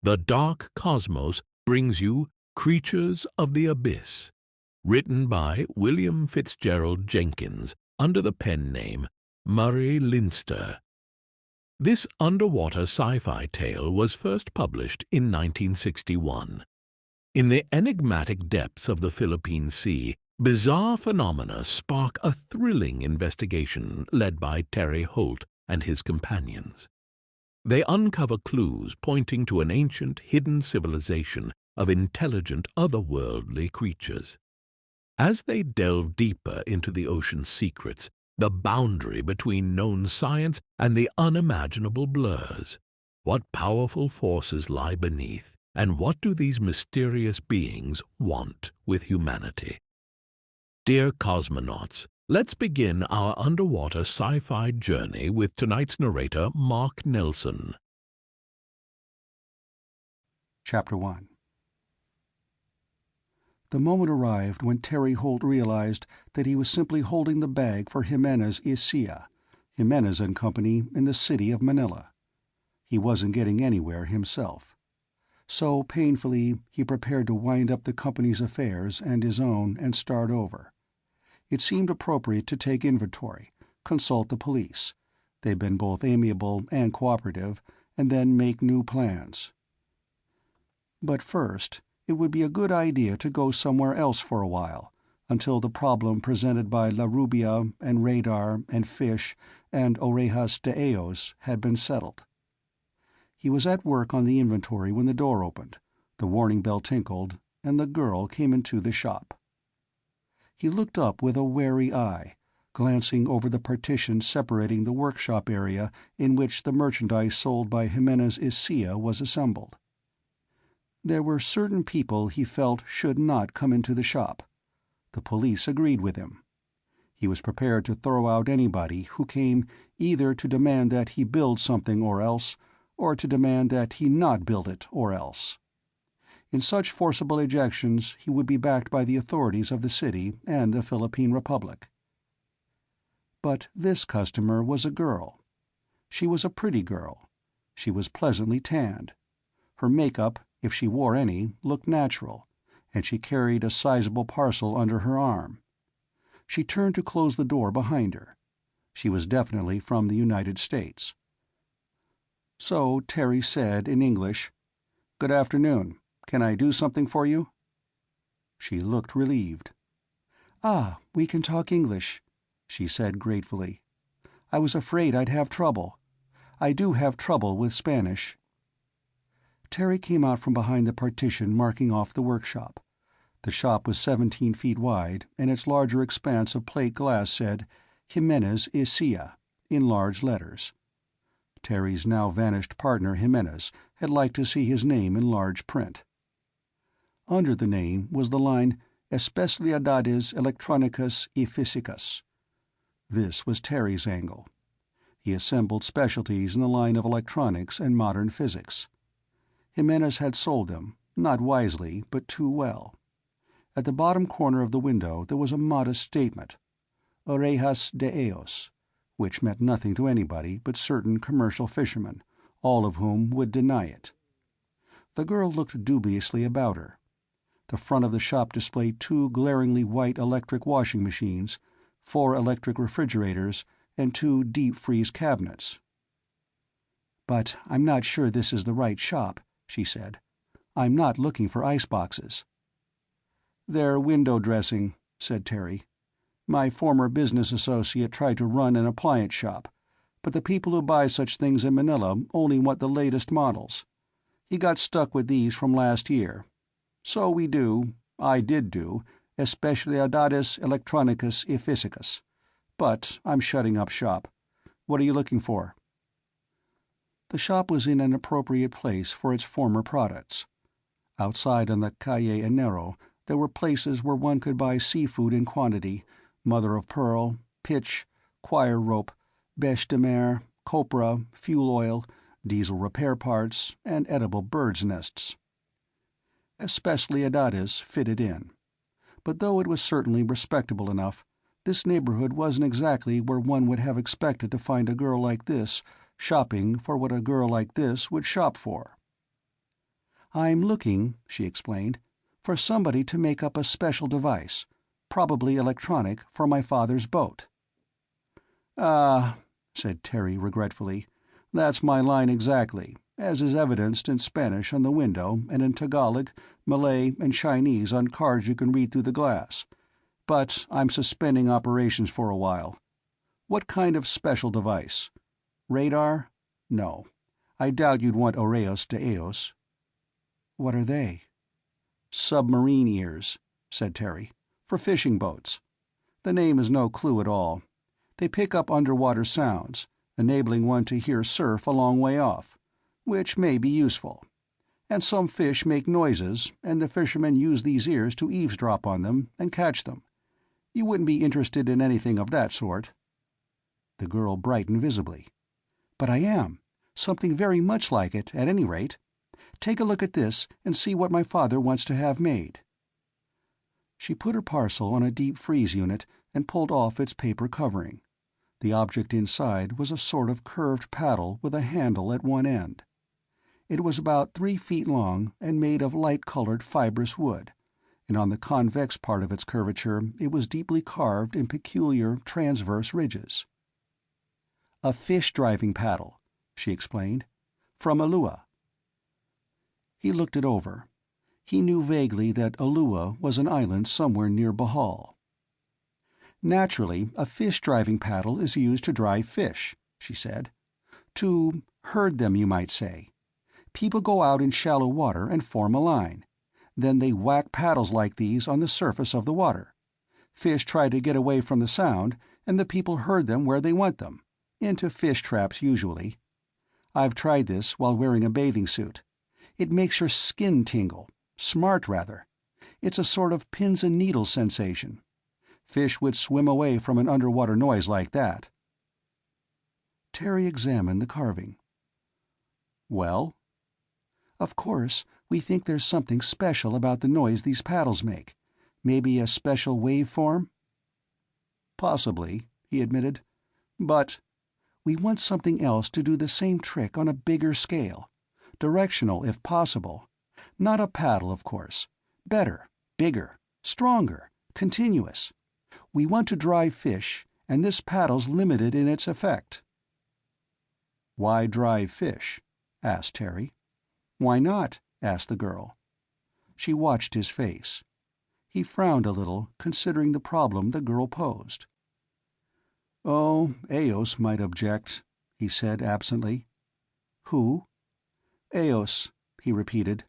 The Dark Cosmos brings you Creatures of the Abyss, written by William Fitzgerald Jenkins under the pen name Murray Leinster. This underwater sci-fi tale was first published in 1961. In the enigmatic depths of the Philippine Sea, bizarre phenomena spark a thrilling investigation led by Terry Holt and his companions. They uncover clues pointing to an ancient, hidden civilization of intelligent, otherworldly creatures. As they delve deeper into the ocean's secrets, the boundary between known science and the unimaginable blurs. What powerful forces lie beneath, and what do these mysterious beings want with humanity? Dear cosmonauts, let's begin our underwater sci-fi journey with tonight's narrator, Mark Nelson. Chapter 1. The moment arrived when Terry Holt realized that he was simply holding the bag for Jimenez y Cía, Jimenez and Company in the city of Manila. He wasn't getting anywhere himself. So, painfully, he prepared to wind up the company's affairs and his own and start over. It seemed appropriate to take inventory, consult the police. They'd been both amiable and cooperative, and then make new plans. But first, it would be a good idea to go somewhere else for a while, until the problem presented by La Rubia and Radar and Fish and Orejas de Ellos had been settled. He was at work on the inventory when the door opened, the warning bell tinkled, and the girl came into the shop. He looked up with a wary eye, glancing over the partition separating the workshop area in which the merchandise sold by Jimenez y Cía was assembled. There were certain people he felt should not come into the shop. The police agreed with him. He was prepared to throw out anybody who came either to demand that he build something or else, or to demand that he not build it or else. In such forcible ejections he would be backed by the authorities of the city and the Philippine Republic. But this customer was a girl. She was a pretty girl. She was pleasantly tanned. Her makeup, if she wore any, looked natural, and she carried a sizable parcel under her arm. She turned to close the door behind her. She was definitely from the United States. So Terry said in English, "Good afternoon. Can I do something for you?" She looked relieved. "Ah, we can talk English," she said gratefully. "I was afraid I'd have trouble. I do have trouble with Spanish." Terry came out from behind the partition marking off the workshop. The shop was 17 feet wide, and its larger expanse of plate glass said, Jimenez y Cía, in large letters. Terry's now-vanished partner Jimenez had liked to see his name in large print. Under the name was the line, Especialidades Electrónicas y Físicas. This was Terry's angle. He assembled specialties in the line of electronics and modern physics. Jimenez had sold them, not wisely, but too well. At the bottom corner of the window there was a modest statement, Orejas de Ellos, which meant nothing to anybody but certain commercial fishermen, all of whom would deny it. The girl looked dubiously about her. The front of the shop displayed 2 glaringly white electric washing machines, 4 electric refrigerators, and 2 deep-freeze cabinets. "But I'm not sure this is the right shop," she said. "I'm not looking for ice boxes." "They're window dressing," said Terry. "My former business associate tried to run an appliance shop, but the people who buy such things in Manila only want the latest models. He got stuck with these from last year. So I did do, Especialidades Electrónicas y Físicas. But I'm shutting up shop. What are you looking for?" The shop was in an appropriate place for its former products. Outside on the Calle Enero there were places where one could buy seafood in quantity, mother-of-pearl, pitch, coir rope, bêche de mer, copra, fuel oil, diesel repair parts, and edible birds' nests. Especialidades fitted in. But though it was certainly respectable enough, this neighborhood wasn't exactly where one would have expected to find a girl like this shopping for what a girl like this would shop for. "I'm looking," she explained, "for somebody to make up a special device, probably electronic, for my father's boat." "Ah," said Terry regretfully, "that's my line exactly, as is evidenced in Spanish on the window and in Tagalog, Malay, and Chinese on cards you can read through the glass. But I'm suspending operations for a while. What kind of special device? Radar? No. I doubt you'd want Oreos de Eos." "What are they?" "Submarine ears," said Terry. "For fishing boats. The name is no clue at all. They pick up underwater sounds, enabling one to hear surf a long way off, which may be useful. And some fish make noises, and the fishermen use these ears to eavesdrop on them and catch them. You wouldn't be interested in anything of that sort." The girl brightened visibly. "But I am. Something very much like it, at any rate. Take a look at this and see what my father wants to have made." She put her parcel on a deep freeze unit and pulled off its paper covering. The object inside was a sort of curved paddle with a handle at one end. It was about 3 feet long and made of light-colored fibrous wood, and on the convex part of its curvature it was deeply carved in peculiar transverse ridges. "A fish-driving paddle," she explained. "From Ulua." He looked it over. He knew vaguely that Ulua was an island somewhere near Bohol. "Naturally, a fish-driving paddle is used to drive fish," she said. "To herd them, you might say. People go out in shallow water and form a line. Then they whack paddles like these on the surface of the water. Fish try to get away from the sound, and the people herd them where they want them, into fish traps usually. I've tried this while wearing a bathing suit. It makes your skin tingle. Smart, rather. It's a sort of pins and needles sensation. Fish would swim away from an underwater noise like that." Terry examined the carving. "Well?" "Of course, we think there's something special about the noise these paddles make. Maybe a special waveform?" "Possibly," he admitted. "But—" "We want something else to do the same trick on a bigger scale. Directional, if possible. Not a paddle, of course. Better, bigger, stronger, continuous. We want to drive fish, and this paddle's limited in its effect." "Why drive fish?" asked Terry. "Why not?" asked the girl. She watched his face. He frowned a little, considering the problem the girl posed. "Oh, Eos might object," he said absently. "Who?" "Eos," he repeated.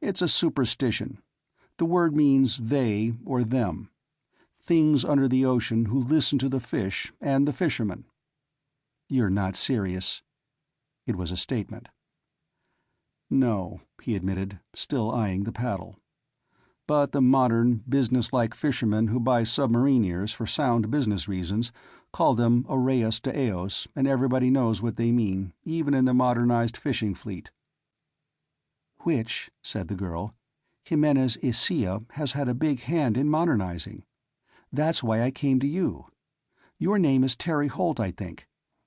"It's a superstition. The word means they or them. Things under the ocean who listen to the fish and the fishermen." "You're not serious." It was a statement. "No," he admitted, still eyeing the paddle. "But the modern, business-like fishermen who buy submarine ears for sound business reasons call them Oreos de Eos, and everybody knows what they mean, even in the modernized fishing fleet." "Which," said the girl, "Jimenez Isia has had a big hand in modernizing. That's why I came to you. Your name is Terry Holt, I think.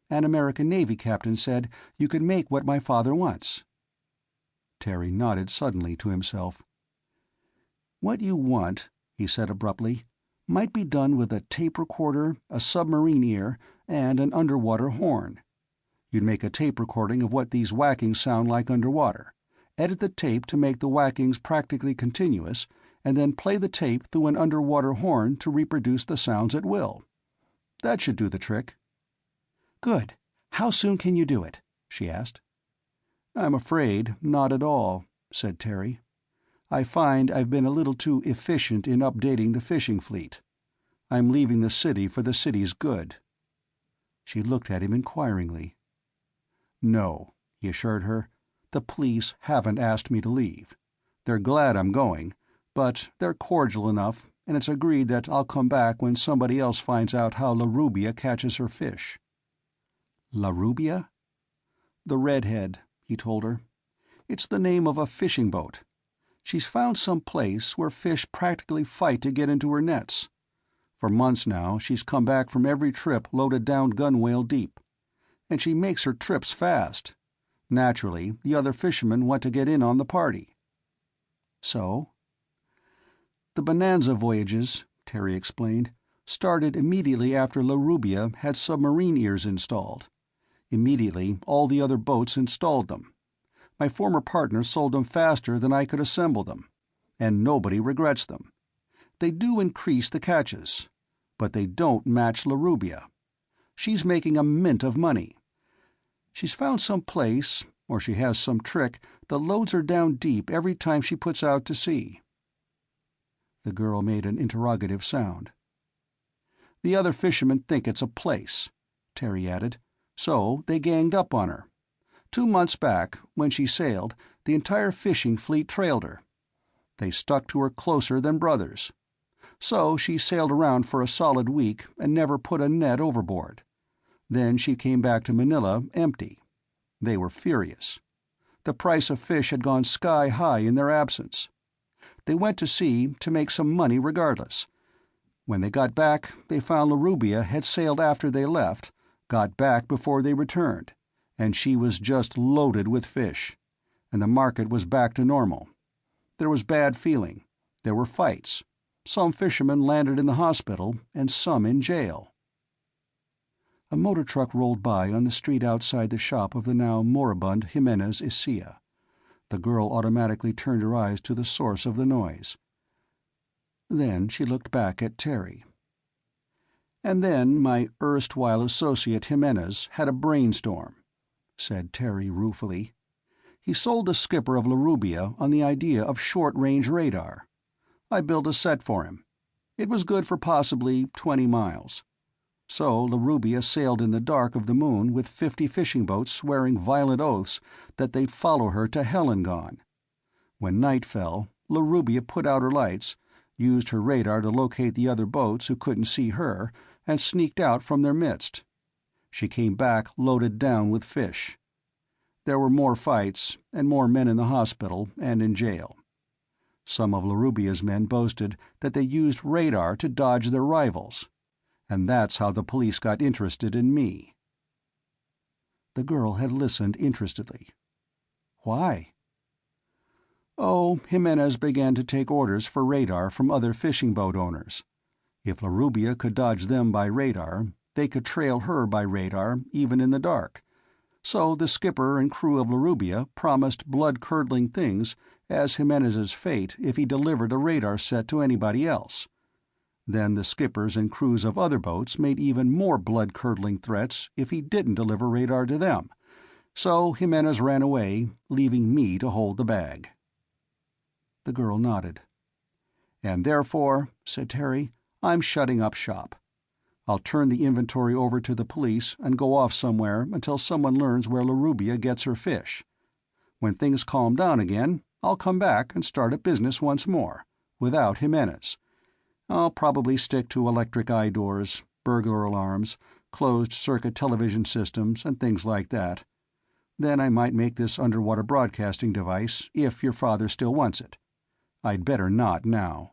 An American Navy captain said you could make what my father wants." Terry nodded suddenly to himself. "What you want," he said abruptly, "might be done with a tape recorder, a submarine ear, and an underwater horn. You'd make a tape recording of what these whackings sound like underwater, edit the tape to make the whackings practically continuous, and then play the tape through an underwater horn to reproduce the sounds at will. That should do the trick." "Good. How soon can you do it?" she asked. "I'm afraid not at all," said Terry. "I find I've been a little too efficient in updating the fishing fleet. I'm leaving the city for the city's good." She looked at him inquiringly. "No," he assured her. "The police haven't asked me to leave. They're glad I'm going, but they're cordial enough, and it's agreed that I'll come back when somebody else finds out how La Rubia catches her fish." "La Rubia?" "The Redhead," he told her. "It's the name of a fishing boat. She's found some place where fish practically fight to get into her nets. For months now she's come back from every trip loaded down gunwale deep. And she makes her trips fast. Naturally, the other fishermen want to get in on the party. So? The Bonanza voyages, Terry explained, started immediately after La Rubia had submarine ears installed. Immediately, all the other boats installed them. My former partner sold them faster than I could assemble them, and nobody regrets them. They do increase the catches, but they don't match La Rubia. She's making a mint of money. She's found some place, or she has some trick, that loads her down deep every time she puts out to sea." The girl made an interrogative sound. "The other fishermen think it's a place," Terry added, "so they ganged up on her. 2 months back, when she sailed, the entire fishing fleet trailed her. They stuck to her closer than brothers. So she sailed around for a solid week and never put a net overboard. Then she came back to Manila empty. They were furious. The price of fish had gone sky high in their absence. They went to sea to make some money regardless. When they got back, they found La Rubia had sailed after they left, got back before they returned, and she was just loaded with fish. And the market was back to normal. There was bad feeling. There were fights. Some fishermen landed in the hospital, and some in jail." A motor truck rolled by on the street outside the shop of the now moribund Jimenez Isilla. The girl automatically turned her eyes to the source of the noise. Then she looked back at Terry. "And then my erstwhile associate Jimenez had a brainstorm," said Terry ruefully. "He sold the skipper of La Rubia on the idea of short-range radar. I built a set for him. It was good for possibly 20 miles. So La Rubia sailed in the dark of the moon with 50 fishing boats swearing violent oaths that they'd follow her to hell and gone. When night fell, La Rubia put out her lights, used her radar to locate the other boats who couldn't see her, and sneaked out from their midst. She came back loaded down with fish. There were more fights, and more men in the hospital and in jail. Some of La Rubia's men boasted that they used radar to dodge their rivals. And that's how the police got interested in me." The girl had listened interestedly. "Why?" "Oh, Jimenez began to take orders for radar from other fishing boat owners. If La Rubia could dodge them by radar, they could trail her by radar even in the dark. So the skipper and crew of La Rubia promised blood-curdling things as Jimenez's fate if he delivered a radar set to anybody else. Then the skippers and crews of other boats made even more blood-curdling threats if he didn't deliver radar to them. So Jimenez ran away, leaving me to hold the bag." The girl nodded. "And therefore," said Terry, "I'm shutting up shop. I'll turn the inventory over to the police and go off somewhere until someone learns where La Rubia gets her fish. When things calm down again, I'll come back and start a business once more, without Jimenez. I'll probably stick to electric eye doors, burglar alarms, closed-circuit television systems, and things like that. Then I might make this underwater broadcasting device, if your father still wants it. I'd better not now."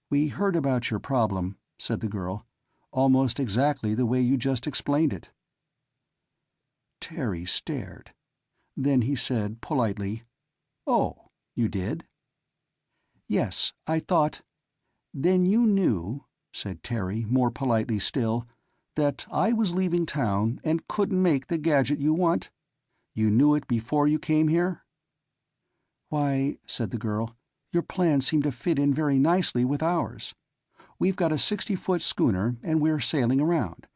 "We heard about your problem," said the girl, "almost exactly the way you just explained it." Terry stared. Then he said politely, "Oh, you did?" "Yes, I thought—" "Then you knew," said Terry more politely still, "that I was leaving town and couldn't make the gadget you want? You knew it before you came here?" "Why," said the girl, "your plans seem to fit in very nicely with ours. We've got a 60-foot schooner and we're sailing around.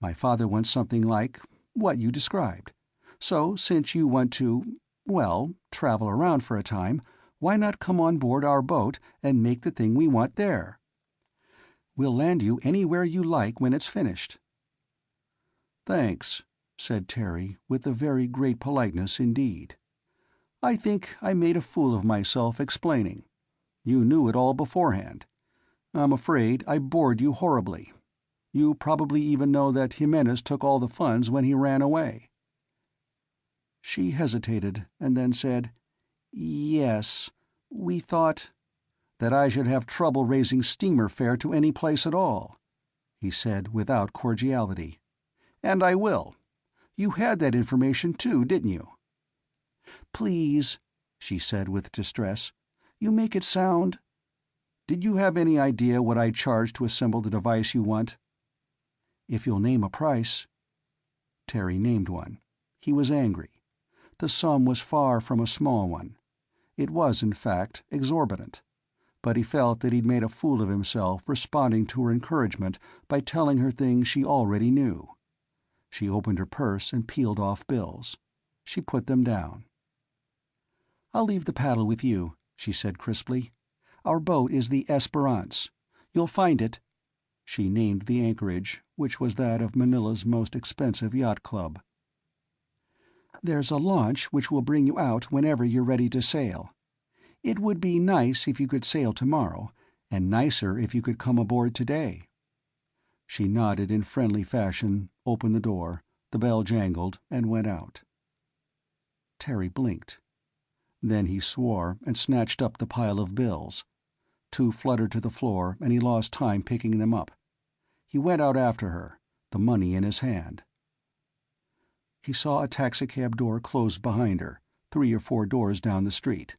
My father wants something like what you described. So since you want to, well, travel around for a time, why not come on board our boat and make the thing we want there? We'll land you anywhere you like when it's finished." "Thanks," said Terry, with a very great politeness indeed. "I think I made a fool of myself explaining. You knew it all beforehand. I'm afraid I bored you horribly. You probably even know that Jimenez took all the funds when he ran away." She hesitated, and then said, "Yes, we thought—" "That I should have trouble raising steamer fare to any place at all," he said without cordiality. "And I will. You had that information too, didn't you?" "Please," she said with distress. "You make it sound—" "Did you have any idea what I'd charge to assemble the device you want?" "If you'll name a price." Terry named one. He was angry. The sum was far from a small one. It was, in fact, exorbitant. But he felt that he'd made a fool of himself responding to her encouragement by telling her things she already knew. She opened her purse and peeled off bills. She put them down. "I'll leave the paddle with you," she said crisply. "Our boat is the Esperance. You'll find it—" She named the anchorage, which was that of Manila's most expensive yacht club. "There's a launch which will bring you out whenever you're ready to sail. It would be nice if you could sail tomorrow, and nicer if you could come aboard today." She nodded in friendly fashion, opened the door, the bell jangled, and went out. Terry blinked. Then he swore and snatched up the pile of bills. Two fluttered to the floor, and he lost time picking them up. He went out after her, the money in his hand. He saw a taxicab door close behind her, 3 or 4 doors down the street.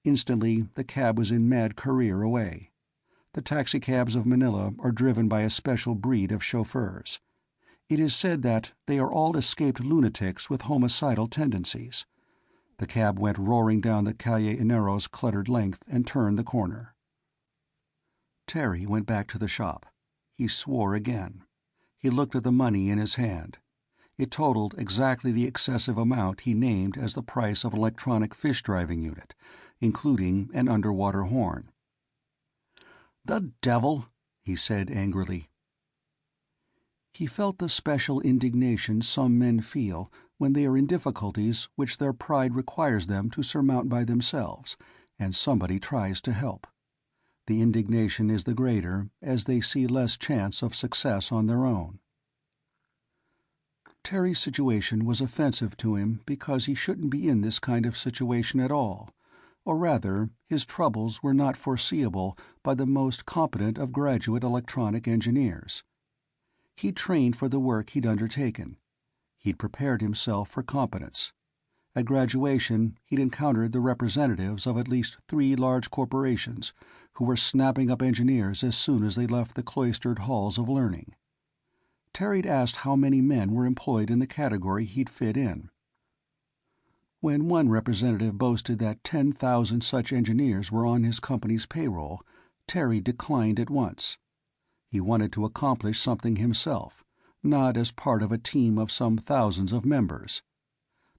Instantly, the cab was in mad career away. The taxicabs of Manila are driven by a special breed of chauffeurs. It is said that they are all escaped lunatics with homicidal tendencies. The cab went roaring down the Calle Enero's cluttered length and turned the corner. Terry went back to the shop. He swore again. He looked at the money in his hand. It totaled exactly the excessive amount he named as the price of an electronic fish-driving unit, including an underwater horn. "The devil!" he said angrily. He felt the special indignation some men feel when they are in difficulties which their pride requires them to surmount by themselves, and somebody tries to help. The indignation is the greater as they see less chance of success on their own. Terry's situation was offensive to him because he shouldn't be in this kind of situation at all, or rather, his troubles were not foreseeable by the most competent of graduate electronic engineers. He'd trained for the work he'd undertaken. He'd prepared himself for competence. At graduation, he'd encountered the representatives of at least 3 large corporations who were snapping up engineers as soon as they left the cloistered halls of learning. Terry'd asked how many men were employed in the category he'd fit in. When one representative boasted that 10,000 such engineers were on his company's payroll, Terry declined at once. He wanted to accomplish something himself, not as part of a team of some thousands of members.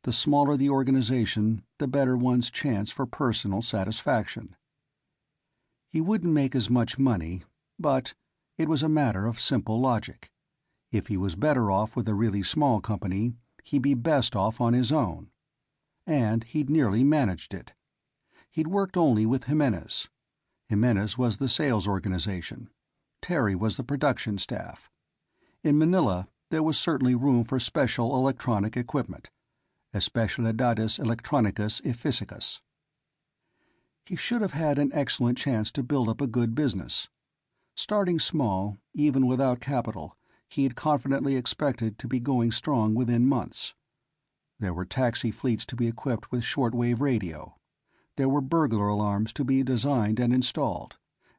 The smaller the organization, the better one's chance for personal satisfaction. He wouldn't make as much money, but it was a matter of simple logic. If he was better off with a really small company, he'd be best off on his own. And he'd nearly managed it. He'd worked only with Jimenez. Jimenez was the sales organization. Terry was the production staff. In Manila, there was certainly room for special electronic equipment. Especialidades electronicas y físicas. He should have had an excellent chance to build up a good business. Starting small, even without capital, he had confidently expected to be going strong within months. There were taxi fleets to be equipped with shortwave radio. There were burglar alarms to be designed and installed,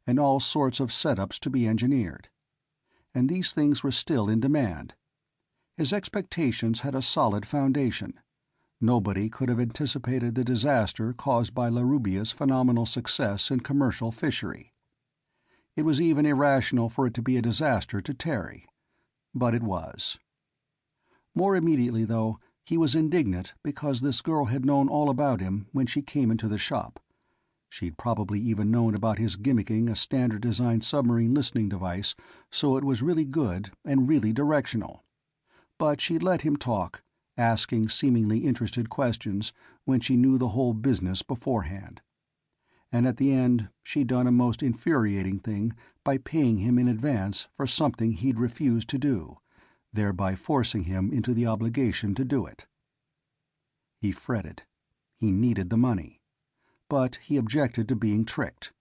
and all sorts of setups to be engineered. And these things were still in demand. His expectations had a solid foundation. Nobody could have anticipated the disaster caused by La Rubia's phenomenal success in commercial fishery. It was even irrational for it to be a disaster to Terry. But it was. More immediately, though, he was indignant because this girl had known all about him when she came into the shop. She'd probably even known about his gimmicking a standard-designed submarine listening device so it was really good and really directional. But she'd let him talk, asking seemingly interested questions when she knew the whole business beforehand. And at the end, she'd done a most infuriating thing by paying him in advance for something he'd refused to do, thereby forcing him into the obligation to do it. He fretted. He needed the money. But he objected to being tricked.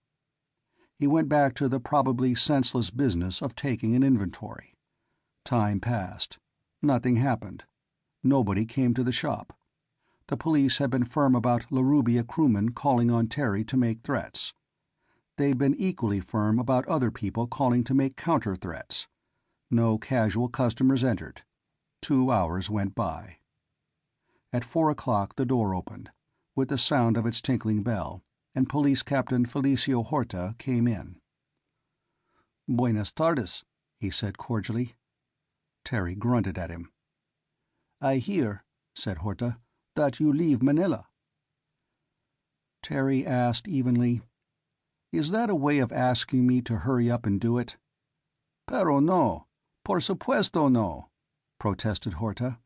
He went back to the probably senseless business of taking an inventory. Time passed. Nothing happened. Nobody came to the shop. The police had been firm about Larubia crewmen calling on Terry to make threats. They'd been equally firm about other people calling to make counter-threats. No casual customers entered. 2 hours went by. At 4 o'clock the door opened, with the sound of its tinkling bell, and Police Captain Felicio Horta came in. "Buenas tardes," he said cordially. Terry grunted at him. "I hear," said Horta, "that you leave Manila." Terry asked evenly, "Is that a way of asking me to hurry up and do it?" "Pero no. Por supuesto no," protested Horta.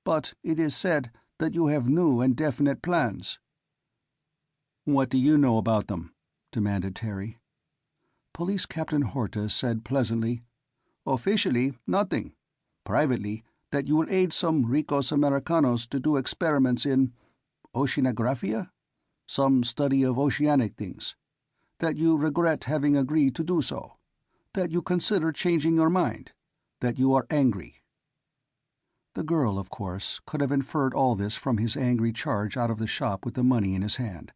"But it is said that you have new and definite plans." "What do you know about them?" demanded Terry. Police Captain Horta said pleasantly, "Officially, nothing. Privately, that you will aid some ricos Americanos to do experiments in oceanographia? Some study of oceanic things. That you regret having agreed to do so. That you consider changing your mind. That you are angry." The girl, of course, could have inferred all this from his angry charge out of the shop with the money in his hand,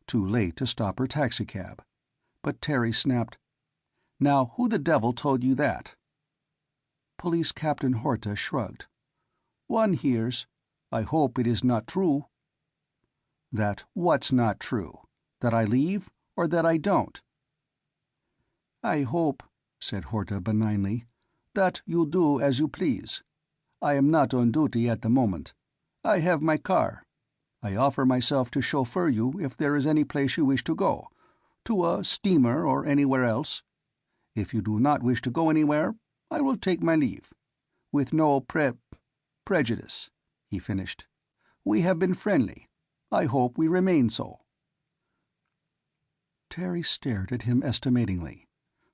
too late to stop her taxicab. But Terry snapped, "Now who the devil told you that?" Police Captain Horta shrugged. "One hears. I hope it is not true." "That what's not true? That I leave, or that I don't?" "I hope," said Horta benignly, "that you do as you please. I am not on duty at the moment. I have my car. I offer myself to chauffeur you if there is any place you wish to go, to a steamer or anywhere else. If you do not wish to go anywhere, I will take my leave. With no prejudice," he finished. "We have been friendly. I hope we remain so." Terry stared at him estimatingly.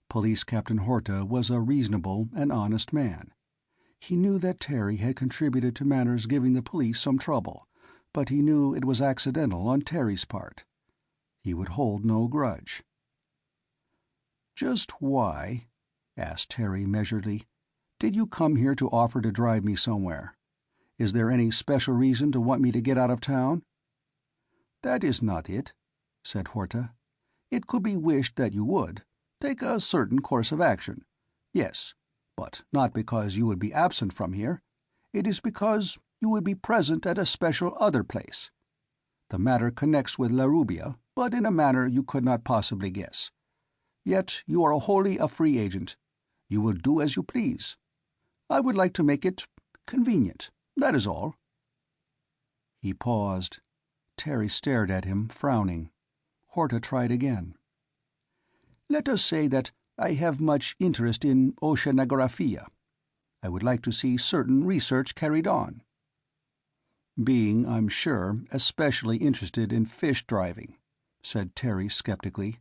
Police Captain Horta was a reasonable and honest man. He knew that Terry had contributed to matters giving the police some trouble, but he knew it was accidental on Terry's part. He would hold no grudge. "Just why," asked Terry measuredly, "did you come here to offer to drive me somewhere? Is there any special reason to want me to get out of town?" "That is not it," said Horta. "It could be wished that you would take a certain course of action. Yes, but not because you would be absent from here. It is because you would be present at a special other place. The matter connects with Larubia, but in a manner you could not possibly guess. Yet you are wholly a free agent. You will do as you please. I would like to make it convenient, that is all." He paused. Terry stared at him, frowning. Horta tried again. "Let us say that I have much interest in oceanographia. I would like to see certain research carried on." "Being, I'm sure, especially interested in fish driving," said Terry skeptically.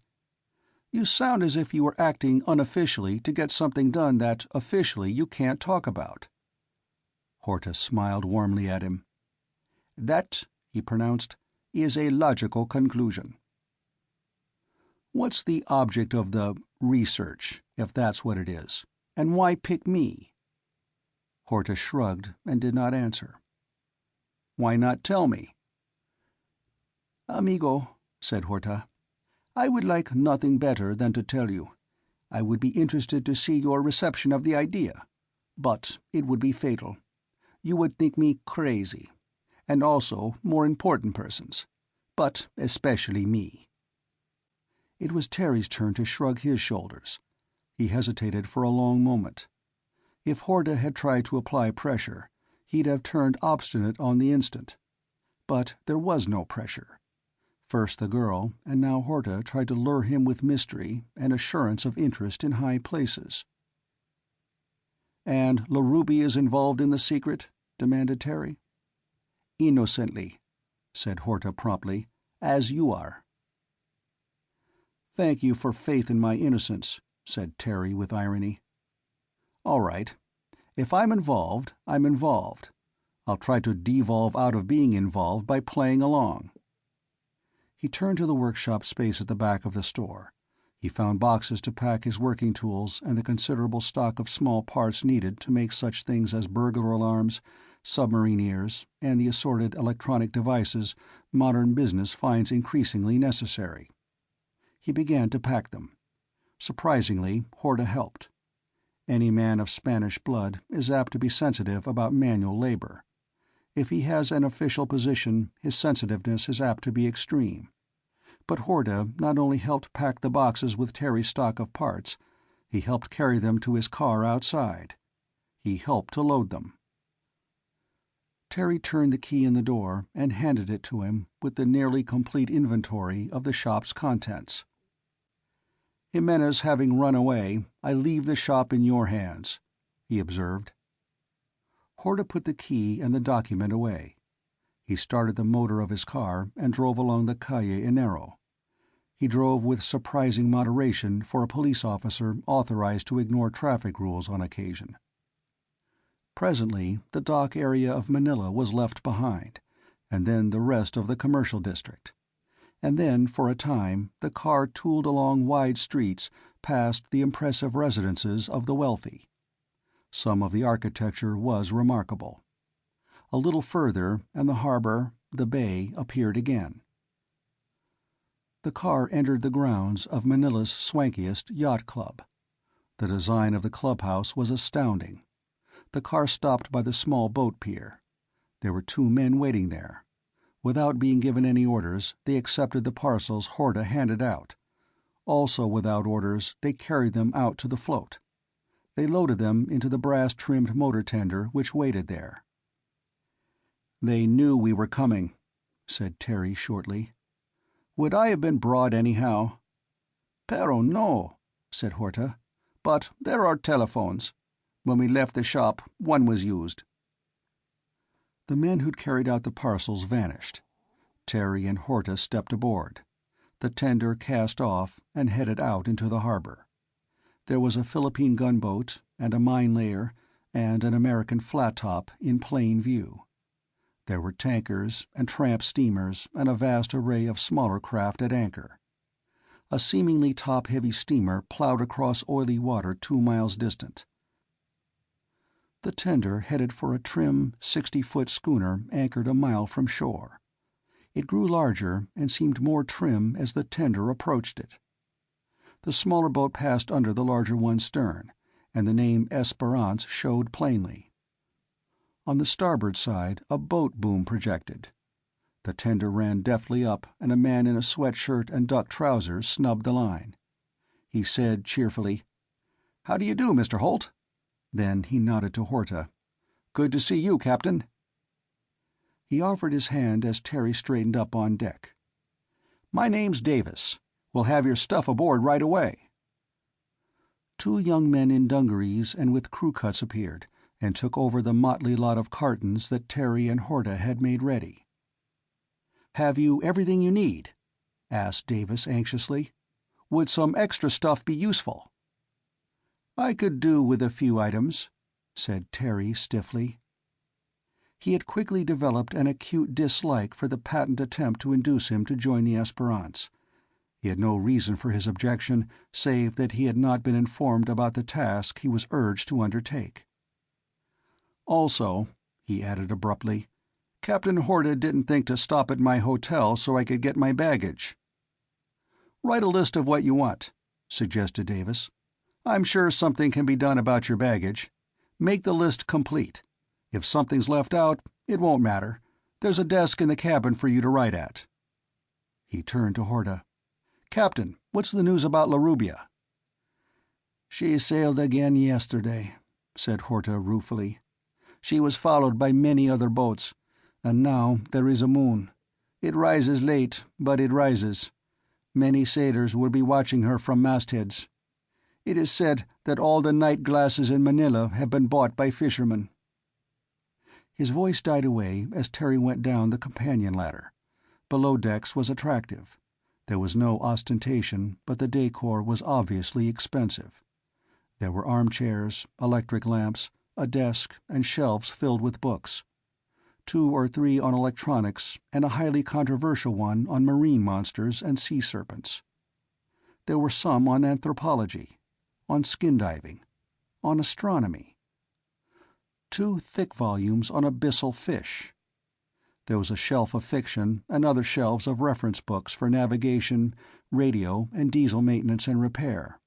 "You sound as if you were acting unofficially to get something done that, officially, you can't talk about." Horta smiled warmly at him. "That," he pronounced, "is a logical conclusion." "What's the object of the research, if that's what it is? And why pick me?" Horta shrugged and did not answer. "Why not tell me?" "Amigo," said Horta, "I would like nothing better than to tell you. I would be interested to see your reception of the idea. But it would be fatal. You would think me crazy. And also more important persons. But especially me." It was Terry's turn to shrug his shoulders. He hesitated for a long moment. If Horta had tried to apply pressure, he'd have turned obstinate on the instant. But there was no pressure. First the girl, and now Horta tried to lure him with mystery and assurance of interest in high places. "And Larubia is involved in the secret?" demanded Terry. "Innocently," said Horta promptly, "as you are." "Thank you for faith in my innocence," said Terry with irony. "All right. If I'm involved, I'm involved. I'll try to devolve out of being involved by playing along." He turned to the workshop space at the back of the store. He found boxes to pack his working tools and the considerable stock of small parts needed to make such things as burglar alarms, submarine ears, and the assorted electronic devices modern business finds increasingly necessary. He began to pack them. Surprisingly, Horta helped. Any man of Spanish blood is apt to be sensitive about manual labor. If he has an official position, his sensitiveness is apt to be extreme. But Horta not only helped pack the boxes with Terry's stock of parts, he helped carry them to his car outside. He helped to load them. Terry turned the key in the door and handed it to him with the nearly complete inventory of the shop's contents. "Jimenez having run away, I leave the shop in your hands," he observed. Horta put the key and the document away. He started the motor of his car and drove along the Calle Enero. He drove with surprising moderation for a police officer authorized to ignore traffic rules on occasion. Presently, the dock area of Manila was left behind, and then the rest of the commercial district. And then, for a time, the car tooled along wide streets past the impressive residences of the wealthy. Some of the architecture was remarkable. A little further, and the harbor, the bay, appeared again. The car entered the grounds of Manila's swankiest yacht club. The design of the clubhouse was astounding. The car stopped by the small boat pier. There were 2 men waiting there. Without being given any orders, they accepted the parcels Horta handed out. Also without orders, they carried them out to the float. They loaded them into the brass-trimmed motor tender which waited there. "They knew we were coming," said Terry shortly. "Would I have been brought anyhow?" "Pero no," said Horta. "But there are telephones. When we left the shop, one was used." The men who'd carried out the parcels vanished. Terry and Horta stepped aboard. The tender cast off and headed out into the harbor. There was a Philippine gunboat, and a mine layer, and an American flat-top in plain view. There were tankers and tramp steamers and a vast array of smaller craft at anchor. A seemingly top-heavy steamer plowed across oily water 2 miles distant. The tender headed for a trim, 60-foot schooner anchored a mile from shore. It grew larger and seemed more trim as the tender approached it. The smaller boat passed under the larger one's stern, and the name Esperance showed plainly. On the starboard side, a boat boom projected. The tender ran deftly up, and a man in a sweatshirt and duck trousers snubbed the line. He said cheerfully, "How do you do, Mr. Holt?" Then he nodded to Horta. "Good to see you, Captain." He offered his hand as Terry straightened up on deck. "My name's Davis. We'll have your stuff aboard right away." 2 young men in dungarees and with crew cuts appeared, and took over the motley lot of cartons that Terry and Horta had made ready. "Have you everything you need?" asked Davis anxiously. "Would some extra stuff be useful?" "I could do with a few items," said Terry stiffly. He had quickly developed an acute dislike for the patent attempt to induce him to join the Esperance. He had no reason for his objection, save that he had not been informed about the task he was urged to undertake. "Also," he added abruptly, "Captain Horta didn't think to stop at my hotel so I could get my baggage." "Write a list of what you want," suggested Davis. "I'm sure something can be done about your baggage. Make the list complete. If something's left out, it won't matter. There's a desk in the cabin for you to write at." He turned to Horta. "Captain, what's the news about La Rubia?" "She sailed again yesterday," said Horta ruefully. "She was followed by many other boats, and now there is a moon. It rises late, but it rises. Many sailors will be watching her from mastheads. It is said that all the night glasses in Manila have been bought by fishermen." His voice died away as Terry went down the companion ladder. Below decks was attractive. There was no ostentation, but the decor was obviously expensive. There were armchairs, electric lamps, a desk, and shelves filled with books. 2 or 3 on electronics, and a highly controversial one on marine monsters and sea serpents. There were some on anthropology, on skin diving, on astronomy. 2 thick volumes on abyssal fish. There was a shelf of fiction and other shelves of reference books for navigation, radio, and diesel maintenance and repair.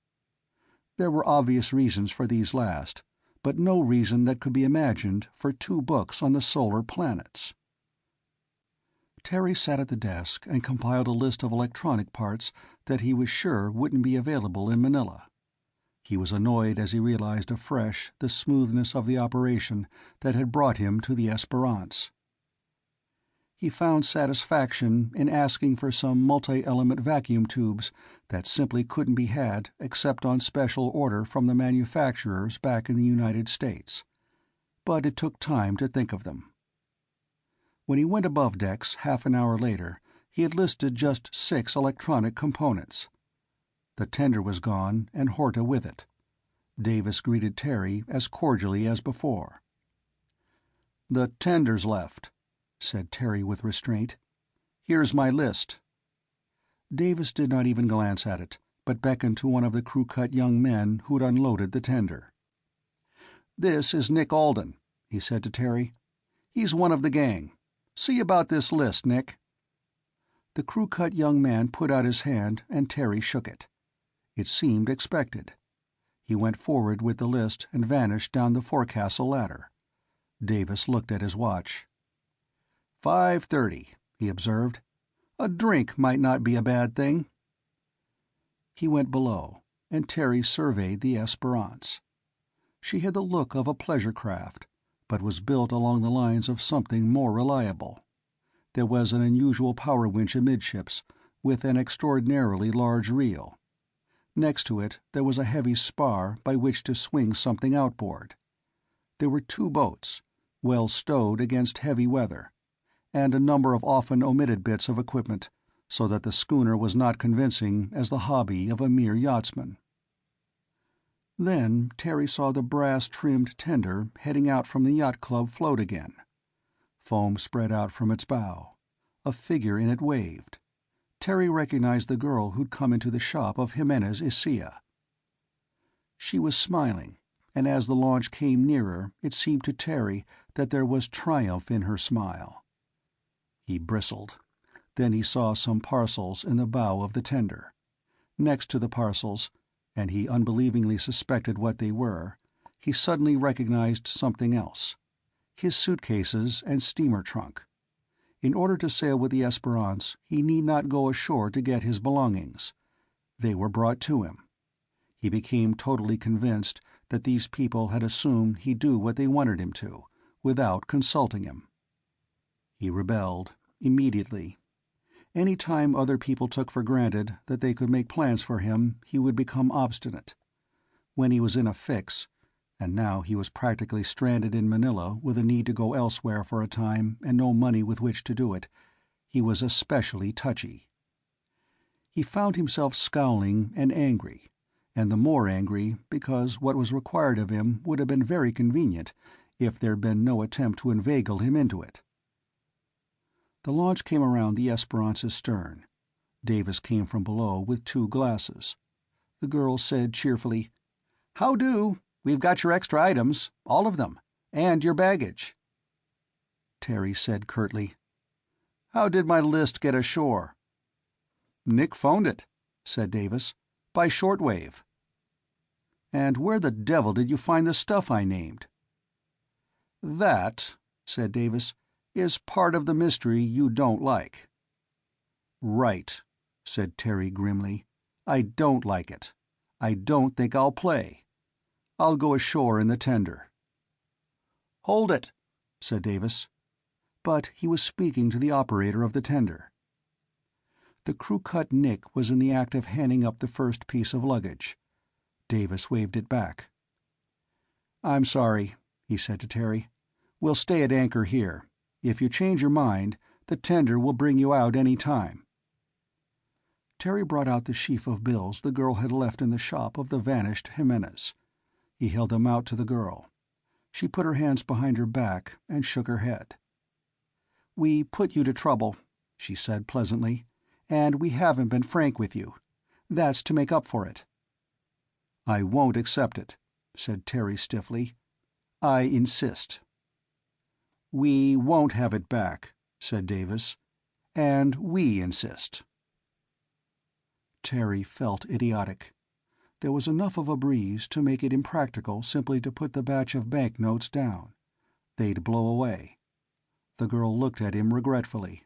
There were obvious reasons for these last, but no reason that could be imagined for 2 books on the solar planets. Terry sat at the desk and compiled a list of electronic parts that he was sure wouldn't be available in Manila. He was annoyed as he realized afresh the smoothness of the operation that had brought him to the Esperance. He found satisfaction in asking for some multi-element vacuum tubes that simply couldn't be had except on special order from the manufacturers back in the United States. But it took time to think of them. When he went above decks half an hour later, he had listed just 6 electronic components. The tender was gone, and Horta with it. Davis greeted Terry as cordially as before. "The tender's left," said Terry with restraint. "Here's my list." Davis did not even glance at it, but beckoned to one of the crew-cut young men who'd unloaded the tender. "This is Nick Alden," he said to Terry. "He's one of the gang. See about this list, Nick." The crew-cut young man put out his hand, and Terry shook it. It seemed expected. He went forward with the list and vanished down the forecastle ladder. Davis looked at his watch. 5:30, he observed. "A drink might not be a bad thing." He went below, and Terry surveyed the Esperance. She had the look of a pleasure craft, but was built along the lines of something more reliable. There was an unusual power winch amidships, with an extraordinarily large reel. Next to it there was a heavy spar by which to swing something outboard. There were 2 boats, well stowed against heavy weather, and a number of often omitted bits of equipment, so that the schooner was not convincing as the hobby of a mere yachtsman. Then Terry saw the brass-trimmed tender heading out from the yacht club float again. Foam spread out from its bow. A figure in it waved. Terry recognized the girl who'd come into the shop of Jimenez Isia. She was smiling, and as the launch came nearer it seemed to Terry that there was triumph in her smile. He bristled. Then he saw some parcels in the bow of the tender. Next to the parcels, and he unbelievingly suspected what they were, he suddenly recognized something else: his suitcases and steamer trunk. In order to sail with the Esperance, he need not go ashore to get his belongings. They were brought to him. He became totally convinced that these people had assumed he'd do what they wanted him to, without consulting him. He rebelled, immediately. Any time other people took for granted that they could make plans for him, he would become obstinate. When he was in a fix, and now he was practically stranded in Manila with a need to go elsewhere for a time and no money with which to do it, he was especially touchy. He found himself scowling and angry, and the more angry because what was required of him would have been very convenient if there'd been no attempt to inveigle him into it. The launch came around the Esperance's stern. Davis came from below with 2 glasses. The girl said cheerfully, "How do? We've got your extra items, all of them, and your baggage." Terry said curtly, "How did my list get ashore?" "Nick phoned it," said Davis, "by shortwave." "And where the devil did you find the stuff I named?" "That," said Davis, "is part of the mystery you don't like." "Right," said Terry grimly. "I don't like it. I don't think I'll play. I'll go ashore in the tender." "Hold it," said Davis. But he was speaking to the operator of the tender. The crew-cut Nick was in the act of handing up the first piece of luggage. Davis waved it back. "I'm sorry," he said to Terry. "We'll stay at anchor here. If you change your mind, the tender will bring you out any time." Terry brought out the sheaf of bills the girl had left in the shop of the vanished Jimenez. He held them out to the girl. She put her hands behind her back and shook her head. "We put you to trouble," she said pleasantly, "and we haven't been frank with you. That's to make up for it." "I won't accept it," said Terry stiffly. "I insist." "We won't have it back," said Davis. "And we insist." Terry felt idiotic. There was enough of a breeze to make it impractical simply to put the batch of banknotes down. They'd blow away. The girl looked at him regretfully.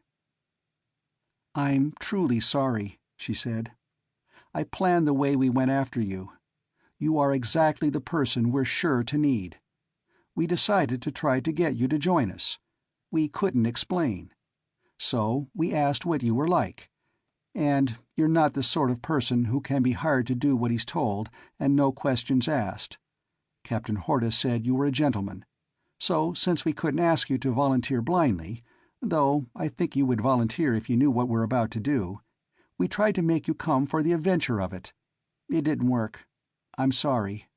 "I'm truly sorry," she said. "I planned the way we went after you. You are exactly the person we're sure to need. We decided to try to get you to join us. We couldn't explain. So we asked what you were like. And you're not the sort of person who can be hired to do what he's told and no questions asked. Captain Hortus said you were a gentleman. So since we couldn't ask you to volunteer blindly, though I think you would volunteer if you knew what we're about to do, we tried to make you come for the adventure of it. It didn't work. I'm sorry."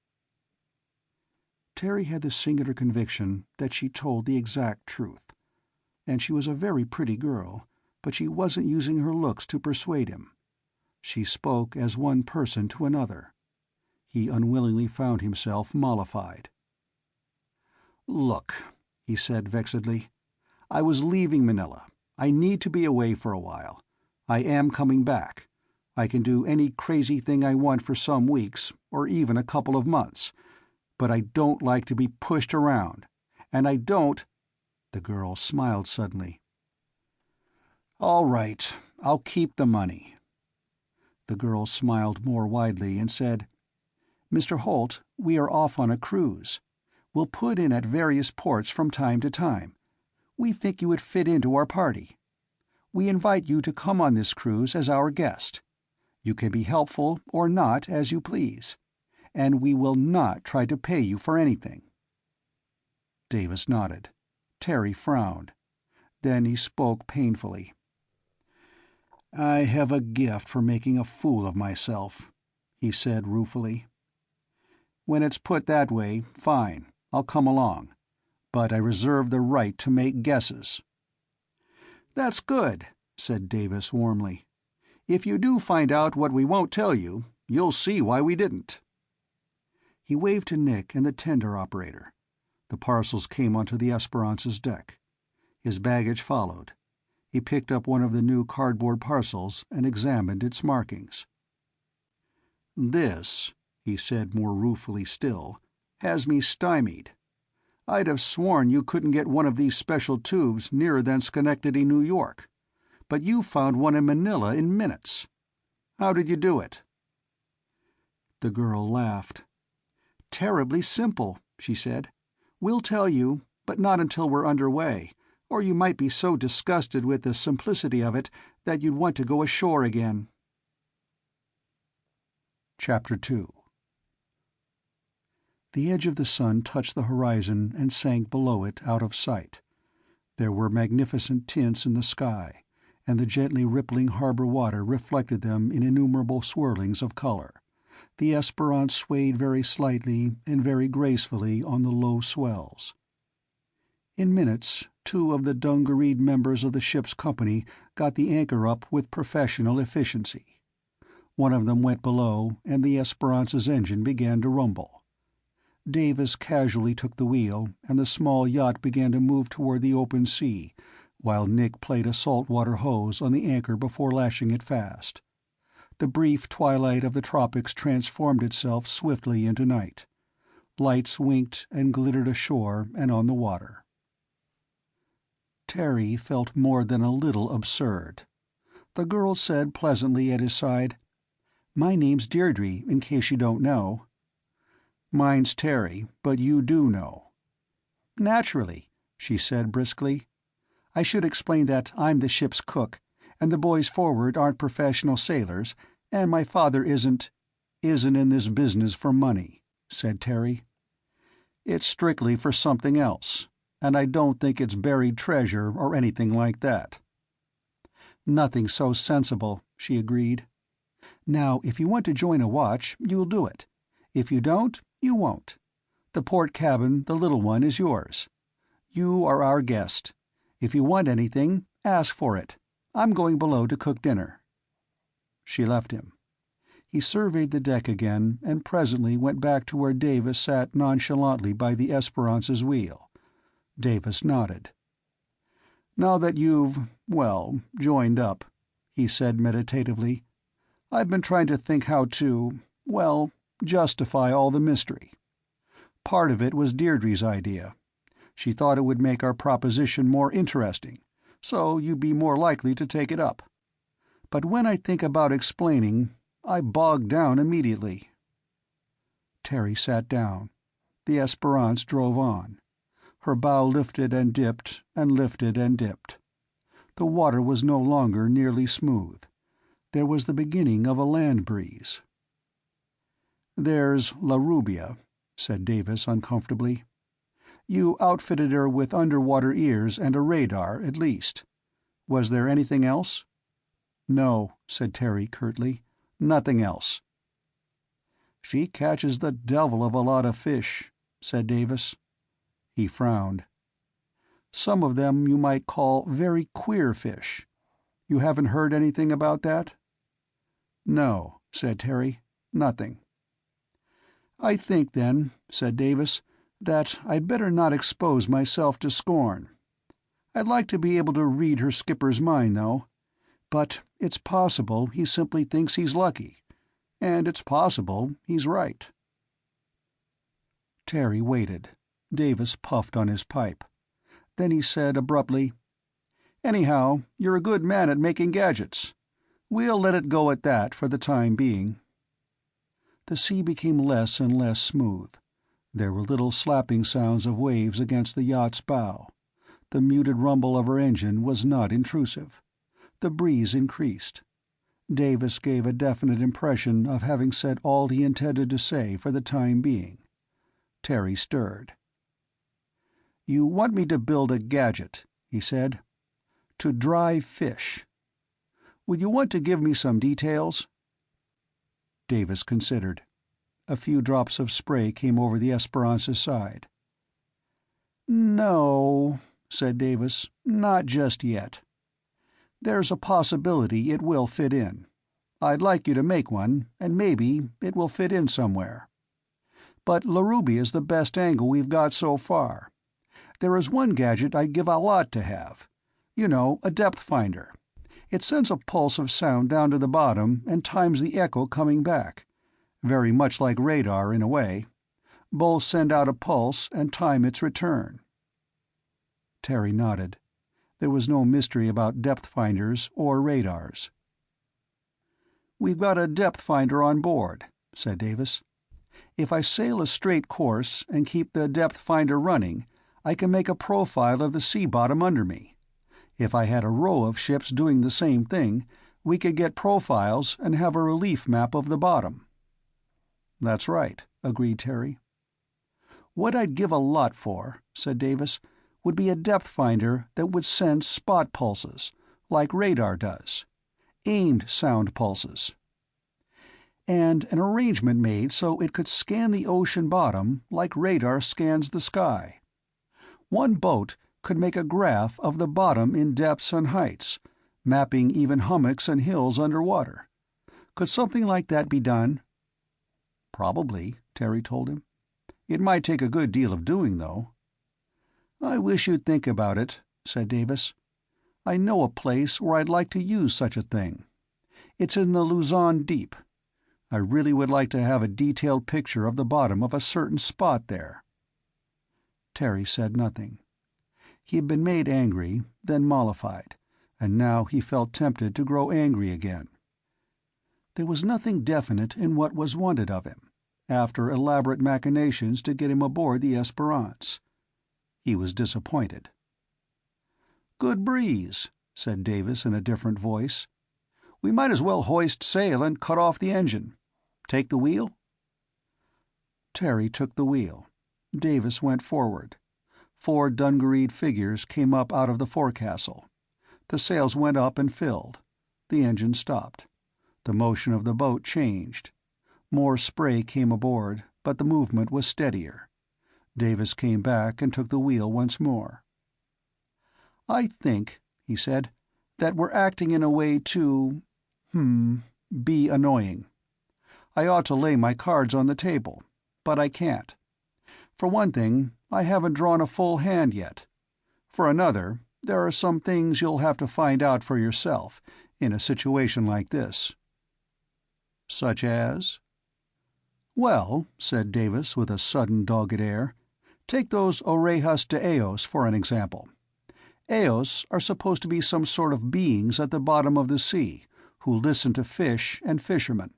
Terry had the singular conviction that she told the exact truth. And she was a very pretty girl, but she wasn't using her looks to persuade him. She spoke as one person to another. He unwillingly found himself mollified. "Look," he said vexedly, "I was leaving Manila. I need to be away for a while. I am coming back. I can do any crazy thing I want for some weeks, or even a couple of months. But I don't like to be pushed around. And I don't—" The girl smiled suddenly. "All right, I'll keep the money." The girl smiled more widely and said, "Mr. Holt, we are off on a cruise. We'll put in at various ports from time to time. We think you would fit into our party. We invite you to come on this cruise as our guest. You can be helpful or not as you please. And we will not try to pay you for anything." Davis nodded. Terry frowned. Then he spoke painfully. "I have a gift for making a fool of myself," he said ruefully. "When it's put that way, fine, I'll come along. But I reserve the right to make guesses." "That's good," said Davis warmly. "If you do find out what we won't tell you, you'll see why we didn't." He waved to Nick and the tender operator. The parcels came onto the Esperance's deck. His baggage followed. He picked up one of the new cardboard parcels and examined its markings. "This," he said more ruefully still, "has me stymied. I'd have sworn you couldn't get one of these special tubes nearer than Schenectady, New York. But you found one in Manila in minutes. How did you do it?" The girl laughed. "Terribly simple," she said. "We'll tell you, but not until we're underway, or you might be so disgusted with the simplicity of it that you'd want to go ashore again." Chapter 2. The edge of the sun touched the horizon and sank below it out of sight. There were magnificent tints in the sky, and the gently rippling harbor water reflected them in innumerable swirlings of color. The Esperance swayed very slightly and very gracefully on the low swells. In minutes, 2 of the dungareed members of the ship's company got the anchor up with professional efficiency. One of them went below, and the Esperance's engine began to rumble. Davis casually took the wheel, and the small yacht began to move toward the open sea, while Nick played a saltwater hose on the anchor before lashing it fast. The brief twilight of the tropics transformed itself swiftly into night. Lights winked and glittered ashore and on the water. Terry felt more than a little absurd. The girl said pleasantly at his side, "My name's Deirdre, in case you don't know." "Mine's Terry, but you do know." "Naturally," she said briskly. "I should explain that I'm the ship's cook, and the boys forward aren't professional sailors, and my father isn't in this business for money," said Terry. "It's strictly for something else, and I don't think it's buried treasure or anything like that." "Nothing so sensible," she agreed. "Now, if you want to join a watch, you'll do it. If you don't, you won't. The port cabin, the little one, is yours. You are our guest. If you want anything, ask for it. I'm going below to cook dinner." She left him. He surveyed the deck again, and presently went back to where Davis sat nonchalantly by the Esperance's wheel. Davis nodded. "Now that you've, well, joined up," he said meditatively, "I've been trying to think how to, well, justify all the mystery. Part of it was Deirdre's idea. She thought it would make our proposition more interesting, so you'd be more likely to take it up. But when I think about explaining, I bog down immediately." Terry sat down. The Esperance drove on. Her bow lifted and dipped, and lifted and dipped. The water was no longer nearly smooth. There was the beginning of a land breeze. "There's La Rubia," said Davis uncomfortably. "You outfitted her with underwater ears and a radar, at least. Was there anything else?" "No," said Terry curtly. "Nothing else." "She catches the devil of a lot of fish," said Davis. He frowned. "Some of them you might call very queer fish. You haven't heard anything about that?" "No," said Terry. "Nothing." "I think, then," said Davis, "that I'd better not expose myself to scorn. I'd like to be able to read her skipper's mind, though. But it's possible he simply thinks he's lucky. And it's possible he's right." Terry waited. Davis puffed on his pipe. Then he said abruptly, "Anyhow, you're a good man at making gadgets. We'll let it go at that for the time being." The sea became less and less smooth. There were little slapping sounds of waves against the yacht's bow. The muted rumble of her engine was not intrusive. The breeze increased. Davis gave a definite impression of having said all he intended to say for the time being. Terry stirred. "You want me to build a gadget," he said. "To drive fish. Would you want to give me some details?" Davis considered. A few drops of spray came over the Esperance's side. "No," said Davis, "not just yet. There's a possibility it will fit in. I'd like you to make one, and maybe it will fit in somewhere. But La Rubia's the best angle we've got so far. There is one gadget I'd give a lot to have. You know, a depth finder. It sends a pulse of sound down to the bottom and times the echo coming back. Very much like radar, in a way. Both send out a pulse and time its return." Terry nodded. There was no mystery about depth finders or radars. "We've got a depth finder on board," said Davis. "If I sail a straight course and keep the depth finder running, I can make a profile of the sea bottom under me. If I had a row of ships doing the same thing, we could get profiles and have a relief map of the bottom." "That's right," agreed Terry. "What I'd give a lot for," said Davis, "would be a depth finder that would send spot pulses, like radar does. Aimed sound pulses. And an arrangement made so it could scan the ocean bottom like radar scans the sky. One boat could make a graph of the bottom in depths and heights, mapping even hummocks and hills underwater. Could something like that be done?" "Probably," Terry told him. "It might take a good deal of doing, though." "I wish you'd think about it," said Davis. "I know a place where I'd like to use such a thing. It's in the Luzon Deep. I really would like to have a detailed picture of the bottom of a certain spot there." Terry said nothing. He had been made angry, then mollified, and now he felt tempted to grow angry again. There was nothing definite in what was wanted of him, after elaborate machinations to get him aboard the Esperance. He was disappointed. "Good breeze," said Davis in a different voice. "We might as well hoist sail and cut off the engine. Take the wheel?" Terry took the wheel. Davis went forward. 4 dungareed figures came up out of the forecastle. The sails went up and filled. The engine stopped. The motion of the boat changed. More spray came aboard, but the movement was steadier. Davis came back and took the wheel once more. "I think," he said, "that we're acting in a way to be annoying. I ought to lay my cards on the table, but I can't. For one thing, I haven't drawn a full hand yet. For another, there are some things you'll have to find out for yourself in a situation like this." "Such as?" "Well," said Davis with a sudden dogged air, "take those orejas de Eos for an example. Eos are supposed to be some sort of beings at the bottom of the sea, who listen to fish and fishermen.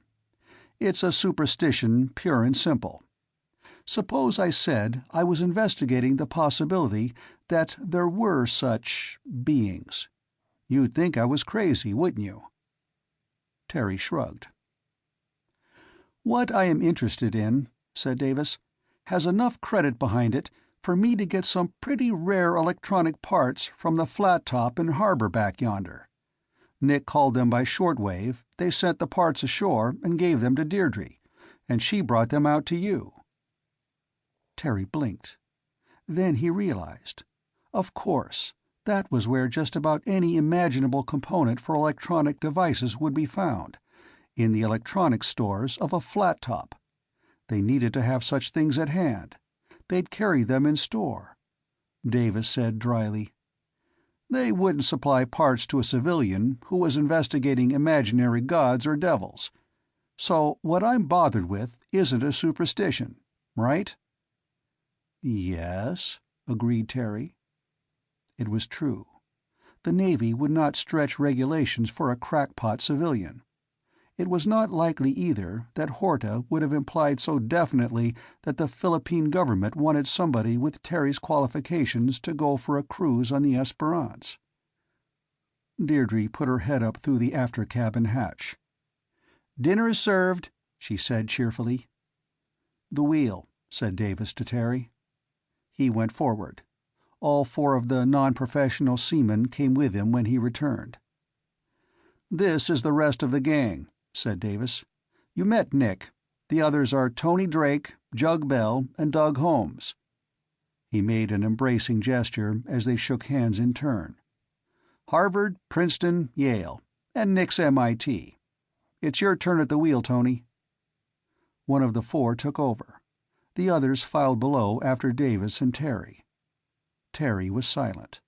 It's a superstition pure and simple. Suppose I said I was investigating the possibility that there were such beings. You'd think I was crazy, wouldn't you?" Terry shrugged. "What I am interested in," said Davis, "has enough credit behind it for me to get some pretty rare electronic parts from the flat top in harbor back yonder. Nick called them by shortwave, they sent the parts ashore and gave them to Deirdre, and she brought them out to you." Terry blinked. Then he realized. Of course, that was where just about any imaginable component for electronic devices would be found, in the electronics stores of a flat top. They needed to have such things at hand. They'd carry them in store. Davis said dryly, "They wouldn't supply parts to a civilian who was investigating imaginary gods or devils. So what I'm bothered with isn't a superstition, right?" "Yes," agreed Terry. It was true. The Navy would not stretch regulations for a crackpot civilian. It was not likely, either, that Horta would have implied so definitely that the Philippine government wanted somebody with Terry's qualifications to go for a cruise on the Esperance. Deirdre put her head up through the after-cabin hatch. "Dinner is served," she said cheerfully. "The wheel," said Davis to Terry. He went forward. All 4 of the non-professional seamen came with him when he returned. "This is the rest of the gang," said Davis. "You met Nick. The others are Tony Drake, Jug Bell, and Doug Holmes." He made an embracing gesture as they shook hands in turn. "Harvard, Princeton, Yale, and Nick's MIT. It's your turn at the wheel, Tony." One of the 4 took over. The others filed below after Davis and Terry. Terry was silent.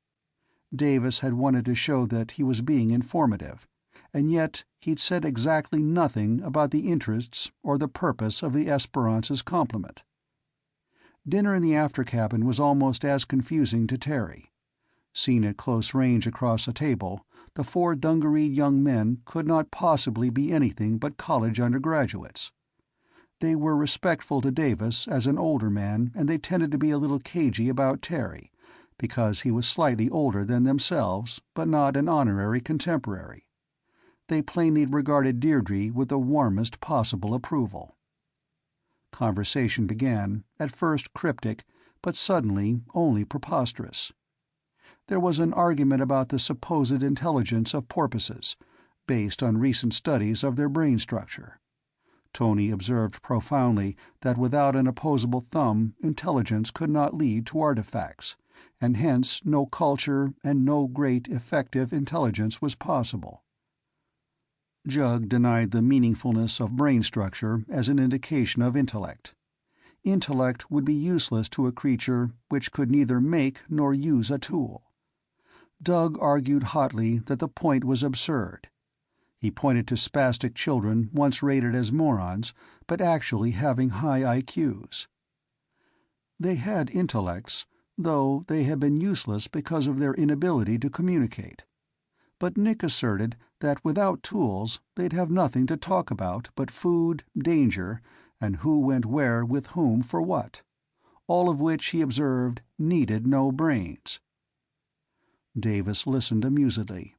Davis had wanted to show that he was being informative, and yet he'd said exactly nothing about the interests or the purpose of the Esperance's complement. Dinner in the after-cabin was almost as confusing to Terry. Seen at close range across a table, the 4 dungareed young men could not possibly be anything but college undergraduates. They were respectful to Davis as an older man, and they tended to be a little cagey about Terry, because he was slightly older than themselves, but not an honorary contemporary. They plainly regarded Deirdre with the warmest possible approval. Conversation began, at first cryptic, but suddenly only preposterous. There was an argument about the supposed intelligence of porpoises, based on recent studies of their brain structure. Tony observed profoundly that without an opposable thumb, intelligence could not lead to artifacts, and hence no culture and no great effective intelligence was possible. Jug denied the meaningfulness of brain structure as an indication of intellect. Intellect would be useless to a creature which could neither make nor use a tool. Doug argued hotly that the point was absurd. He pointed to spastic children once rated as morons, but actually having high IQs. They had intellects, though they had been useless because of their inability to communicate. But Nick asserted that without tools they'd have nothing to talk about but food, danger, and who went where with whom for what, all of which, he observed, needed no brains. Davis listened amusedly.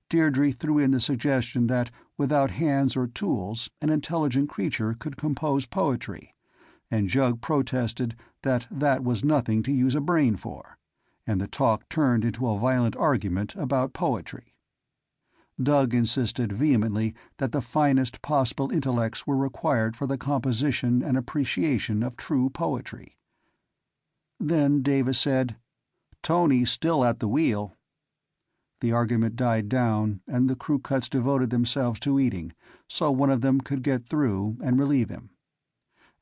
Deirdre threw in the suggestion that without hands or tools an intelligent creature could compose poetry, and Jug protested that that was nothing to use a brain for, and the talk turned into a violent argument about poetry. Doug insisted vehemently that the finest possible intellects were required for the composition and appreciation of true poetry. Then Davis said, "Tony's still at the wheel." The argument died down, and the crew cuts devoted themselves to eating, so one of them could get through and relieve him.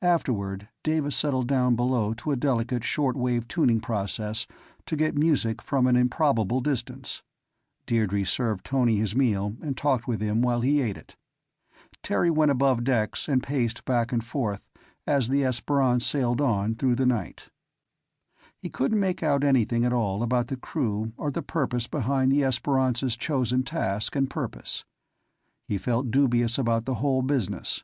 Afterward, Davis settled down below to a delicate short-wave tuning process to get music from an improbable distance. Deirdre served Tony his meal and talked with him while he ate it. Terry went above decks and paced back and forth as the Esperance sailed on through the night. He couldn't make out anything at all about the crew or the purpose behind the Esperance's chosen task and purpose. He felt dubious about the whole business.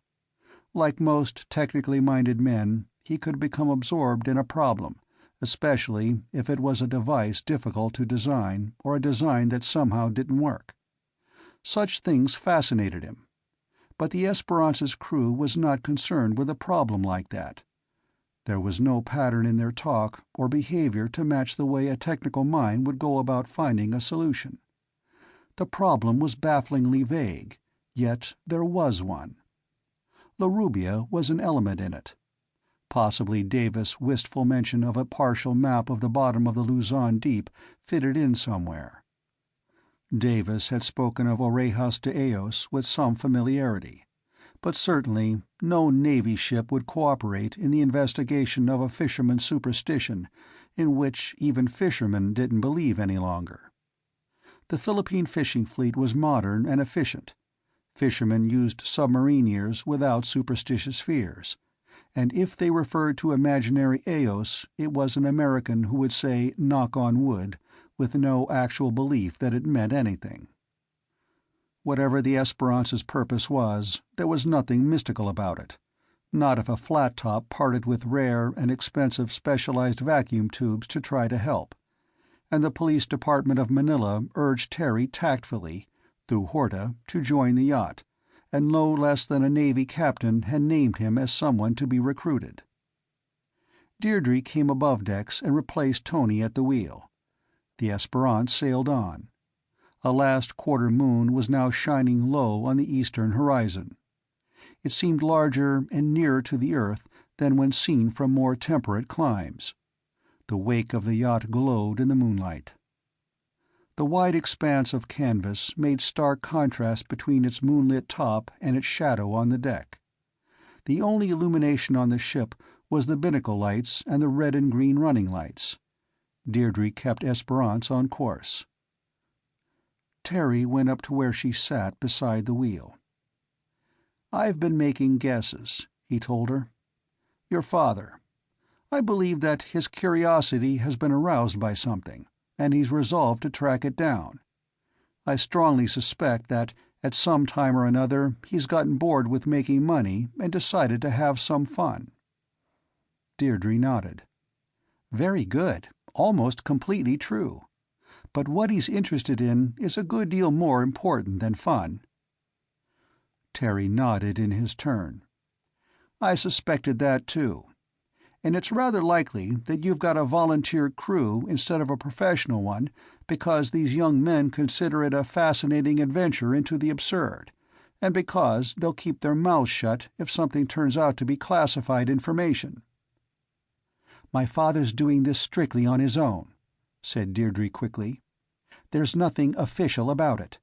Like most technically minded men, he could become absorbed in a problem, especially if it was a device difficult to design or a design that somehow didn't work. Such things fascinated him. But the Esperance's crew was not concerned with a problem like that. There was no pattern in their talk or behavior to match the way a technical mind would go about finding a solution. The problem was bafflingly vague, yet there was one. Larubia was an element in it. Possibly Davis' wistful mention of a partial map of the bottom of the Luzon Deep fitted in somewhere. Davis had spoken of Orejas de Eos with some familiarity, but certainly no Navy ship would cooperate in the investigation of a fisherman's superstition in which even fishermen didn't believe any longer. The Philippine fishing fleet was modern and efficient. Fishermen used submarine ears without superstitious fears, and if they referred to imaginary Eos, it was an American who would say "knock on wood," with no actual belief that it meant anything. Whatever the Esperance's purpose was, there was nothing mystical about it. Not if a flat top parted with rare and expensive specialized vacuum tubes to try to help. And the police department of Manila urged Terry tactfully, through Horta, to join the yacht, and no less than a Navy captain had named him as someone to be recruited. Deirdre came above decks and replaced Tony at the wheel. The Esperance sailed on. A last quarter moon was now shining low on the eastern horizon. It seemed larger and nearer to the earth than when seen from more temperate climes. The wake of the yacht glowed in the moonlight. The wide expanse of canvas made stark contrast between its moonlit top and its shadow on the deck. The only illumination on the ship was the binnacle lights and the red and green running lights. Deirdre kept Esperance on course. Terry went up to where she sat beside the wheel. "I've been making guesses," he told her. "Your father. I believe that his curiosity has been aroused by something, and he's resolved to track it down. I strongly suspect that at some time or another he's gotten bored with making money and decided to have some fun." Deirdre nodded. "Very good. Almost completely true. But what he's interested in is a good deal more important than fun." Terry nodded in his turn. "I suspected that too. And it's rather likely that you've got a volunteer crew instead of a professional one because these young men consider it a fascinating adventure into the absurd, and because they'll keep their mouths shut if something turns out to be classified information." "My father's doing this strictly on his own," said Deirdre quickly. "There's nothing official about it.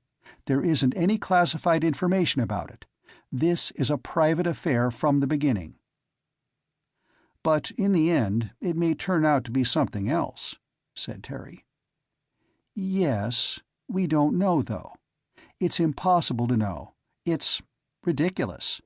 There isn't any classified information about it. This is a private affair from the beginning." "But in the end, it may turn out to be something else," said Terry. "Yes. We don't know, though. It's impossible to know. It's ridiculous.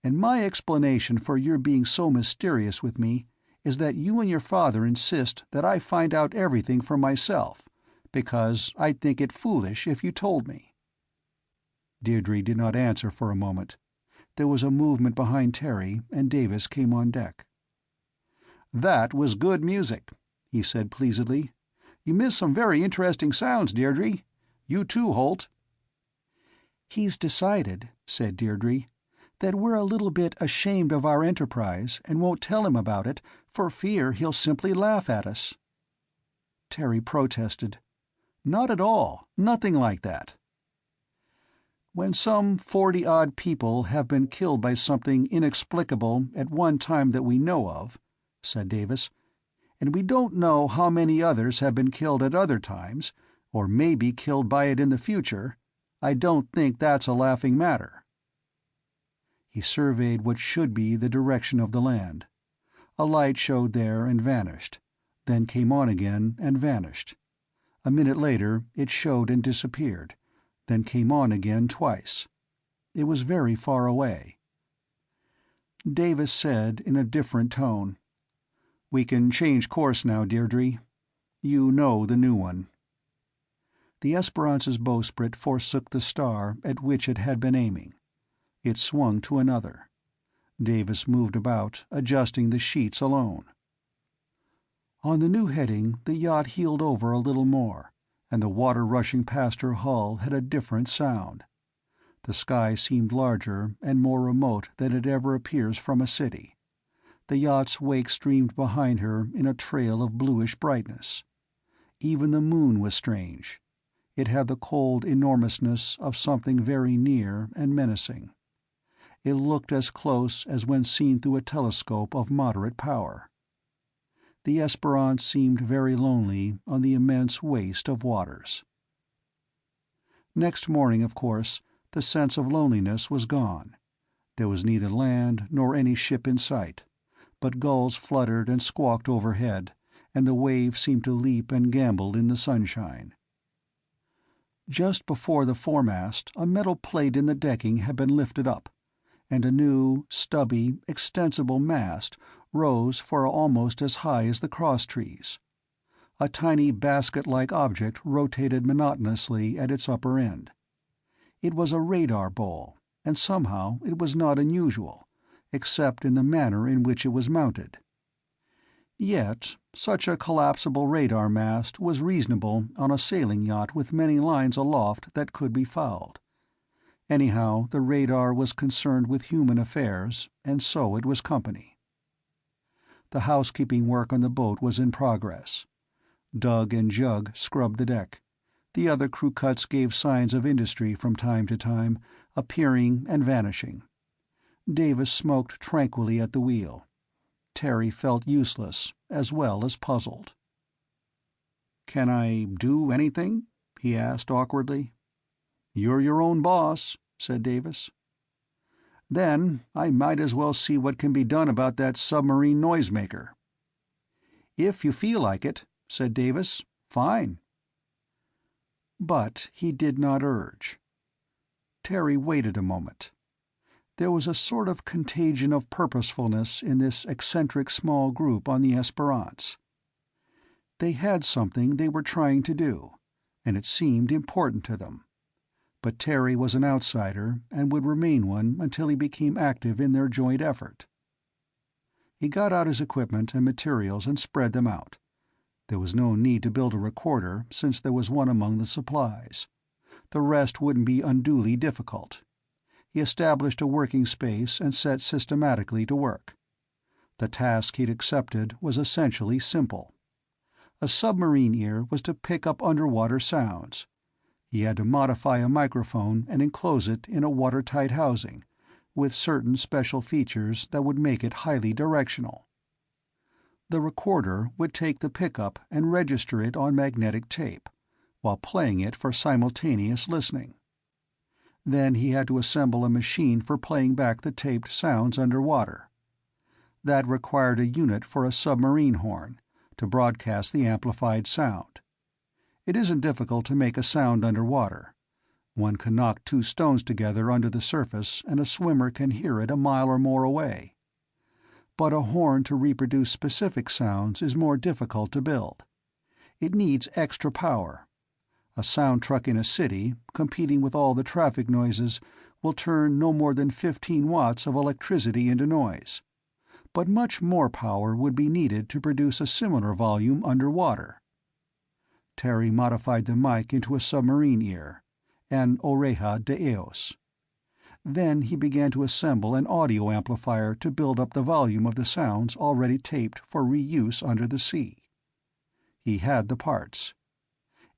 And my explanation for your being so mysterious with me is that you and your father insist that I find out everything for myself, because I'd think it foolish if you told me." Deirdre did not answer for a moment. There was a movement behind Terry, and Davis came on deck. "That was good music," he said pleasedly. "You missed some very interesting sounds, Deirdre. You too, Holt." "He's decided," said Deirdre, "that we're a little bit ashamed of our enterprise and won't tell him about it for fear he'll simply laugh at us." Terry protested. "Not at all. Nothing like that." "When some 40-odd people have been killed by something inexplicable at one time that we know of," said Davis, "and we don't know how many others have been killed at other times, or maybe killed by it in the future, I don't think that's a laughing matter." He surveyed what should be the direction of the land. A light showed there and vanished, then came on again and vanished. A minute later it showed and disappeared, then came on again twice. It was very far away. Davis said in a different tone, "We can change course now, Deirdre. You know the new one." The Esperance's bowsprit forsook the star at which it had been aiming. It swung to another. Davis moved about, adjusting the sheets alone. On the new heading the yacht heeled over a little more, and the water rushing past her hull had a different sound. The sky seemed larger and more remote than it ever appears from a city. The yacht's wake streamed behind her in a trail of bluish brightness. Even the moon was strange. It had the cold enormousness of something very near and menacing. It looked as close as when seen through a telescope of moderate power. The Esperance seemed very lonely on the immense waste of waters. Next morning, of course, the sense of loneliness was gone. There was neither land nor any ship in sight, but gulls fluttered and squawked overhead, and the waves seemed to leap and gambol in the sunshine. Just before the foremast, a metal plate in the decking had been lifted up, and a new, stubby, extensible mast rose for almost as high as the crosstrees. A tiny basket-like object rotated monotonously at its upper end. It was a radar bowl, and somehow it was not unusual, except in the manner in which it was mounted. Yet such a collapsible radar mast was reasonable on a sailing yacht with many lines aloft that could be fouled. Anyhow, the radar was concerned with human affairs, and so it was company. The housekeeping work on the boat was in progress. Doug and Jug scrubbed the deck. The other crew cuts gave signs of industry from time to time, appearing and vanishing. Davis smoked tranquilly at the wheel. Terry felt useless, as well as puzzled. "Can I do anything?" he asked awkwardly. "You're your own boss," said Davis. "Then I might as well see what can be done about that submarine noisemaker." "If you feel like it," said Davis, "fine." But he did not urge. Terry waited a moment. There was a sort of contagion of purposefulness in this eccentric small group on the Esperance. They had something they were trying to do, and it seemed important to them. But Terry was an outsider and would remain one until he became active in their joint effort. He got out his equipment and materials and spread them out. There was no need to build a recorder, since there was one among the supplies. The rest wouldn't be unduly difficult. He established a working space and set systematically to work. The task he'd accepted was essentially simple. A submarine ear was to pick up underwater sounds. He had to modify a microphone and enclose it in a watertight housing, with certain special features that would make it highly directional. The recorder would take the pickup and register it on magnetic tape, while playing it for simultaneous listening. Then he had to assemble a machine for playing back the taped sounds underwater. That required a unit for a submarine horn, to broadcast the amplified sound. It isn't difficult to make a sound underwater. One can knock two stones together under the surface and a swimmer can hear it a mile or more away. But a horn to reproduce specific sounds is more difficult to build. It needs extra power. A sound truck in a city, competing with all the traffic noises, will turn no more than 15 watts of electricity into noise. But much more power would be needed to produce a similar volume underwater. Terry modified the mic into a submarine ear, an oreja de Eos. Then he began to assemble an audio amplifier to build up the volume of the sounds already taped for reuse under the sea. He had the parts.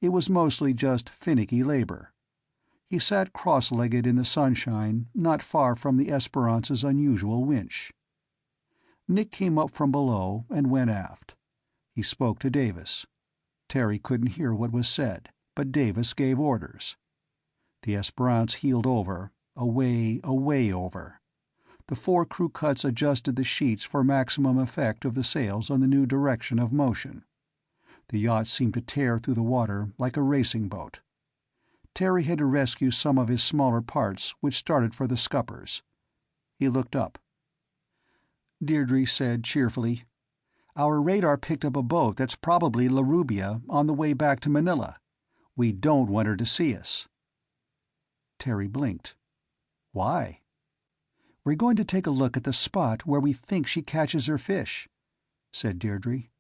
It was mostly just finicky labor. He sat cross-legged in the sunshine, not far from the Esperance's unusual winch. Nick came up from below and went aft. He spoke to Davis. Terry couldn't hear what was said, but Davis gave orders. The Esperance heeled over, away over. The 4 crew cuts adjusted the sheets for maximum effect of the sails on the new direction of motion. The yacht seemed to tear through the water like a racing boat. Terry had to rescue some of his smaller parts, which started for the scuppers. He looked up. Deirdre said cheerfully, "Our radar picked up a boat that's probably Larubia on the way back to Manila. We don't want her to see us." Terry blinked. "Why?" "We're going to take a look at the spot where we think she catches her fish," said Deirdre.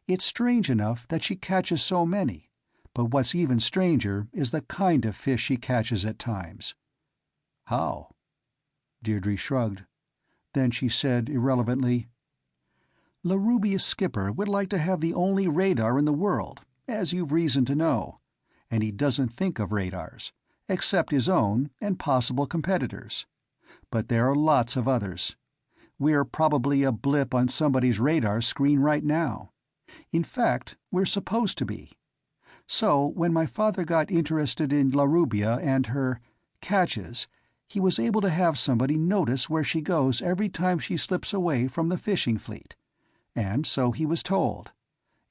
"It's strange enough that she catches so many, but what's even stranger is the kind of fish she catches at times." "How?" Deirdre shrugged. Then she said irrelevantly, "Larubia's skipper would like to have the only radar in the world, as you've reason to know, and he doesn't think of radars, except his own and possible competitors. But there are lots of others. We're probably a blip on somebody's radar screen right now. In fact, we're supposed to be. So when my father got interested in Larubia and her catches, he was able to have somebody notice where she goes every time she slips away from the fishing fleet. And so he was told.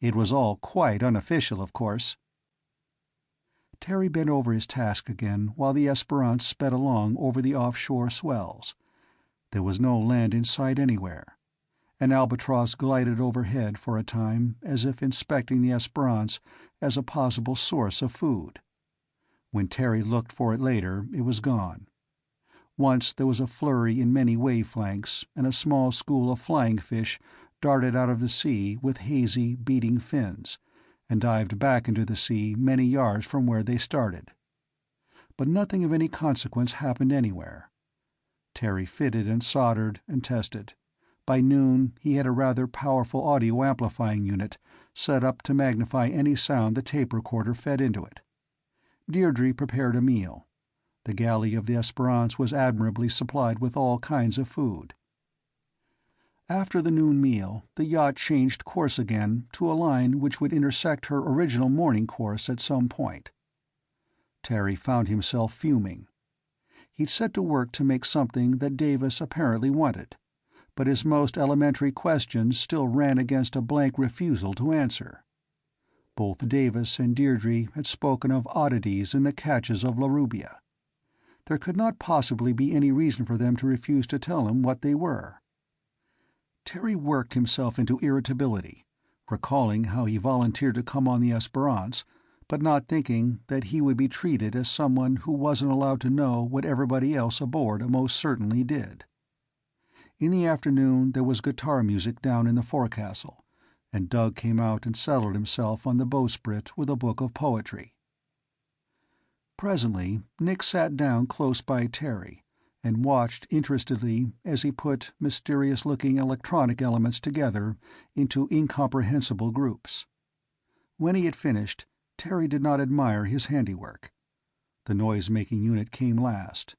It was all quite unofficial, of course." Terry bent over his task again while the Esperance sped along over the offshore swells. There was no land in sight anywhere. An albatross glided overhead for a time, as if inspecting the Esperance as a possible source of food. When Terry looked for it later, it was gone. Once there was a flurry in many wave flanks, and a small school of flying fish darted out of the sea with hazy, beating fins, and dived back into the sea many yards from where they started. But nothing of any consequence happened anywhere. Terry fitted and soldered and tested. By noon he had a rather powerful audio amplifying unit set up to magnify any sound the tape recorder fed into it. Deirdre prepared a meal. The galley of the Esperance was admirably supplied with all kinds of food. After the noon meal, the yacht changed course again to a line which would intersect her original morning course at some point. Terry found himself fuming. He'd set to work to make something that Davis apparently wanted, but his most elementary questions still ran against a blank refusal to answer. Both Davis and Deirdre had spoken of oddities in the catches of Larubia. There could not possibly be any reason for them to refuse to tell him what they were. Terry worked himself into irritability, recalling how he volunteered to come on the Esperance, but not thinking that he would be treated as someone who wasn't allowed to know what everybody else aboard most certainly did. In the afternoon there was guitar music down in the forecastle, and Doug came out and settled himself on the bowsprit with a book of poetry. Presently Nick sat down close by Terry and watched interestedly as he put mysterious-looking electronic elements together into incomprehensible groups. When he had finished, Terry did not admire his handiwork. The noise-making unit came last.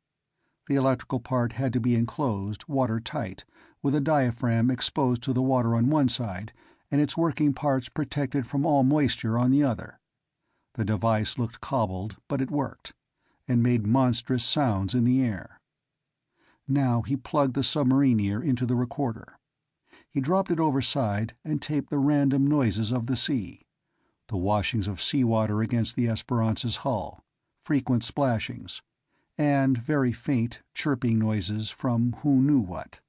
The electrical part had to be enclosed, watertight, with a diaphragm exposed to the water on one side and its working parts protected from all moisture on the other. The device looked cobbled, but it worked, and made monstrous sounds in the air. Now he plugged the submarine ear into the recorder. He dropped it overside and taped the random noises of the sea, the washings of seawater against the Esperance's hull, frequent splashings, and very faint, chirping noises from who knew what.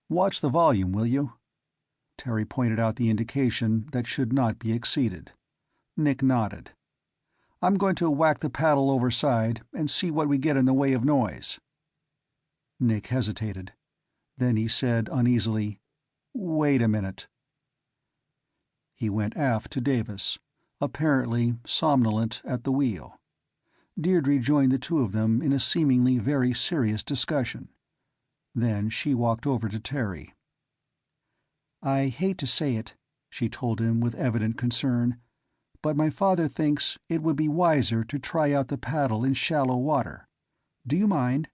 "Watch the volume, will you?" Terry pointed out the indication that should not be exceeded. Nick nodded. "I'm going to whack the paddle overside and see what we get in the way of noise." Nick hesitated. Then he said uneasily, "Wait a minute." He went aft to Davis, apparently somnolent at the wheel. Deirdre joined the two of them in a seemingly very serious discussion. Then she walked over to Terry. "I hate to say it," she told him with evident concern, "but my father thinks it would be wiser to try out the paddle in shallow water. Do you mind?"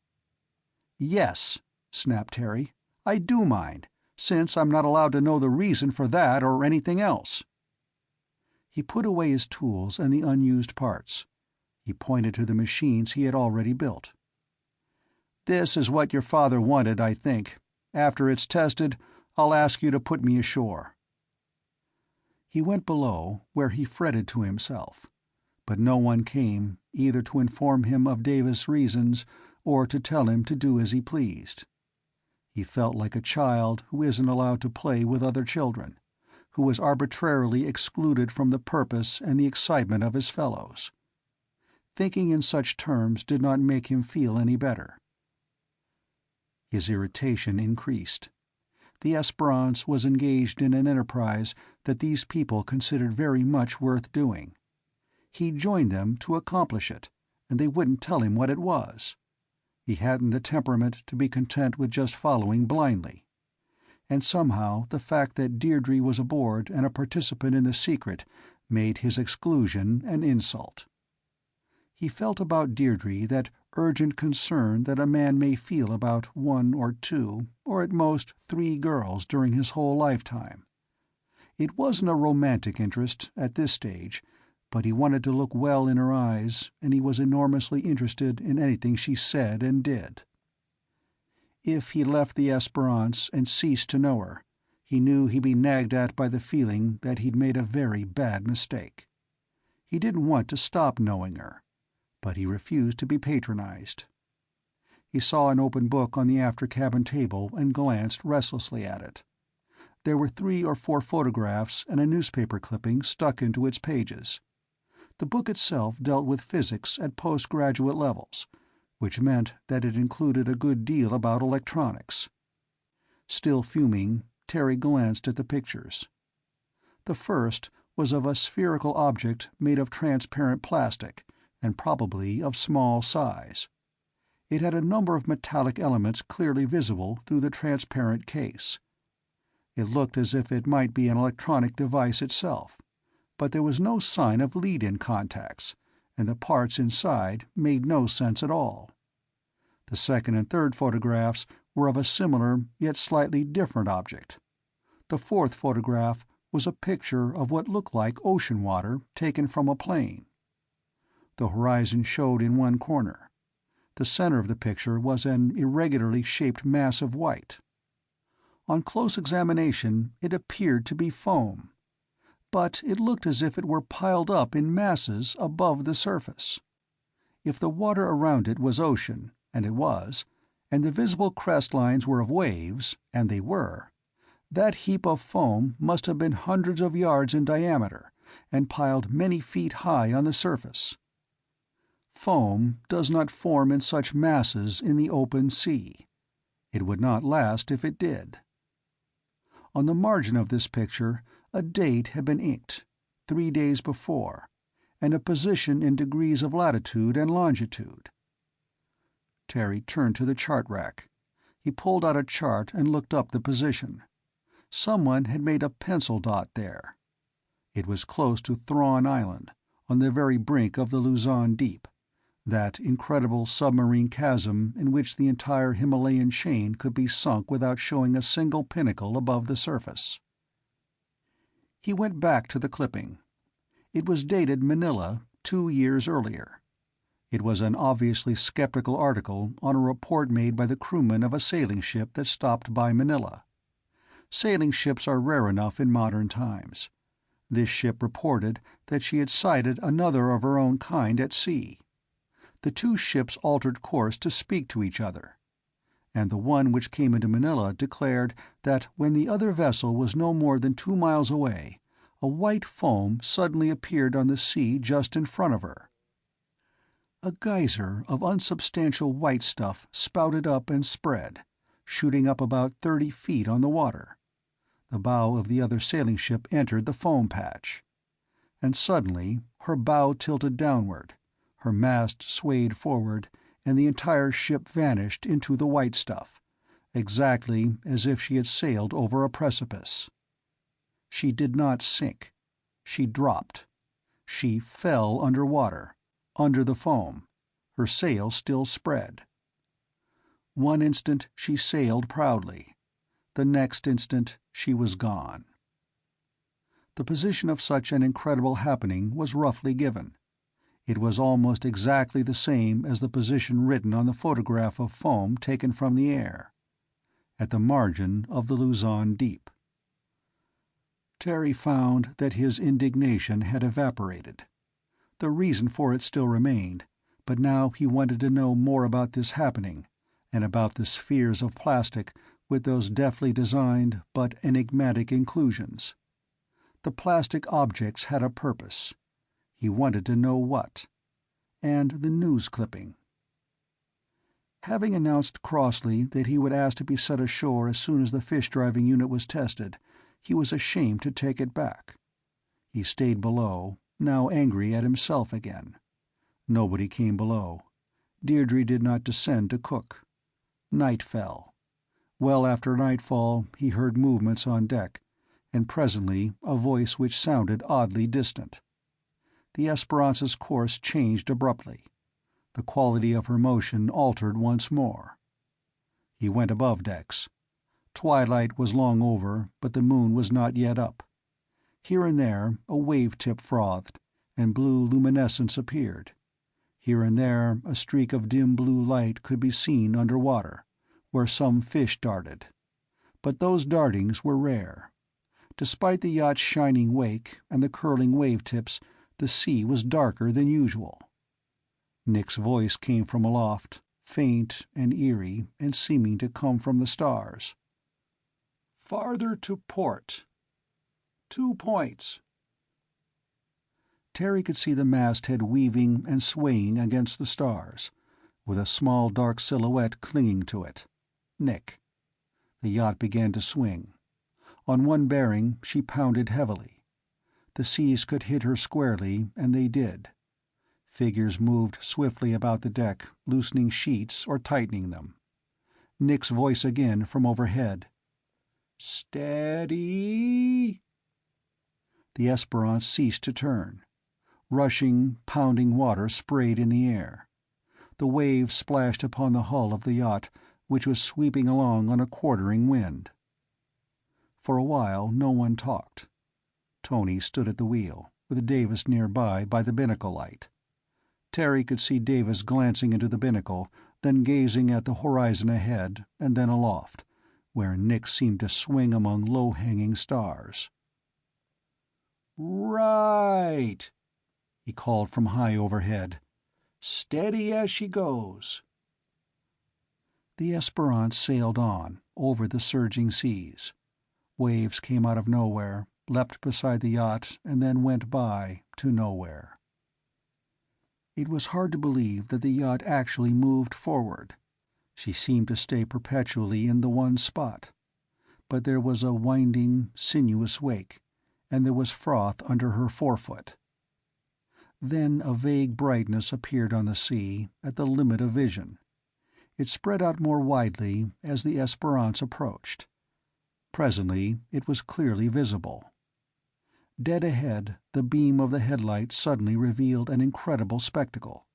"Yes," snapped Terry. "I do mind, since I'm not allowed to know the reason for that or anything else." He put away his tools and the unused parts. He pointed to the machines he had already built. "This is what your father wanted, I think. After it's tested, I'll ask you to put me ashore." He went below, where he fretted to himself, but no one came, either to inform him of Davis' reasons or to tell him to do as he pleased. He felt like a child who isn't allowed to play with other children, who was arbitrarily excluded from the purpose and the excitement of his fellows. Thinking in such terms did not make him feel any better. His irritation increased. The Esperance was engaged in an enterprise that these people considered very much worth doing. He joined them to accomplish it, and they wouldn't tell him what it was. He hadn't the temperament to be content with just following blindly. And somehow the fact that Deirdre was aboard and a participant in the secret made his exclusion an insult. He felt about Deirdre that urgent concern that a man may feel about one or two, or at most 3 girls during his whole lifetime. It wasn't a romantic interest, at this stage, but he wanted to look well in her eyes, and he was enormously interested in anything she said and did. If he left the Esperance and ceased to know her, he knew he'd be nagged at by the feeling that he'd made a very bad mistake. He didn't want to stop knowing her, but he refused to be patronized. He saw an open book on the after-cabin table and glanced restlessly at it. There were 3 or 4 photographs and a newspaper clipping stuck into its pages. The book itself dealt with physics at postgraduate levels, which meant that it included a good deal about electronics. Still fuming, Terry glanced at the pictures. The first was of a spherical object made of transparent plastic, and probably of small size. It had a number of metallic elements clearly visible through the transparent case. It looked as if it might be an electronic device itself, but there was no sign of lead-in contacts, and the parts inside made no sense at all. The second and third photographs were of a similar yet slightly different object. The fourth photograph was a picture of what looked like ocean water taken from a plane. The horizon showed in one corner. The center of the picture was an irregularly shaped mass of white. On close examination, it appeared to be foam, but it looked as if it were piled up in masses above the surface. If the water around it was ocean, and it was, and the visible crest lines were of waves, and they were, that heap of foam must have been hundreds of yards in diameter and piled many feet high on the surface. Foam does not form in such masses in the open sea. It would not last if it did. On the margin of this picture, a date had been inked, 3 days before, and a position in degrees of latitude and longitude. Terry turned to the chart rack. He pulled out a chart and looked up the position. Someone had made a pencil dot there. It was close to Thrawn Island, on the very brink of the Luzon Deep, that incredible submarine chasm in which the entire Himalayan chain could be sunk without showing a single pinnacle above the surface. He went back to the clipping. It was dated Manila 2 years earlier. It was an obviously skeptical article on a report made by the crewman of a sailing ship that stopped by Manila. Sailing ships are rare enough in modern times. This ship reported that she had sighted another of her own kind at sea. The 2 ships altered course to speak to each other, and the one which came into Manila declared that when the other vessel was no more than 2 miles away, a white foam suddenly appeared on the sea just in front of her. A geyser of unsubstantial white stuff spouted up and spread, shooting up about 30 feet on the water. The bow of the other sailing ship entered the foam patch. And suddenly her bow tilted downward, her mast swayed forward, and the entire ship vanished into the white stuff, exactly as if she had sailed over a precipice. She did not sink. She dropped. She fell under water, under the foam, her sails still spread. One instant she sailed proudly. The next instant she was gone. The position of such an incredible happening was roughly given. It was almost exactly the same as the position written on the photograph of foam taken from the air. At the margin of the Luzon Deep. Terry found that his indignation had evaporated. The reason for it still remained, but now he wanted to know more about this happening, and about the spheres of plastic with those deftly designed but enigmatic inclusions. The plastic objects had a purpose. He wanted to know what. And the news clipping. Having announced crossly that he would ask to be set ashore as soon as the fish-driving unit was tested, he was ashamed to take it back. He stayed below, now angry at himself again. Nobody came below. Deirdre did not descend to cook. Night fell. Well after nightfall he heard movements on deck, and presently a voice which sounded oddly distant. The Esperanza's course changed abruptly. The quality of her motion altered once more. He went above decks. Twilight was long over, but the moon was not yet up. Here and there a wave-tip frothed, and blue luminescence appeared. Here and there a streak of dim blue light could be seen under water, where some fish darted. But those dartings were rare. Despite the yacht's shining wake and the curling wave-tips, the sea was darker than usual. Nick's voice came from aloft, faint and eerie and seeming to come from the stars. "Farther to port. 2 points." Terry could see the masthead weaving and swaying against the stars, with a small dark silhouette clinging to it. Nick. The yacht began to swing. On one bearing she pounded heavily. The seas could hit her squarely, and they did. Figures moved swiftly about the deck, loosening sheets or tightening them. Nick's voice again from overhead. "Steady." The Esperance ceased to turn. Rushing, pounding water sprayed in the air. The waves splashed upon the hull of the yacht, which was sweeping along on a quartering wind. For a while no one talked. Tony stood at the wheel, with Davis nearby by the binnacle light. Terry could see Davis glancing into the binnacle, then gazing at the horizon ahead, and then aloft, where Nick seemed to swing among low-hanging stars. "Right," he called from high overhead. "Steady as she goes." The Esperance sailed on, over the surging seas. Waves came out of nowhere, leapt beside the yacht, and then went by, to nowhere. It was hard to believe that the yacht actually moved forward. She seemed to stay perpetually in the one spot. But there was a winding, sinuous wake, and there was froth under her forefoot. Then a vague brightness appeared on the sea, at the limit of vision. It spread out more widely as the Esperance approached. Presently it was clearly visible. Dead ahead, the beam of the headlight suddenly revealed an incredible spectacle.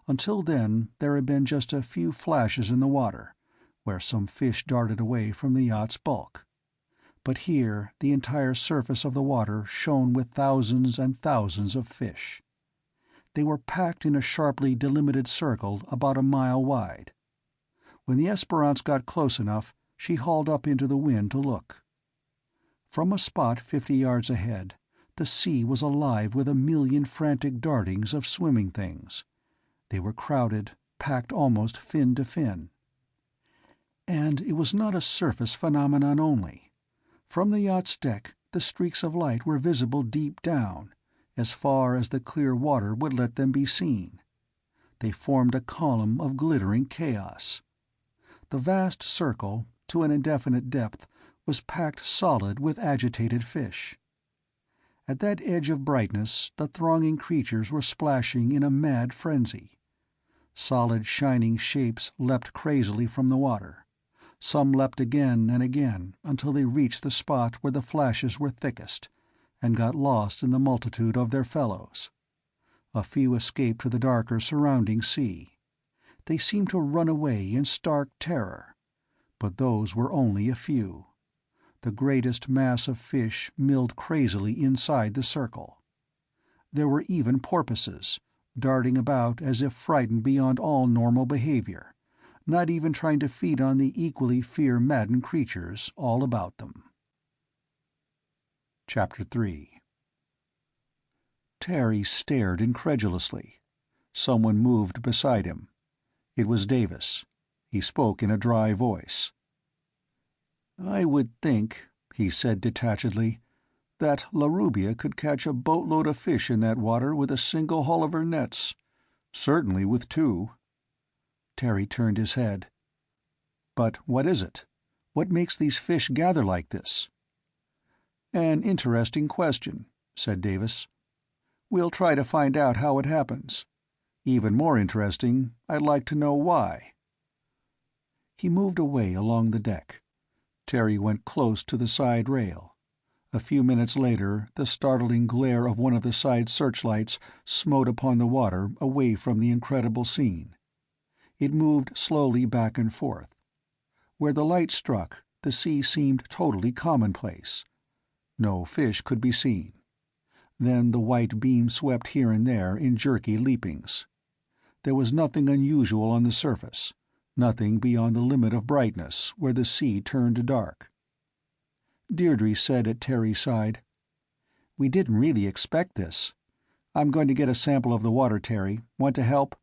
Until then there had been just a few flashes in the water, where some fish darted away from the yacht's bulk. But here the entire surface of the water shone with thousands and thousands of fish. They were packed in a sharply delimited circle about a mile wide. When the Esperance got close enough, she hauled up into the wind to look. From a spot 50 yards ahead, the sea was alive with 1,000,000 frantic dartings of swimming things. They were crowded, packed almost fin to fin. And it was not a surface phenomenon only. From the yacht's deck, the streaks of light were visible deep down, as far as the clear water would let them be seen. They formed a column of glittering chaos. The vast circle, to an indefinite depth, was packed solid with agitated fish. At that edge of brightness the thronging creatures were splashing in a mad frenzy. Solid shining shapes leapt crazily from the water. Some leapt again and again until they reached the spot where the flashes were thickest, and got lost in the multitude of their fellows. A few escaped to the darker surrounding sea. They seemed to run away in stark terror. But those were only a few. The greatest mass of fish milled crazily inside the circle. There were even porpoises, darting about as if frightened beyond all normal behavior, not even trying to feed on the equally fear-maddened creatures all about them. Chapter 3. Terry stared incredulously. Someone moved beside him. It was Davis. He spoke in a dry voice. "I would think," he said detachedly, "that La Rubia could catch a boatload of fish in that water with a single haul of her nets. Certainly with two." Terry turned his head. "But what is it? What makes these fish gather like this?" "An interesting question," said Davis. "We'll try to find out how it happens. Even more interesting, I'd like to know why." He moved away along the deck. Terry went close to the side rail. A few minutes later, the startling glare of one of the side searchlights smote upon the water away from the incredible scene. It moved slowly back and forth. Where the light struck, the sea seemed totally commonplace. No fish could be seen. Then the white beam swept here and there in jerky leapings. There was nothing unusual on the surface, nothing beyond the limit of brightness where the sea turned dark. Deirdre said at Terry's side, "We didn't really expect this. I'm going to get a sample of the water, Terry. Want to help?"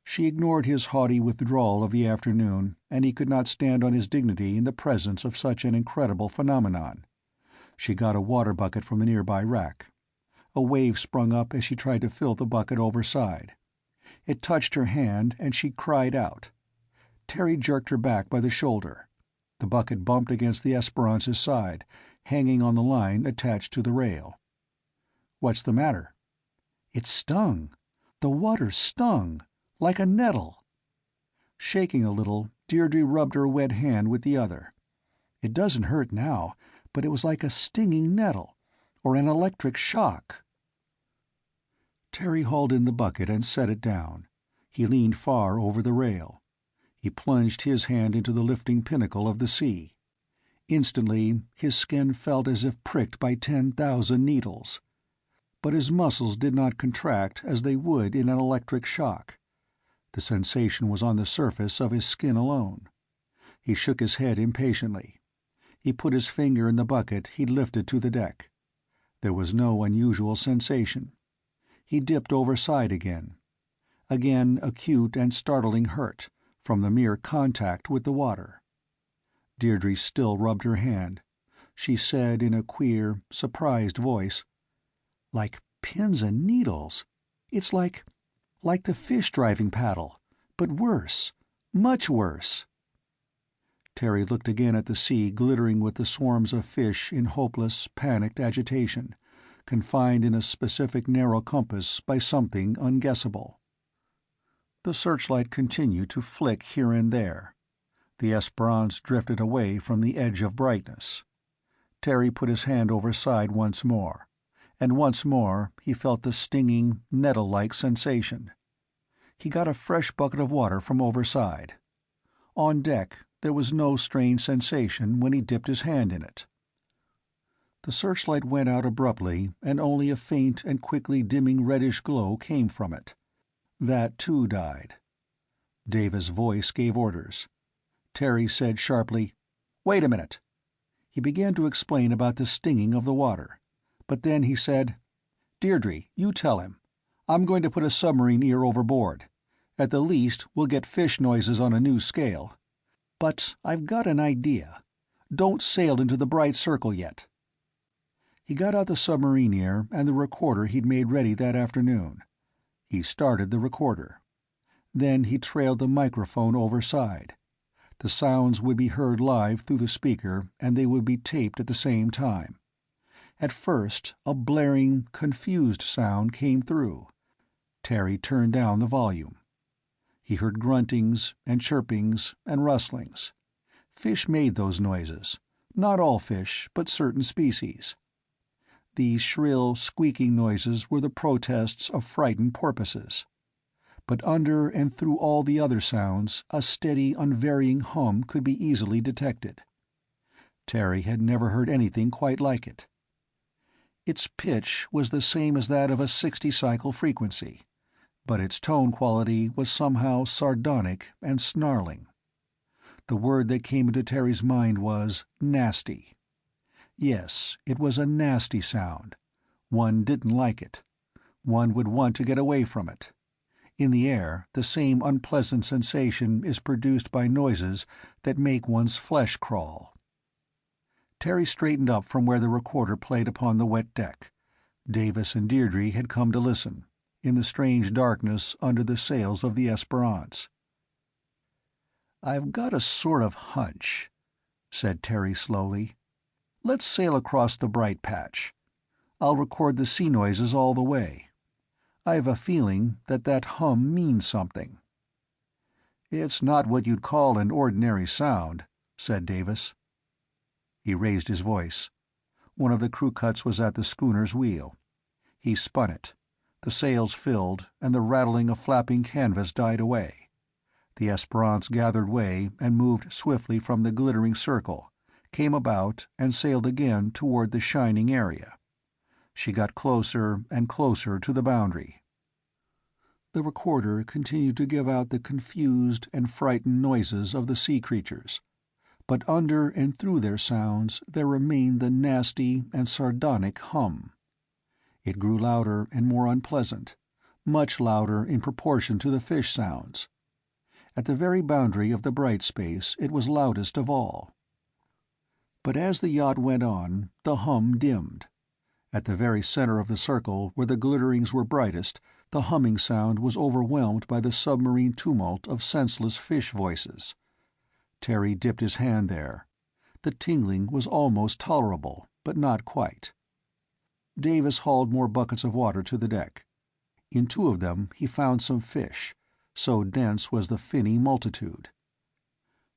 She ignored his haughty withdrawal of the afternoon, and he could not stand on his dignity in the presence of such an incredible phenomenon. She got a water bucket from the nearby rack. A wave sprung up as she tried to fill the bucket overside. It touched her hand, and she cried out. Terry jerked her back by the shoulder. The bucket bumped against the Esperance's side, hanging on the line attached to the rail. "What's the matter?" "It stung. The water stung. Like a nettle." Shaking a little, Deirdre rubbed her wet hand with the other. "It doesn't hurt now, but it was like a stinging nettle, or an electric shock." Terry hauled in the bucket and set it down. He leaned far over the rail. He plunged his hand into the lifting pinnacle of the sea. Instantly, his skin felt as if pricked by 10,000 needles. But his muscles did not contract as they would in an electric shock. The sensation was on the surface of his skin alone. He shook his head impatiently. He put his finger in the bucket he'd lifted to the deck. There was no unusual sensation. He dipped overside again. Again acute and startling hurt, from the mere contact with the water. Deirdre still rubbed her hand. She said in a queer, surprised voice, "Like pins and needles. It's like the fish driving paddle, but worse. Much worse." Terry looked again at the sea glittering with the swarms of fish in hopeless, panicked agitation, confined in a specific narrow compass by something unguessable. The searchlight continued to flick here and there. The Esperance drifted away from the edge of brightness. Terry put his hand overside once more, and once more he felt the stinging, nettle-like sensation. He got a fresh bucket of water from overside. On deck, there was no strange sensation when he dipped his hand in it. The searchlight went out abruptly, and only a faint and quickly dimming reddish glow came from it. That, too, died. Davis' voice gave orders. Terry said sharply, "Wait a minute." He began to explain about the stinging of the water. But then he said, "Deirdre, you tell him. I'm going to put a submarine ear overboard. At the least, we'll get fish noises on a new scale. But I've got an idea. Don't sail into the bright circle yet." He got out the submarine ear and the recorder he'd made ready that afternoon. He started the recorder. Then he trailed the microphone overside. The sounds would be heard live through the speaker, and they would be taped at the same time. At first, a blaring, confused sound came through. Terry turned down the volume. He heard gruntings and chirpings and rustlings. Fish made those noises. Not all fish, but certain species. These shrill, squeaking noises were the protests of frightened porpoises. But under and through all the other sounds, a steady, unvarying hum could be easily detected. Terry had never heard anything quite like it. Its pitch was the same as that of a 60-cycle frequency, but its tone quality was somehow sardonic and snarling. The word that came into Terry's mind was nasty. Yes, it was a nasty sound. One didn't like it. One would want to get away from it. In the air, the same unpleasant sensation is produced by noises that make one's flesh crawl. Terry straightened up from where the recorder played upon the wet deck. Davis and Deirdre had come to listen, in the strange darkness under the sails of the Esperance. "I've got a sort of hunch," said Terry slowly. "Let's sail across the bright patch. I'll record the sea noises all the way. I have a feeling that that hum means something." "It's not what you'd call an ordinary sound," said Davis. He raised his voice. One of the crew cuts was at the schooner's wheel. He spun it. The sails filled, and the rattling of flapping canvas died away. The Esperance gathered way and moved swiftly from the glittering circle, came about, and sailed again toward the shining area. She got closer and closer to the boundary. The recorder continued to give out the confused and frightened noises of the sea creatures, but under and through their sounds there remained the nasty and sardonic hum. It grew louder and more unpleasant, much louder in proportion to the fish sounds. At the very boundary of the bright space it was loudest of all. But as the yacht went on, the hum dimmed. At the very center of the circle, where the glitterings were brightest, the humming sound was overwhelmed by the submarine tumult of senseless fish voices. Terry dipped his hand there. The tingling was almost tolerable, but not quite. Davis hauled more buckets of water to the deck. In two of them he found some fish, so dense was the finny multitude.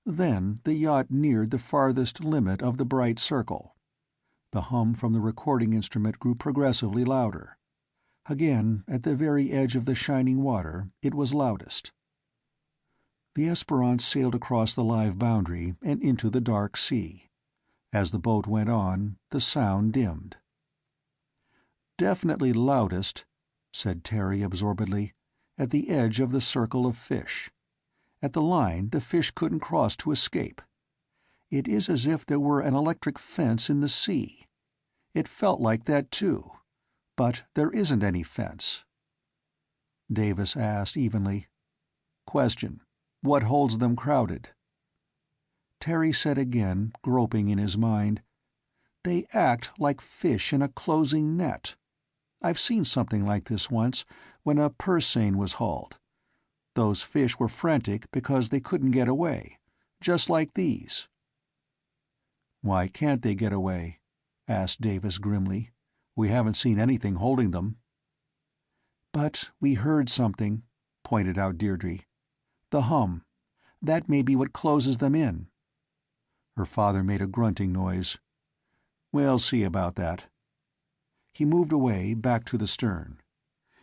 Then the yacht neared the farthest limit of the bright circle. The hum from the recording instrument grew progressively louder. Again, at the very edge of the shining water, it was loudest. The Esperance sailed across the live boundary and into the dark sea. As the boat went on, the sound dimmed. "Definitely loudest," said Terry absorbedly, "at the edge of the circle of fish. At the line, the fish couldn't cross to escape. It is as if there were an electric fence in the sea. It felt like that, too. But there isn't any fence." Davis asked evenly, "Question: what holds them crowded?" Terry said again, groping in his mind, "They act like fish in a closing net. I've seen something like this once, when a purse seine was hauled. Those fish were frantic because they couldn't get away, just like these." "Why can't they get away?" asked Davis grimly. "We haven't seen anything holding them." "But we heard something," pointed out Deirdre. "The hum. That may be what closes them in." Her father made a grunting noise. "We'll see about that." He moved away, back to the stern.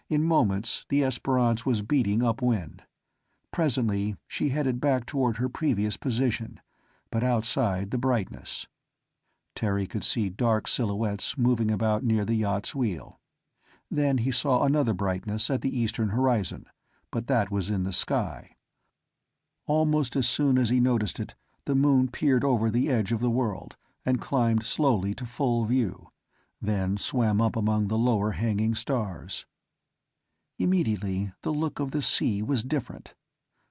In moments the Esperance was beating upwind. Presently she headed back toward her previous position, but outside the brightness. Terry could see dark silhouettes moving about near the yacht's wheel. Then he saw another brightness at the eastern horizon, but that was in the sky. Almost as soon as he noticed it, the moon peered over the edge of the world, and climbed slowly to full view, then swam up among the lower hanging stars. Immediately the look of the sea was different.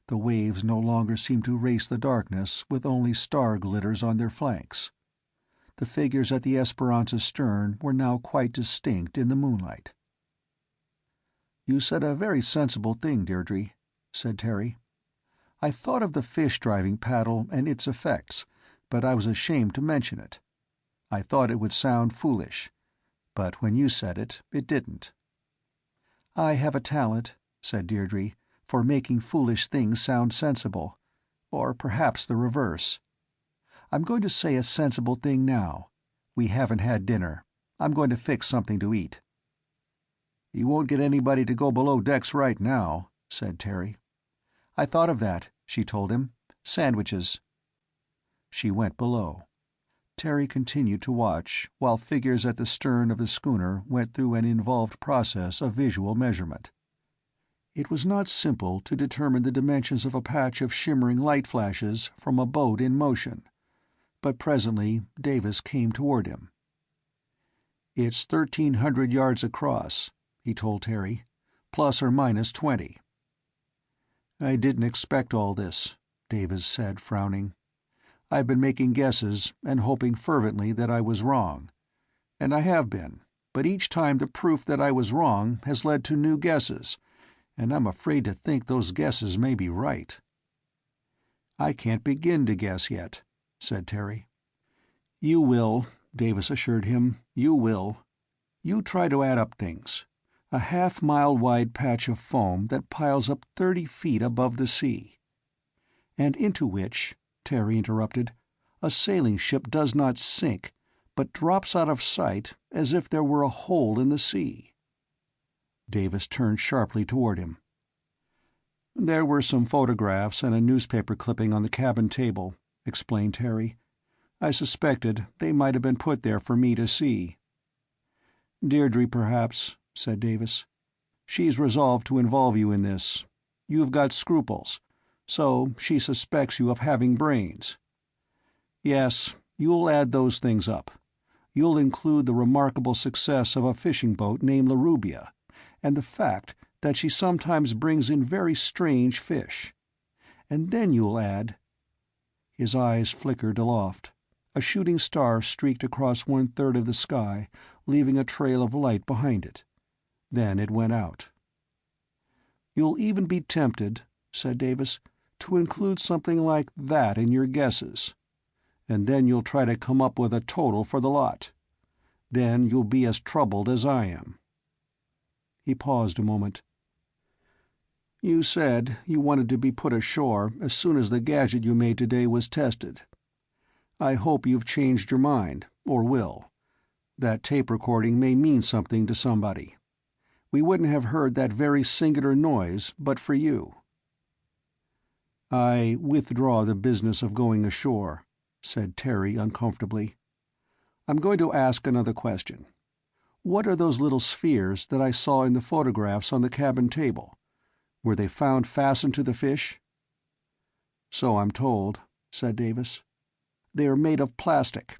The waves no longer seemed to race the darkness with only star glitters on their flanks. The figures at the Esperance's stern were now quite distinct in the moonlight. "You said a very sensible thing, Deirdre," said Terry. "I thought of the fish-driving paddle and its effects, but I was ashamed to mention it. I thought it would sound foolish. But when you said it, it didn't." "I have a talent," said Deirdre, "for making foolish things sound sensible. Or perhaps the reverse. I'm going to say a sensible thing now. We haven't had dinner. I'm going to fix something to eat." "You won't get anybody to go below decks right now," said Terry. "I thought of that," she told him. "Sandwiches." She went below. Terry continued to watch, while figures at the stern of the schooner went through an involved process of visual measurement. It was not simple to determine the dimensions of a patch of shimmering light flashes from a boat in motion, but presently Davis came toward him. "It's 1,300 yards across," he told Terry, "plus or minus 20. "I didn't expect all this," Davis said, frowning. "I've been making guesses and hoping fervently that I was wrong. And I have been, but each time the proof that I was wrong has led to new guesses, and I'm afraid to think those guesses may be right." "I can't begin to guess yet," said Terry. "You will," Davis assured him. "You will. You try to add up things. A half-mile-wide patch of foam that piles up 30 feet above the sea." "And into which," Terry interrupted, "a sailing ship does not sink, but drops out of sight as if there were a hole in the sea." Davis turned sharply toward him. "There were some photographs and a newspaper clipping on the cabin table," explained Terry. "I suspected they might have been put there for me to see." "Deirdre, perhaps," said Davis. "She's resolved to involve you in this. You've got scruples, so she suspects you of having brains. Yes, you'll add those things up. You'll include the remarkable success of a fishing boat named Larubia, and the fact that she sometimes brings in very strange fish. And then you'll add—" His eyes flickered aloft. A shooting star streaked across 1/3 of the sky, leaving a trail of light behind it. Then it went out. "You'll even be tempted," said Davis, "to include something like that in your guesses. And then you'll try to come up with a total for the lot. Then you'll be as troubled as I am." He paused a moment. "You said you wanted to be put ashore as soon as the gadget you made today was tested. I hope you've changed your mind, or will. That tape recording may mean something to somebody. We wouldn't have heard that very singular noise but for you." "I withdraw the business of going ashore," said Terry uncomfortably. "I'm going to ask another question. What are those little spheres that I saw in the photographs on the cabin table? Were they found fastened to the fish?" "So I'm told," said Davis. "They are made of plastic.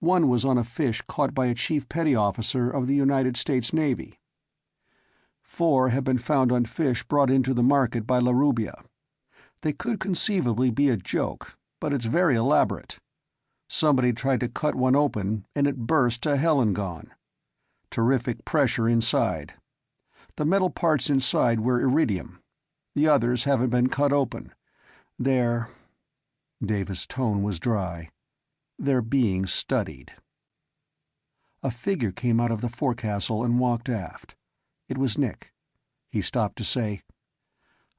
One was on a fish caught by a chief petty officer of the United States Navy. 4 have been found on fish brought into the market by Larubia. They could conceivably be a joke, but it's very elaborate. Somebody tried to cut one open, and it burst to hell and gone. Terrific pressure inside. The metal parts inside were iridium. The others haven't been cut open. They're—" Davis' tone was dry. "They're being studied." A figure came out of the forecastle and walked aft. It was Nick. He stopped to say,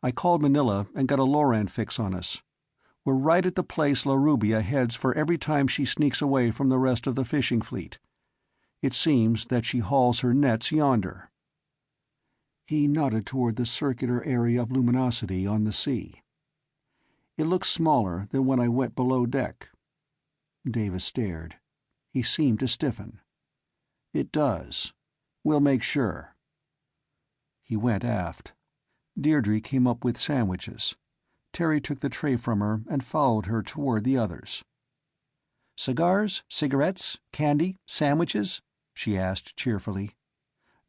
"I called Manila and got a Loran fix on us. We're right at the place Larubia heads for every time she sneaks away from the rest of the fishing fleet. It seems that she hauls her nets yonder." He nodded toward the circular area of luminosity on the sea. "It looks smaller than when I went below deck." Davis stared. He seemed to stiffen. "It does. We'll make sure." He went aft. Deirdre came up with sandwiches. Terry took the tray from her and followed her toward the others. "Cigars, cigarettes, candy, sandwiches?" she asked cheerfully.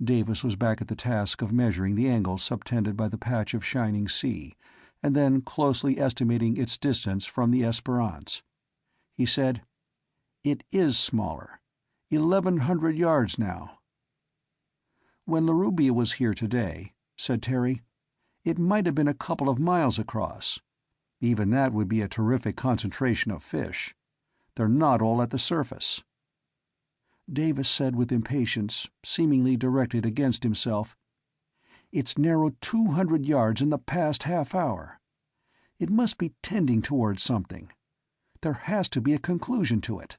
Davis was back at the task of measuring the angle subtended by the patch of shining sea, and then closely estimating its distance from the Esperance. He said, "It is smaller. 1,100 yards now." "When Larubia was here today," said Terry, "it might have been a couple of miles across. Even that would be a terrific concentration of fish. They're not all at the surface." Davis said with impatience, seemingly directed against himself, "It's narrowed 200 yards in the past half hour. It must be tending towards something. There has to be a conclusion to it.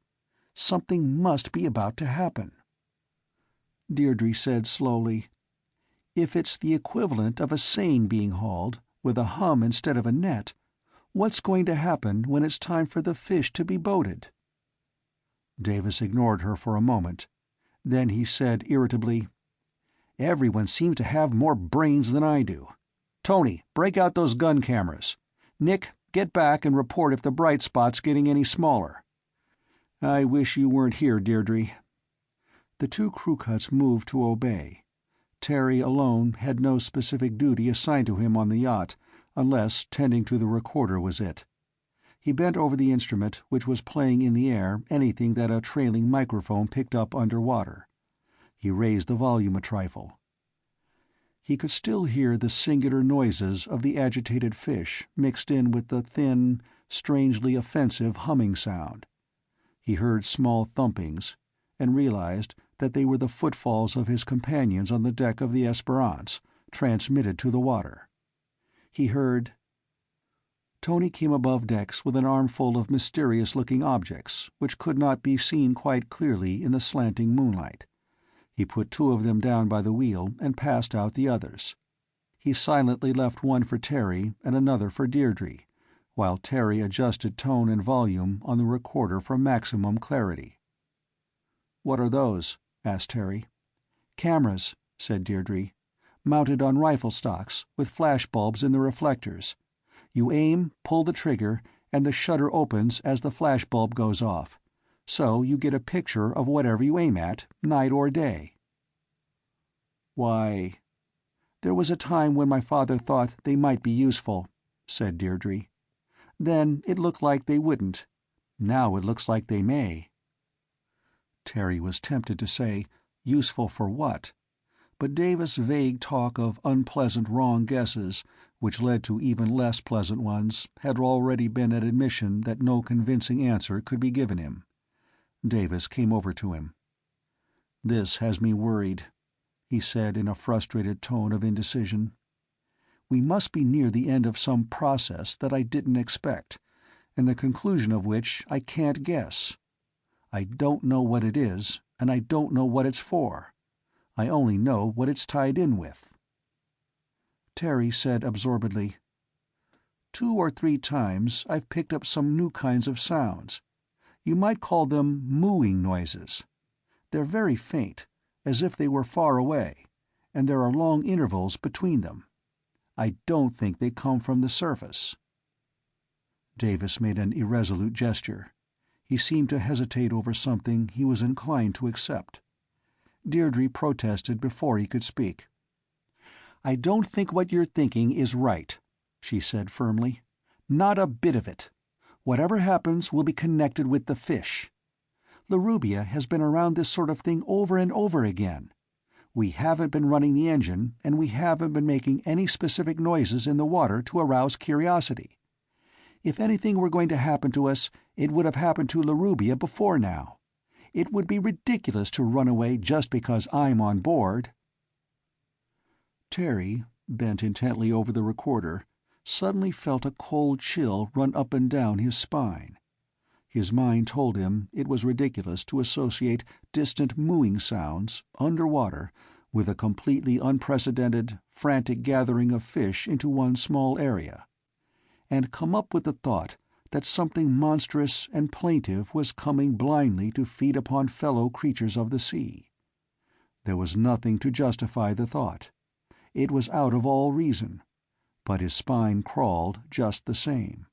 Something must be about to happen." Deirdre said slowly, "If it's the equivalent of a seine being hauled, with a hum instead of a net, what's going to happen when it's time for the fish to be boated?" Davis ignored her for a moment. Then he said irritably, "Everyone seems to have more brains than I do. Tony, break out those gun cameras. Nick, get back and report if the bright spot's getting any smaller." "I wish you weren't here, Deirdre." The two crew cuts moved to obey. Terry alone had no specific duty assigned to him on the yacht, unless tending to the recorder was it. He bent over the instrument, which was playing in the air anything that a trailing microphone picked up underwater. He raised the volume a trifle. He could still hear the singular noises of the agitated fish mixed in with the thin, strangely offensive humming sound. He heard small thumpings, and realized that they were the footfalls of his companions on the deck of the Esperance, transmitted to the water. He heard... Tony came above decks with an armful of mysterious-looking objects, which could not be seen quite clearly in the slanting moonlight. He put two of them down by the wheel and passed out the others. He silently left one for Terry and another for Deirdre, while Terry adjusted tone and volume on the recorder for maximum clarity. "What are those?" asked Terry. "Cameras," said Deirdre. "Mounted on rifle stocks, with flash bulbs in the reflectors. You aim, pull the trigger, and the shutter opens as the flash bulb goes off. So you get a picture of whatever you aim at, night or day." "Why—" "There was a time when my father thought they might be useful," said Deirdre. "Then it looked like they wouldn't. Now it looks like they may." Terry was tempted to say, useful for what? But Davis' vague talk of unpleasant wrong guesses, which led to even less pleasant ones, had already been an admission that no convincing answer could be given him. Davis came over to him. "This has me worried," he said in a frustrated tone of indecision. "We must be near the end of some process that I didn't expect, and the conclusion of which I can't guess. I don't know what it is, and I don't know what it's for. I only know what it's tied in with." Terry said absorbedly, "2 or 3 times I've picked up some new kinds of sounds. You might call them mooing noises. They're very faint, as if they were far away, and there are long intervals between them. I don't think they come from the surface." Davis made an irresolute gesture. He seemed to hesitate over something he was inclined to accept. Deirdre protested before he could speak. "I don't think what you're thinking is right," she said firmly. "Not a bit of it. Whatever happens will be connected with the fish. Larubia has been around this sort of thing over and over again. We haven't been running the engine, and we haven't been making any specific noises in the water to arouse curiosity. If anything were going to happen to us, it would have happened to Larubia before now. It would be ridiculous to run away just because I'm on board." Terry, bent intently over the recorder, suddenly felt a cold chill run up and down his spine. His mind told him it was ridiculous to associate distant mooing sounds, underwater, with a completely unprecedented, frantic gathering of fish into one small area, and come up with the thought that something monstrous and plaintive was coming blindly to feed upon fellow creatures of the sea. There was nothing to justify the thought. It was out of all reason, but his spine crawled just the same.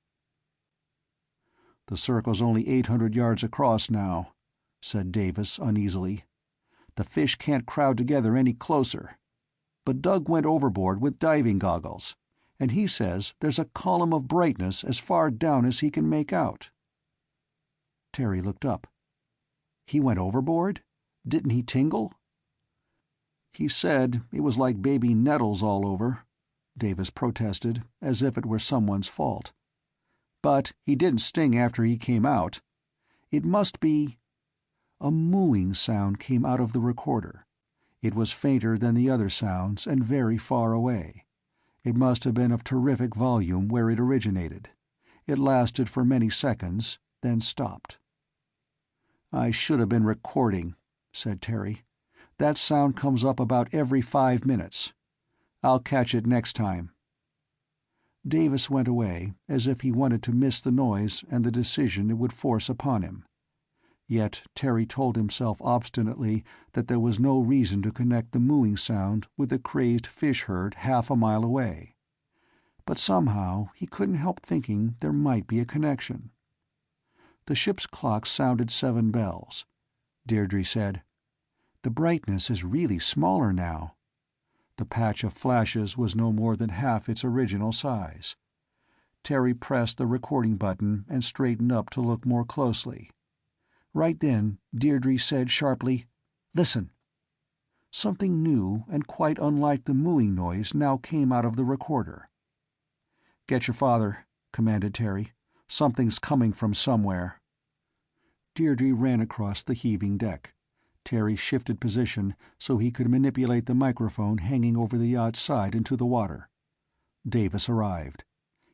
"The circle's only 800 yards across now," said Davis uneasily. "The fish can't crowd together any closer. But Doug went overboard with diving goggles, and he says there's a column of brightness as far down as he can make out." Terry looked up. "He went overboard? Didn't he tingle?" "He said it was like baby nettles all over," Davis protested, as if it were someone's fault. "But he didn't sting after he came out. It must be—" A mooing sound came out of the recorder. It was fainter than the other sounds and very far away. It must have been of terrific volume where it originated. It lasted for many seconds, then stopped. "I should have been recording," said Terry. "That sound comes up about every 5 minutes. I'll catch it next time." Davis went away, as if he wanted to miss the noise and the decision it would force upon him. Yet Terry told himself obstinately that there was no reason to connect the mooing sound with the crazed fish herd half a mile away. But somehow he couldn't help thinking there might be a connection. The ship's clock sounded 7 bells. Deirdre said, "The brightness is really smaller now." The patch of flashes was no more than half its original size. Terry pressed the recording button and straightened up to look more closely. Right then, Deirdre said sharply, "Listen." Something new and quite unlike the mooing noise now came out of the recorder. "Get your father," commanded Terry. "Something's coming from somewhere." Deirdre ran across the heaving deck. Terry shifted position so he could manipulate the microphone hanging over the yacht's side into the water. Davis arrived.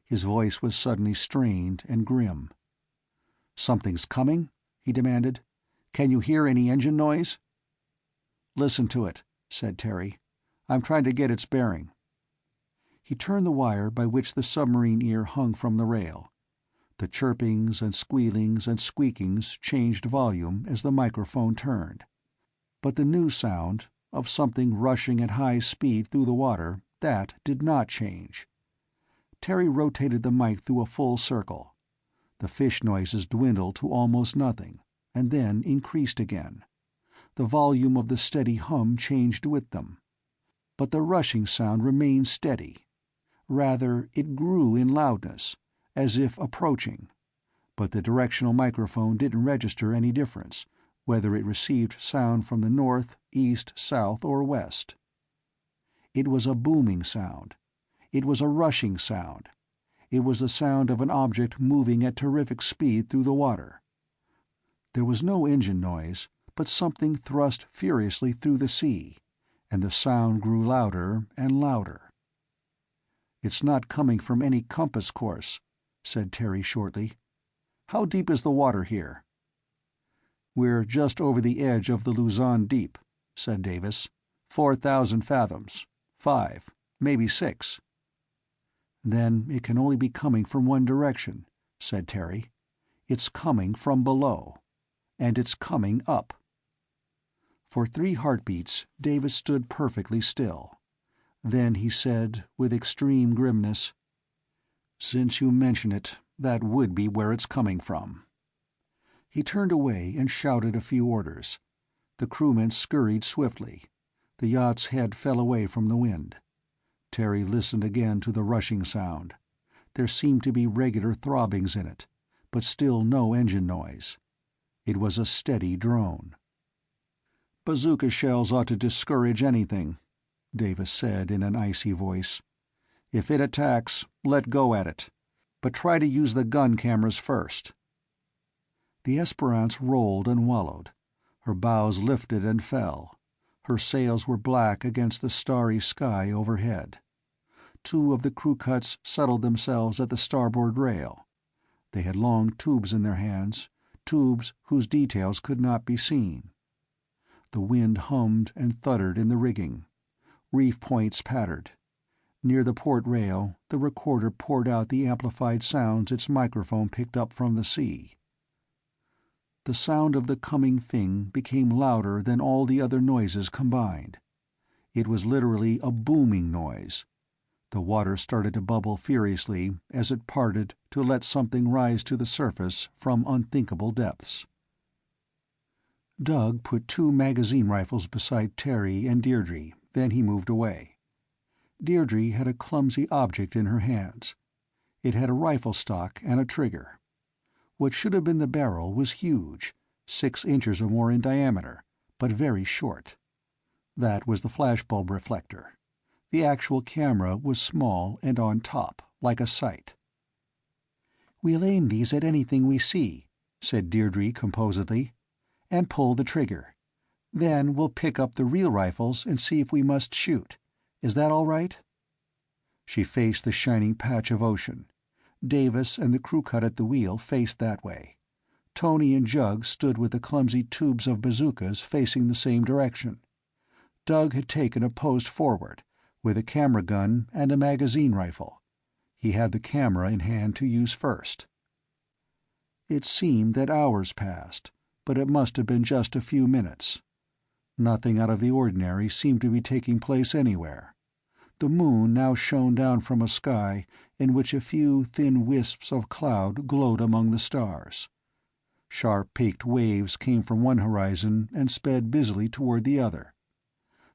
His voice was suddenly strained and grim. "Something's coming?" he demanded. "Can you hear any engine noise?" "Listen to it," said Terry. "I'm trying to get its bearing." He turned the wire by which the submarine ear hung from the rail. The chirpings and squealings and squeakings changed volume as the microphone turned. But the new sound, of something rushing at high speed through the water, that did not change. Terry rotated the mic through a full circle. The fish noises dwindled to almost nothing, and then increased again. The volume of the steady hum changed with them. But the rushing sound remained steady. Rather, it grew in loudness, as if approaching. But the directional microphone didn't register any difference, whether it received sound from the north, east, south, or west. It was a booming sound. It was a rushing sound. It was the sound of an object moving at terrific speed through the water. There was no engine noise, but something thrust furiously through the sea, and the sound grew louder and louder. "It's not coming from any compass course," said Terry shortly. "How deep is the water here?" "We're just over the edge of the Luzon Deep," said Davis. 4,000 fathoms. 5, maybe 6. "Then it can only be coming from one direction," said Terry. "It's coming from below. And it's coming up." For 3 heartbeats, Davis stood perfectly still. Then he said, with extreme grimness, "Since you mention it, that would be where it's coming from." He turned away and shouted a few orders. The crewmen scurried swiftly. The yacht's head fell away from the wind. Terry listened again to the rushing sound. There seemed to be regular throbbings in it, but still no engine noise. It was a steady drone. "Bazooka shells ought to discourage anything," Davis said in an icy voice. "If it attacks, let go at it. But try to use the gun cameras first." The Esperance rolled and wallowed. Her bows lifted and fell. Her sails were black against the starry sky overhead. 2 of the crew cuts settled themselves at the starboard rail. They had long tubes in their hands, tubes whose details could not be seen. The wind hummed and thundered in the rigging. Reef points pattered. Near the port rail, the recorder poured out the amplified sounds its microphone picked up from the sea. The sound of the coming thing became louder than all the other noises combined. It was literally a booming noise. The water started to bubble furiously as it parted to let something rise to the surface from unthinkable depths. Doug put 2 magazine rifles beside Terry and Deirdre, then he moved away. Deirdre had a clumsy object in her hands. It had a rifle stock and a trigger. What should have been the barrel was huge, 6 inches or more in diameter, but very short. That was the flashbulb reflector. The actual camera was small and on top, like a sight. "We'll aim these at anything we see," said Deirdre composedly, "and pull the trigger. Then we'll pick up the real rifles and see if we must shoot. Is that all right?" She faced the shining patch of ocean. Davis and the crew cut at the wheel faced that way. Tony and Jug stood with the clumsy tubes of bazookas facing the same direction. Doug had taken a post forward, with a camera gun and a magazine rifle. He had the camera in hand to use first. It seemed that hours passed, but it must have been just a few minutes. Nothing out of the ordinary seemed to be taking place anywhere. The moon now shone down from a sky in which a few thin wisps of cloud glowed among the stars. Sharp peaked waves came from one horizon and sped busily toward the other.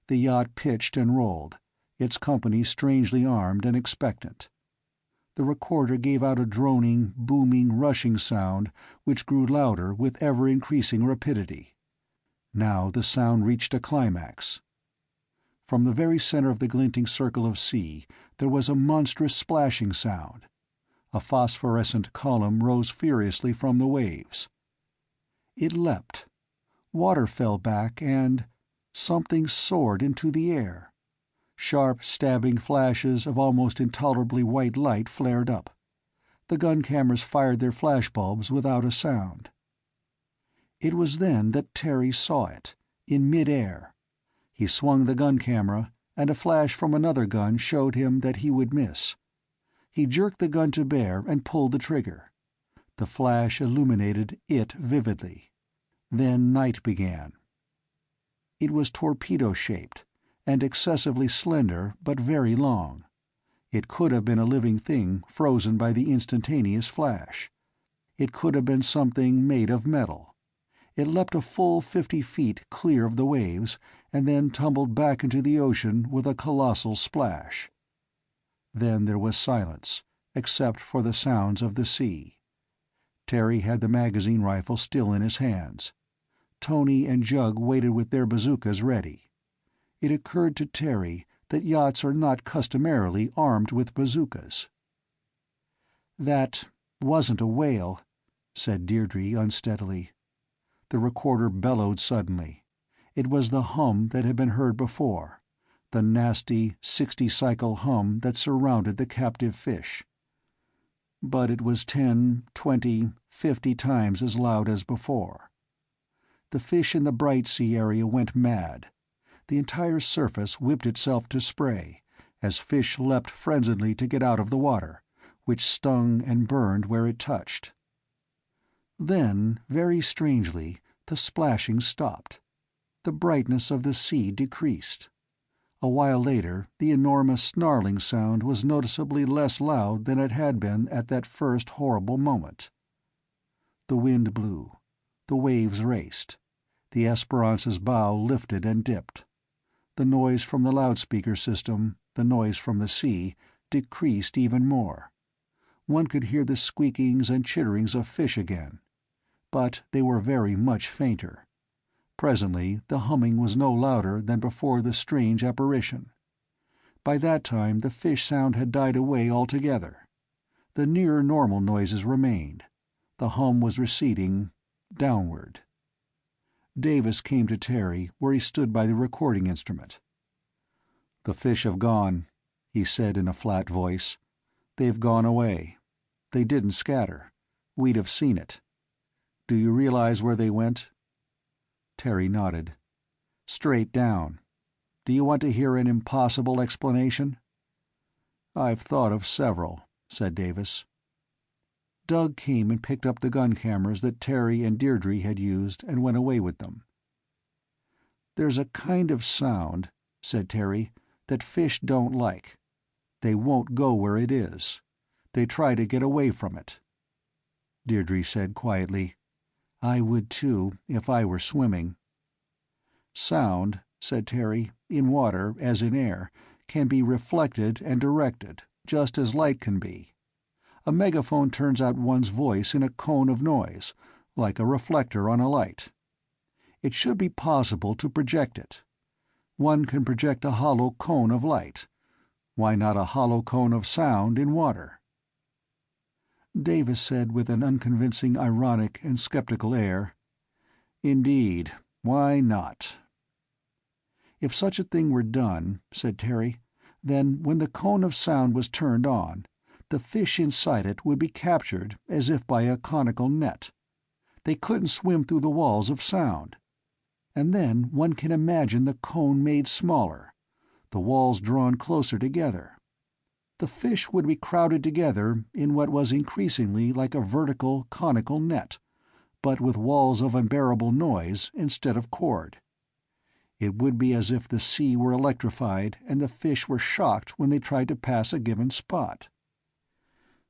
The yacht pitched and rolled, its company strangely armed and expectant. The recorder gave out a droning, booming, rushing sound which grew louder with ever-increasing rapidity. Now the sound reached a climax. From the very center of the glinting circle of sea there was a monstrous splashing sound. A phosphorescent column rose furiously from the waves. It leapt. Water fell back and something soared into the air. Sharp, stabbing flashes of almost intolerably white light flared up. The gun cameras fired their flashbulbs without a sound. It was then that Terry saw it, in mid-air. He swung the gun camera, and a flash from another gun showed him that he would miss. He jerked the gun to bear and pulled the trigger. The flash illuminated it vividly. Then night began. It was torpedo-shaped, and excessively slender but very long. It could have been a living thing frozen by the instantaneous flash. It could have been something made of metal. It leapt a full 50 feet clear of the waves, and then tumbled back into the ocean with a colossal splash. Then there was silence, except for the sounds of the sea. Terry had the magazine rifle still in his hands. Tony and Jug waited with their bazookas ready. It occurred to Terry that yachts are not customarily armed with bazookas. "That wasn't a whale," said Deirdre unsteadily. The recorder bellowed suddenly. It was the hum that had been heard before, the nasty 60-cycle hum that surrounded the captive fish. But it was 10, 20, 50 times as loud as before. The fish in the Bright Sea area went mad. The entire surface whipped itself to spray, as fish leapt frenziedly to get out of the water, which stung and burned where it touched. Then, very strangely, the splashing stopped. The brightness of the sea decreased. A while later, the enormous snarling sound was noticeably less loud than it had been at that first horrible moment. The wind blew. The waves raced. The Esperance's bow lifted and dipped. The noise from the loudspeaker system, the noise from the sea, decreased even more. One could hear the squeakings and chitterings of fish again. But they were very much fainter. Presently the humming was no louder than before the strange apparition. By that time the fish sound had died away altogether. The nearer normal noises remained. The hum was receding downward. Davis came to Terry, where he stood by the recording instrument. "The fish have gone," he said in a flat voice. "They've gone away. They didn't scatter. We'd have seen it. Do you realize where they went?" Terry nodded. "Straight down. Do you want to hear an impossible explanation?" "I've thought of several," said Davis. Doug came and picked up the gun cameras that Terry and Deirdre had used and went away with them. "There's a kind of sound," said Terry, "that fish don't like. They won't go where it is. They try to get away from it." Deirdre said quietly, "I would too, if I were swimming." "Sound," said Terry, "in water, as in air, can be reflected and directed, just as light can be. A megaphone turns out one's voice in a cone of noise, like a reflector on a light. It should be possible to project it. One can project a hollow cone of light. Why not a hollow cone of sound in water?" Davis said with an unconvincing ironic and skeptical air, "Indeed, why not?" "If such a thing were done," said Terry, "then when the cone of sound was turned on, the fish inside it would be captured as if by a conical net. They couldn't swim through the walls of sound. And then one can imagine the cone made smaller, the walls drawn closer together. The fish would be crowded together in what was increasingly like a vertical, conical net, but with walls of unbearable noise instead of cord. It would be as if the sea were electrified and the fish were shocked when they tried to pass a given spot.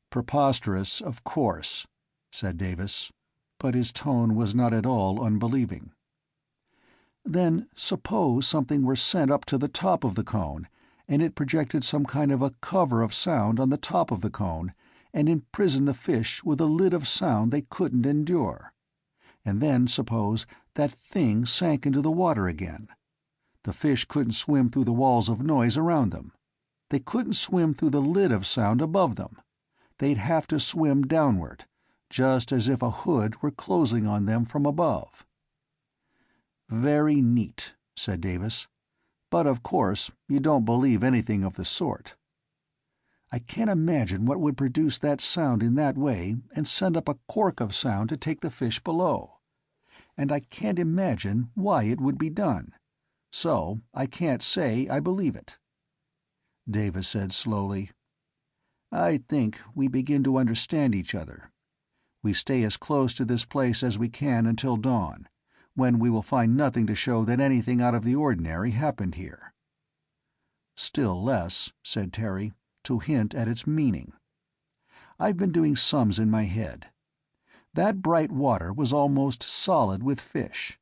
"Preposterous, of course," said Davis, but his tone was not at all unbelieving. "Then suppose something were sent up to the top of the cone, and it projected some kind of a cover of sound on the top of the cone, and imprisoned the fish with a lid of sound they couldn't endure. And then suppose that thing sank into the water again. The fish couldn't swim through the walls of noise around them. They couldn't swim through the lid of sound above them. They'd have to swim downward, just as if a hood were closing on them from above." "Very neat," said Davis. "But of course you don't believe anything of the sort." "I can't imagine what would produce that sound in that way and send up a cork of sound to take the fish below. And I can't imagine why it would be done. So I can't say I believe it." Davis said slowly, "I think we begin to understand each other. We stay as close to this place as we can until dawn, when we will find nothing to show that anything out of the ordinary happened here." "Still less," said Terry, "to hint at its meaning. I've been doing sums in my head. That bright water was almost solid with fish.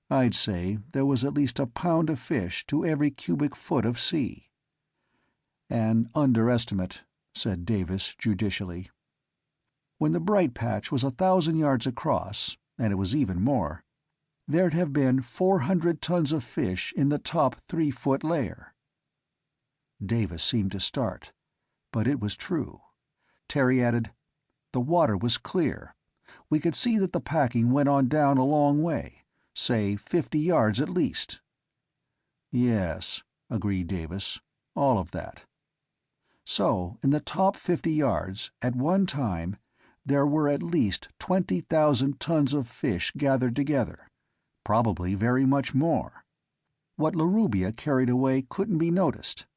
I'd say there was at least a pound of fish to every cubic foot of sea." "An underestimate," said Davis judicially. "When the bright patch was 1,000 yards across, and it was even more, there'd have been 400 tons of fish in the top 3-foot layer." Davis seemed to start, but it was true. Terry added, "The water was clear. We could see that the packing went on down a long way, say 50 yards at least." "Yes," agreed Davis, "all of that." "So, in the top 50 yards, at one time, there were at least 20,000 tons of fish gathered together, probably very much more. What Larubia carried away couldn't be noticed.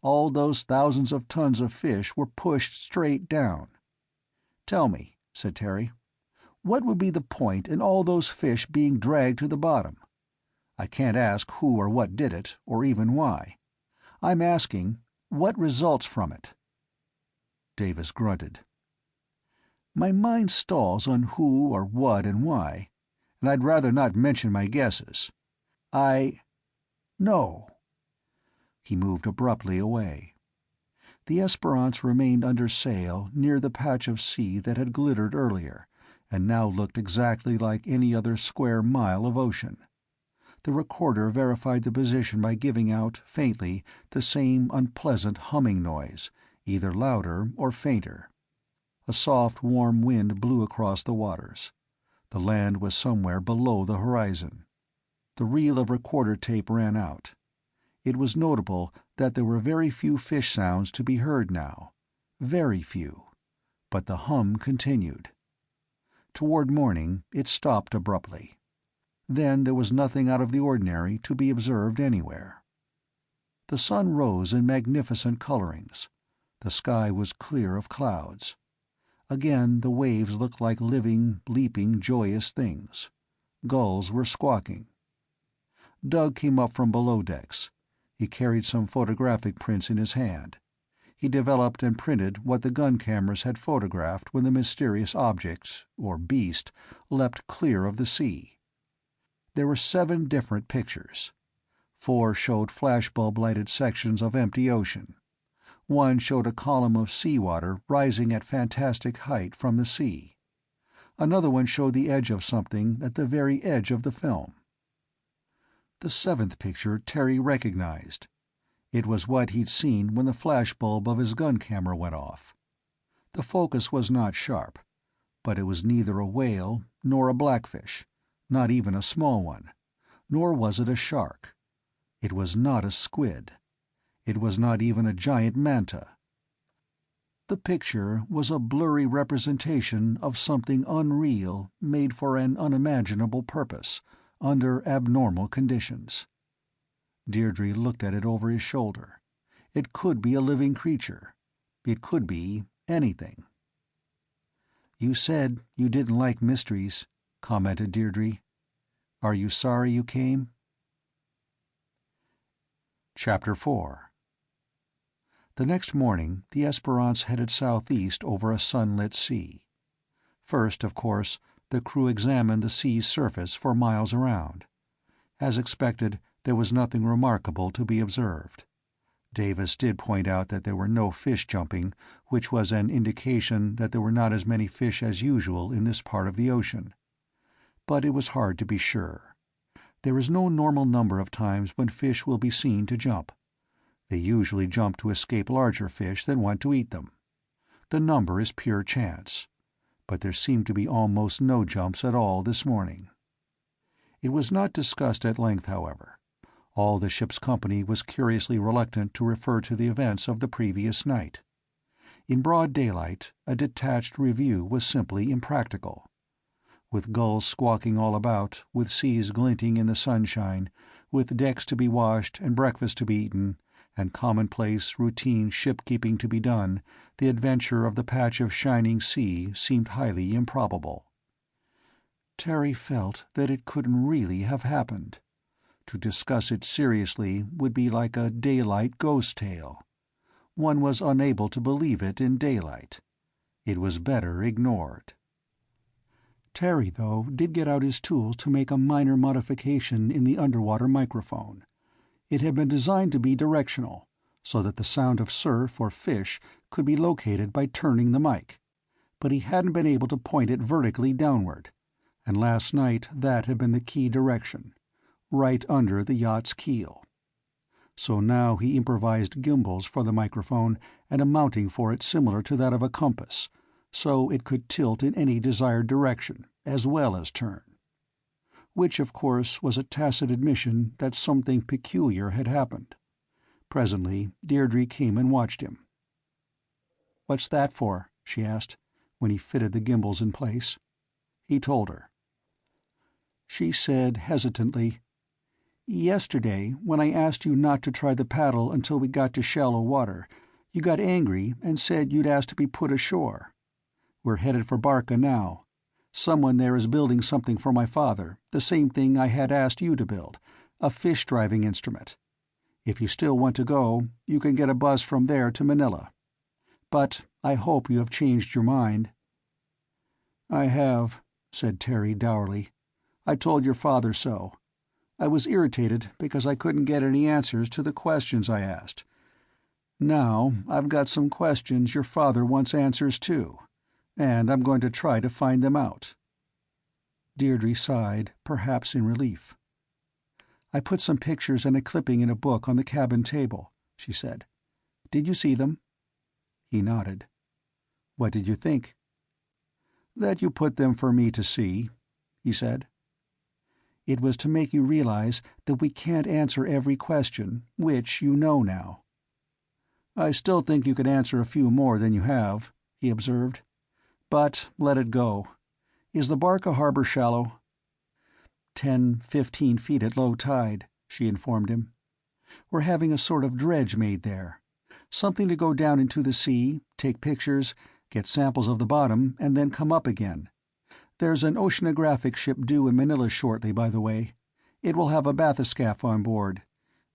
All those thousands of tons of fish were pushed straight down. Tell me," said Terry, "what would be the point in all those fish being dragged to the bottom? I can't ask who or what did it, or even why. I'm asking, what results from it?" Davis grunted. "My mind stalls on who or what and why, and I'd rather not mention my guesses. No." He moved abruptly away. The Esperance remained under sail near the patch of sea that had glittered earlier, and now looked exactly like any other square mile of ocean. The recorder verified the position by giving out, faintly, the same unpleasant humming noise, either louder or fainter. A soft, warm wind blew across the waters. The land was somewhere below the horizon. The reel of recorder tape ran out. It was notable that there were very few fish sounds to be heard now. Very few. But the hum continued. Toward morning, it stopped abruptly. Then there was nothing out of the ordinary to be observed anywhere. The sun rose in magnificent colorings. The sky was clear of clouds. Again the waves looked like living, leaping, joyous things. Gulls were squawking. Doug came up from below decks. He carried some photographic prints in his hand. He developed and printed what the gun cameras had photographed when the mysterious object, or beast, leapt clear of the sea. There were 7 different pictures. 4 showed flashbulb-lighted sections of empty ocean. 1 showed a column of seawater rising at fantastic height from the sea. Another one showed the edge of something at the very edge of the film. The 7th picture Terry recognized. It was what he'd seen when the flashbulb of his gun camera went off. The focus was not sharp, but it was neither a whale nor a blackfish, not even a small one, nor was it a shark. It was not a squid. It was not even a giant manta. The picture was a blurry representation of something unreal made for an unimaginable purpose, under abnormal conditions. Deirdre looked at it over his shoulder. It could be a living creature. It could be anything. "You said you didn't like mysteries," commented Deirdre. "Are you sorry you came?" Chapter 4. The next morning, the Esperance headed southeast over a sunlit sea. First, of course, the crew examined the sea's surface for miles around. As expected, there was nothing remarkable to be observed. Davis did point out that there were no fish jumping, which was an indication that there were not as many fish as usual in this part of the ocean. But it was hard to be sure. There is no normal number of times when fish will be seen to jump. They usually jump to escape larger fish than want to eat them. The number is pure chance. But there seemed to be almost no jumps at all this morning. It was not discussed at length, however. All the ship's company was curiously reluctant to refer to the events of the previous night. In broad daylight, a detached review was simply impractical. With gulls squawking all about, with seas glinting in the sunshine, with decks to be washed and breakfast to be eaten, and commonplace, routine ship-keeping to be done, the adventure of the patch of shining sea seemed highly improbable. Terry felt that it couldn't really have happened. To discuss it seriously would be like a daylight ghost tale. One was unable to believe it in daylight. It was better ignored. Terry, though, did get out his tools to make a minor modification in the underwater microphone. It had been designed to be directional, so that the sound of surf or fish could be located by turning the mic. But he hadn't been able to point it vertically downward, and last night that had been the key direction, right under the yacht's keel. So now he improvised gimbals for the microphone and a mounting for it similar to that of a compass, so it could tilt in any desired direction, as well as turn. Which, of course, was a tacit admission that something peculiar had happened. Presently, Deirdre came and watched him. "What's that for?" she asked, when he fitted the gimbals in place. He told her. She said hesitantly, "Yesterday, when I asked you not to try the paddle until we got to shallow water, you got angry and said you'd asked to be put ashore. We're headed for Barca now. Someone there is building something for my father, the same thing I had asked you to build, a fish-driving instrument. If you still want to go, you can get a bus from there to Manila. But I hope you have changed your mind." "I have," said Terry dourly. "I told your father so. I was irritated because I couldn't get any answers to the questions I asked. Now I've got some questions your father wants answers to, and I'm going to try to find them out." Deirdre sighed, perhaps in relief. "I put some pictures and a clipping in a book on the cabin table," she said. "Did you see them?" He nodded. "What did you think?" "That you put them for me to see," he said. "It was to make you realize that we can't answer every question, which you know now." "I still think you could answer a few more than you have," he observed. "But let it go. Is the Barca harbor shallow?" 10-15 feet at low tide," she informed him. "We're having a sort of dredge made there. Something to go down into the sea, take pictures, get samples of the bottom, and then come up again. There's an oceanographic ship due in Manila shortly, by the way. It will have a bathyscaphe on board.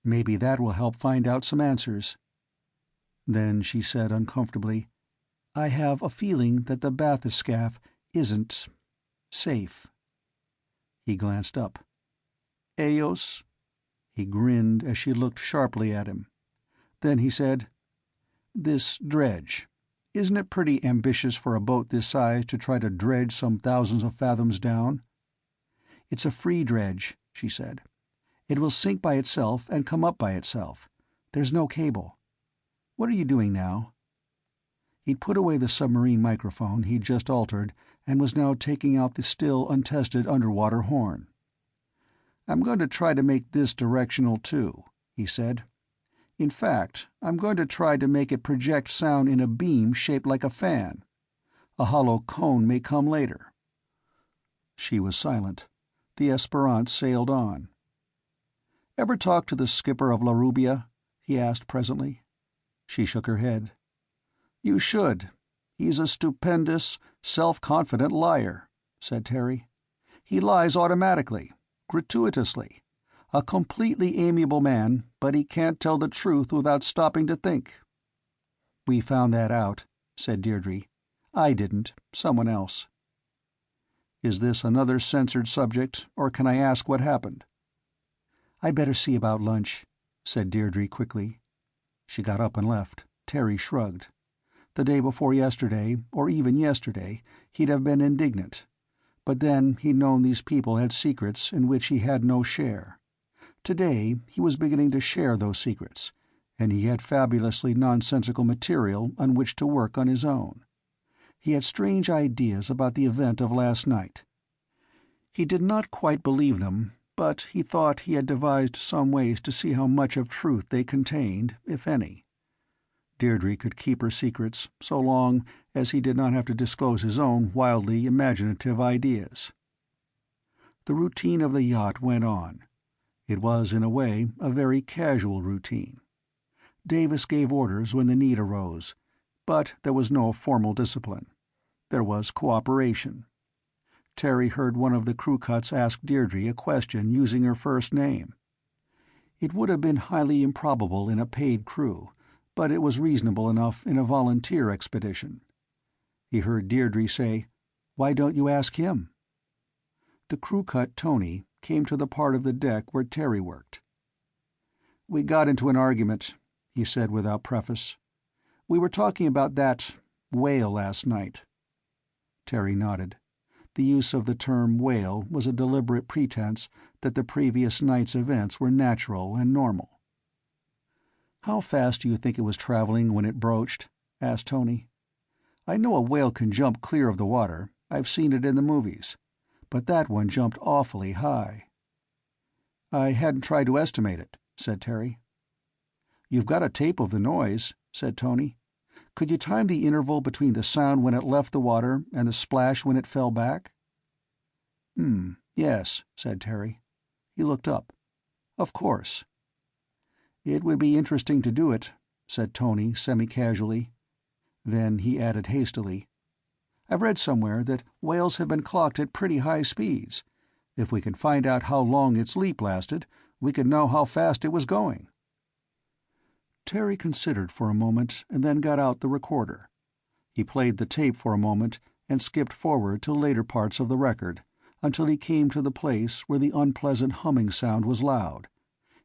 Maybe that will help find out some answers." Then she said uncomfortably, "I have a feeling that the bathyscaphe isn't safe." He glanced up. "Ellos?" He grinned as she looked sharply at him. Then he said, "This dredge. Isn't it pretty ambitious for a boat this size to try to dredge some thousands of fathoms down?" "It's a free dredge," she said. "It will sink by itself and come up by itself. There's no cable. What are you doing now?" He'd put away the submarine microphone he'd just altered and was now taking out the still untested underwater horn. "I'm going to try to make this directional too," he said. "In fact, I'm going to try to make it project sound in a beam shaped like a fan. A hollow cone may come later." She was silent. The Esperance sailed on. "Ever talk to the skipper of La Rubia?" he asked presently. She shook her head. "You should. He's a stupendous, self-confident liar," said Terry. He lies automatically, gratuitously. A completely amiable man, but he can't tell the truth without stopping to think." "We found that out," said Deirdre. "I didn't. Someone else." "Is this another censored subject, or can I ask what happened?" "I'd better see about lunch," said Deirdre quickly. She got up and left. Terry shrugged. The day before yesterday, or even yesterday, he'd have been indignant. But then he'd known these people had secrets in which he had no share. Today he was beginning to share those secrets, and he had fabulously nonsensical material on which to work on his own. He had strange ideas about the event of last night. He did not quite believe them, but he thought he had devised some ways to see how much of truth they contained, if any. Deirdre could keep her secrets so long as he did not have to disclose his own wildly imaginative ideas. The routine of the yacht went on. It was, in a way, a very casual routine. Davis gave orders when the need arose, but there was no formal discipline. There was cooperation. Terry heard one of the crew cuts ask Deirdre a question using her first name. It would have been highly improbable in a paid crew, but it was reasonable enough in a volunteer expedition. He heard Deirdre say, "Why don't you ask him?" The crew cut Tony came to the part of the deck where Terry worked. "We got into an argument," he said without preface. "We were talking about that whale last night." Terry nodded. The use of the term whale was a deliberate pretense that the previous night's events were natural and normal. "How fast do you think it was traveling when it broached?" asked Tony. "I know a whale can jump clear of the water. I've seen it in the movies. But that one jumped awfully high." "I hadn't tried to estimate it," said Terry. "You've got a tape of the noise," said Tony. "Could you time the interval between the sound when it left the water and the splash when it fell back?" Yes," said Terry. He looked up. "Of course." "It would be interesting to do it," said Tony semi-casually. Then he added hastily, "I've read somewhere that whales have been clocked at pretty high speeds. If we can find out how long its leap lasted, we could know how fast it was going." Terry considered for a moment and then got out the recorder. He played the tape for a moment and skipped forward to later parts of the record, until he came to the place where the unpleasant humming sound was loud,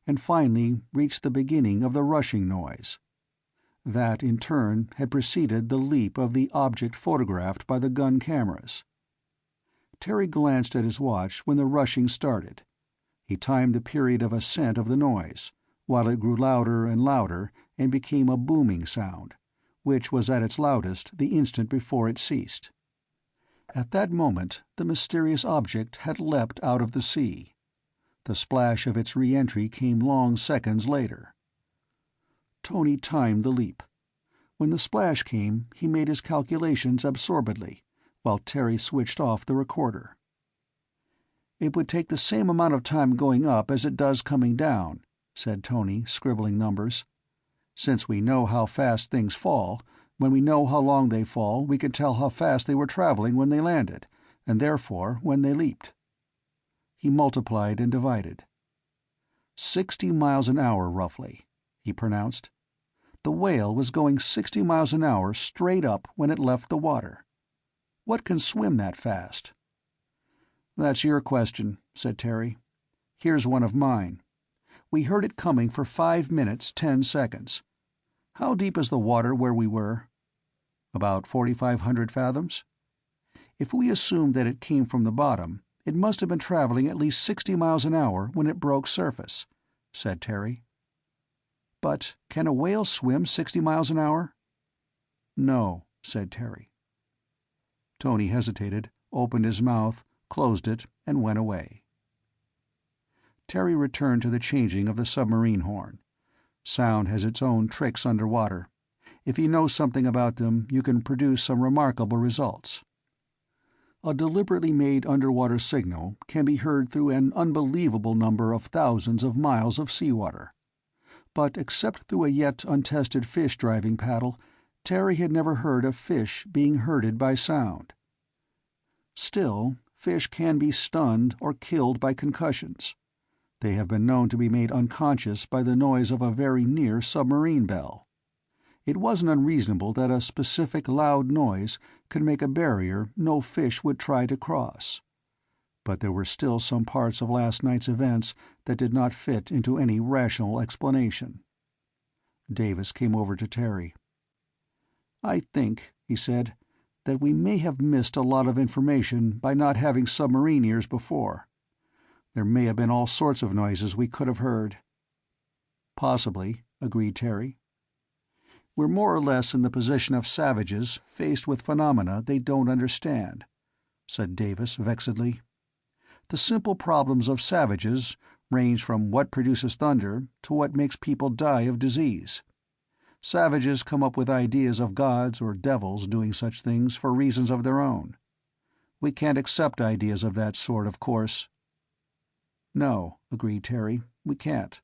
and finally reached the beginning of the rushing noise. That, in turn, had preceded the leap of the object photographed by the gun cameras. Terry glanced at his watch when the rushing started. He timed the period of ascent of the noise, while it grew louder and louder and became a booming sound, which was at its loudest the instant before it ceased. At that moment the mysterious object had leapt out of the sea. The splash of its re-entry came long seconds later. Tony timed the leap. When the splash came, he made his calculations absorbedly, while Terry switched off the recorder. "It would take the same amount of time going up as it does coming down," said Tony, scribbling numbers. "Since we know how fast things fall, when we know how long they fall, we can tell how fast they were traveling when they landed, and therefore when they leaped." He multiplied and divided. 60 miles an hour, roughly," he pronounced. "The whale was going 60 miles an hour straight up when it left the water. What can swim that fast?" "That's your question," said Terry. "Here's one of mine. We heard it coming for 5 minutes, 10 seconds. How deep is the water where we were?" "About 4,500 fathoms." "If we assume that it came from the bottom, it must have been traveling at least 60 miles an hour when it broke surface," said Terry. "But can a whale swim 60 miles an hour?" "No," said Terry. Tony hesitated, opened his mouth, closed it, and went away. Terry returned to the changing of the submarine horn. Sound has its own tricks underwater. If you know something about them, you can produce some remarkable results. A deliberately made underwater signal can be heard through an unbelievable number of thousands of miles of seawater. But except through a yet untested fish-driving paddle, Terry had never heard of fish being herded by sound. Still, fish can be stunned or killed by concussions. They have been known to be made unconscious by the noise of a very near submarine bell. It wasn't unreasonable that a specific loud noise could make a barrier no fish would try to cross. But there were still some parts of last night's events that did not fit into any rational explanation. Davis came over to Terry. "I think," he said, "that we may have missed a lot of information by not having submarine ears before. There may have been all sorts of noises we could have heard." "Possibly," agreed Terry. "We're more or less in the position of savages faced with phenomena they don't understand," said Davis vexedly. "The simple problems of savages range from what produces thunder to what makes people die of disease. Savages come up with ideas of gods or devils doing such things for reasons of their own. We can't accept ideas of that sort, of course." "No," agreed Terry, "we can't."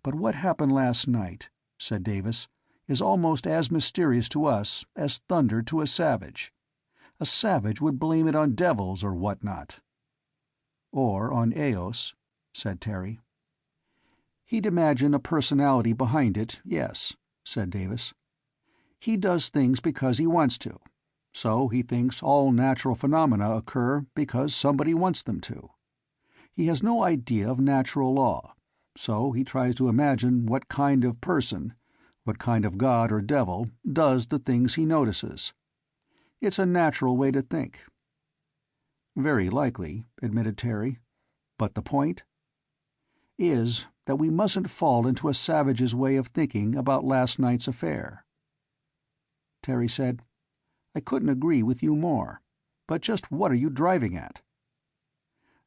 "But what happened last night," said Davis, "is almost as mysterious to us as thunder to a savage. A savage would blame it on devils or whatnot." "Or on Eos," said Terry. "He'd imagine a personality behind it, yes," said Davis. "He does things because he wants to. So he thinks all natural phenomena occur because somebody wants them to. He has no idea of natural law, so he tries to imagine what kind of person, what kind of god or devil, does the things he notices. It's a natural way to think." "Very likely," admitted Terry. "But the point?" "Is that we mustn't fall into a savage's way of thinking about last night's affair." Terry said, "I couldn't agree with you more. But just what are you driving at?"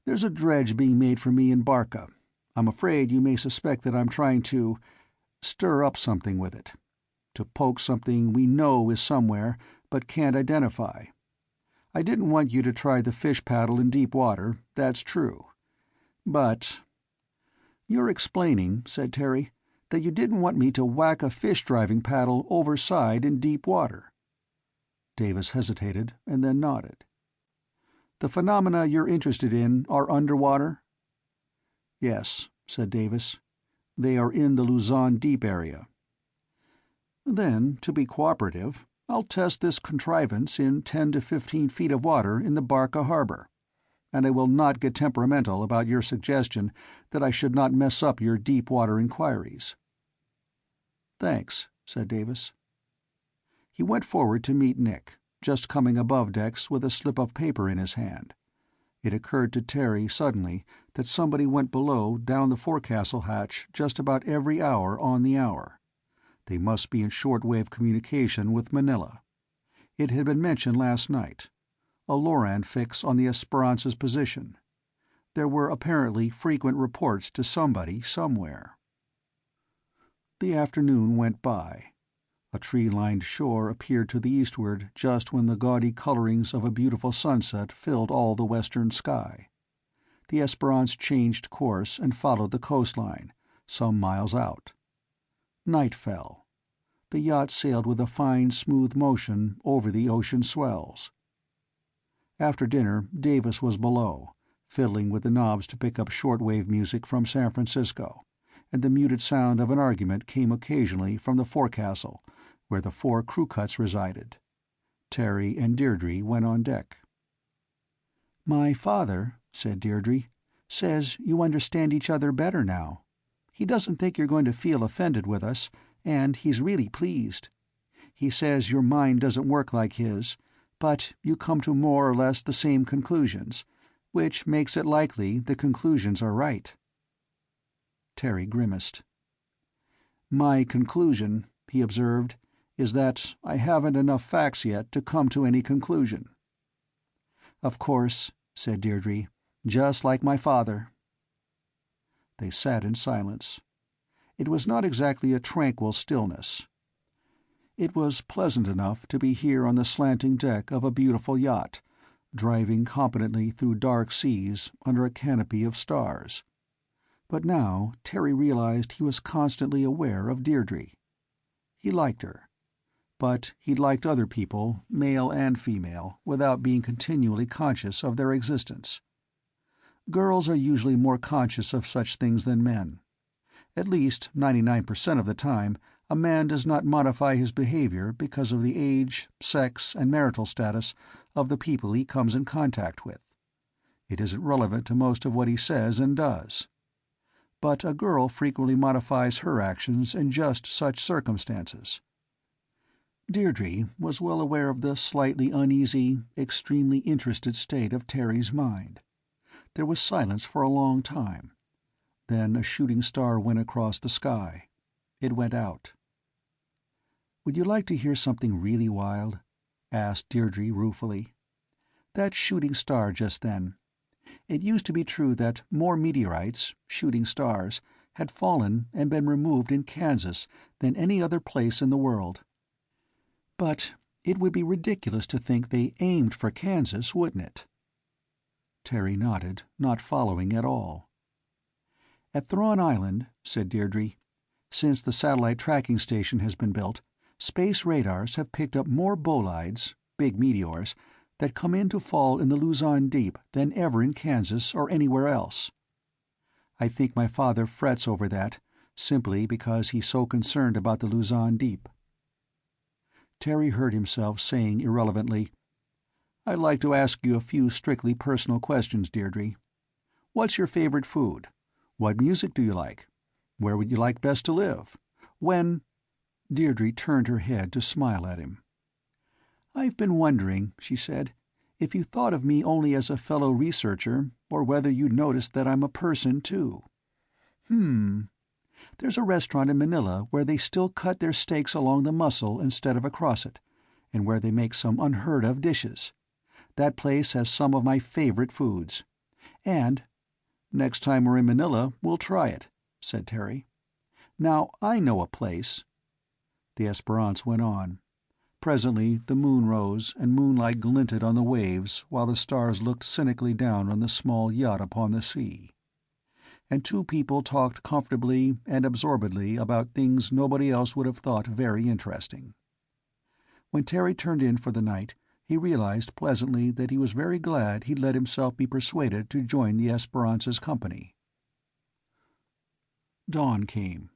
"There's a dredge being made for me in Barca. I'm afraid you may suspect that I'm trying to stir up something with it. To poke something we know is somewhere, but can't identify. I didn't want you to try the fish paddle in deep water, that's true. But—" "You're explaining," said Terry, "that you didn't want me to whack a fish-driving paddle overside in deep water." Davis hesitated, and then nodded. "The phenomena you're interested in are underwater?" "Yes," said Davis. "They are in the Luzon Deep area." "Then, to be cooperative, I'll test this contrivance in 10 to 15 feet of water in the Barca harbor. And I will not get temperamental about your suggestion that I should not mess up your deep-water inquiries." "Thanks," said Davis. He went forward to meet Nick, just coming above decks with a slip of paper in his hand. It occurred to Terry suddenly that somebody went below down the forecastle hatch just about every hour on the hour. They must be in short-wave communication with Manila. It had been mentioned last night. A Loran fix on the Esperance's position. There were apparently frequent reports to somebody somewhere. The afternoon went by. A tree-lined shore appeared to the eastward just when the gaudy colorings of a beautiful sunset filled all the western sky. The Esperance changed course and followed the coastline, some miles out. Night fell. The yacht sailed with a fine, smooth motion over the ocean swells. After dinner, Davis was below, fiddling with the knobs to pick up shortwave music from San Francisco, and the muted sound of an argument came occasionally from the forecastle, where the 4 crew cuts resided. Terry and Deirdre went on deck. "My father," said Deirdre, "says you understand each other better now. He doesn't think you're going to feel offended with us, and he's really pleased. He says your mind doesn't work like his, but you come to more or less the same conclusions, which makes it likely the conclusions are right." Terry grimaced. "My conclusion," he observed, "is that I haven't enough facts yet to come to any conclusion." "Of course," said Deirdre, "just like my father." They sat in silence. It was not exactly a tranquil stillness. It was pleasant enough to be here on the slanting deck of a beautiful yacht, driving competently through dark seas under a canopy of stars. But now Terry realized he was constantly aware of Deirdre. He liked her. but he liked other people, male and female, without being continually conscious of their existence. Girls are usually more conscious of such things than men. At least 99% of the time, a man does not modify his behavior because of the age, sex, and marital status of the people he comes in contact with. It isn't relevant to most of what he says and does. But a girl frequently modifies her actions in just such circumstances. Deirdre was well aware of the slightly uneasy, extremely interested state of Terry's mind. There was silence for a long time. Then a shooting star went across the sky. It went out. "Would you like to hear something really wild?" asked Deirdre ruefully. "That shooting star just then. It used to be true that more meteorites, shooting stars, had fallen and been removed in Kansas than any other place in the world. But it would be ridiculous to think they aimed for Kansas, wouldn't it?" Terry nodded, not following at all. "At Thrawn Island," said Deirdre, "since the satellite tracking station has been built, space radars have picked up more bolides, big meteors, that come in to fall in the Luzon Deep than ever in Kansas or anywhere else. I think my father frets over that, simply because he's so concerned about the Luzon Deep." Terry heard himself saying irrelevantly, "I'd like to ask you a few strictly personal questions, Deirdre. What's your favorite food? What music do you like? Where would you like best to live? When—" Deirdre turned her head to smile at him. "I've been wondering," she said, "if you thought of me only as a fellow researcher, or whether you'd noticed that I'm a person, too. There's a restaurant in Manila where they still cut their steaks along the muscle instead of across it, and where they make some unheard-of dishes. That place has some of my favorite foods. And next time we're in Manila, we'll try it," said Terry. "Now, I know a place—" The Esperance went on. Presently the moon rose, and moonlight glinted on the waves while the stars looked cynically down on the small yacht upon the sea. And two people talked comfortably and absorbedly about things nobody else would have thought very interesting. When Terry turned in for the night, he realized pleasantly that he was very glad he'd let himself be persuaded to join the Esperance's company. Dawn came.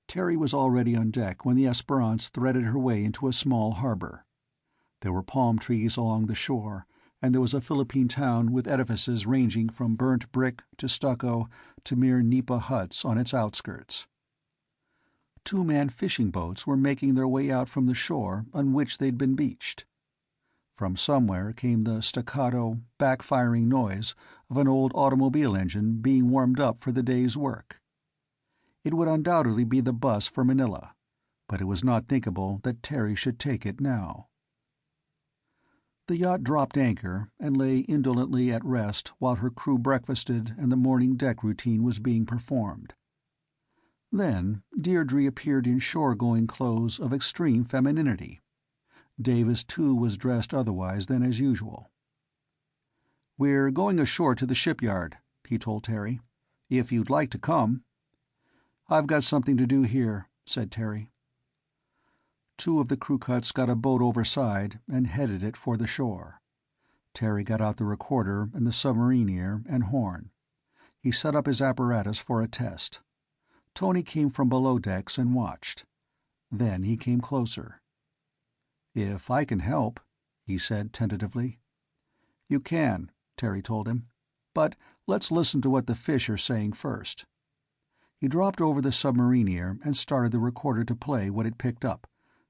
Terry was already on deck when the Esperance threaded her way into a small harbor. There were palm trees along the shore, and there was a Philippine town with edifices ranging from burnt brick to stucco to mere nipa huts on its outskirts. Two-man fishing boats were making their way out from the shore on which they'd been beached. From somewhere came the staccato, backfiring noise of an old automobile engine being warmed up for the day's work. It would undoubtedly be the bus for Manila, but it was not thinkable that Terry should take it now. The yacht dropped anchor and lay indolently at rest while her crew breakfasted and the morning deck routine was being performed. Then Deirdre appeared in shore-going clothes of extreme femininity. Davis, too, was dressed otherwise than as usual. "We're going ashore to the shipyard," he told Terry, "if you'd like to come." "I've got something to do here," said Terry. Two of the crew cuts got a boat overside and headed it for the shore. Terry got out the recorder and the submarine ear and horn. He set up his apparatus for a test. Tony came from below decks and watched. Then he came closer. "If I can help," he said tentatively. "You can," Terry told him. "But let's listen to what the fish are saying first." He dropped over the submarine ear and started the recorder to play what it picked up,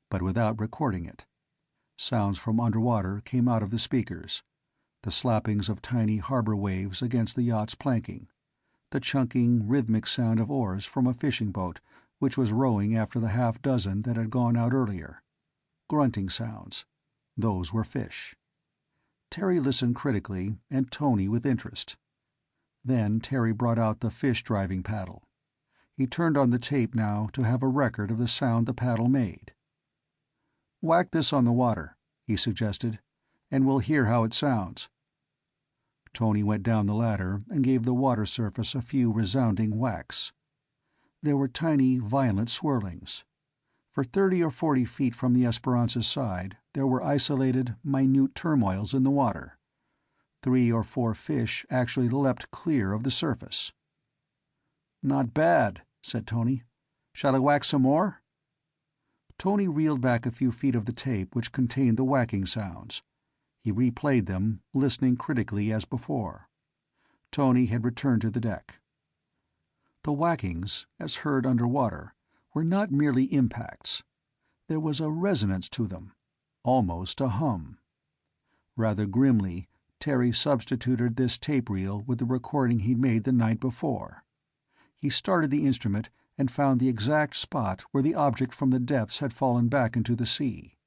but without recording it. Sounds from underwater came out of the speakers. The slappings of tiny harbor waves against the yacht's planking. The chunking, rhythmic sound of oars from a fishing boat which was rowing after the half-dozen that had gone out earlier. Grunting sounds. Those were fish. Terry listened critically, and Tony with interest. Then Terry brought out the fish-driving paddle. He turned on the tape now to have a record of the sound the paddle made. "Whack this on the water," he suggested, "and we'll hear how it sounds." Tony went down the ladder and gave the water surface a few resounding whacks. There were tiny, violent swirlings. For 30 or 40 feet from the Esperanza's side, there were isolated, minute turmoils in the water. 3 or 4 fish actually leapt clear of the surface. "Not bad," said Tony. "Shall I whack some more?" Tony reeled back a few feet of the tape which contained the whacking sounds. He replayed them, listening critically as before. Tony had returned to the deck. The whackings, as heard underwater, were not merely impacts. There was a resonance to them, almost a hum. Rather grimly, Terry substituted this tape reel with the recording he'd made the night before. He started the instrument and found the exact spot where the object from the depths had fallen back into the sea.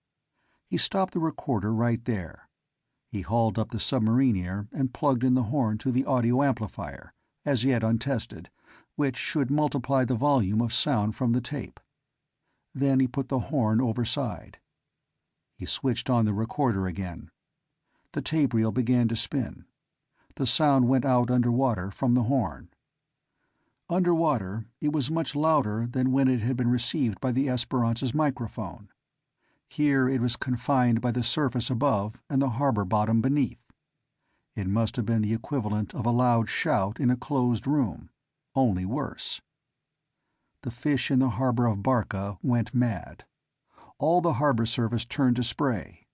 He stopped the recorder right there. He hauled up the submarine ear and plugged in the horn to the audio amplifier, as yet untested, which should multiply the volume of sound from the tape. Then he put the horn overside. He switched on the recorder again. The tape reel began to spin. The sound went out underwater from the horn. Underwater, it was much louder than when it had been received by the Esperanza's microphone. Here it was confined by the surface above and the harbor bottom beneath. It must have been the equivalent of a loud shout in a closed room, only worse. The fish in the harbor of Barca went mad. All the harbor surface turned to spray.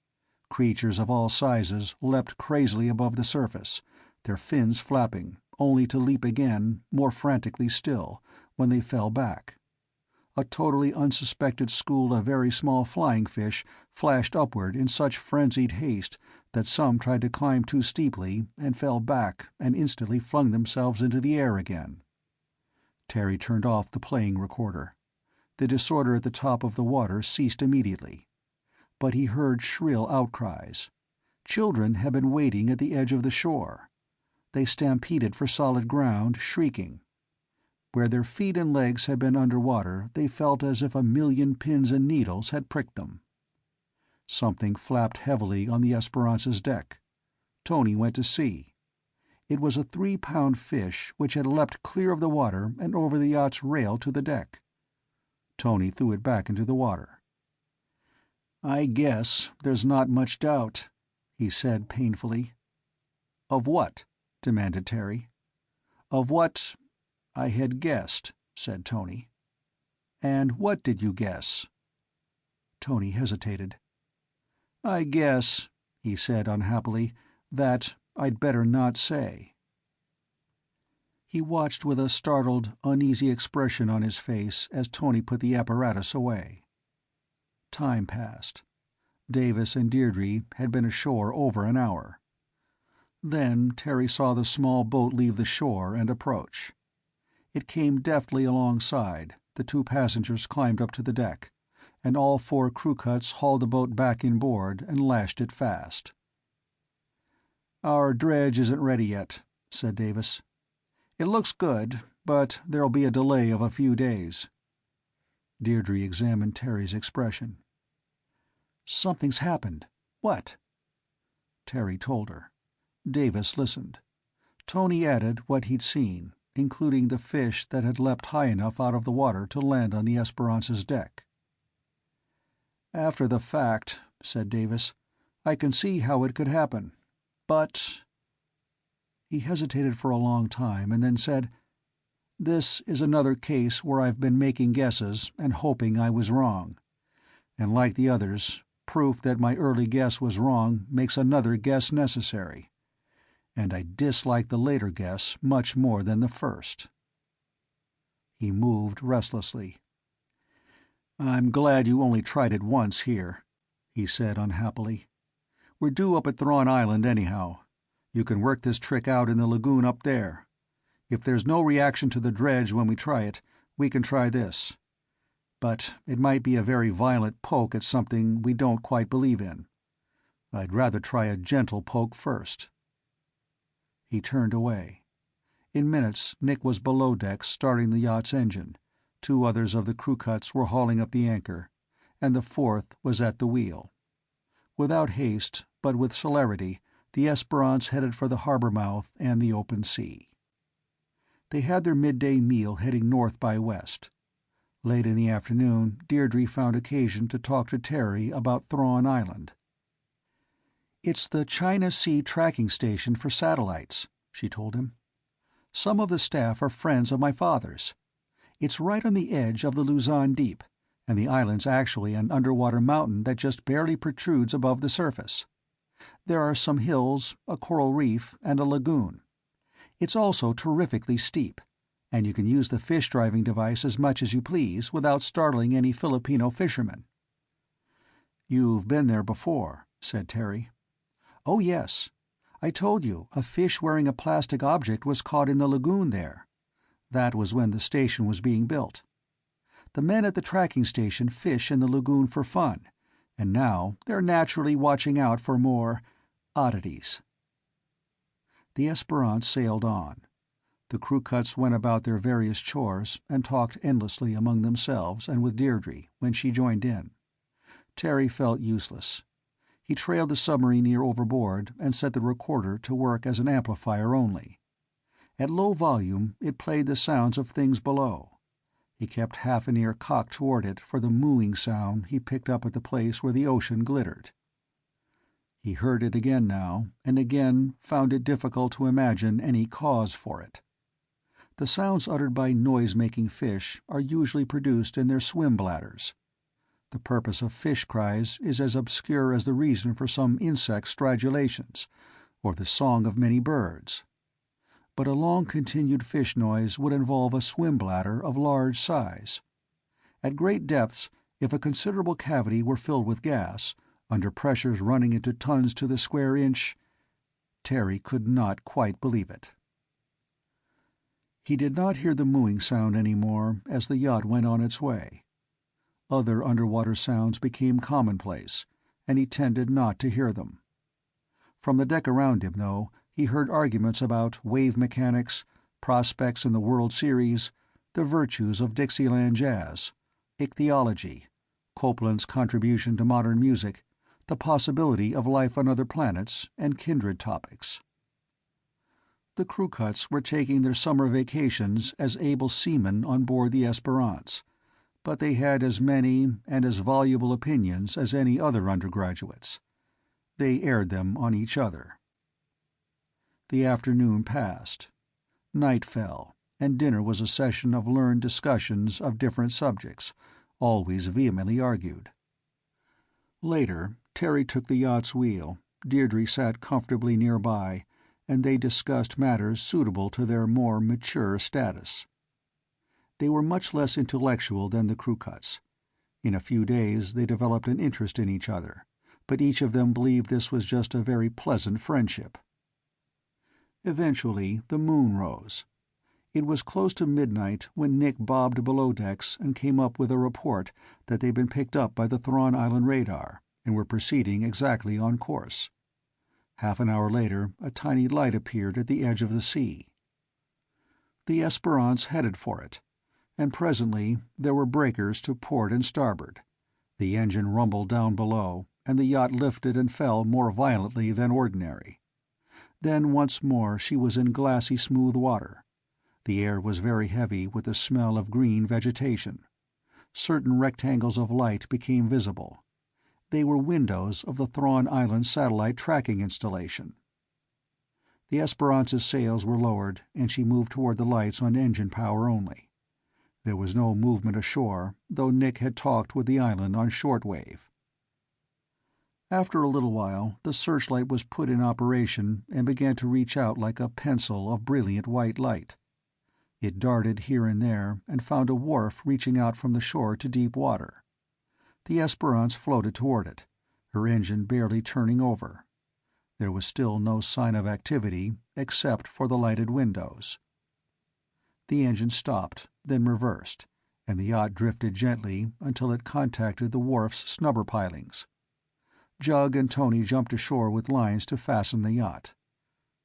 Creatures of all sizes leapt crazily above the surface, their fins flapping, only to leap again, more frantically still, when they fell back. A totally unsuspected school of very small flying fish flashed upward in such frenzied haste that some tried to climb too steeply and fell back and instantly flung themselves into the air again. Terry turned off the playing recorder. The disorder at the top of the water ceased immediately. But he heard shrill outcries. Children had been waiting at the edge of the shore. They stampeded for solid ground, shrieking. Where their feet and legs had been underwater, they felt as if 1,000,000 pins and needles had pricked them. Something flapped heavily on the Esperanza's deck. Tony went to see. It was a 3-pound fish which had leapt clear of the water and over the yacht's rail to the deck. Tony threw it back into the water. "I guess there's not much doubt," he said painfully. "Of what?" demanded Terry. "Of what I had guessed," said Tony. "And what did you guess?" Tony hesitated. "I guess," he said unhappily, "that I'd better not say." He watched with a startled, uneasy expression on his face as Tony put the apparatus away. Time passed. Davis and Deirdre had been ashore over an hour. Then Terry saw the small boat leave the shore and approach. It came deftly alongside, the 2 passengers climbed up to the deck, and all 4 crew cuts hauled the boat back inboard and lashed it fast. "Our dredge isn't ready yet," said Davis. "It looks good, but there'll be a delay of a few days." Deirdre examined Terry's expression. "Something's happened. What?" Terry told her. Davis listened. Tony added what he'd seen, including the fish that had leapt high enough out of the water to land on the Esperanza's deck. "After the fact," said Davis, "I can see how it could happen. But—" He hesitated for a long time and then said, "This is another case where I've been making guesses and hoping I was wrong. And like the others, proof that my early guess was wrong makes another guess necessary. And I dislike the later guess much more than the first." He moved restlessly. "I'm glad you only tried it once here," he said unhappily. "We're due up at Thrawn Island anyhow. You can work this trick out in the lagoon up there. If there's no reaction to the dredge when we try it, we can try this. But it might be a very violent poke at something we don't quite believe in. I'd rather try a gentle poke first." He turned away. In minutes Nick was below decks starting the yacht's engine, 2 others of the crew cuts were hauling up the anchor, and the 4th was at the wheel. Without haste, but with celerity, the Esperance headed for the harbor mouth and the open sea. They had their midday meal heading north by west. Late in the afternoon, Deirdre found occasion to talk to Terry about Thrawn Island. "It's the China Sea tracking station for satellites," she told him. "Some of the staff are friends of my father's. It's right on the edge of the Luzon Deep, and the island's actually an underwater mountain that just barely protrudes above the surface. There are some hills, a coral reef, and a lagoon. It's also terrifically steep, and you can use the fish-driving device as much as you please without startling any Filipino fishermen." "You've been there before," said Terry. "Oh yes. I told you a fish wearing a plastic object was caught in the lagoon there. That was when the station was being built. The men at the tracking station fish in the lagoon for fun, and now they're naturally watching out for more oddities." The Esperance sailed on. The crew cuts went about their various chores and talked endlessly among themselves and with Deirdre when she joined in. Terry felt useless. He trailed the submarine ear overboard and set the recorder to work as an amplifier only. At low volume it played the sounds of things below. He kept half an ear cocked toward it for the mooing sound he picked up at the place where the ocean glittered. He heard it again now, and again found it difficult to imagine any cause for it. The sounds uttered by noise-making fish are usually produced in their swim bladders. The purpose of fish cries is as obscure as the reason for some insect stridulations, or the song of many birds. But a long-continued fish noise would involve a swim bladder of large size. At great depths, if a considerable cavity were filled with gas, under pressures running into tons to the square inch— Terry could not quite believe it. He did not hear the mooing sound any more as the yacht went on its way. Other underwater sounds became commonplace, and he tended not to hear them. From the deck around him, though, he heard arguments about wave mechanics, prospects in the World Series, the virtues of Dixieland jazz, ichthyology, Copland's contribution to modern music, the possibility of life on other planets, and kindred topics. The crew cuts were taking their summer vacations as able seamen on board the Esperance, but they had as many and as voluble opinions as any other undergraduates. They aired them on each other. The afternoon passed. Night fell, and dinner was a session of learned discussions of different subjects, always vehemently argued. Later, Terry took the yacht's wheel, Deirdre sat comfortably nearby, and they discussed matters suitable to their more mature status. They were much less intellectual than the crew cuts. In a few days they developed an interest in each other, but each of them believed this was just a very pleasant friendship. Eventually the moon rose. It was close to midnight when Nick bobbed below decks and came up with a report that they'd been picked up by the Thrawn Island radar and were proceeding exactly on course. Half an hour later a tiny light appeared at the edge of the sea. The Esperance headed for it, and presently there were breakers to port and starboard. The engine rumbled down below, and the yacht lifted and fell more violently than ordinary. Then once more she was in glassy smooth water. The air was very heavy with the smell of green vegetation. Certain rectangles of light became visible. They were windows of the Thrawn Island satellite tracking installation. The Esperance's sails were lowered, and she moved toward the lights on engine power only. There was no movement ashore, though Nick had talked with the island on shortwave. After a little while, the searchlight was put in operation and began to reach out like a pencil of brilliant white light. It darted here and there and found a wharf reaching out from the shore to deep water. The Esperance floated toward it, her engine barely turning over. There was still no sign of activity except for the lighted windows. The engine stopped, then reversed, and the yacht drifted gently until it contacted the wharf's snubber pilings. Jug and Tony jumped ashore with lines to fasten the yacht.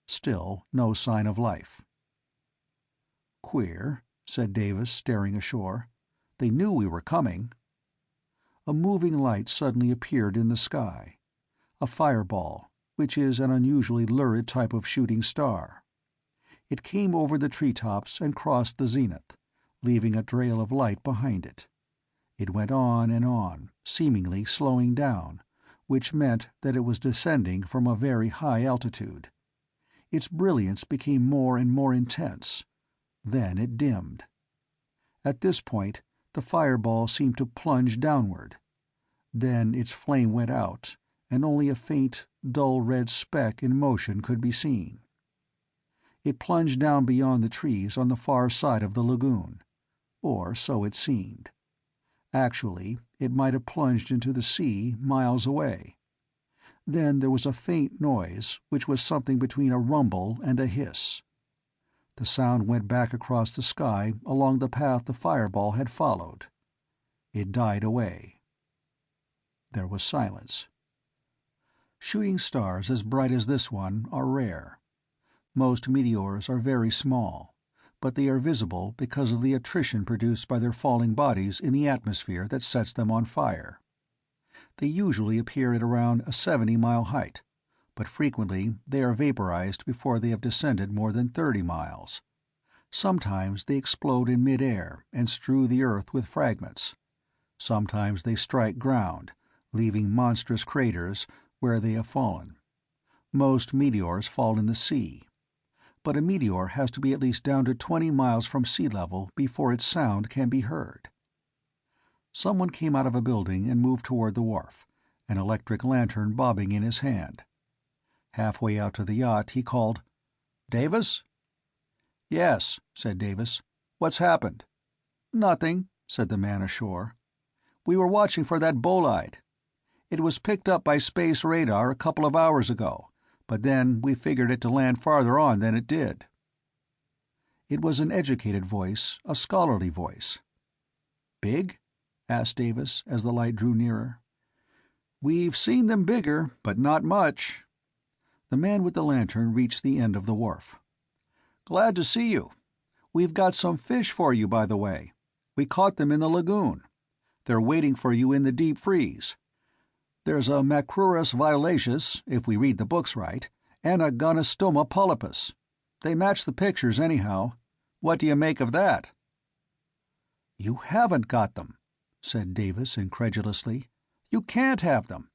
Still no sign of life. "Queer," said Davis, staring ashore. "They knew we were coming." A moving light suddenly appeared in the sky. A fireball, which is an unusually lurid type of shooting star. It came over the treetops and crossed the zenith, leaving a trail of light behind it. It went on, seemingly slowing down, which meant that it was descending from a very high altitude. Its brilliance became more and more intense. Then it dimmed. At this point, the fireball seemed to plunge downward. Then its flame went out, and only a faint, dull red speck in motion could be seen. It plunged down beyond the trees on the far side of the lagoon. Or so it seemed. Actually, it might have plunged into the sea miles away. Then there was a faint noise, which was something between a rumble and a hiss. The sound went back across the sky along the path the fireball had followed. It died away. There was silence. Shooting stars as bright as this one are rare. Most meteors are very small, but they are visible because of the attrition produced by their falling bodies in the atmosphere that sets them on fire. They usually appear at around a 70-mile height, but frequently they are vaporized before they have descended more than 30 miles. Sometimes they explode in mid-air and strew the earth with fragments. Sometimes they strike ground, leaving monstrous craters where they have fallen. Most meteors fall in the sea. But a meteor has to be at least down to 20 miles from sea level before its sound can be heard. Someone came out of a building and moved toward the wharf, an electric lantern bobbing in his hand. Halfway out to the yacht, he called, "Davis?" "Yes," said Davis. "What's happened?" "Nothing," said the man ashore. "We were watching for that bolide. It was picked up by space radar a couple of hours ago, but then we figured it to land farther on than it did." It was an educated voice, a scholarly voice. "Big?" asked Davis as the light drew nearer. "We've seen them bigger, but not much." The man with the lantern reached the end of the wharf. "Glad to see you. We've got some fish for you, by the way. We caught them in the lagoon. They're waiting for you in the deep freeze. There's a Macrurus violaceus, if we read the books right, and a Gonostoma polypus. They match the pictures anyhow. What do you make of that?" "You haven't got them," said Davis incredulously. "You can't have them.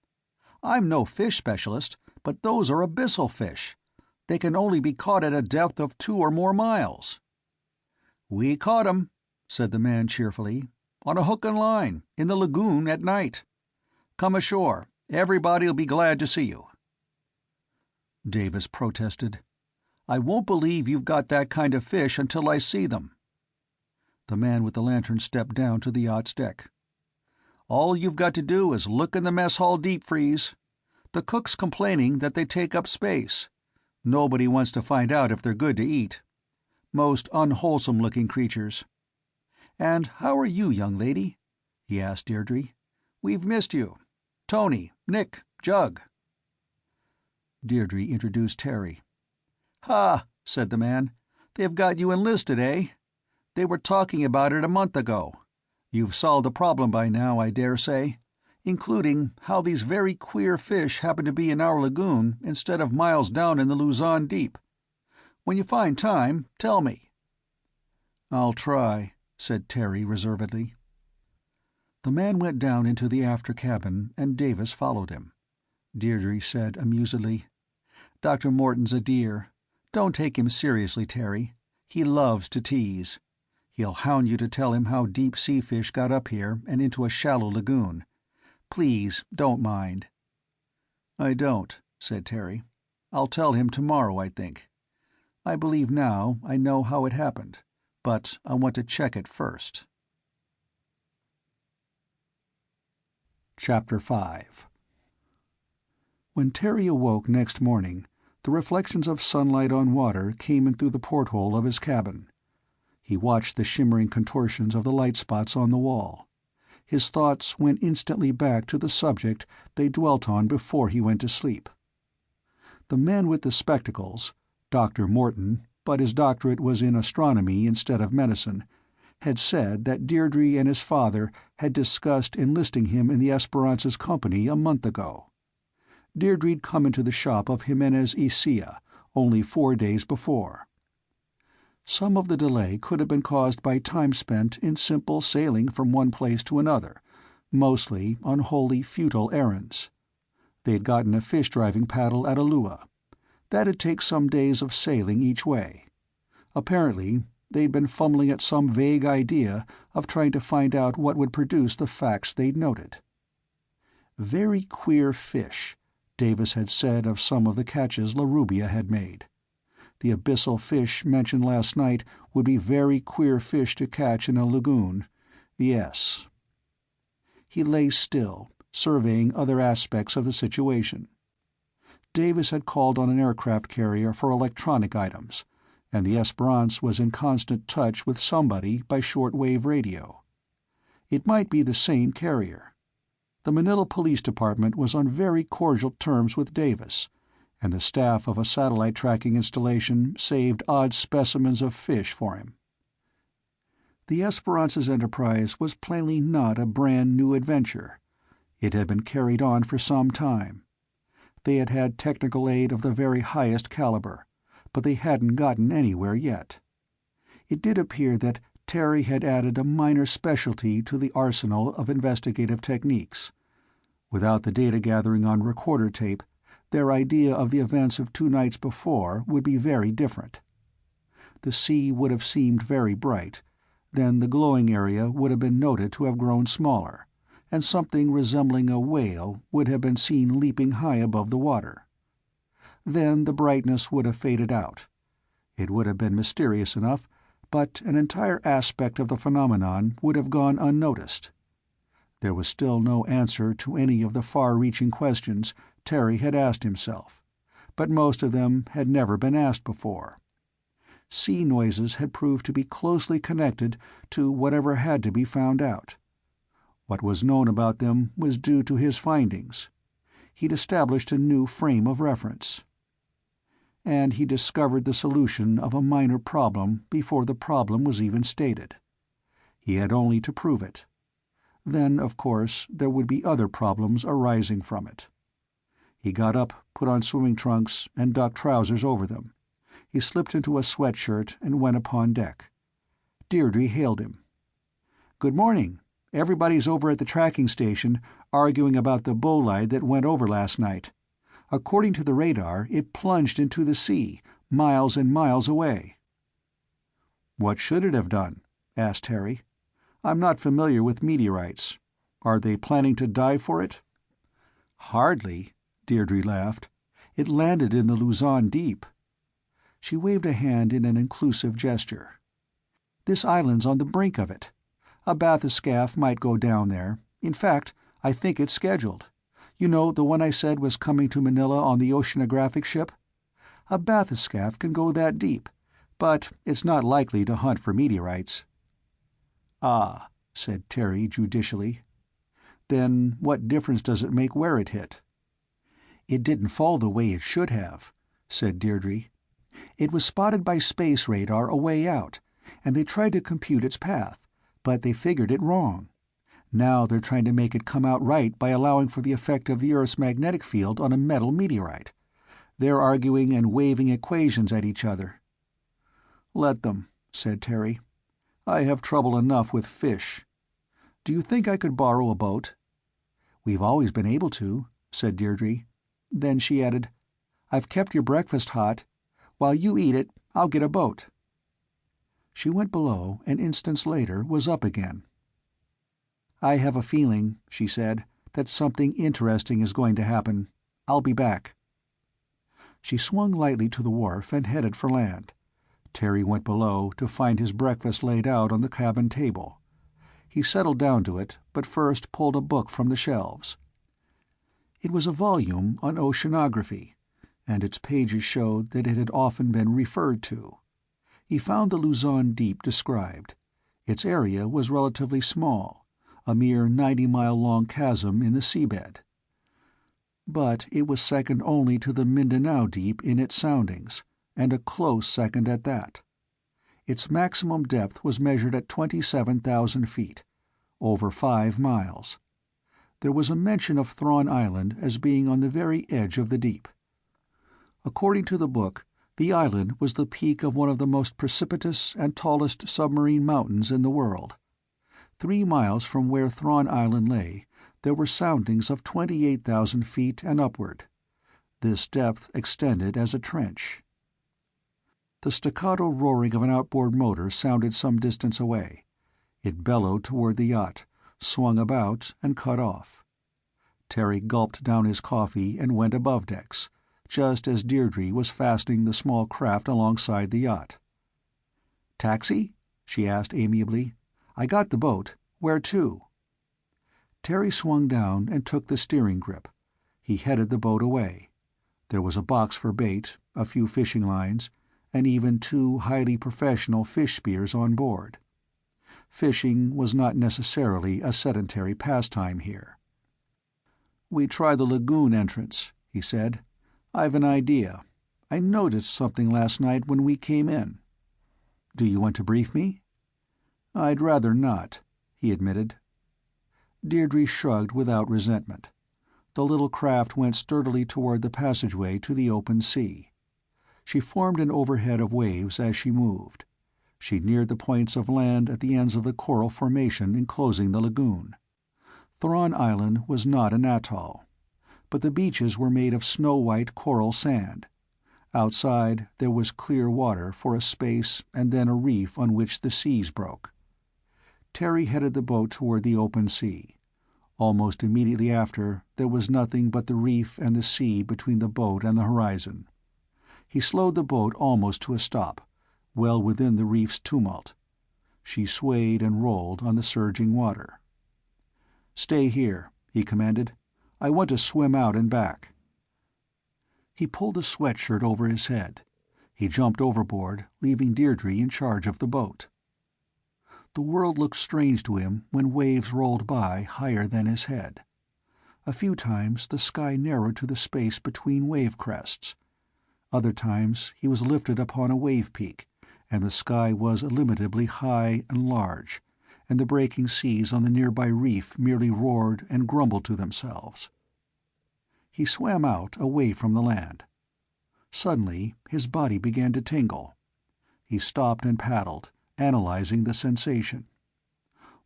I'm no fish specialist, but those are abyssal fish. They can only be caught at a depth of 2 or more miles." "We caught 'em," said the man cheerfully, "on a hook and line, in the lagoon at night. Come ashore. Everybody'll be glad to see you." Davis protested. "I won't believe you've got that kind of fish until I see them." The man with the lantern stepped down to the yacht's deck. "All you've got to do is look in the mess hall deep freeze. The cook's complaining that they take up space. Nobody wants to find out if they're good to eat. Most unwholesome-looking creatures. And how are you, young lady?" he asked Deirdre. "We've missed you. Tony, Nick, Jug." Deirdre introduced Terry. "Ha," said the man. "They've got you enlisted, eh? They were talking about it a month ago. You've solved the problem by now, I dare say, including how these very queer fish happen to be in our lagoon instead of miles down in the Luzon deep. When you find time, tell me." "I'll try," said Terry reservedly. The man went down into the after cabin, and Davis followed him. Deirdre said amusedly, "Dr. Morton's a dear. Don't take him seriously, Terry. He loves to tease. He'll hound you to tell him how deep sea fish got up here and into a shallow lagoon. Please, don't mind." "I don't," said Terry. "I'll tell him tomorrow, I think. I believe now I know how it happened, but I want to check it first." Chapter 5. When Terry awoke next morning, the reflections of sunlight on water came in through the porthole of his cabin. He watched the shimmering contortions of the light spots on the wall. His thoughts went instantly back to the subject they dwelt on before he went to sleep. The man with the spectacles, Dr. Morton, but his doctorate was in astronomy instead of medicine, had said that Deirdre and his father had discussed enlisting him in the Esperanza's company a month ago. Deirdre'd come into the shop of Jimenez y Silla only 4 days before. Some of the delay could have been caused by time spent in simple sailing from one place to another, mostly on wholly futile errands. They'd gotten a fish-driving paddle at Alua. That'd take some days of sailing each way. Apparently, they'd been fumbling at some vague idea of trying to find out what would produce the facts they'd noted. Very queer fish, Davis had said of some of the catches La Rubia had made. The abyssal fish mentioned last night would be very queer fish to catch in a lagoon. Yes. He lay still, surveying other aspects of the situation. Davis had called on an aircraft carrier for electronic items, and the Esperance was in constant touch with somebody by shortwave radio. It might be the same carrier. The Manila Police Department was on very cordial terms with Davis, and the staff of a satellite tracking installation saved odd specimens of fish for him. The Esperance's enterprise was plainly not a brand new adventure. It had been carried on for some time. They had had technical aid of the very highest caliber, but they hadn't gotten anywhere yet. It did appear that Terry had added a minor specialty to the arsenal of investigative techniques. Without the data gathering on recorder tape, their idea of the events of 2 nights before would be very different. The sea would have seemed very bright, then the glowing area would have been noted to have grown smaller, and something resembling a whale would have been seen leaping high above the water. Then the brightness would have faded out. It would have been mysterious enough, but an entire aspect of the phenomenon would have gone unnoticed. There was still no answer to any of the far-reaching questions Terry had asked himself, but most of them had never been asked before. Sea noises had proved to be closely connected to whatever had to be found out. What was known about them was due to his findings. He'd established a new frame of reference. And he discovered the solution of a minor problem before the problem was even stated. He had only to prove it. Then, of course, there would be other problems arising from it. He got up, put on swimming trunks, and duck trousers over them. He slipped into a sweatshirt and went upon deck. Deirdre hailed him. "Good morning. Everybody's over at the tracking station, arguing about the bolide that went over last night. According to the radar, it plunged into the sea, miles and miles away." "What should it have done?" asked Terry. "I'm not familiar with meteorites. Are they planning to dive for it?" "Hardly," Deirdre laughed. "It landed in the Luzon Deep." She waved a hand in an inclusive gesture. "This island's on the brink of it. A bathyscaphe might go down there. In fact, I think it's scheduled. You know, the one I said was coming to Manila on the oceanographic ship? A bathyscaphe can go that deep, but it's not likely to hunt for meteorites." "Ah," said Terry judicially. "Then what difference does it make where it hit?" "It didn't fall the way it should have," said Deirdre. "It was spotted by space radar a way out, and they tried to compute its path, but they figured it wrong. Now they're trying to make it come out right by allowing for the effect of the Earth's magnetic field on a metal meteorite. They're arguing and waving equations at each other." "Let them," said Terry. "I have trouble enough with fish. Do you think I could borrow a boat?" "We've always been able to," said Deirdre. Then she added, "I've kept your breakfast hot. While you eat it, I'll get a boat." She went below, and instants later was up again. "I have a feeling," she said, "that something interesting is going to happen. I'll be back." She swung lightly to the wharf and headed for land. Terry went below to find his breakfast laid out on the cabin table. He settled down to it, but first pulled a book from the shelves. It was a volume on oceanography, and its pages showed that it had often been referred to. He found the Luzon Deep described. Its area was relatively small, a mere 90-mile-long chasm in the seabed. But it was second only to the Mindanao Deep in its soundings, and a close second at that. Its maximum depth was measured at 27,000 feet, over 5 miles. There was a mention of Thrawn Island as being on the very edge of the deep. According to the book, The island was the peak of one of the most precipitous and tallest submarine mountains in the world. 3 miles from where Thrawn Island lay, there were soundings of 28,000 feet and upward. This depth extended as a trench. The staccato roaring of an outboard motor sounded some distance away. It bellowed toward the yacht, swung about, and cut off. Terry gulped down his coffee and went above decks, just as Deirdre was fastening the small craft alongside the yacht. "Taxi?" she asked amiably. "I got the boat. Where to?" Terry swung down and took the steering grip. He headed the boat away. There was a box for bait, a few fishing lines, and even 2 highly professional fish spears on board. Fishing was not necessarily a sedentary pastime here. "We try the lagoon entrance," he said. "I've an idea. I noticed something last night when we came in." "Do you want to brief me?" "I'd rather not," he admitted. Deirdre shrugged without resentment. The little craft went sturdily toward the passageway to the open sea. She formed an overhead of waves as she moved. She neared the points of land at the ends of the coral formation enclosing the lagoon. Thrawn Island was not an atoll, but the beaches were made of snow-white coral sand. Outside there was clear water for a space and then a reef on which the seas broke. Terry headed the boat toward the open sea. Almost immediately after, there was nothing but the reef and the sea between the boat and the horizon. He slowed the boat almost to a stop, well within the reef's tumult. She swayed and rolled on the surging water. "Stay here," he commanded. "I want to swim out and back." He pulled the sweatshirt over his head. He jumped overboard, leaving Deirdre in charge of the boat. The world looked strange to him when waves rolled by higher than his head. A few times the sky narrowed to the space between wave crests. Other times he was lifted upon a wave peak, and the sky was illimitably high and large, and the breaking seas on the nearby reef merely roared and grumbled to themselves. He swam out away from the land. Suddenly his body began to tingle. He stopped and paddled, analyzing the sensation.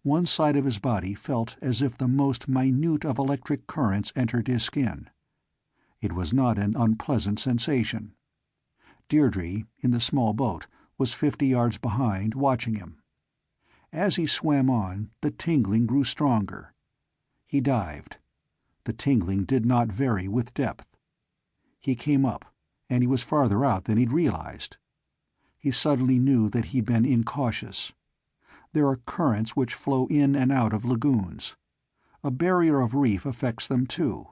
One side of his body felt as if the most minute of electric currents entered his skin. It was not an unpleasant sensation. Deirdre, in the small boat, was 50 yards behind, watching him. As he swam on, the tingling grew stronger. He dived. The tingling did not vary with depth. He came up, and he was farther out than he'd realized. He suddenly knew that he'd been incautious. There are currents which flow in and out of lagoons. A barrier of reef affects them too.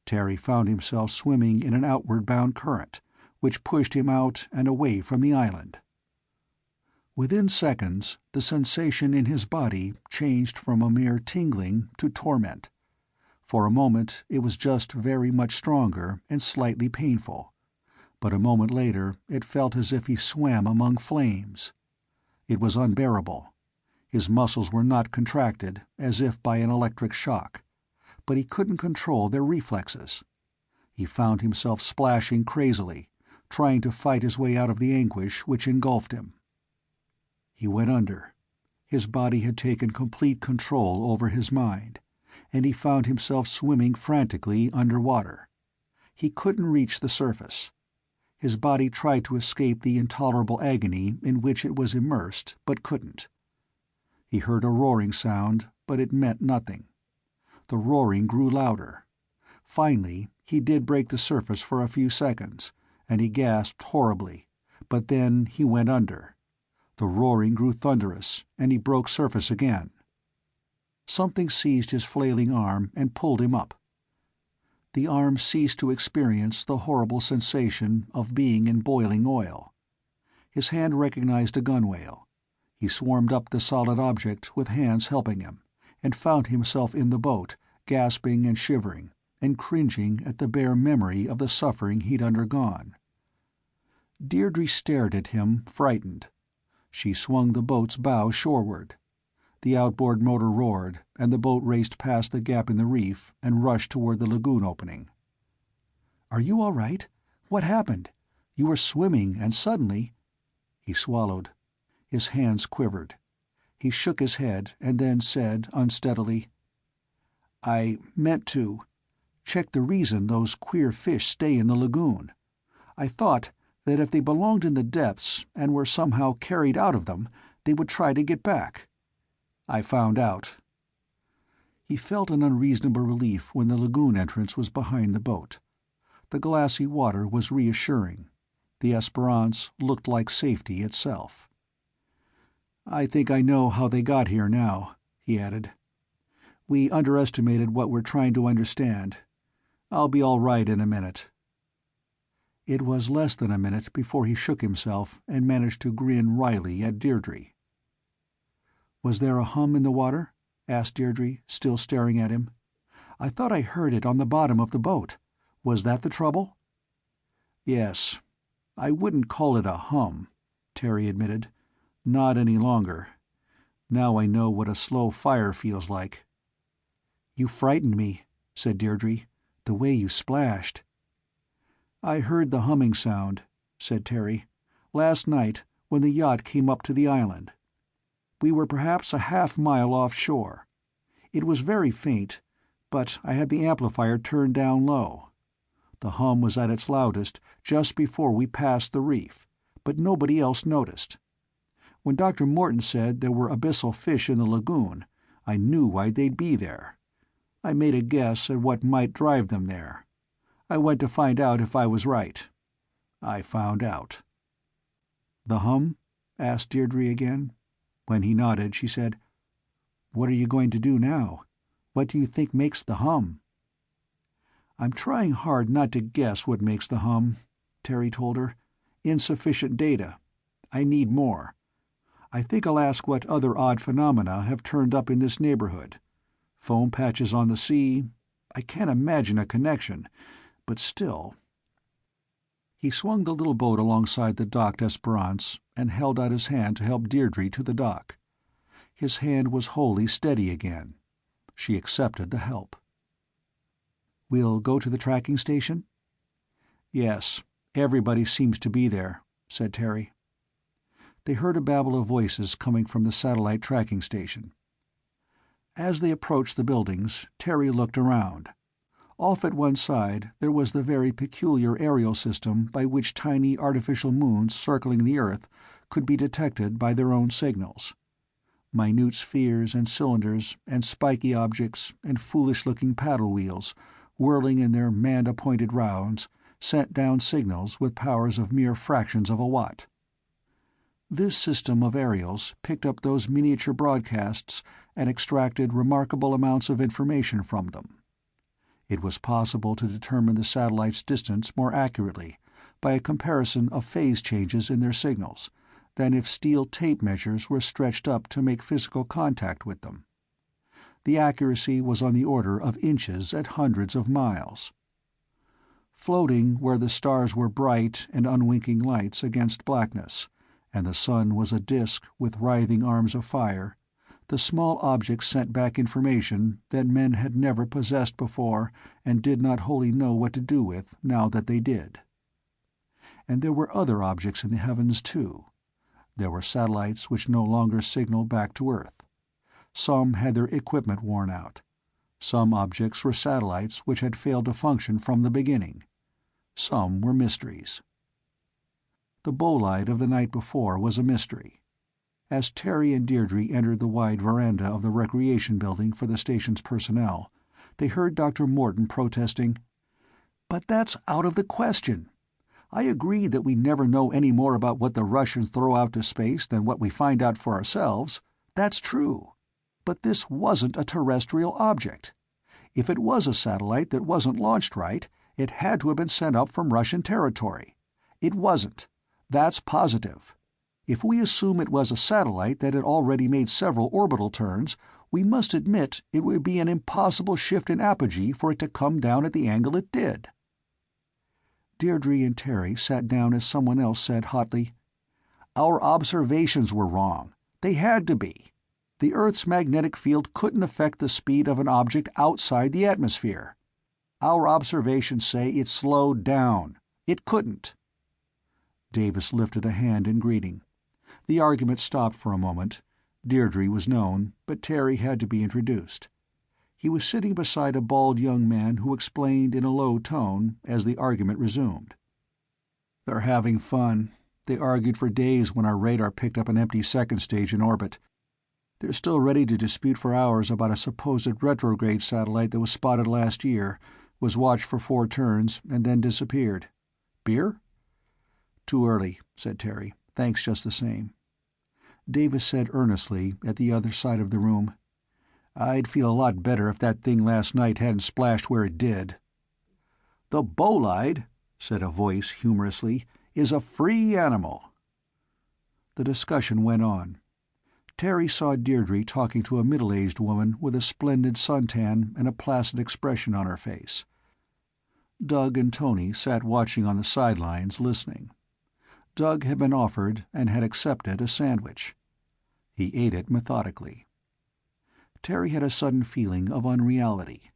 Terry found himself swimming in an outward-bound current, which pushed him out and away from the island. Within seconds, the sensation in his body changed from a mere tingling to torment. For a moment it was just very much stronger and slightly painful, but a moment later it felt as if he swam among flames. It was unbearable. His muscles were not contracted, as if by an electric shock, but he couldn't control their reflexes. He found himself splashing crazily, trying to fight his way out of the anguish which engulfed him. He went under. His body had taken complete control over his mind, and he found himself swimming frantically underwater. He couldn't reach the surface. His body tried to escape the intolerable agony in which it was immersed, but couldn't. He heard a roaring sound, but it meant nothing. The roaring grew louder. Finally, he did break the surface for a few seconds, and he gasped horribly, but then he went under. The roaring grew thunderous, and he broke surface again. Something seized his flailing arm and pulled him up. The arm ceased to experience the horrible sensation of being in boiling oil. His hand recognized a gunwale. He swarmed up the solid object with hands helping him, and found himself in the boat, gasping and shivering, and cringing at the bare memory of the suffering he'd undergone. Deirdre stared at him, frightened. She swung the boat's bow shoreward. The outboard motor roared, and the boat raced past the gap in the reef and rushed toward the lagoon opening. "Are you all right? What happened? You were swimming, and suddenly—" He swallowed. His hands quivered. He shook his head, and then said unsteadily, "I meant to check the reason those queer fish stay in the lagoon. I thought that if they belonged in the depths and were somehow carried out of them, they would try to get back. I found out." He felt an unreasonable relief when the lagoon entrance was behind the boat. The glassy water was reassuring. The Esperance looked like safety itself. "I think I know how they got here now," he added. "We underestimated what we're trying to understand. I'll be all right in a minute." It was less than a minute before he shook himself and managed to grin wryly at Deirdre. "Was there a hum in the water?" asked Deirdre, still staring at him. "I thought I heard it on the bottom of the boat. Was that the trouble?" "Yes. I wouldn't call it a hum," Terry admitted. "Not any longer. Now I know what a slow fire feels like." "You frightened me," said Deirdre. "The way you splashed." "I heard the humming sound," said Terry, "last night when the yacht came up to the island. We were perhaps a half-mile offshore. It was very faint, but I had the amplifier turned down low. The hum was at its loudest just before we passed the reef, but nobody else noticed. When Dr. Morton said there were abyssal fish in the lagoon, I knew why they'd be there. I made a guess at what might drive them there. I went to find out if I was right. I found out." "The hum?" asked Deirdre again. When he nodded, she said, "What are you going to do now? What do you think makes the hum?" "I'm trying hard not to guess what makes the hum," Terry told her. "Insufficient data. I need more. I think I'll ask what other odd phenomena have turned up in this neighborhood. Foam patches on the sea. I can't imagine a connection, but still—" He swung the little boat alongside the docked Esperance and held out his hand to help Deirdre to the dock. His hand was wholly steady again. She accepted the help. "We'll go to the tracking station?" "Yes, everybody seems to be there," said Terry. They heard a babble of voices coming from the satellite tracking station. As they approached the buildings, Terry looked around. Off at one side there was the very peculiar aerial system by which tiny artificial moons circling the Earth could be detected by their own signals. Minute spheres and cylinders and spiky objects and foolish-looking paddle wheels, whirling in their man-appointed rounds, sent down signals with powers of mere fractions of a watt. This system of aerials picked up those miniature broadcasts and extracted remarkable amounts of information from them. It was possible to determine the satellite's distance more accurately by a comparison of phase changes in their signals than if steel tape measures were stretched up to make physical contact with them. The accuracy was on the order of inches at hundreds of miles. Floating where the stars were bright and unwinking lights against blackness, and the sun was a disk with writhing arms of fire, the small objects sent back information that men had never possessed before and did not wholly know what to do with now that they did. And there were other objects in the heavens, too. There were satellites which no longer signaled back to Earth. Some had their equipment worn out. Some objects were satellites which had failed to function from the beginning. Some were mysteries. The bolide of the night before was a mystery. As Terry and Deirdre entered the wide veranda of the recreation building for the station's personnel, they heard Dr. Morton protesting, "But that's out of the question. I agree that we never know any more about what the Russians throw out to space than what we find out for ourselves. That's true. But this wasn't a terrestrial object. If it was a satellite that wasn't launched right, it had to have been sent up from Russian territory. It wasn't. That's positive. If we assume it was a satellite that had already made several orbital turns, we must admit it would be an impossible shift in apogee for it to come down at the angle it did." Deirdre and Terry sat down as someone else said hotly, "Our observations were wrong. They had to be. The Earth's magnetic field couldn't affect the speed of an object outside the atmosphere. Our observations say it slowed down. It couldn't." Davis lifted a hand in greeting. The argument stopped for a moment. Deirdre was known, but Terry had to be introduced. He was sitting beside a bald young man who explained in a low tone as the argument resumed. "They're having fun. They argued for days when our radar picked up an empty second stage in orbit. They're still ready to dispute for hours about a supposed retrograde satellite that was spotted last year, was watched for 4 turns, and then disappeared. Beer?" "Too early," said Terry. "Thanks just the same." Davis said earnestly, at the other side of the room, "I'd feel a lot better if that thing last night hadn't splashed where it did." "The bolide," said a voice humorously, "is a free animal." The discussion went on. Terry saw Deirdre talking to a middle-aged woman with a splendid suntan and a placid expression on her face. Doug and Tony sat watching on the sidelines, listening. Doug had been offered, and had accepted, a sandwich. He ate it methodically. Terry had a sudden feeling of unreality.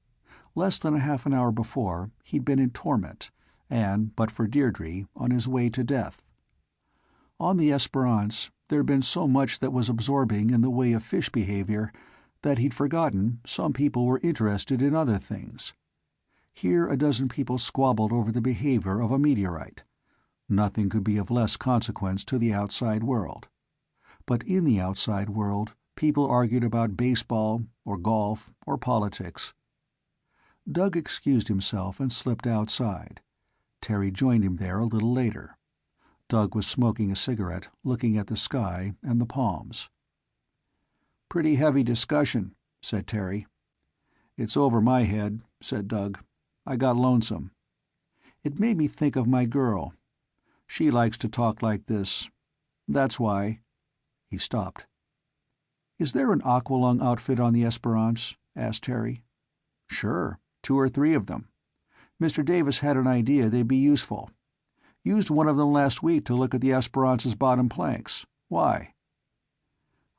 Less than a half an hour before, he'd been in torment, and, but for Deirdre, on his way to death. On the Esperance, there'd been so much that was absorbing in the way of fish behavior that he'd forgotten some people were interested in other things. Here a dozen people squabbled over the behavior of a meteorite. Nothing could be of less consequence to the outside world. But in the outside world, people argued about baseball, or golf, or politics. Doug excused himself and slipped outside. Terry joined him there a little later. Doug was smoking a cigarette, looking at the sky and the palms. "Pretty heavy discussion," said Terry. "It's over my head," said Doug. "I got lonesome. It made me think of my girl. She likes to talk like this. That's why—" He stopped. "Is there an aqualung outfit on the Esperance?" asked Terry. "Sure, 2 or 3 of them. Mr. Davis had an idea they'd be useful. Used one of them last week to look at the Esperance's bottom planks. Why?"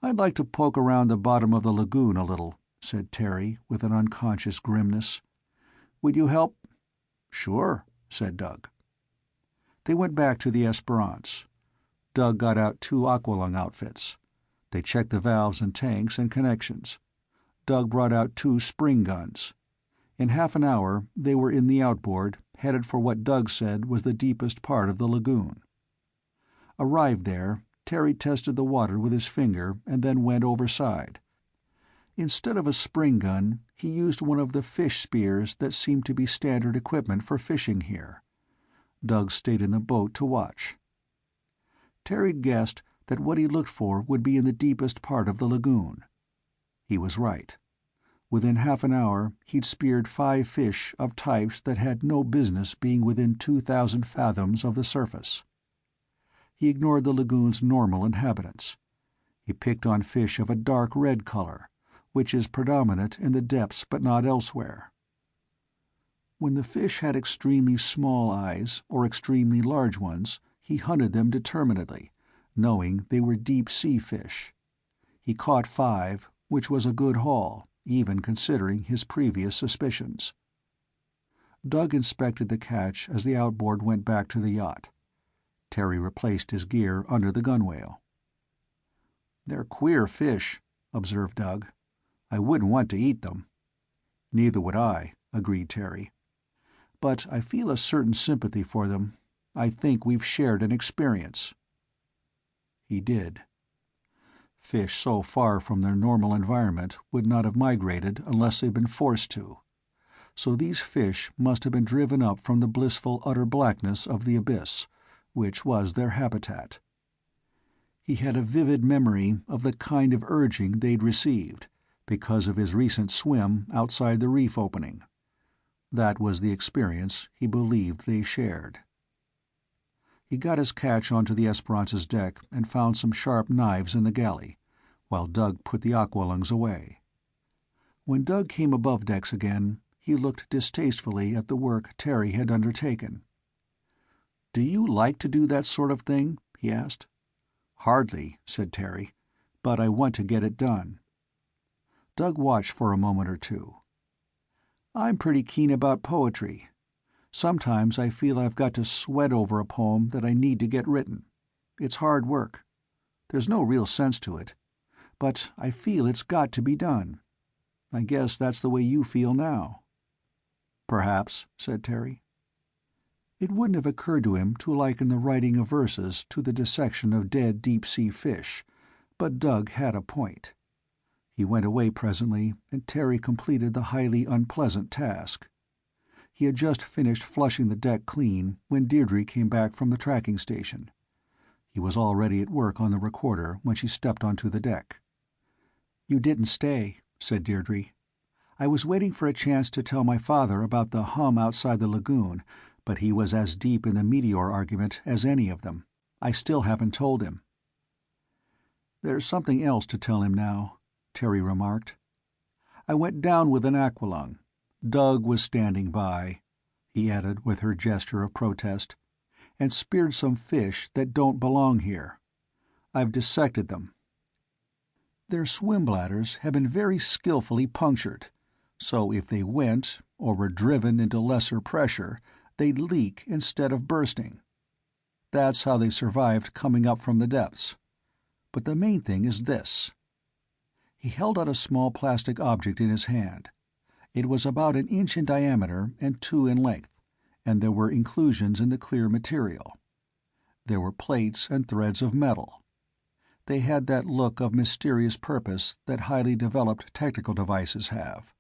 "I'd like to poke around the bottom of the lagoon a little," said Terry, with an unconscious grimness. "Would you help?" "Sure," said Doug. They went back to the Esperance. Doug got out 2 aqualung outfits. They checked the valves and tanks and connections. Doug brought out 2 spring guns. In half an hour they were in the outboard, headed for what Doug said was the deepest part of the lagoon. Arrived there, Terry tested the water with his finger and then went overside. Instead of a spring gun, he used one of the fish spears that seemed to be standard equipment for fishing here. Doug stayed in the boat to watch. Terry'd guessed that what he looked for would be in the deepest part of the lagoon. He was right. Within half an hour, he'd speared 5 fish of types that had no business being within 2,000 fathoms of the surface. He ignored the lagoon's normal inhabitants. He picked on fish of a dark red color, which is predominant in the depths but not elsewhere. When the fish had extremely small eyes, or extremely large ones, he hunted them determinedly, knowing they were deep-sea fish. He caught 5, which was a good haul, even considering his previous suspicions. Doug inspected the catch as the outboard went back to the yacht. Terry replaced his gear under the gunwale. "They're queer fish," observed Doug. "I wouldn't want to eat them." "Neither would I," agreed Terry. "But I feel a certain sympathy for them. I think we've shared an experience." He did. Fish so far from their normal environment would not have migrated unless they'd been forced to. So these fish must have been driven up from the blissful utter blackness of the abyss, which was their habitat. He had a vivid memory of the kind of urging they'd received, because of his recent swim outside the reef opening. That was the experience he believed they shared. He got his catch onto the Esperance's deck and found some sharp knives in the galley, while Doug put the aqualungs away. When Doug came above decks again, he looked distastefully at the work Terry had undertaken. "Do you like to do that sort of thing?" he asked. "Hardly," said Terry, "but I want to get it done." Doug watched for a moment or two. "I'm pretty keen about poetry. Sometimes I feel I've got to sweat over a poem that I need to get written. It's hard work. There's no real sense to it, but I feel it's got to be done. I guess that's the way you feel now." "Perhaps," said Terry. It wouldn't have occurred to him to liken the writing of verses to the dissection of dead deep-sea fish, but Doug had a point. He went away presently, and Terry completed the highly unpleasant task. He had just finished flushing the deck clean when Deirdre came back from the tracking station. He was already at work on the recorder when she stepped onto the deck. "You didn't stay," said Deirdre. "I was waiting for a chance to tell my father about the hum outside the lagoon, but he was as deep in the meteor argument as any of them. I still haven't told him." "There's something else to tell him now," Terry remarked. "I went down with an aqualung. Doug was standing by," he added with her gesture of protest, "and speared some fish that don't belong here. I've dissected them. Their swim bladders have been very skillfully punctured, so if they went, or were driven into lesser pressure, they'd leak instead of bursting. That's how they survived coming up from the depths. But the main thing is this." He held out a small plastic object in his hand. It was about 1 inch in diameter and 2 in length, and there were inclusions in the clear material. There were plates and threads of metal. They had that look of mysterious purpose that highly developed technical devices have.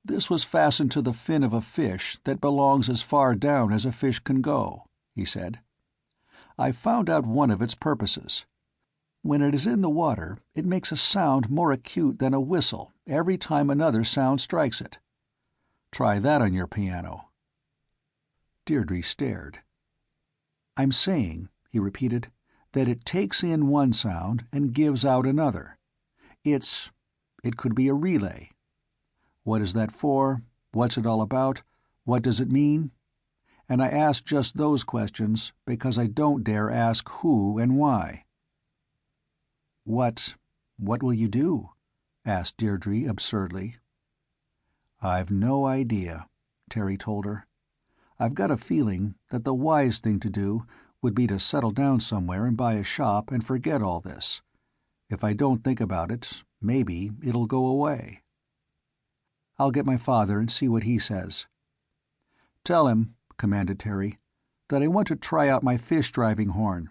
"This was fastened to the fin of a fish that belongs as far down as a fish can go," he said. "I found out one of its purposes. When it is in the water, it makes a sound more acute than a whistle every time another sound strikes it. Try that on your piano." Deirdre stared. "I'm saying," he repeated, "that it takes in one sound and gives out another. It could be a relay. What is that for? What's it all about? What does it mean? And I ask just those questions because I don't dare ask who and why." What will you do?" asked Deirdre absurdly. "I've no idea," Terry told her. "I've got a feeling that the wise thing to do would be to settle down somewhere and buy a shop and forget all this. If I don't think about it, maybe it'll go away." "I'll get my father and see what he says." "Tell him," commanded Terry, "that I want to try out my fish-driving horn.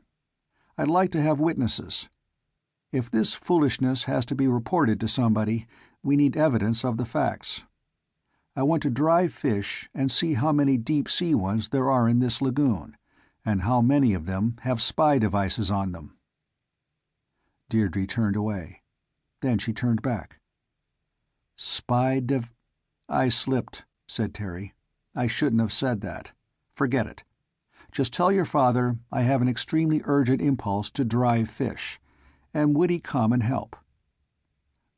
I'd like to have witnesses. If this foolishness has to be reported to somebody, we need evidence of the facts. I want to drive fish and see how many deep-sea ones there are in this lagoon, and how many of them have spy devices on them." Deirdre turned away. Then she turned back. "I slipped," said Terry. "I shouldn't have said that. Forget it. Just tell your father I have an extremely urgent impulse to drive fish, and would he come and help?"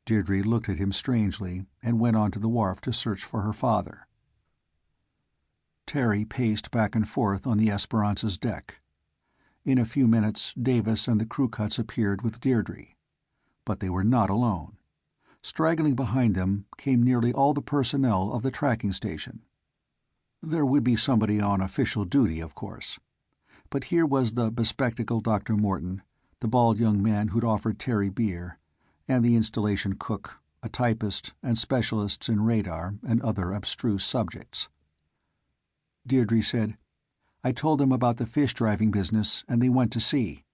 Deirdre looked at him strangely, and went on to the wharf to search for her father. Terry paced back and forth on the Esperanza's deck. In a few minutes Davis and the crew cuts appeared with Deirdre. But they were not alone. Straggling behind them came nearly all the personnel of the tracking station. There would be somebody on official duty, of course. But here was the bespectacled Dr. Morton, the bald young man who'd offered Terry beer, and the installation cook, a typist, and specialists in radar and other abstruse subjects. Deirdre said, "I told them about the fish-driving business, and they went to see.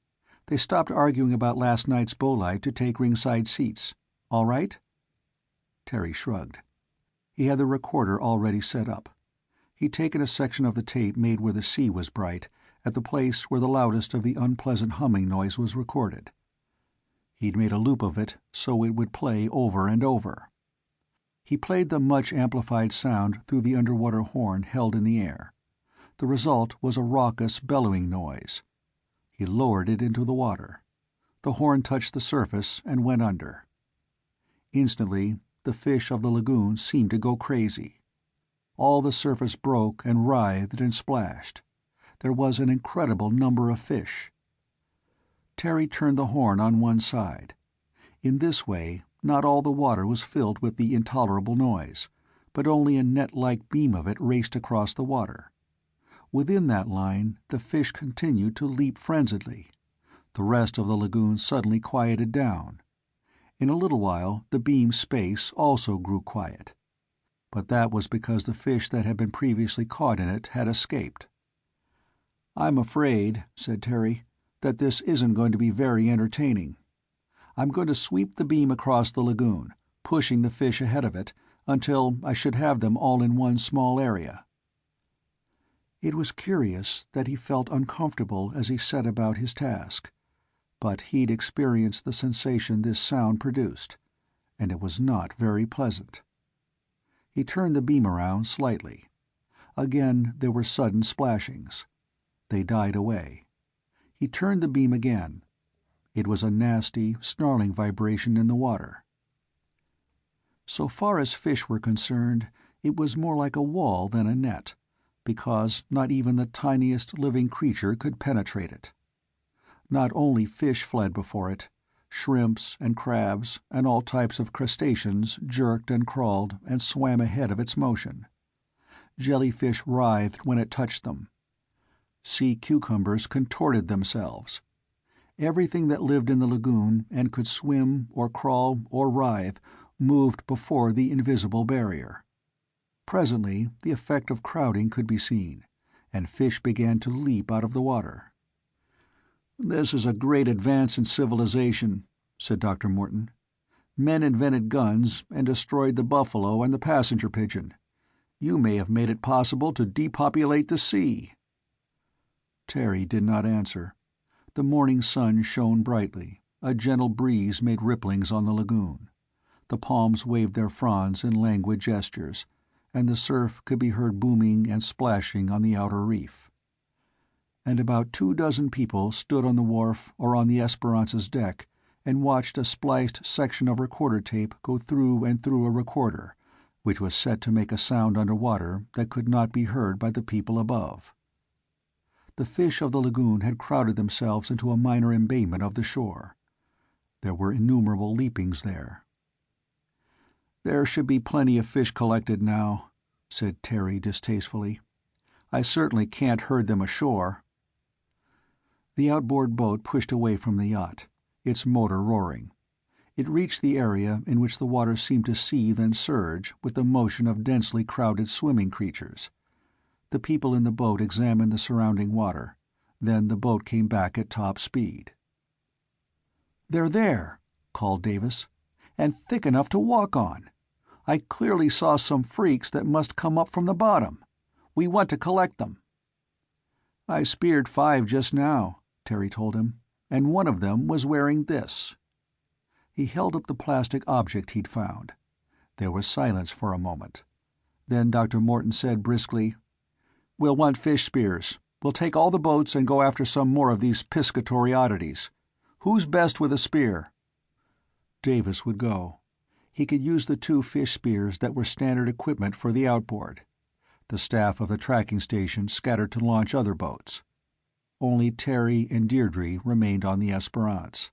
They stopped arguing about last night's bolide to take ringside seats. All right?" Terry shrugged. He had the recorder already set up. He'd taken a section of the tape made where the sea was bright, at the place where the loudest of the unpleasant humming noise was recorded. He'd made a loop of it so it would play over and over. He played the much amplified sound through the underwater horn held in the air. The result was a raucous bellowing noise. He lowered it into the water. The horn touched the surface and went under. Instantly, the fish of the lagoon seemed to go crazy. All the surface broke and writhed and splashed. There was an incredible number of fish. Terry turned the horn on one side. In this way, not all the water was filled with the intolerable noise, but only a net-like beam of it raced across the water. Within that line, the fish continued to leap frenziedly. The rest of the lagoon suddenly quieted down. In a little while, the beam's space also grew quiet. But that was because the fish that had been previously caught in it had escaped. "I'm afraid," said Terry, "that this isn't going to be very entertaining. I'm going to sweep the beam across the lagoon, pushing the fish ahead of it, until I should have them all in one small area." It was curious that he felt uncomfortable as he set about his task, but he'd experienced the sensation this sound produced, and it was not very pleasant. He turned the beam around slightly. Again there were sudden splashings. They died away. He turned the beam again. It was a nasty, snarling vibration in the water. So far as fish were concerned, it was more like a wall than a net, because not even the tiniest living creature could penetrate it. Not only fish fled before it, shrimps and crabs and all types of crustaceans jerked and crawled and swam ahead of its motion. Jellyfish writhed when it touched them. Sea cucumbers contorted themselves. Everything that lived in the lagoon and could swim or crawl or writhe moved before the invisible barrier. Presently the effect of crowding could be seen, and fish began to leap out of the water. "This is a great advance in civilization," said Dr. Morton. "Men invented guns and destroyed the buffalo and the passenger pigeon. You may have made it possible to depopulate the sea." Terry did not answer. The morning sun shone brightly, a gentle breeze made ripplings on the lagoon. The palms waved their fronds in languid gestures, and the surf could be heard booming and splashing on the outer reef. And about 24 people stood on the wharf or on the Esperance's deck and watched a spliced section of recorder tape go through and through a recorder, which was set to make a sound underwater that could not be heard by the people above. The fish of the lagoon had crowded themselves into a minor embayment of the shore. There were innumerable leapings there. "There should be plenty of fish collected now," said Terry distastefully. "I certainly can't herd them ashore." The outboard boat pushed away from the yacht, its motor roaring. It reached the area in which the water seemed to seethe and surge with the motion of densely crowded swimming creatures. The people in the boat examined the surrounding water. Then the boat came back at top speed. "They're there," called Davis, "and thick enough to walk on. I clearly saw some freaks that must come up from the bottom. We want to collect them." "I speared 5 just now," Terry told him, "and one of them was wearing this." He held up the plastic object he'd found. There was silence for a moment. Then Dr. Morton said briskly, "We'll want fish spears. We'll take all the boats and go after some more of these piscatory oddities. Who's best with a spear?" Davis would go. He could use the 2 fish spears that were standard equipment for the outboard. The staff of the tracking station scattered to launch other boats. Only Terry and Deirdre remained on the Esperance.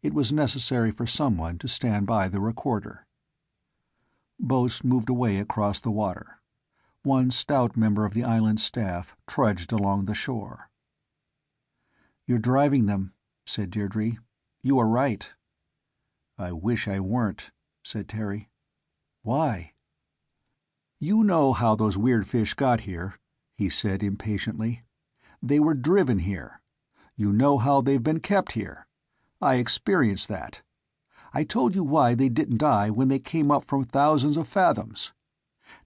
It was necessary for someone to stand by the recorder. Boats moved away across the water. One stout member of the island's staff trudged along the shore. "You're driving them," said Deirdre. "You are right." "I wish I weren't," said Terry. "Why?" "You know how those weird fish got here," he said impatiently. "They were driven here. You know how they've been kept here. I experienced that. I told you why they didn't die when they came up from thousands of fathoms.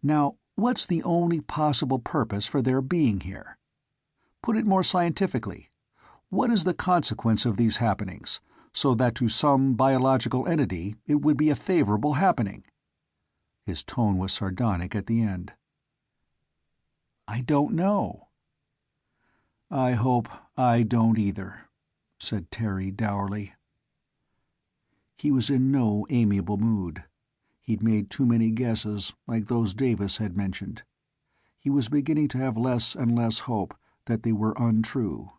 Now, what's the only possible purpose for their being here? Put it more scientifically. What is the consequence of these happenings, so that to some biological entity it would be a favorable happening?" His tone was sardonic at the end. "I don't know." "I hope I don't either," said Terry dourly. He was in no amiable mood. He'd made too many guesses, like those Davis had mentioned. He was beginning to have less and less hope that they were untrue.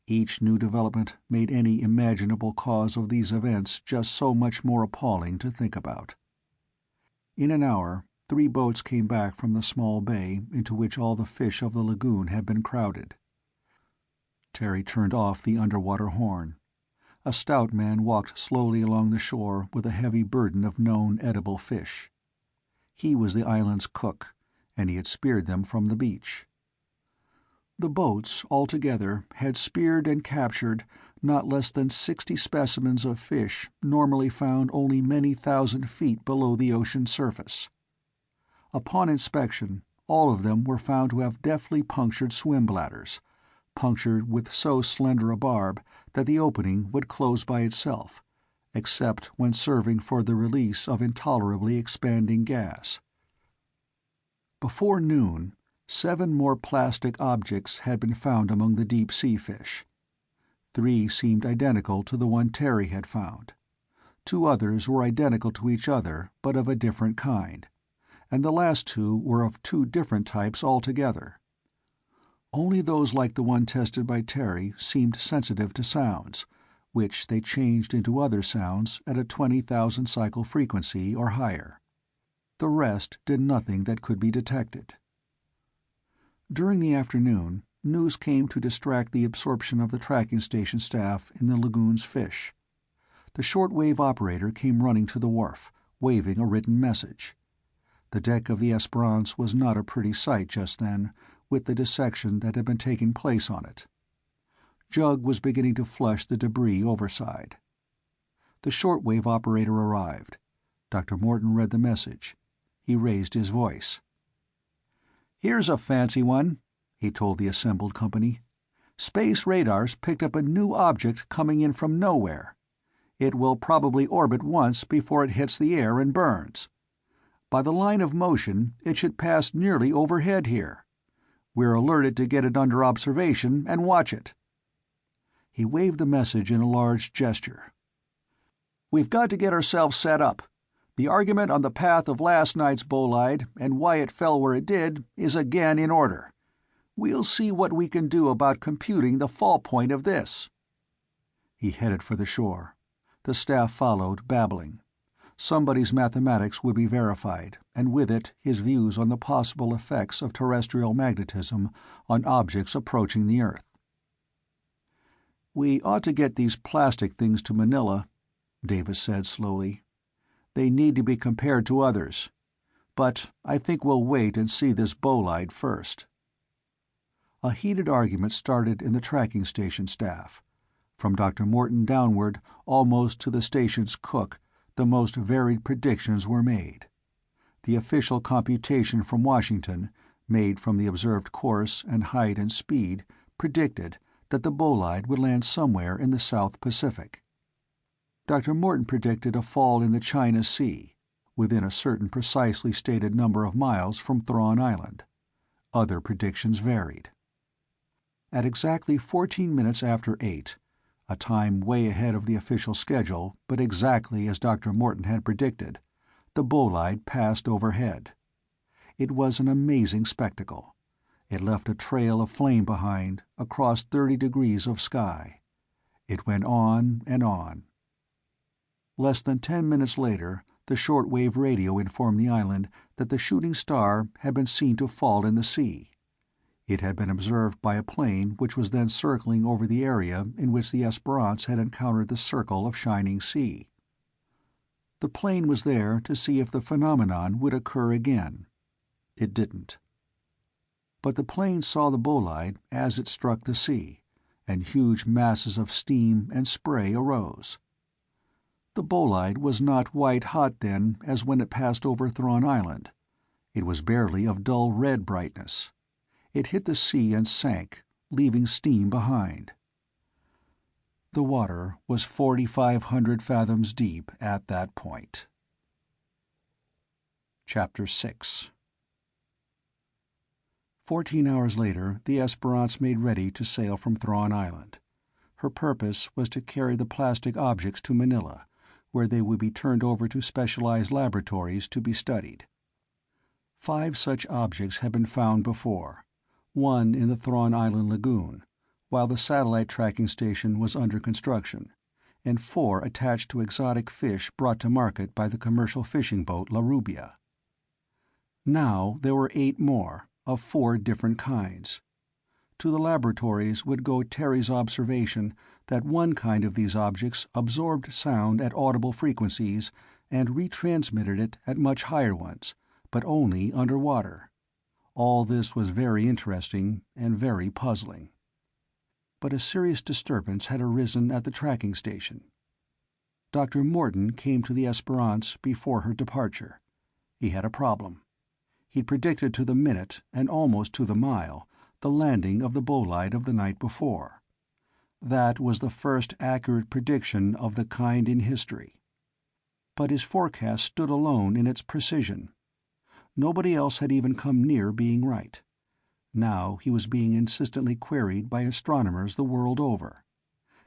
Each new development made any imaginable cause of these events just so much more appalling to think about. In an hour, 3 boats came back from the small bay into which all the fish of the lagoon had been crowded. Terry turned off the underwater horn. A stout man walked slowly along the shore with a heavy burden of known edible fish. He was the island's cook, and he had speared them from the beach. The boats, altogether, had speared and captured not less than 60 specimens of fish normally found only many thousand feet below the ocean's surface. Upon inspection, all of them were found to have deftly punctured swim bladders, punctured with so slender a barb that the opening would close by itself, except when serving for the release of intolerably expanding gas. Before noon, 7 more plastic objects had been found among the deep-sea fish. 3 seemed identical to the one Terry had found. 2 others were identical to each other, but of a different kind, and the last 2 were of 2 different types altogether. Only those like the one tested by Terry seemed sensitive to sounds, which they changed into other sounds at a 20,000 cycle frequency or higher. The rest did nothing that could be detected. During the afternoon, news came to distract the absorption of the tracking station staff in the lagoon's fish. The shortwave operator came running to the wharf, waving a written message. The deck of the Esperance was not a pretty sight just then, with the dissection that had been taking place on it. Jug was beginning to flush the debris overside. The shortwave operator arrived. Dr. Morton read the message. He raised his voice. "Here's a fancy one," he told the assembled company. "Space radars picked up a new object coming in from nowhere. It will probably orbit once before it hits the air and burns. By the line of motion, it should pass nearly overhead here. We're alerted to get it under observation and watch it." He waved the message in a large gesture. "We've got to get ourselves set up. The argument on the path of last night's bolide, and why it fell where it did, is again in order. We'll see what we can do about computing the fall point of this." He headed for the shore. The staff followed, babbling. Somebody's mathematics would be verified, and with it his views on the possible effects of terrestrial magnetism on objects approaching the Earth. "We ought to get these plastic things to Manila," Davis said slowly. "They need to be compared to others. But I think we'll wait and see this bolide first." A heated argument started in the tracking station staff. From Dr. Morton downward, almost to the station's cook, the most varied predictions were made. The official computation from Washington, made from the observed course and height and speed, predicted that the bolide would land somewhere in the South Pacific. Dr. Morton predicted a fall in the China Sea, within a certain precisely stated number of miles from Thrawn Island. Other predictions varied. At exactly 14 minutes after 8, a time way ahead of the official schedule, but exactly as Dr. Morton had predicted, the bolide passed overhead. It was an amazing spectacle. It left a trail of flame behind, across 30 degrees of sky. It went on and on. Less than 10 minutes later, the shortwave radio informed the island that the shooting star had been seen to fall in the sea. It had been observed by a plane which was then circling over the area in which the Esperance had encountered the circle of shining sea. The plane was there to see if the phenomenon would occur again. It didn't. But the plane saw the bolide as it struck the sea, and huge masses of steam and spray arose. The bolide was not white-hot then as when it passed over Thrawn Island. It was barely of dull red brightness. It hit the sea and sank, leaving steam behind. The water was 4,500 fathoms deep at that point. Chapter 6. 14 hours later, the Esperance made ready to sail from Thrawn Island. Her purpose was to carry the plastic objects to Manila, where they would be turned over to specialized laboratories to be studied. 5 such objects had been found before, 1 in the Thrawn Island lagoon, while the satellite tracking station was under construction, and 4 attached to exotic fish brought to market by the commercial fishing boat La Rubia. Now there were 8 more, of 4 different kinds. To the laboratories would go Terry's observation that one kind of these objects absorbed sound at audible frequencies and retransmitted it at much higher ones, but only underwater. All this was very interesting and very puzzling. But a serious disturbance had arisen at the tracking station. Dr. Morton came to the Esperance before her departure. He had a problem. He'd predicted to the minute, and almost to the mile, the landing of the bolide of the night before. That was the first accurate prediction of the kind in history. But his forecast stood alone in its precision. Nobody else had even come near being right. Now he was being insistently queried by astronomers the world over.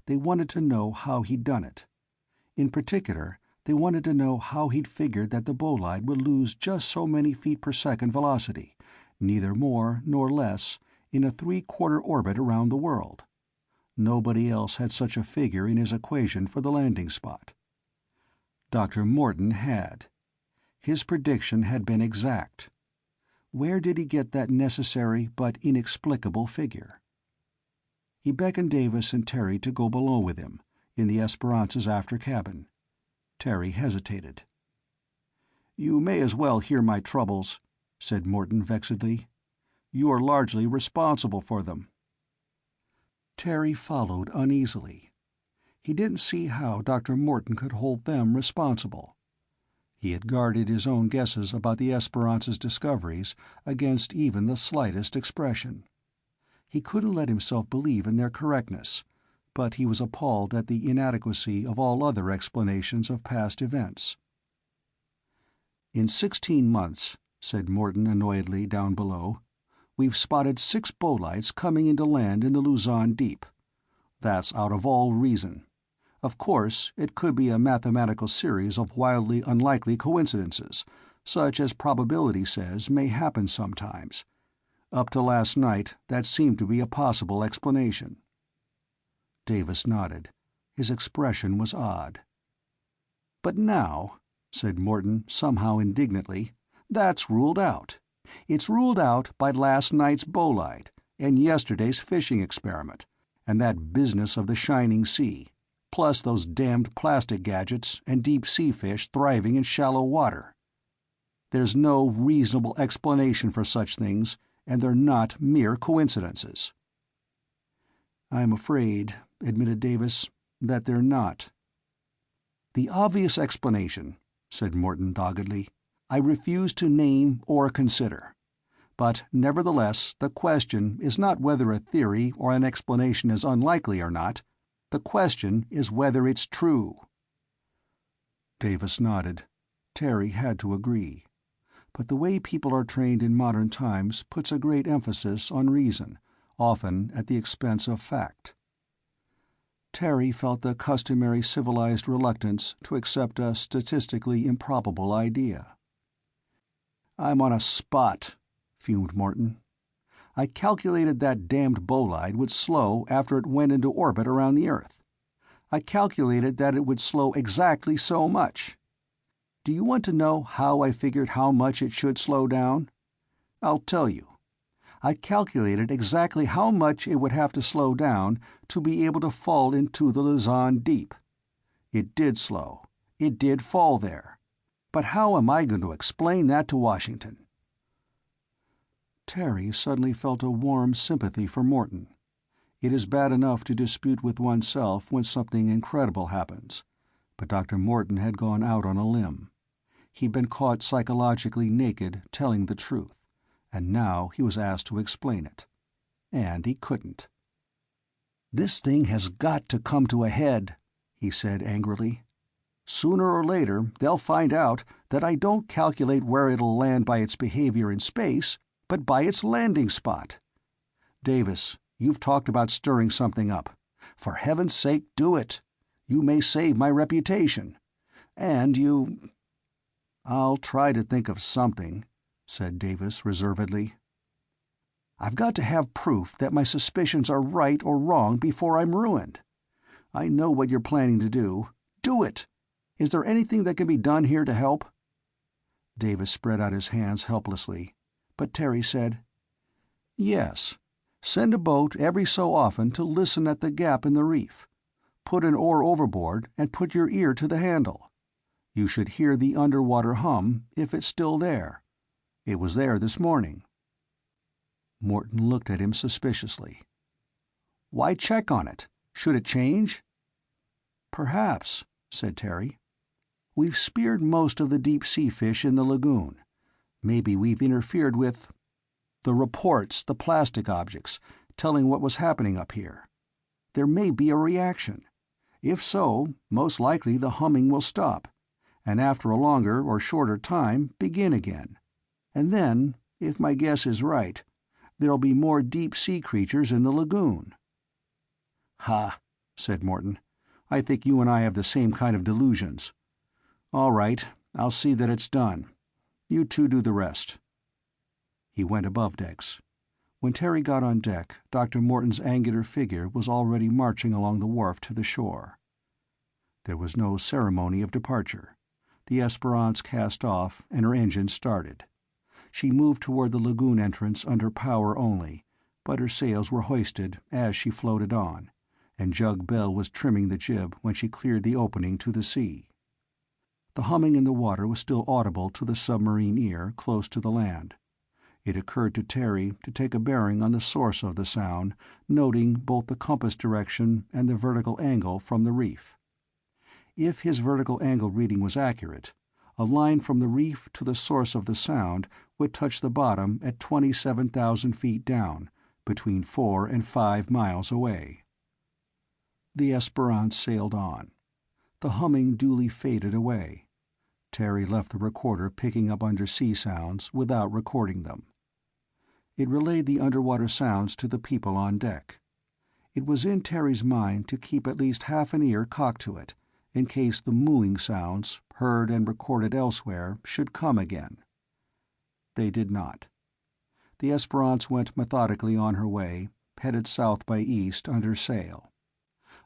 They wanted to know how he'd done it. In particular, they wanted to know how he'd figured that the bolide would lose just so many feet per second velocity, neither more nor less, in a 3/4 orbit around the world. Nobody else had such a figure in his equation for the landing spot. Dr. Morton had. His prediction had been exact. Where did he get that necessary but inexplicable figure? He beckoned Davis and Terry to go below with him, in the Esperance's after cabin. Terry hesitated. "You may as well hear my troubles," said Morton vexedly. "You are largely responsible for them." Terry followed uneasily. He didn't see how Dr. Morton could hold them responsible. He had guarded his own guesses about the Esperance's discoveries against even the slightest expression. He couldn't let himself believe in their correctness, but he was appalled at the inadequacy of all other explanations of past events. "In 16 months," said Morton annoyedly down below, "we've spotted 6 bolides coming into land in the Luzon Deep. That's out of all reason. Of course, it could be a mathematical series of wildly unlikely coincidences, such as probability says may happen sometimes. Up to last night, that seemed to be a possible explanation." Davis nodded. His expression was odd. "But now," said Morton somehow indignantly, "that's ruled out. It's ruled out by last night's bolide, and yesterday's fishing experiment, and that business of the shining sea, plus those damned plastic gadgets and deep-sea fish thriving in shallow water. There's no reasonable explanation for such things, and they're not mere coincidences." "I'm afraid," admitted Davis, "that they're not." "The obvious explanation," said Morton doggedly, "I refuse to name or consider. But nevertheless, the question is not whether a theory or an explanation is unlikely or not. The question is whether it's true." Davis nodded. Terry had to agree. But the way people are trained in modern times puts a great emphasis on reason, often at the expense of fact. Terry felt the customary civilized reluctance to accept a statistically improbable idea. "I'm on a spot," fumed Morton. "I calculated that damned bolide would slow after it went into orbit around the Earth. I calculated that it would slow exactly so much. Do you want to know how I figured how much it should slow down? I'll tell you. I calculated exactly how much it would have to slow down to be able to fall into the Luzon Deep. It did slow. It did fall there. But how am I going to explain that to Washington?" Terry suddenly felt a warm sympathy for Morton. It is bad enough to dispute with oneself when something incredible happens, but Dr. Morton had gone out on a limb. He'd been caught psychologically naked telling the truth, and now he was asked to explain it. And he couldn't. "This thing has got to come to a head," he said angrily. "Sooner or later they'll find out that I don't calculate where it'll land by its behavior in space, but by its landing spot. Davis, you've talked about stirring something up. For heaven's sake, do it. You may save my reputation. And you—" "I'll try to think of something," said Davis reservedly. "I've got to have proof that my suspicions are right or wrong before I'm ruined. I know what you're planning to do. Do it! Is there anything that can be done here to help?" Davis spread out his hands helplessly, but Terry said, "Yes. Send a boat every so often to listen at the gap in the reef. Put an oar overboard and put your ear to the handle. You should hear the underwater hum, if it's still there. It was there this morning." Morton looked at him suspiciously. "Why check on it? Should it change?" "Perhaps," said Terry. "We've speared most of the deep-sea fish in the lagoon. Maybe we've interfered with the reports, the plastic objects, telling what was happening up here. There may be a reaction. If so, most likely the humming will stop, and after a longer or shorter time begin again. And then, if my guess is right, there'll be more deep-sea creatures in the lagoon." "Ha," said Morton. "I think you and I have the same kind of delusions. All right, I'll see that it's done. You two do the rest." He went above decks. When Terry got on deck, Dr. Morton's angular figure was already marching along the wharf to the shore. There was no ceremony of departure. The Esperance cast off, and her engine started. She moved toward the lagoon entrance under power only, but her sails were hoisted as she floated on, and Jug Bell was trimming the jib when she cleared the opening to the sea. The humming in the water was still audible to the submarine ear close to the land. It occurred to Terry to take a bearing on the source of the sound, noting both the compass direction and the vertical angle from the reef. If his vertical angle reading was accurate, a line from the reef to the source of the sound would touch the bottom at 27,000 feet down, between 4 and 5 miles away. The Esperance sailed on. The humming duly faded away. Terry left the recorder picking up undersea sounds without recording them. It relayed the underwater sounds to the people on deck. It was in Terry's mind to keep at least half an ear cocked to it, in case the mooing sounds, heard and recorded elsewhere, should come again. They did not. The Esperance went methodically on her way, headed south by east under sail.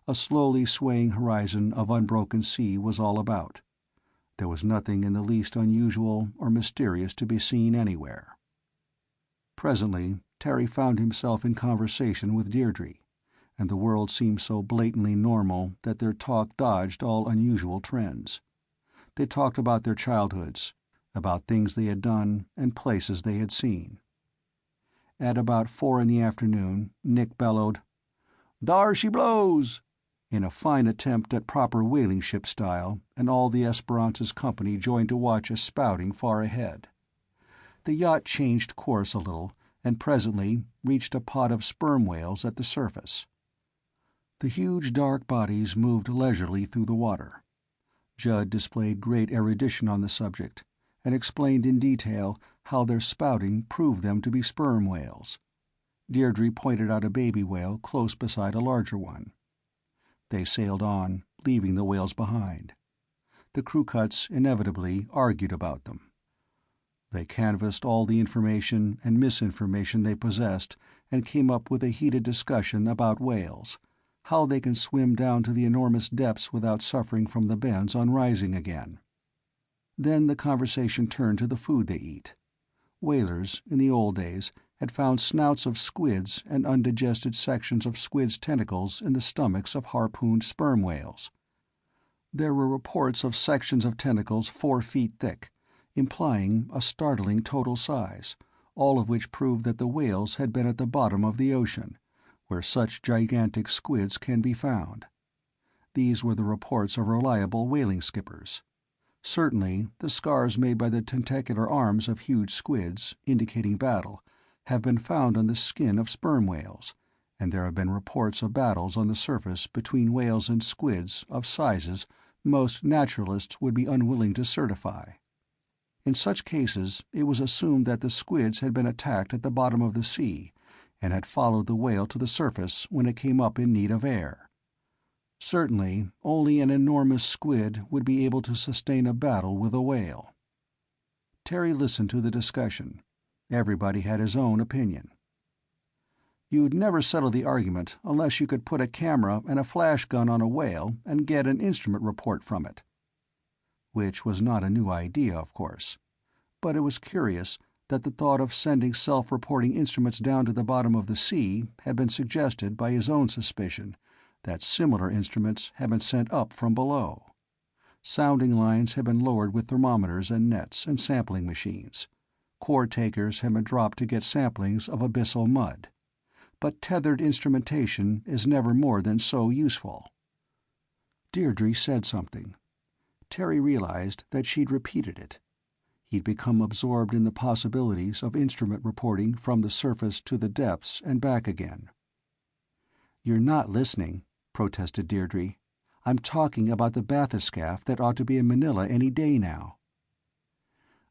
A slowly swaying horizon of unbroken sea was all about. There was nothing in the least unusual or mysterious to be seen anywhere. Presently, Terry found himself in conversation with Deirdre, and the world seemed so blatantly normal that their talk dodged all unusual trends. They talked about their childhoods, about things they had done and places they had seen. At about 4 in the afternoon, Nick bellowed, "Thar she blows!" in a fine attempt at proper whaling ship style, and all the Esperance's company joined to watch a spouting far ahead. The yacht changed course a little, and presently reached a pod of sperm whales at the surface. The huge dark bodies moved leisurely through the water. Judd displayed great erudition on the subject, and explained in detail how their spouting proved them to be sperm whales. Deirdre pointed out a baby whale close beside a larger one. They sailed on, leaving the whales behind. The crew cuts inevitably argued about them. They canvassed all the information and misinformation they possessed and came up with a heated discussion about whales, how they can swim down to the enormous depths without suffering from the bends on rising again. Then the conversation turned to the food they eat. Whalers, in the old days, had found snouts of squids and undigested sections of squids' tentacles in the stomachs of harpooned sperm whales. There were reports of sections of tentacles 4 feet thick, implying a startling total size, all of which proved that the whales had been at the bottom of the ocean, where such gigantic squids can be found. These were the reports of reliable whaling skippers. Certainly, the scars made by the tentacular arms of huge squids, indicating battle, have been found on the skin of sperm whales, and there have been reports of battles on the surface between whales and squids of sizes most naturalists would be unwilling to certify. In such cases, it was assumed that the squids had been attacked at the bottom of the sea, and had followed the whale to the surface when it came up in need of air. Certainly, only an enormous squid would be able to sustain a battle with a whale. Terry listened to the discussion. Everybody had his own opinion. You'd never settle the argument unless you could put a camera and a flash gun on a whale and get an instrument report from it. Which was not a new idea, of course. but it was curious that the thought of sending self-reporting instruments down to the bottom of the sea had been suggested by his own suspicion that similar instruments had been sent up from below. Sounding lines had been lowered with thermometers and nets and sampling machines. Core takers had been dropped to get samplings of abyssal mud. But tethered instrumentation is never more than so useful. Deirdre said something. Terry realized that she'd repeated it. He'd become absorbed in the possibilities of instrument reporting from the surface to the depths and back again. "You're not listening," protested Deirdre. "I'm talking about the bathyscaphe that ought to be in Manila any day now."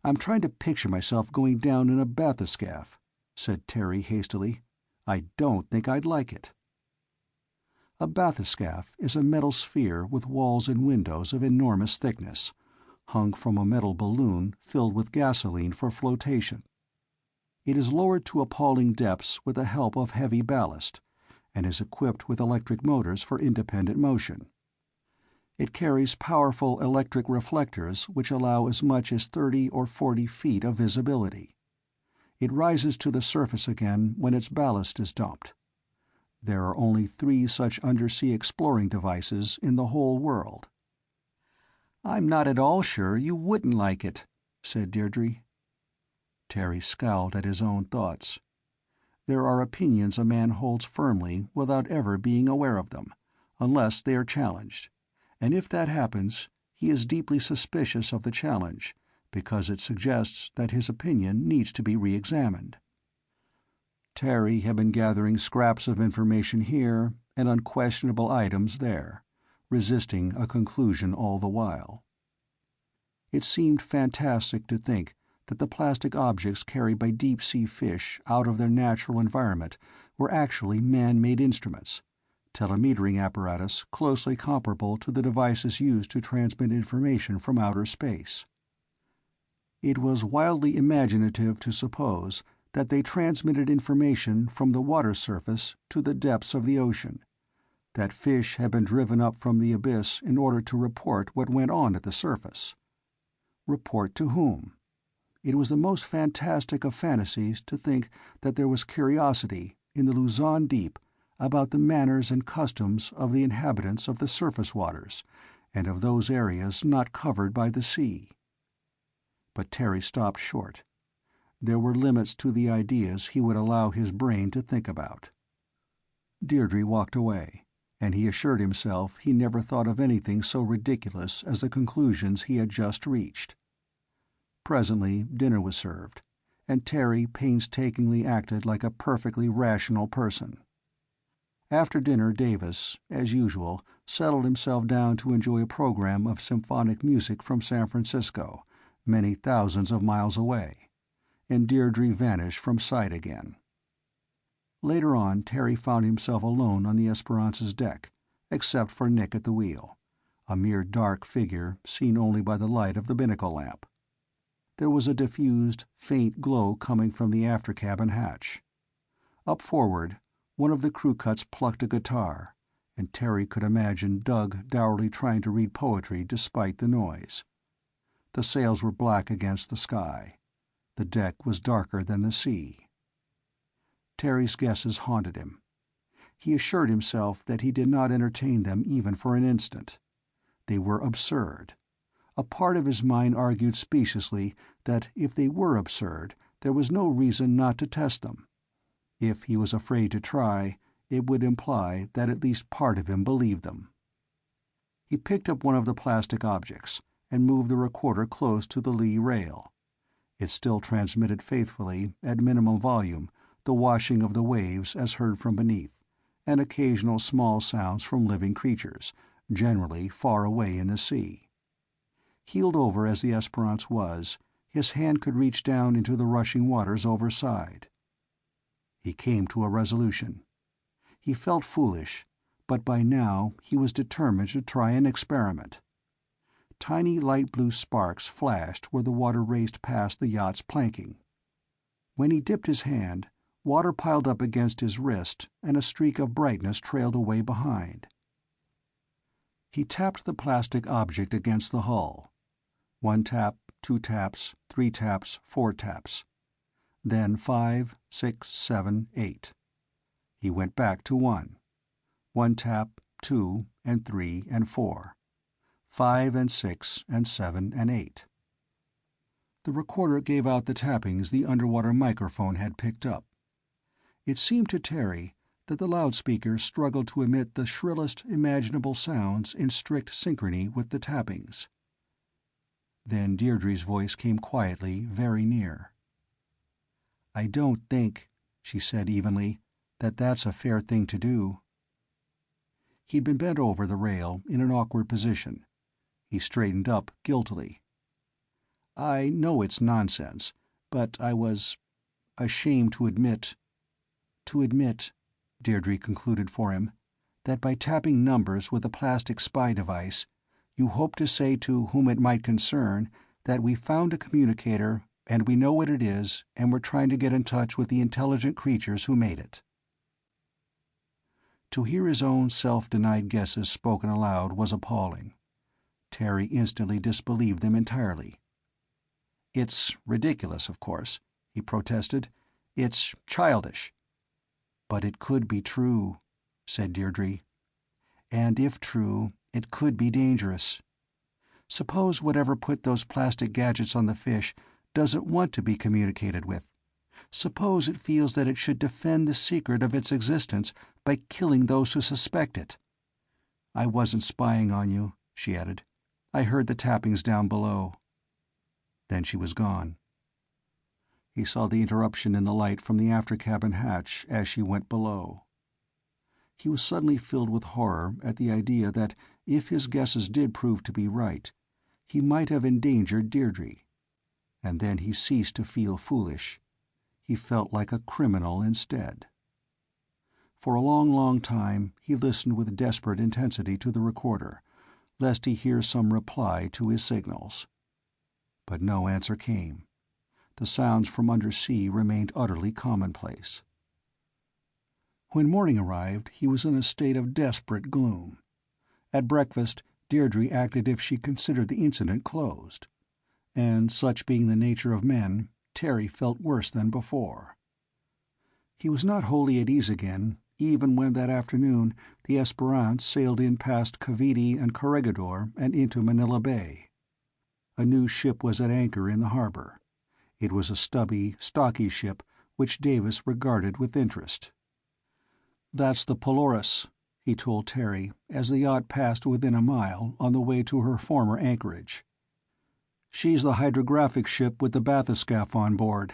"I'm trying to picture myself going down in a bathyscaphe," said Terry hastily. "I don't think I'd like it." A bathyscaphe is a metal sphere with walls and windows of enormous thickness, hung from a metal balloon filled with gasoline for flotation. It is lowered to appalling depths with the help of heavy ballast, and is equipped with electric motors for independent motion. It carries powerful electric reflectors which allow as much as 30 or 40 feet of visibility. It rises to the surface again when its ballast is dumped. There are only 3 such undersea exploring devices in the whole world. "I'm not at all sure you wouldn't like it," said Deirdre. Terry scowled at his own thoughts. There are opinions a man holds firmly without ever being aware of them, unless they are challenged, and if that happens, he is deeply suspicious of the challenge, because it suggests that his opinion needs to be re-examined. Terry had been gathering scraps of information here and unquestionable items there, resisting a conclusion all the while. It seemed fantastic to think that the plastic objects carried by deep-sea fish out of their natural environment were actually man-made instruments, telemetering apparatus closely comparable to the devices used to transmit information from outer space. It was wildly imaginative to suppose that they transmitted information from the water surface to the depths of the ocean, that fish had been driven up from the abyss in order to report what went on at the surface. Report to whom? It was the most fantastic of fantasies to think that there was curiosity in the Luzon deep about the manners and customs of the inhabitants of the surface waters, and of those areas not covered by the sea. But Terry stopped short. There were limits to the ideas he would allow his brain to think about. Deirdre walked away, and he assured himself he never thought of anything so ridiculous as the conclusions he had just reached. Presently dinner was served, and Terry painstakingly acted like a perfectly rational person. After dinner Davis, as usual, settled himself down to enjoy a program of symphonic music from San Francisco, many thousands of miles away, and Deirdre vanished from sight again. Later on Terry found himself alone on the Esperance's deck, except for Nick at the wheel, a mere dark figure seen only by the light of the binnacle lamp. There was a diffused, faint glow coming from the after-cabin hatch. Up forward, one of the crew cuts plucked a guitar, and Terry could imagine Doug dourly trying to read poetry despite the noise. The sails were black against the sky. The deck was darker than the sea. Terry's guesses haunted him. He assured himself that he did not entertain them even for an instant. They were absurd. A part of his mind argued speciously that if they were absurd, there was no reason not to test them. If he was afraid to try, it would imply that at least part of him believed them. He picked up one of the plastic objects and moved the recorder close to the lee rail. It still transmitted faithfully, at minimum volume, the washing of the waves as heard from beneath, and occasional small sounds from living creatures, generally far away in the sea. Heeled over as the Esperance was, his hand could reach down into the rushing waters overside. He came to a resolution. He felt foolish, but by now he was determined to try an experiment. Tiny light blue sparks flashed where the water raced past the yacht's planking. When he dipped his hand, water piled up against his wrist and a streak of brightness trailed away behind. He tapped the plastic object against the hull. One tap, 2 taps, 3 taps, 4 taps. Then 5, 6, 7, 8. He went back to 1. 1 tap, 2, and 3, and 4. 5 and 6 and 7 and 8. The recorder gave out the tappings the underwater microphone had picked up. It seemed to Terry that the loudspeakers struggled to emit the shrillest imaginable sounds in strict synchrony with the tappings. Then Deirdre's voice came quietly, very near. "I don't think," she said evenly, "that that's a fair thing to do." He'd been bent over the rail, in an awkward position. He straightened up guiltily. "I know it's nonsense, but I was ashamed to admit," Deirdre concluded for him, "that by tapping numbers with a plastic spy device, you hope to say to whom it might concern that we found a communicator, and we know what it is, and we're trying to get in touch with the intelligent creatures who made it." To hear his own self-denied guesses spoken aloud was appalling. Terry instantly disbelieved them entirely. "It's ridiculous, of course," he protested. "It's childish." "But it could be true," said Deirdre. "And if true, it could be dangerous. Suppose whatever put those plastic gadgets on the fish doesn't want to be communicated with. Suppose it feels that it should defend the secret of its existence by killing those who suspect it. I wasn't spying on you," she added. "I heard the tappings down below." Then she was gone. He saw the interruption in the light from the after-cabin hatch as she went below. He was suddenly filled with horror at the idea that, if his guesses did prove to be right, he might have endangered Deirdre. And then he ceased to feel foolish. He felt like a criminal instead. For a long, long time he listened with desperate intensity to the recorder, lest he hear some reply to his signals. But no answer came. The sounds from undersea remained utterly commonplace. When morning arrived, he was in a state of desperate gloom. At breakfast, Deirdre acted as if she considered the incident closed. And, such being the nature of men, Terry felt worse than before. He was not wholly at ease again, even when that afternoon the Esperance sailed in past Cavite and Corregidor and into Manila Bay. A new ship was at anchor in the harbor. It was a stubby, stocky ship which Davis regarded with interest. "That's the Polaris," he told Terry, as the yacht passed within a mile on the way to her former anchorage. "She's the hydrographic ship with the bathyscaphe on board.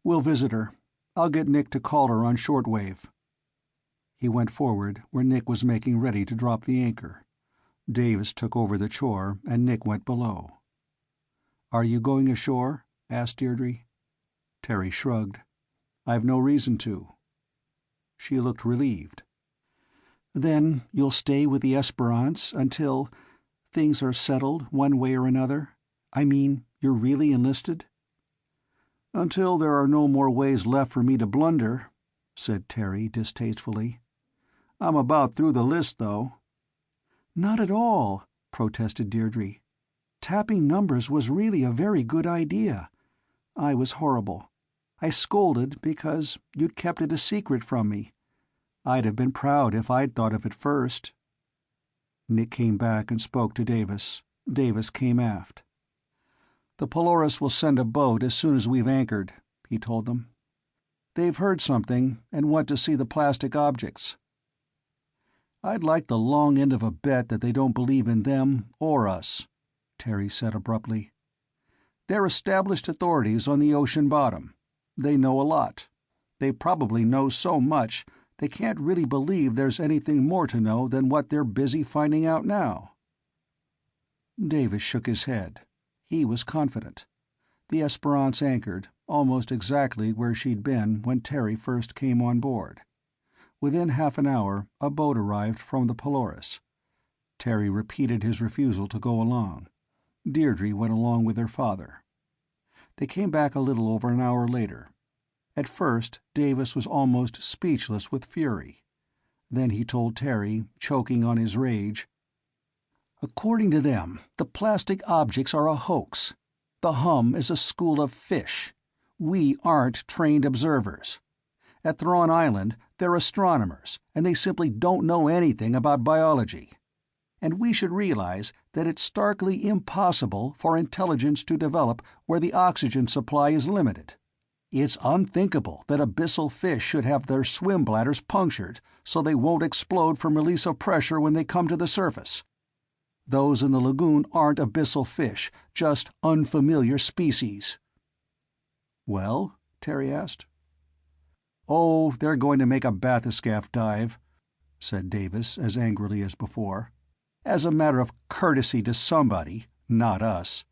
We'll visit her. I'll get Nick to call her on shortwave." He went forward, where Nick was making ready to drop the anchor. Davis took over the chore, and Nick went below. "Are you going ashore?" asked Deirdre. Terry shrugged. "I've no reason to." She looked relieved. "Then you'll stay with the Esperance until things are settled one way or another? I mean, you're really enlisted?" "Until there are no more ways left for me to blunder," said Terry distastefully. "I'm about through the list, though." "Not at all," protested Deirdre. "Tapping numbers was really a very good idea. I was horrible. I scolded because you'd kept it a secret from me. I'd have been proud if I'd thought of it first." Nick came back and spoke to Davis. Davis came aft. "The Polaris will send a boat as soon as we've anchored," he told them. "They've heard something and want to see the plastic objects." "I'd like the long end of a bet that they don't believe in them or us," Terry said abruptly. "They're established authorities on the ocean bottom. They know a lot. They probably know so much they can't really believe there's anything more to know than what they're busy finding out now." Davis shook his head. He was confident. The Esperance anchored, almost exactly where she'd been when Terry first came on board. Within half an hour, a boat arrived from the Polaris. Terry repeated his refusal to go along. Deirdre went along with her father. They came back a little over an hour later. At first, Davis was almost speechless with fury. Then he told Terry, choking on his rage, "According to them, the plastic objects are a hoax. The hum is a school of fish. We aren't trained observers. At Thrawn Island, they're astronomers, and they simply don't know anything about biology. And we should realize that it's starkly impossible for intelligence to develop where the oxygen supply is limited. It's unthinkable that abyssal fish should have their swim bladders punctured so they won't explode from release of pressure when they come to the surface. Those in the lagoon aren't abyssal fish, just unfamiliar species." "Well?" Terry asked. "Oh, they're going to make a bathyscaphe dive," said Davis as angrily as before. "As a matter of courtesy to somebody, not us.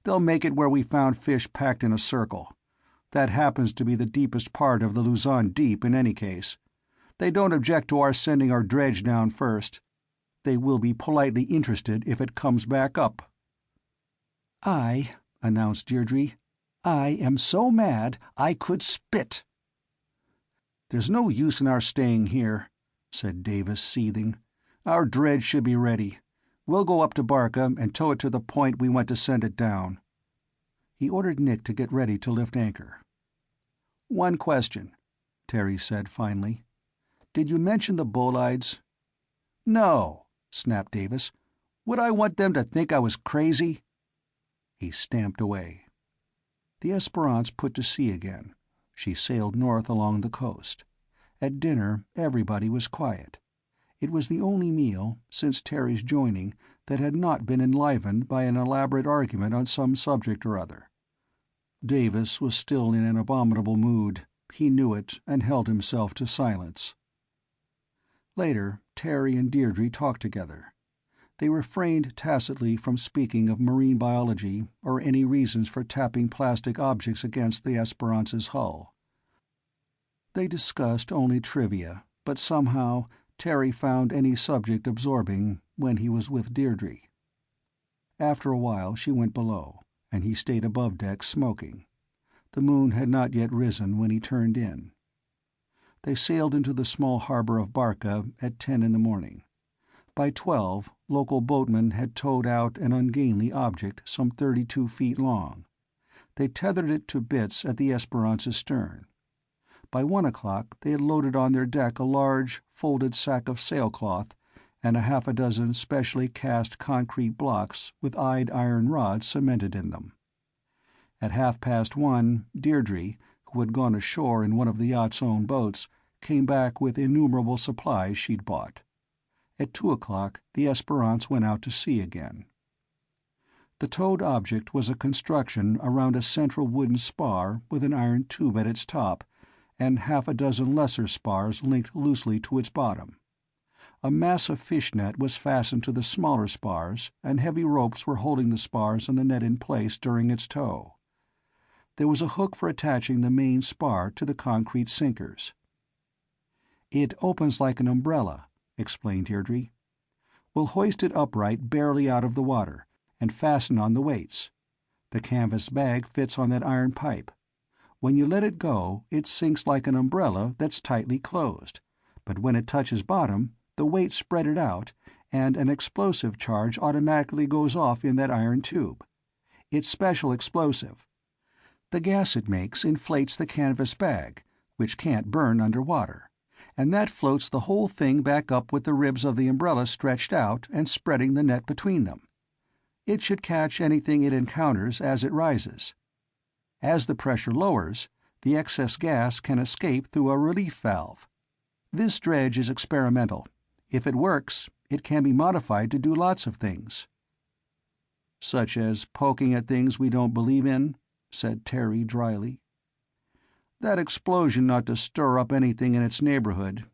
They'll make it where we found fish packed in a circle. That happens to be the deepest part of the Luzon Deep in any case. They don't object to our sending our dredge down first. They will be politely interested if it comes back up." "I," announced Deirdre, "I am so mad I could spit." "There's no use in our staying here," said Davis, seething. "Our dredge should be ready. We'll go up to Barca and tow it to the point we want to send it down." He ordered Nick to get ready to lift anchor. "One question," Terry said finally. "Did you mention the bolides?" "No," snapped Davis. "Would I want them to think I was crazy?" He stamped away. The Esperance put to sea again. She sailed north along the coast. At dinner, everybody was quiet. It was the only meal, since Terry's joining, that had not been enlivened by an elaborate argument on some subject or other. Davis was still in an abominable mood. He knew it, and held himself to silence. Later, Terry and Deirdre talked together. They refrained tacitly from speaking of marine biology or any reasons for tapping plastic objects against the Esperance's hull. They discussed only trivia, but somehow Terry found any subject absorbing when he was with Deirdre. After a while she went below, and he stayed above deck smoking. The moon had not yet risen when he turned in. They sailed into the small harbor of Barca at 10 in the morning. By 12, local boatmen had towed out an ungainly object some 32 feet long. They tethered it to bitts at the Esperance's stern. By 1 o'clock they had loaded on their deck a large, folded sack of sailcloth and a half a dozen specially cast concrete blocks with eyed iron rods cemented in them. At 1:30, Deirdre, who had gone ashore in one of the yacht's own boats, came back with innumerable supplies she'd bought. At 2 o'clock the Esperance went out to sea again. The towed object was a construction around a central wooden spar with an iron tube at its top, and half a dozen lesser spars linked loosely to its bottom. A massive fish net was fastened to the smaller spars, and heavy ropes were holding the spars and the net in place during its tow. There was a hook for attaching the main spar to the concrete sinkers. "It opens like an umbrella," explained Deirdre. "We'll hoist it upright barely out of the water, and fasten on the weights. The canvas bag fits on that iron pipe. When you let it go, it sinks like an umbrella that's tightly closed, but when it touches bottom, the weights spread it out, and an explosive charge automatically goes off in that iron tube. It's special explosive. The gas it makes inflates the canvas bag, which can't burn under water, and that floats the whole thing back up with the ribs of the umbrella stretched out and spreading the net between them. It should catch anything it encounters as it rises. As the pressure lowers, the excess gas can escape through a relief valve. This dredge is experimental. If it works, it can be modified to do lots of things." "Such as poking at things we don't believe in?" said Terry dryly. "That explosion ought to stir up anything in its neighborhood.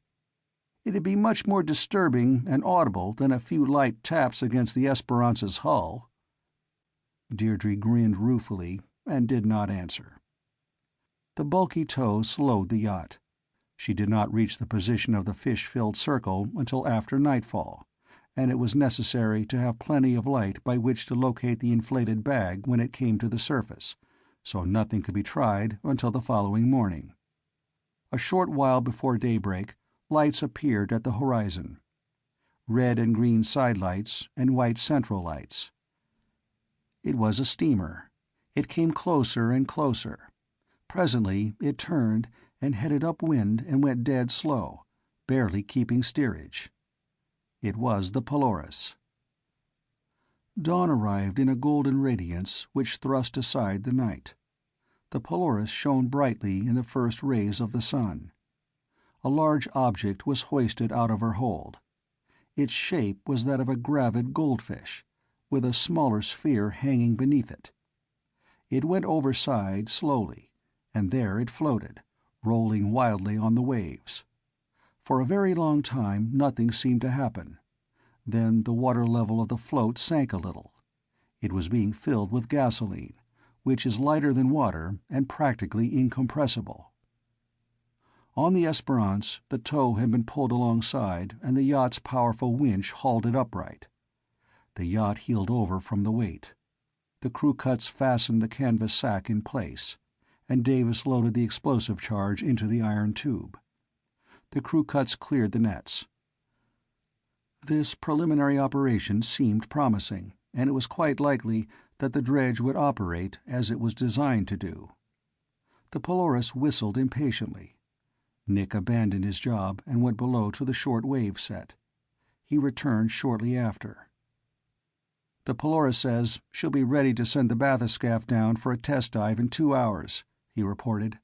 It'd be much more disturbing and audible than a few light taps against the Esperance's hull." Deirdre grinned ruefully and did not answer. The bulky tow slowed the yacht. She did not reach the position of the fish-filled circle until after nightfall, and it was necessary to have plenty of light by which to locate the inflated bag when it came to the surface, so nothing could be tried until the following morning. A short while before daybreak, lights appeared at the horizon. Red and green sidelights and white central lights. It was a steamer. It came closer and closer. Presently it turned and headed upwind and went dead slow, barely keeping steerage. It was the Polaris. Dawn arrived in a golden radiance which thrust aside the night. The Polaris shone brightly in the first rays of the sun. A large object was hoisted out of her hold. Its shape was that of a gravid goldfish, with a smaller sphere hanging beneath it. It went overside slowly, and there it floated, rolling wildly on the waves. For a very long time nothing seemed to happen. Then the water level of the float sank a little. It was being filled with gasoline, which is lighter than water and practically incompressible. On the Esperance, the tow had been pulled alongside and the yacht's powerful winch hauled it upright. The yacht heeled over from the weight. The crew cuts fastened the canvas sack in place, and Davis loaded the explosive charge into the iron tube. The crew cuts cleared the nets. This preliminary operation seemed promising, and it was quite likely that the dredge would operate as it was designed to do. The Polaris whistled impatiently. Nick abandoned his job and went below to the short wave set. He returned shortly after. "The Polaris says she'll be ready to send the bathyscaphe down for a test dive in 2 hours," he reported.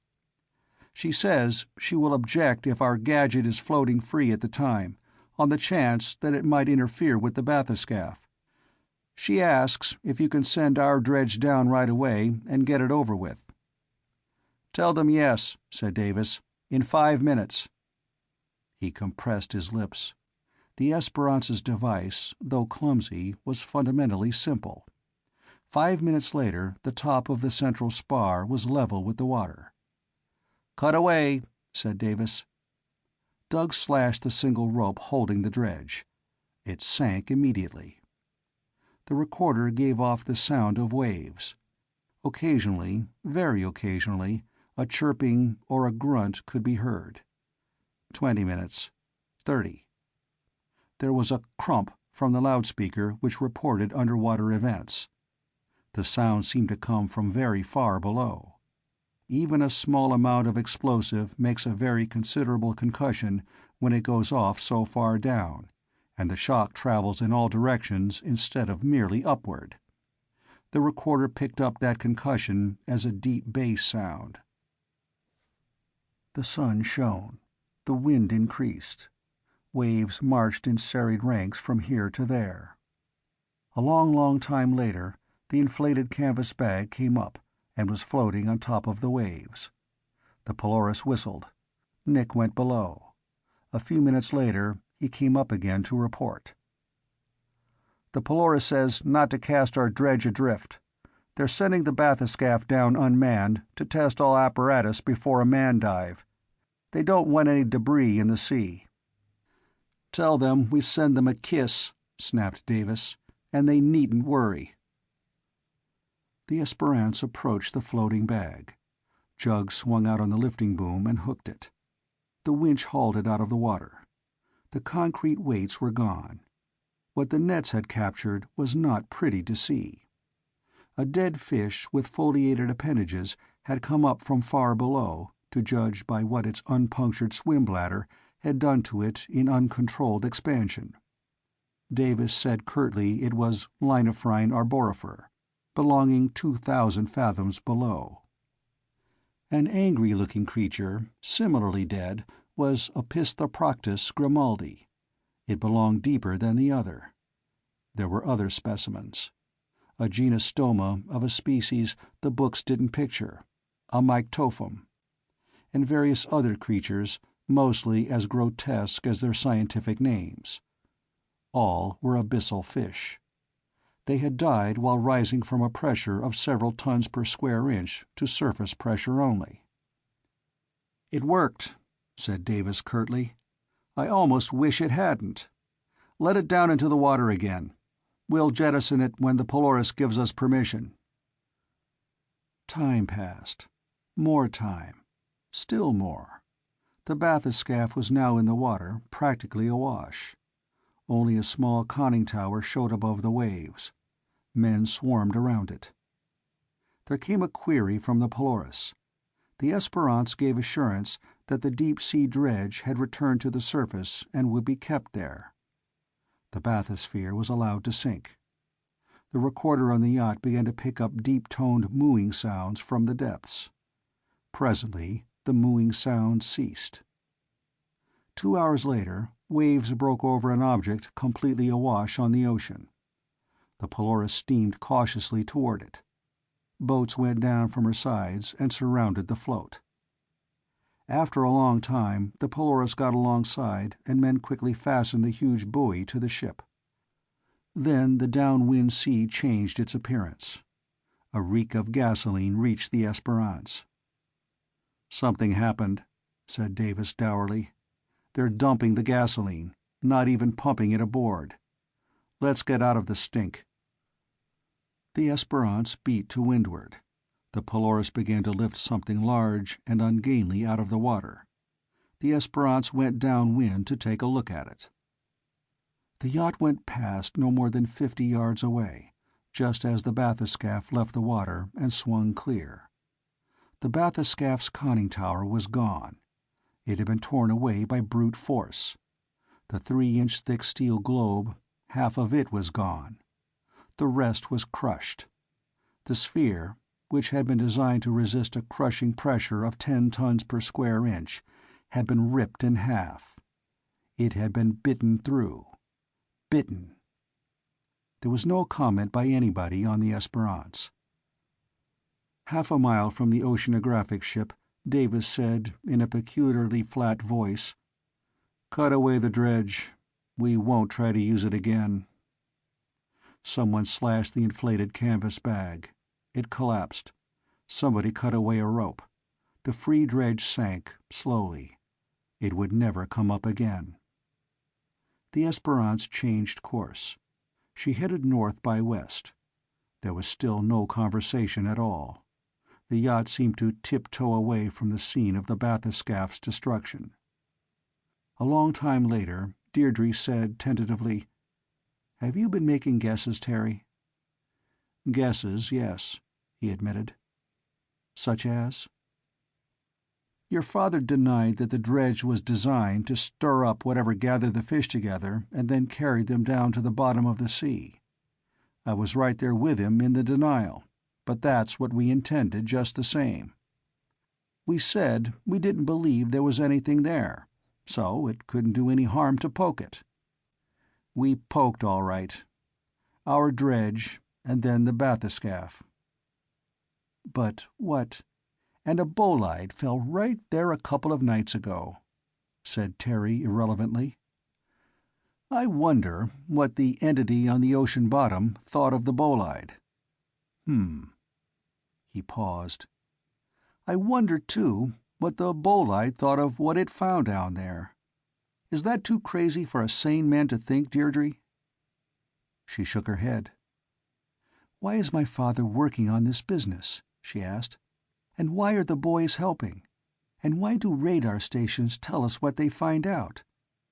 "She says she will object if our gadget is floating free at the time, on the chance that it might interfere with the bathyscaphe. She asks if you can send our dredge down right away and get it over with." "Tell them yes," said Davis. "In 5 minutes." He compressed his lips. The Esperance's device, though clumsy, was fundamentally simple. 5 minutes later the top of the central spar was level with the water. "Cut away," said Davis. Doug slashed the single rope holding the dredge. It sank immediately. The recorder gave off the sound of waves. Occasionally, very occasionally, a chirping or a grunt could be heard. 20 minutes. 30. There was a crump from the loudspeaker which reported underwater events. The sound seemed to come from very far below. Even a small amount of explosive makes a very considerable concussion when it goes off so far down, and the shock travels in all directions instead of merely upward. The recorder picked up that concussion as a deep bass sound. The sun shone. The wind increased. Waves marched in serried ranks from here to there. A long, long time later, the inflated canvas bag came up and was floating on top of the waves. The Polaris whistled. Nick went below. A few minutes later, he came up again to report. "The Polaris says not to cast our dredge adrift. They're sending the bathyscaphe down unmanned to test all apparatus before a man dive. They don't want any debris in the sea." "Tell them we send them a kiss," snapped Davis, "and they needn't worry." The Esperance approached the floating bag. Jug swung out on the lifting boom and hooked it. The winch hauled it out of the water. The concrete weights were gone. What the nets had captured was not pretty to see. A dead fish with foliated appendages had come up from far below, to judge by what its unpunctured swim bladder had done to it in uncontrolled expansion. Davis said curtly it was Leinophrine arborifer, belonging 2,000 fathoms below. An angry-looking creature, similarly dead, was Opisthoproctus grimaldi. It belonged deeper than the other. There were other specimens. A genostoma of a species the books didn't picture, a myctophum, and various other creatures, mostly as grotesque as their scientific names. All were abyssal fish. They had died while rising from a pressure of several tons per square inch to surface pressure only. "It worked," said Davis curtly. "I almost wish it hadn't. Let it down into the water again. We'll jettison it when the Polaris gives us permission." Time passed. More time. Still more. The bathyscaphe was now in the water, practically awash. Only a small conning tower showed above the waves. Men swarmed around it. There came a query from the Polaris. The Esperance gave assurance that the deep-sea dredge had returned to the surface and would be kept there. The bathysphere was allowed to sink. The recorder on the yacht began to pick up deep-toned mooing sounds from the depths. Presently, the mooing sounds ceased. 2 hours later, waves broke over an object completely awash on the ocean. The Polaris steamed cautiously toward it. Boats went down from her sides and surrounded the float. After a long time, the Polaris got alongside, and men quickly fastened the huge buoy to the ship. Then the downwind sea changed its appearance. A reek of gasoline reached the Esperance. "Something happened," said Davis dourly. "They're dumping the gasoline, not even pumping it aboard. Let's get out of the stink." The Esperance beat to windward. The Polaris began to lift something large and ungainly out of the water. The Esperance went downwind to take a look at it. The yacht went past no more than 50 yards away, just as the bathyscaphe left the water and swung clear. The bathyscaphe's conning tower was gone. It had been torn away by brute force. The 3-inch thick steel globe, half of it was gone. The rest was crushed. The sphere, which had been designed to resist a crushing pressure of 10 tons per square inch, had been ripped in half. It had been bitten through. Bitten. There was no comment by anybody on the Esperance. Half a mile from the oceanographic ship, Davis said, in a peculiarly flat voice, "Cut away the dredge. We won't try to use it again." Someone slashed the inflated canvas bag. It collapsed. Somebody cut away a rope. The free dredge sank, slowly. It would never come up again. The Esperance changed course. She headed north by west. There was still no conversation at all. The yacht seemed to tiptoe away from the scene of the bathyscaph's destruction. A long time later, Deirdre said tentatively, "Have you been making guesses, Terry?" "Guesses, yes," he admitted. "Such as?" "Your father denied that the dredge was designed to stir up whatever gathered the fish together and then carried them down to the bottom of the sea. I was right there with him in the denial, but that's what we intended just the same. We said we didn't believe there was anything there, so it couldn't do any harm to poke it. We poked all right. Our dredge, and then the bathyscaphe." "But what—" "And a bolide fell right there a couple of nights ago," said Terry irrelevantly. "I wonder what the entity on the ocean bottom thought of the bolide." He paused. "I wonder, too, what the bolide thought of what it found down there. Is that too crazy for a sane man to think, Deirdre?" She shook her head. "Why is my father working on this business?" she asked. "And why are the boys helping? And why do radar stations tell us what they find out?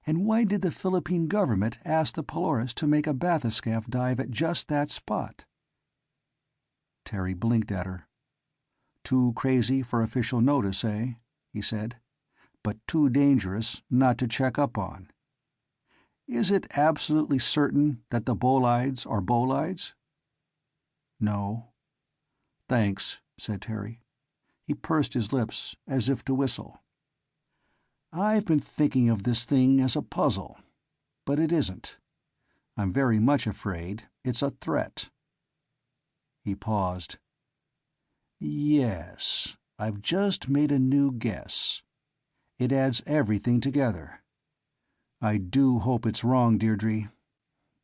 And why did the Philippine government ask the Polaris to make a bathyscaphe dive at just that spot?" Terry blinked at her. "Too crazy for official notice, eh?" he said. "But too dangerous not to check up on. Is it absolutely certain that the bolides are bolides?" "No." "Thanks," said Terry. He pursed his lips, as if to whistle. "I've been thinking of this thing as a puzzle. But it isn't. I'm very much afraid it's a threat." He paused. "Yes, I've just made a new guess. It adds everything together. I do hope it's wrong, Deirdre.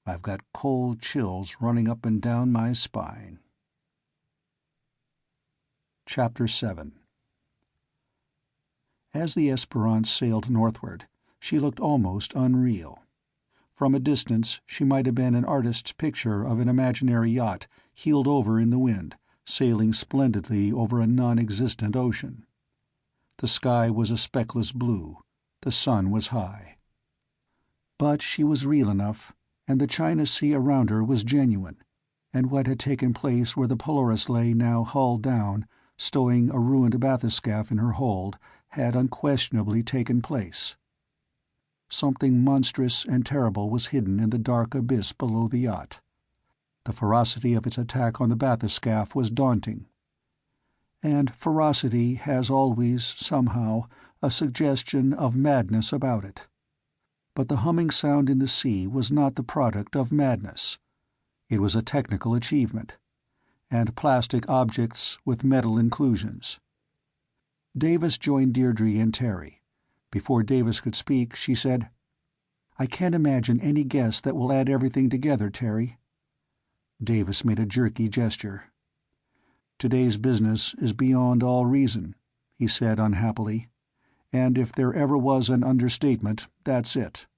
I've got cold chills running up and down my spine." Chapter 7. As the Esperance sailed northward, she looked almost unreal. From a distance, she might have been an artist's picture of an imaginary yacht heeled over in the wind, sailing splendidly over a non-existent ocean. The sky was a speckless blue. The sun was high. But she was real enough, and the China Sea around her was genuine, and what had taken place where the Polaris lay now hull down, stowing a ruined bathyscaphe in her hold, had unquestionably taken place. Something monstrous and terrible was hidden in the dark abyss below the yacht. The ferocity of its attack on the bathyscaphe was daunting. And ferocity has always, somehow, a suggestion of madness about it. But the humming sound in the sea was not the product of madness. It was a technical achievement, and plastic objects with metal inclusions. Davis joined Deirdre and Terry. Before Davis could speak, she said, "I can't imagine any guess that will add everything together, Terry." Davis made a jerky gesture. "Today's business is beyond all reason," he said unhappily. "And if there ever was an understatement, that's it.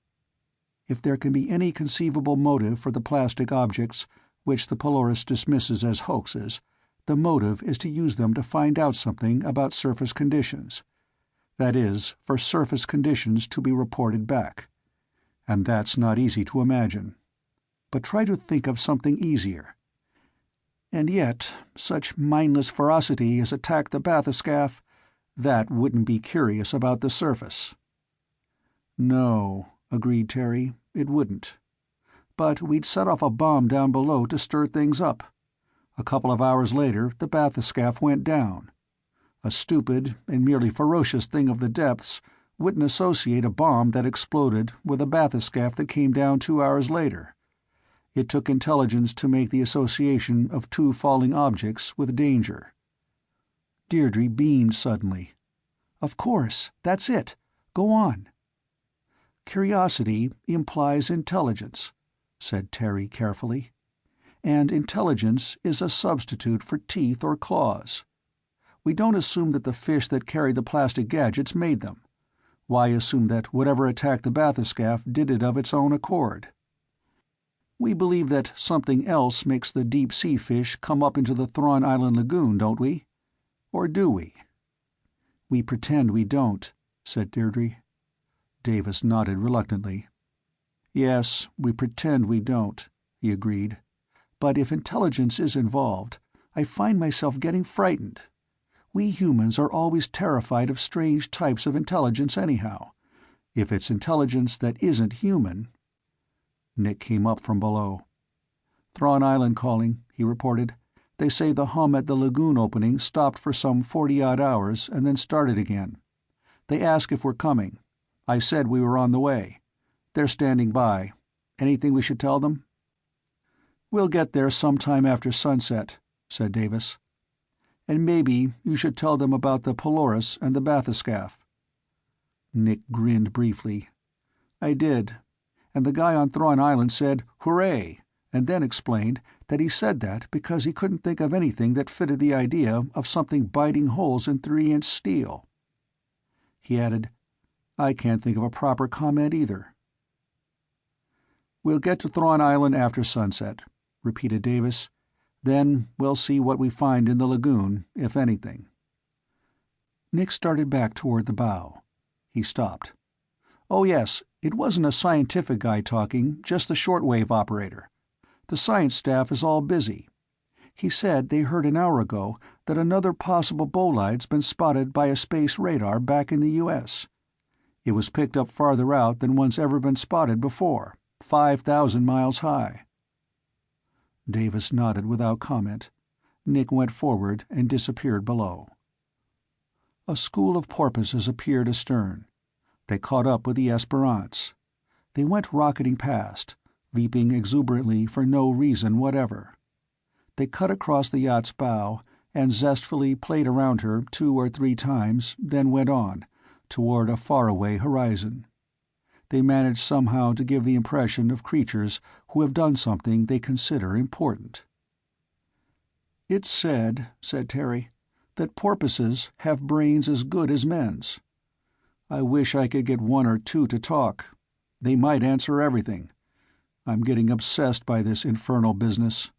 If there can be any conceivable motive for the plastic objects, which the Polaris dismisses as hoaxes, the motive is to use them to find out something about surface conditions. That is, for surface conditions to be reported back. And that's not easy to imagine. But try to think of something easier. And yet, such mindless ferocity as attacked the bathyscaphe, that wouldn't be curious about the surface." "No," agreed Terry, "it wouldn't. But we'd set off a bomb down below to stir things up. A couple of hours later, the bathyscaphe went down. A stupid and merely ferocious thing of the depths wouldn't associate a bomb that exploded with a bathyscaphe that came down 2 hours later. It took intelligence to make the association of two falling objects with danger." Deirdre beamed suddenly. "Of course, that's it. Go on." "Curiosity implies intelligence," said Terry carefully. "And intelligence is a substitute for teeth or claws. We don't assume that the fish that carried the plastic gadgets made them. Why assume that whatever attacked the bathyscaphe did it of its own accord? We believe that something else makes the deep-sea fish come up into the Thrawn Island lagoon, don't we? Or do we?" "We pretend we don't," said Deirdre. Davis nodded reluctantly. "Yes, we pretend we don't," he agreed. "But if intelligence is involved, I find myself getting frightened. We humans are always terrified of strange types of intelligence anyhow. If it's intelligence that isn't human—" Nick came up from below. "Thrawn Island calling," he reported. "They say the hum at the lagoon opening stopped for some 40-odd hours and then started again. They ask if we're coming. I said we were on the way. They're standing by. Anything we should tell them?" "We'll get there sometime after sunset," said Davis. "And maybe you should tell them about the Polaris and the bathyscaphe." Nick grinned briefly. "I did. And the guy on Thrawn Island said, 'Hooray!' and then explained that he said that because he couldn't think of anything that fitted the idea of something biting holes in 3-inch steel." He added, "I can't think of a proper comment either." "We'll get to Thrawn Island after sunset," repeated Davis. "Then we'll see what we find in the lagoon, if anything." Nick started back toward the bow. He stopped. "Oh yes, it wasn't a scientific guy talking, just the shortwave operator. The science staff is all busy. He said they heard an hour ago that another possible bolide's been spotted by a space radar back in the US. It was picked up farther out than one's ever been spotted before, 5,000 miles high." Davis nodded without comment. Nick went forward and disappeared below. A school of porpoises appeared astern. They caught up with the Esperance. They went rocketing past, leaping exuberantly for no reason whatever. They cut across the yacht's bow and zestfully played around her 2 or 3 times, then went on, toward a faraway horizon. They managed somehow to give the impression of creatures who have done something they consider important. "It's said," said Terry, "that porpoises have brains as good as men's. I wish I could get 1 or 2 to talk. They might answer everything. I'm getting obsessed by this infernal business."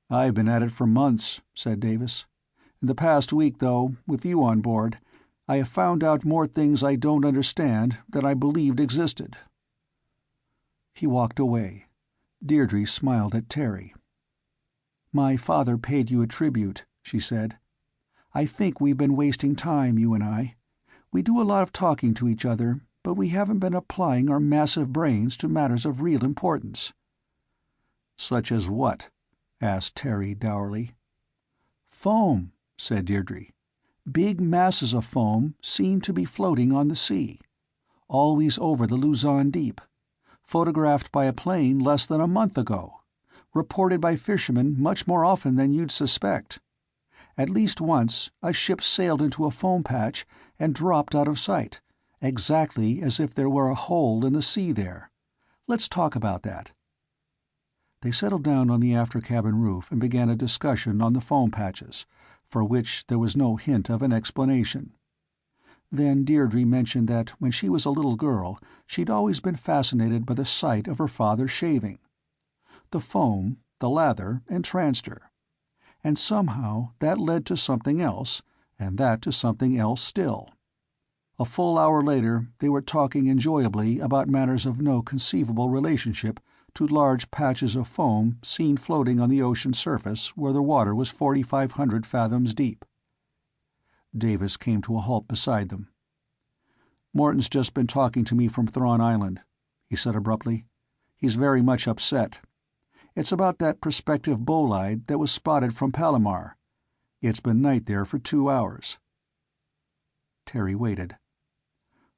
"I've been at it for months," said Davis. "In the past week, though, with you on board, I have found out more things I don't understand than I believed existed." He walked away. Deirdre smiled at Terry. "My father paid you a tribute," she said. "I think we've been wasting time, you and I. We do a lot of talking to each other, but we haven't been applying our massive brains to matters of real importance." "Such as what?" asked Terry dourly. "Foam," said Deirdre. "Big masses of foam seen to be floating on the sea. Always over the Luzon Deep. Photographed by a plane less than a month ago. Reported by fishermen much more often than you'd suspect. At least once, a ship sailed into a foam patch and dropped out of sight, exactly as if there were a hole in the sea there. Let's talk about that." They settled down on the after-cabin roof and began a discussion on the foam patches, for which there was no hint of an explanation. Then Deirdre mentioned that when she was a little girl she'd always been fascinated by the sight of her father shaving. The foam, the lather, entranced her. And somehow that led to something else, and that to something else still. A full hour later they were talking enjoyably about matters of no conceivable relationship to large patches of foam seen floating on the ocean surface where the water was 4,500 fathoms deep. Davis came to a halt beside them. "Morton's just been talking to me from Thrawn Island," he said abruptly. "He's very much upset. It's about that prospective bolide that was spotted from Palomar. It's been night there for 2 hours." Terry waited.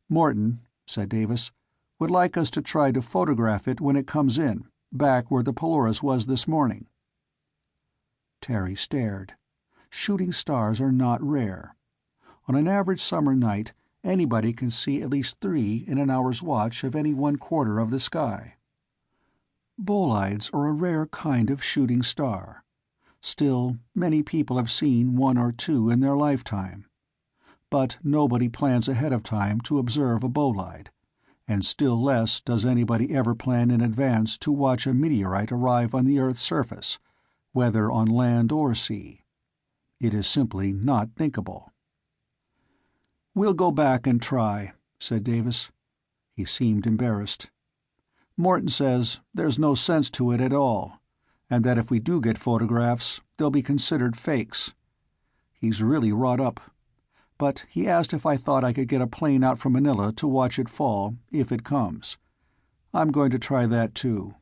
"Morton," said Davis, "would like us to try to photograph it when it comes in, back where the Polaris was this morning." Terry stared. Shooting stars are not rare. On an average summer night, anybody can see at least 3 in an hour's watch of any one quarter of the sky. Bolides are a rare kind of shooting star. Still, many people have seen 1 or 2 in their lifetime. But nobody plans ahead of time to observe a bolide, and still less does anybody ever plan in advance to watch a meteorite arrive on the Earth's surface, whether on land or sea. It is simply not thinkable. "We'll go back and try," said Davis. He seemed embarrassed. "Morton says there's no sense to it at all, and that if we do get photographs, they'll be considered fakes. He's really wrought up. But he asked if I thought I could get a plane out from Manila to watch it fall, if it comes. I'm going to try that too."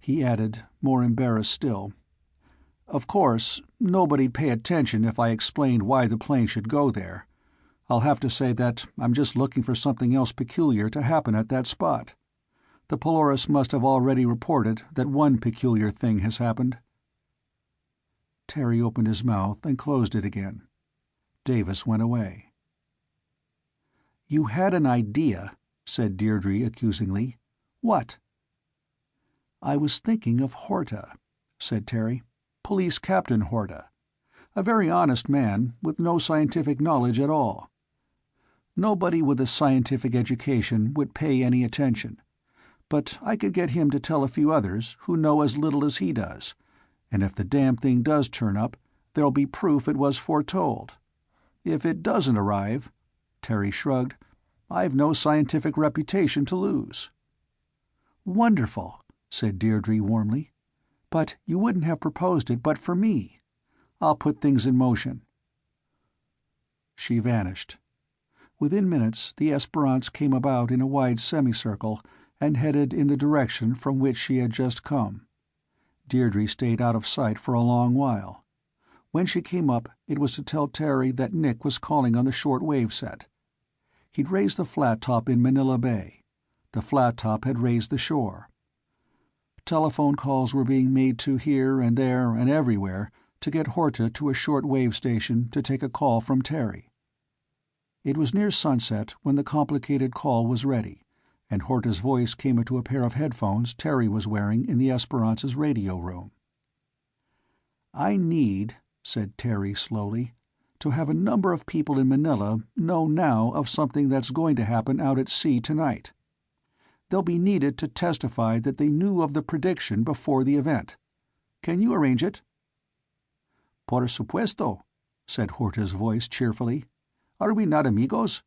He added, more embarrassed still, "Of course, nobody'd pay attention if I explained why the plane should go there. I'll have to say that I'm just looking for something else peculiar to happen at that spot. The Polaris must have already reported that one peculiar thing has happened." Terry opened his mouth and closed it again. Davis went away. "You had an idea," said Deirdre accusingly. "What?" "I was thinking of Horta," said Terry. "Police Captain Horta. A very honest man, with no scientific knowledge at all. Nobody with a scientific education would pay any attention, but I could get him to tell a few others who know as little as he does, and if the damn thing does turn up, there'll be proof it was foretold. If it doesn't arrive," Terry shrugged, "I've no scientific reputation to lose." "Wonderful," said Deirdre warmly. "But you wouldn't have proposed it but for me. I'll put things in motion." She vanished. Within minutes the Esperance came about in a wide semicircle and headed in the direction from which she had just come. Deirdre stayed out of sight for a long while. When she came up, it was to tell Terry that Nick was calling on the short-wave set. He'd raised the flat-top in Manila Bay. The flat-top had raised the shore. Telephone calls were being made to here and there and everywhere to get Horta to a short-wave station to take a call from Terry. It was near sunset when the complicated call was ready, and Horta's voice came into a pair of headphones Terry was wearing in the Esperance's radio room. "I need," said Terry slowly, "to have a number of people in Manila know now of something that's going to happen out at sea tonight. They'll be needed to testify that they knew of the prediction before the event. Can you arrange it?" "Por supuesto," said Horta's voice cheerfully. "Are we not amigos?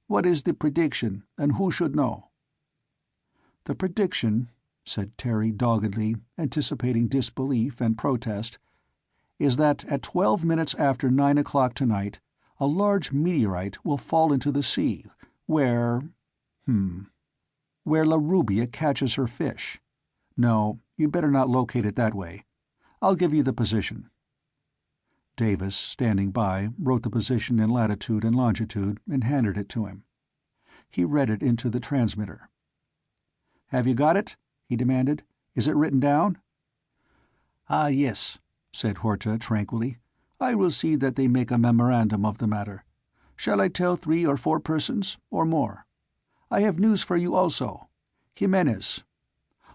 What is the prediction, and who should know?" "The prediction," said Terry doggedly, anticipating disbelief and protest, "is that at 12 minutes after 9 o'clock tonight, a large meteorite will fall into the sea, where where La Rubia catches her fish. No, you'd better not locate it that way. I'll give you the position." Davis, standing by, wrote the position in latitude and longitude and handed it to him. He read it into the transmitter. "Have you got it?" he demanded. "Is it written down?" "Ah, yes," said Horta tranquilly. "I will see that they make a memorandum of the matter. Shall I tell 3 or 4 persons, or more? I have news for you also. Jimenez."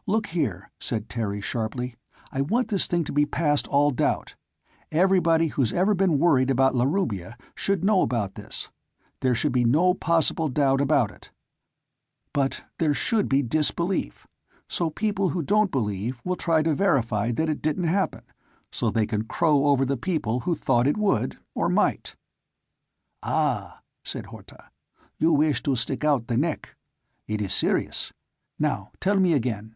"Look here," said Terry sharply. "I want this thing to be past all doubt. Everybody who's ever been worried about La Rubia should know about this. There should be no possible doubt about it. But there should be disbelief, so people who don't believe will try to verify that it didn't happen, so they can crow over the people who thought it would, or might." "Ah," said Horta. "You wish to stick out the neck. It is serious. Now tell me again."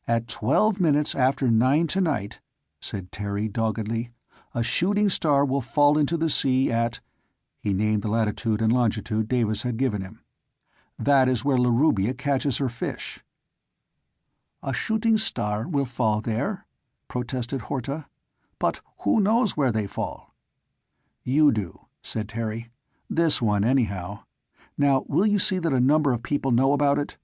"At 12 minutes after 9 tonight," said Terry doggedly, "a shooting star will fall into the sea at—" he named the latitude and longitude Davis had given him. "That is where La Rubia catches her fish." "A shooting star will fall there?" protested Horta. "But who knows where they fall?" "You do," said Terry. "This one, anyhow. Now, will you see that a number of people know about it?"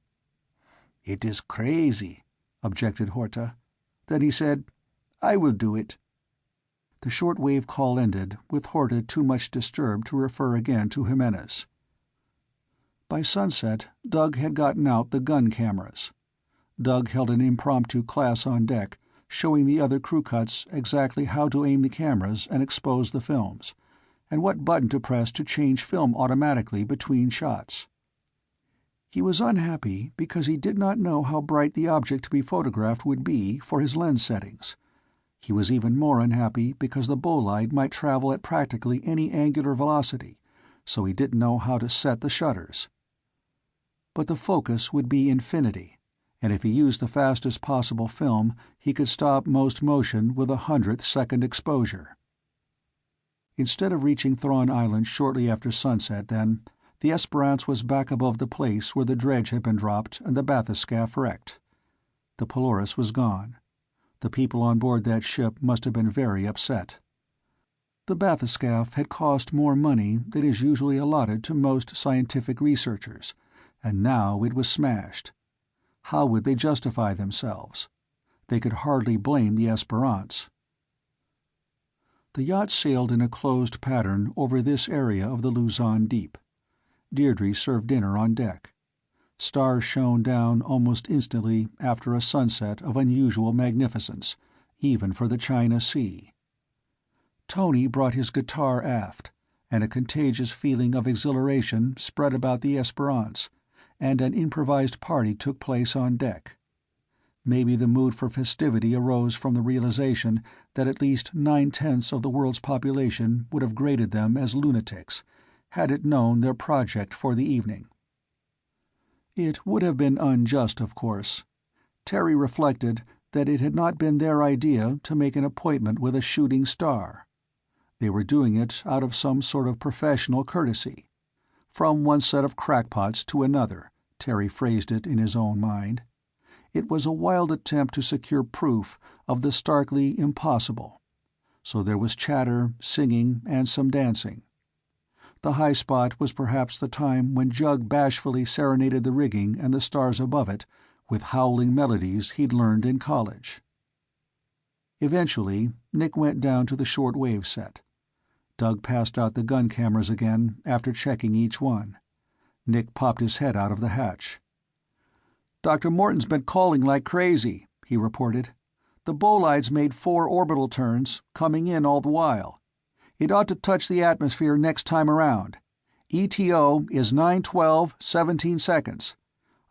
"It is crazy," objected Horta. Then he said, "I will do it." The short-wave call ended, with Horta too much disturbed to refer again to Jimenez. By sunset, Doug had gotten out the gun cameras. Doug held an impromptu class on deck, showing the other crew cuts exactly how to aim the cameras and expose the films, and what button to press to change film automatically between shots. He was unhappy because he did not know how bright the object to be photographed would be for his lens settings. He was even more unhappy because the bolide might travel at practically any angular velocity, so he didn't know how to set the shutters. But the focus would be infinity, and if he used the fastest possible film, he could stop most motion with 100th second exposure. Instead of reaching Thrawn Island shortly after sunset, then, the Esperance was back above the place where the dredge had been dropped and the bathyscaphe wrecked. The Polaris was gone. The people on board that ship must have been very upset. The bathyscaphe had cost more money than is usually allotted to most scientific researchers, and now it was smashed. How would they justify themselves? They could hardly blame the Esperance. The yacht sailed in a closed pattern over this area of the Luzon Deep. Deirdre served dinner on deck. Stars shone down almost instantly after a sunset of unusual magnificence, even for the China Sea. Tony brought his guitar aft, and a contagious feeling of exhilaration spread about the Esperance, and an improvised party took place on deck. Maybe the mood for festivity arose from the realization that at least 9/10 of the world's population would have graded them as lunatics, had it known their project for the evening. It would have been unjust, of course. Terry reflected that it had not been their idea to make an appointment with a shooting star. They were doing it out of some sort of professional courtesy. From one set of crackpots to another, Terry phrased it in his own mind. It was a wild attempt to secure proof of the starkly impossible. So there was chatter, singing, and some dancing. The high spot was perhaps the time when Jug bashfully serenaded the rigging and the stars above it with howling melodies he'd learned in college. Eventually, Nick went down to the short-wave set. Doug passed out the gun cameras again after checking each one. Nick popped his head out of the hatch. "Dr. Morton's been calling like crazy," he reported. "The bolide's made 4 orbital turns, coming in all the while. It ought to touch the atmosphere next time around. ETO is 9:12:17 seconds.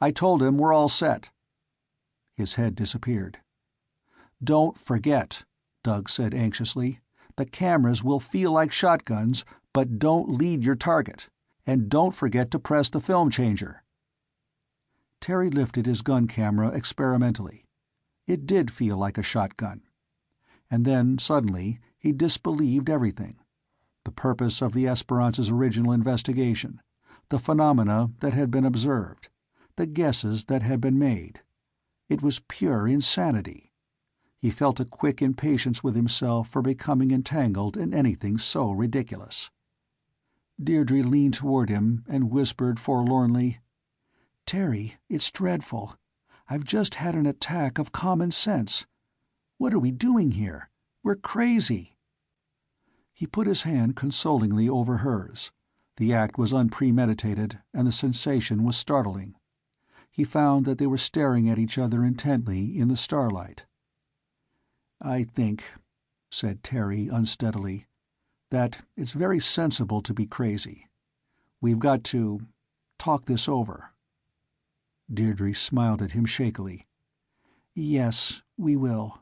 I told him we're all set." His head disappeared. "Don't forget," Doug said anxiously. "The cameras will feel like shotguns, but don't lead your target. And don't forget to press the film changer." Terry lifted his gun camera experimentally. It did feel like a shotgun. And then, suddenly, he disbelieved everything. The purpose of the Esperance's original investigation, the phenomena that had been observed, the guesses that had been made. It was pure insanity. He felt a quick impatience with himself for becoming entangled in anything so ridiculous. Deirdre leaned toward him and whispered forlornly, "Terry, it's dreadful. I've just had an attack of common sense. What are we doing here? We're crazy." He put his hand consolingly over hers. The act was unpremeditated, and the sensation was startling. He found that they were staring at each other intently in the starlight. "I think," said Terry unsteadily, "that it's very sensible to be crazy. We've got to talk this over." Deirdre smiled at him shakily. "Yes, we will."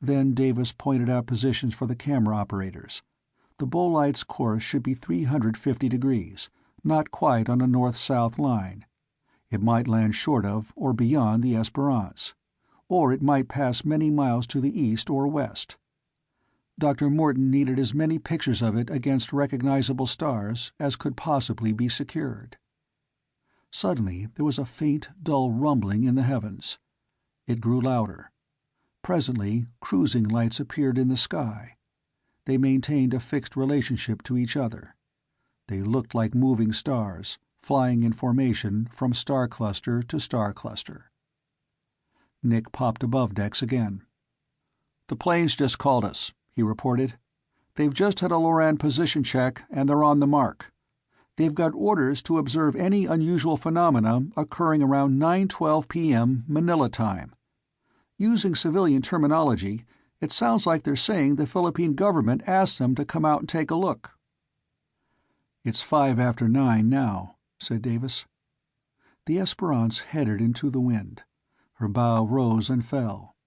Then Davis pointed out positions for the camera operators. The Bolite's course should be 350 degrees, not quite on a north-south line. It might land short of or beyond the Esperance, or it might pass many miles to the east or west. Dr. Morton needed as many pictures of it against recognizable stars as could possibly be secured. Suddenly there was a faint, dull rumbling in the heavens. It grew louder. Presently, cruising lights appeared in the sky. They maintained a fixed relationship to each other. They looked like moving stars, flying in formation from star cluster to star cluster. Nick popped above decks again. "The planes just called us," he reported. "They've just had a LORAN position check, and they're on the mark. They've got orders to observe any unusual phenomena occurring around 9:12 p.m. Manila time. Using civilian terminology, it sounds like they're saying the Philippine government asked them to come out and take a look." "It's 5 after 9 now," said Davis. The Esperance headed into the wind. Her bow rose and fell.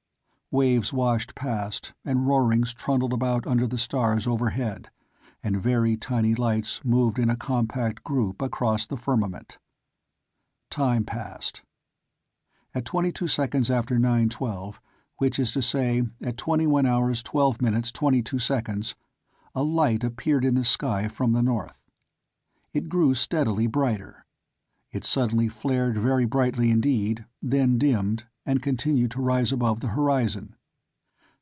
Waves washed past, and roarings trundled about under the stars overhead, and very tiny lights moved in a compact group across the firmament. Time passed. At 22 seconds after 9:12, which is to say at 21 hours 12 minutes 22 seconds, a light appeared in the sky from the north. It grew steadily brighter. It suddenly flared very brightly indeed, then dimmed, and continued to rise above the horizon.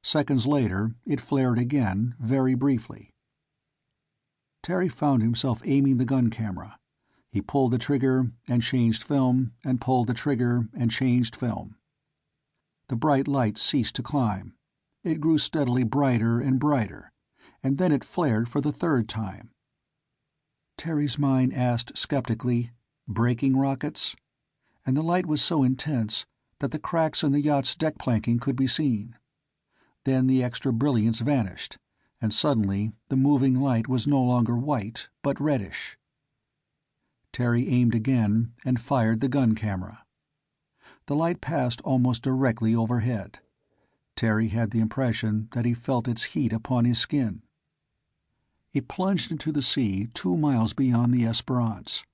Seconds later it flared again, very briefly. Terry found himself aiming the gun camera. He pulled the trigger and changed film, and pulled the trigger and changed film. The bright light ceased to climb. It grew steadily brighter and brighter, and then it flared for the third time. Terry's mind asked skeptically, braking rockets? And the light was so intense that the cracks in the yacht's deck planking could be seen. Then the extra brilliance vanished, and suddenly the moving light was no longer white, but reddish. Terry aimed again and fired the gun camera. The light passed almost directly overhead. Terry had the impression that he felt its heat upon his skin. It plunged into the sea 2 miles beyond the Esperance.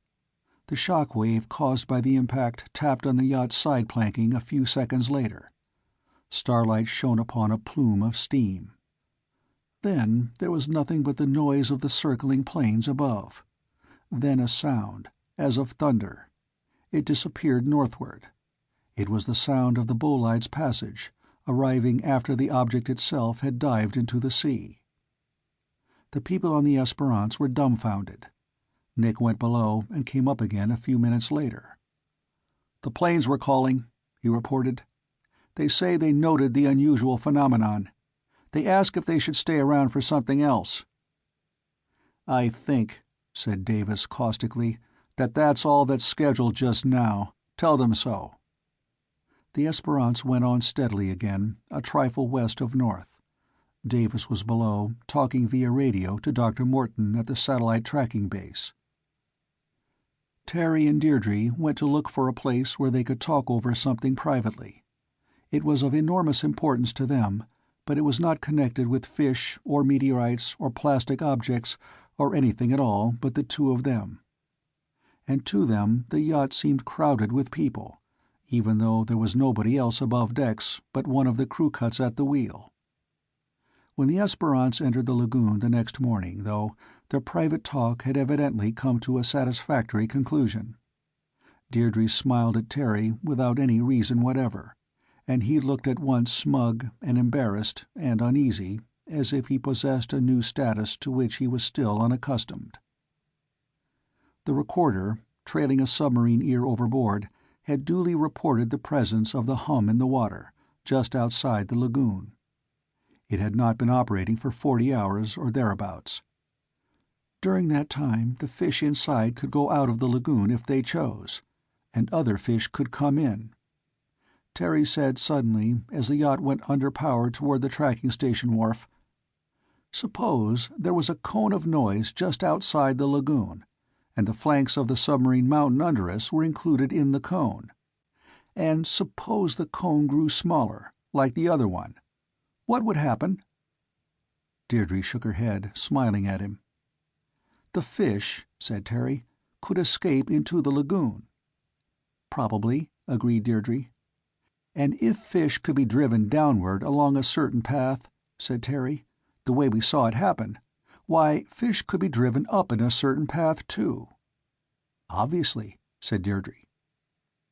The shock wave caused by the impact tapped on the yacht's side planking a few seconds later. Starlight shone upon a plume of steam. Then there was nothing but the noise of the circling planes above. Then a sound, as of thunder. It disappeared northward. It was the sound of the Bolide's passage, arriving after the object itself had dived into the sea. The people on the Esperance were dumbfounded. Nick went below and came up again a few minutes later. "The planes were calling," he reported. "They say they noted the unusual phenomenon. They ask if they should stay around for something else." "I think," said Davis caustically, "that's all that's scheduled just now. Tell them so." The Esperance went on steadily again, a trifle west of north. Davis was below, talking via radio to Dr. Morton at the satellite tracking base. Terry and Deirdre went to look for a place where they could talk over something privately. It was of enormous importance to them, but it was not connected with fish or meteorites or plastic objects or anything at all but the two of them. and to them the yacht seemed crowded with people, even though there was nobody else above decks but one of the crew cuts at the wheel. When the Esperance entered the lagoon the next morning, though, their private talk had evidently come to a satisfactory conclusion. Deirdre smiled at Terry without any reason whatever, and he looked at once smug and embarrassed and uneasy, as if he possessed a new status to which he was still unaccustomed. The recorder, trailing a submarine ear overboard, had duly reported the presence of the hum in the water, just outside the lagoon. It had not been operating for 40 hours or thereabouts. During that time, the fish inside could go out of the lagoon if they chose, and other fish could come in. Terry said suddenly, as the yacht went under power toward the tracking station wharf, "Suppose there was a cone of noise just outside the lagoon, and the flanks of the submarine mountain under us were included in the cone. And suppose the cone grew smaller, like the other one. What would happen?" Deirdre shook her head, smiling at him. "The fish," said Terry, "could escape into the lagoon." "Probably," agreed Deirdre. "And if fish could be driven downward along a certain path," said Terry, "the way we saw it happen, why, fish could be driven up in a certain path, too." "Obviously," said Deirdre.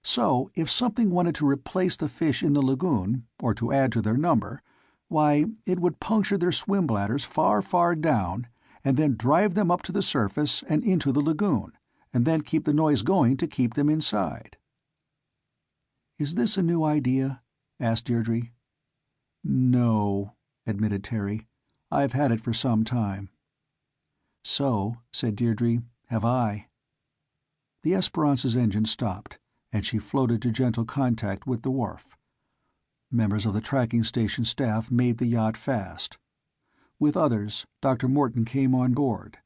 "So, if something wanted to replace the fish in the lagoon, or to add to their number, why, it would puncture their swim bladders far, far down, and then drive them up to the surface and into the lagoon, and then keep the noise going to keep them inside." "Is this a new idea?" asked Deirdre. "No," admitted Terry. "I've had it for some time." "So," said Deirdre, "have I." The Esperance's engine stopped, and she floated to gentle contact with the wharf. Members of the tracking station staff made the yacht fast. With others, Dr. Morton came on board.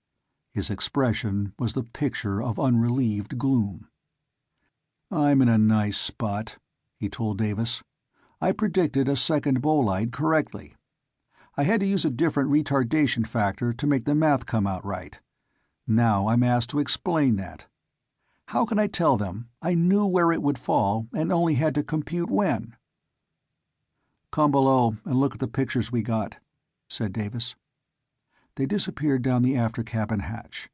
His expression was the picture of unrelieved gloom. "I'm in a nice spot," he told Davis. "I predicted a second bolide correctly. I had to use a different retardation factor to make the math come out right. Now I'm asked to explain that. How can I tell them I knew where it would fall and only had to compute when?" "Come below and look at the pictures we got," said Davis. They disappeared down the after cabin hatch.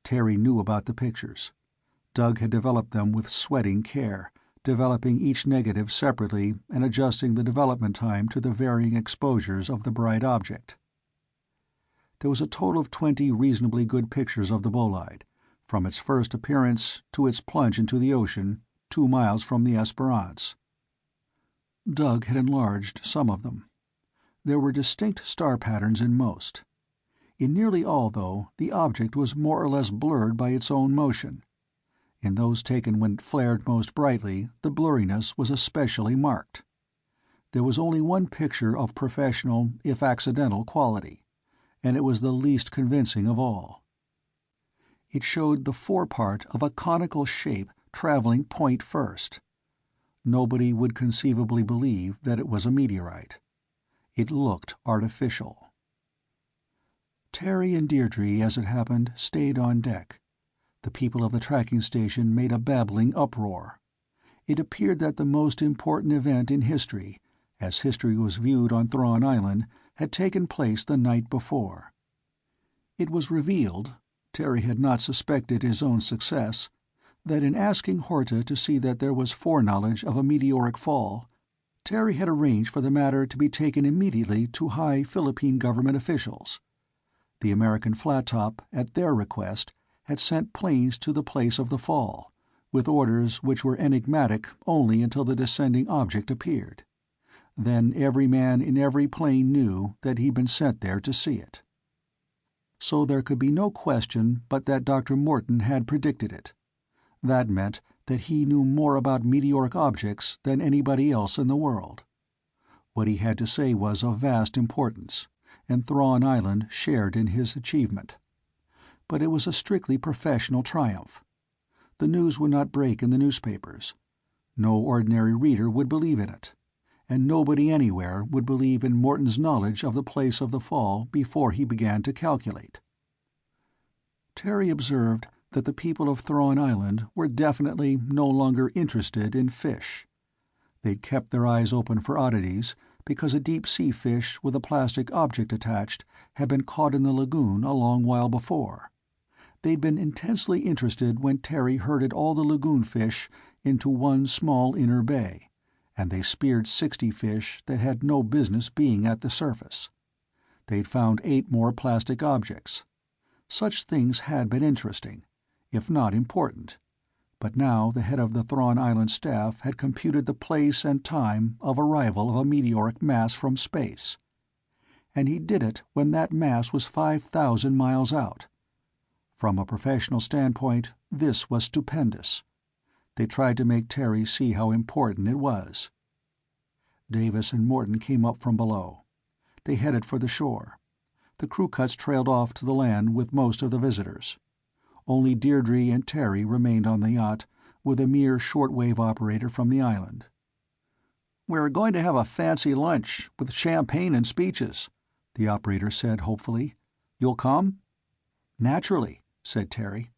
Terry knew about the pictures. Doug had developed them with sweating care, developing each negative separately and adjusting the development time to the varying exposures of the bright object. There was a total of 20 reasonably good pictures of the bolide, from its first appearance to its plunge into the ocean, 2 miles from the Esperance. Doug had enlarged some of them. There were distinct star patterns in most. In nearly all, though, the object was more or less blurred by its own motion. In those taken when it flared most brightly, the blurriness was especially marked. There was only one picture of professional, if accidental, quality, and it was the least convincing of all. It showed the forepart of a conical shape traveling point first. Nobody would conceivably believe that it was a meteorite. It looked artificial. Terry and Deirdre, as it happened, stayed on deck. The people of the tracking station made a babbling uproar. It appeared that the most important event in history, as history was viewed on Thrawn Island, had taken place the night before. It was revealed, Terry had not suspected his own success, that in asking Horta to see that there was foreknowledge of a meteoric fall, Terry had arranged for the matter to be taken immediately to high Philippine government officials. The American Flat Top, at their request, had sent planes to the place of the fall, with orders which were enigmatic only until the descending object appeared. Then every man in every plane knew that he'd been sent there to see it. So there could be no question but that Dr. Morton had predicted it. That meant that he knew more about meteoric objects than anybody else in the world. What he had to say was of vast importance, and Thrawn Island shared in his achievement. But it was a strictly professional triumph. The news would not break in the newspapers. No ordinary reader would believe in it, and nobody anywhere would believe in Morton's knowledge of the place of the fall before he began to calculate. Terry observed that the people of Thrawn Island were definitely no longer interested in fish. They'd kept their eyes open for oddities because a deep-sea fish with a plastic object attached had been caught in the lagoon a long while before. They'd been intensely interested when Terry herded all the lagoon fish into one small inner bay, and they speared 60 fish that had no business being at the surface. They'd found 8 more plastic objects. Such things had been interesting, if not important. But now the head of the Thrawn Island staff had computed the place and time of arrival of a meteoric mass from space. And he did it when that mass was 5,000 miles out. From a professional standpoint, this was stupendous. They tried to make Terry see how important it was. Davis and Morton came up from below. They headed for the shore. The crew cuts trailed off to the land with most of the visitors. Only Deirdre and Terry remained on the yacht, with a mere shortwave operator from the island. "We're going to have a fancy lunch, with champagne and speeches," the operator said hopefully. "You'll come?" "Naturally," said Terry.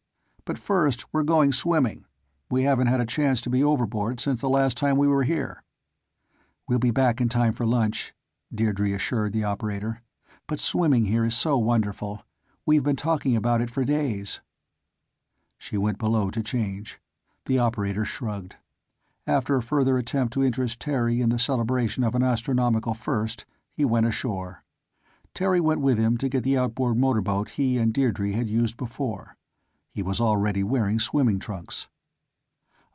"But first we're going swimming. We haven't had a chance to be overboard since the last time we were here." "We'll be back in time for lunch," Deirdre assured the operator. "But swimming here is so wonderful. We've been talking about it for days." She went below to change. The operator shrugged. After a further attempt to interest Terry in the celebration of an astronomical first, he went ashore. Terry went with him to get the outboard motorboat he and Deirdre had used before. He was already wearing swimming trunks.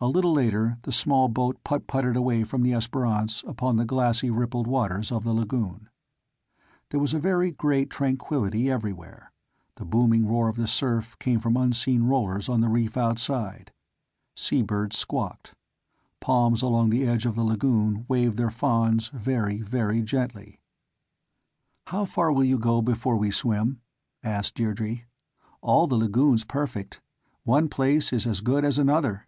A little later, the small boat putt-putted away from the Esperance upon the glassy rippled waters of the lagoon. There was a very great tranquility everywhere. The booming roar of the surf came from unseen rollers on the reef outside. Seabirds squawked. Palms along the edge of the lagoon waved their fronds very, very gently. "How far will you go before we swim?" asked Deirdre. "All the lagoon's perfect. One place is as good as another."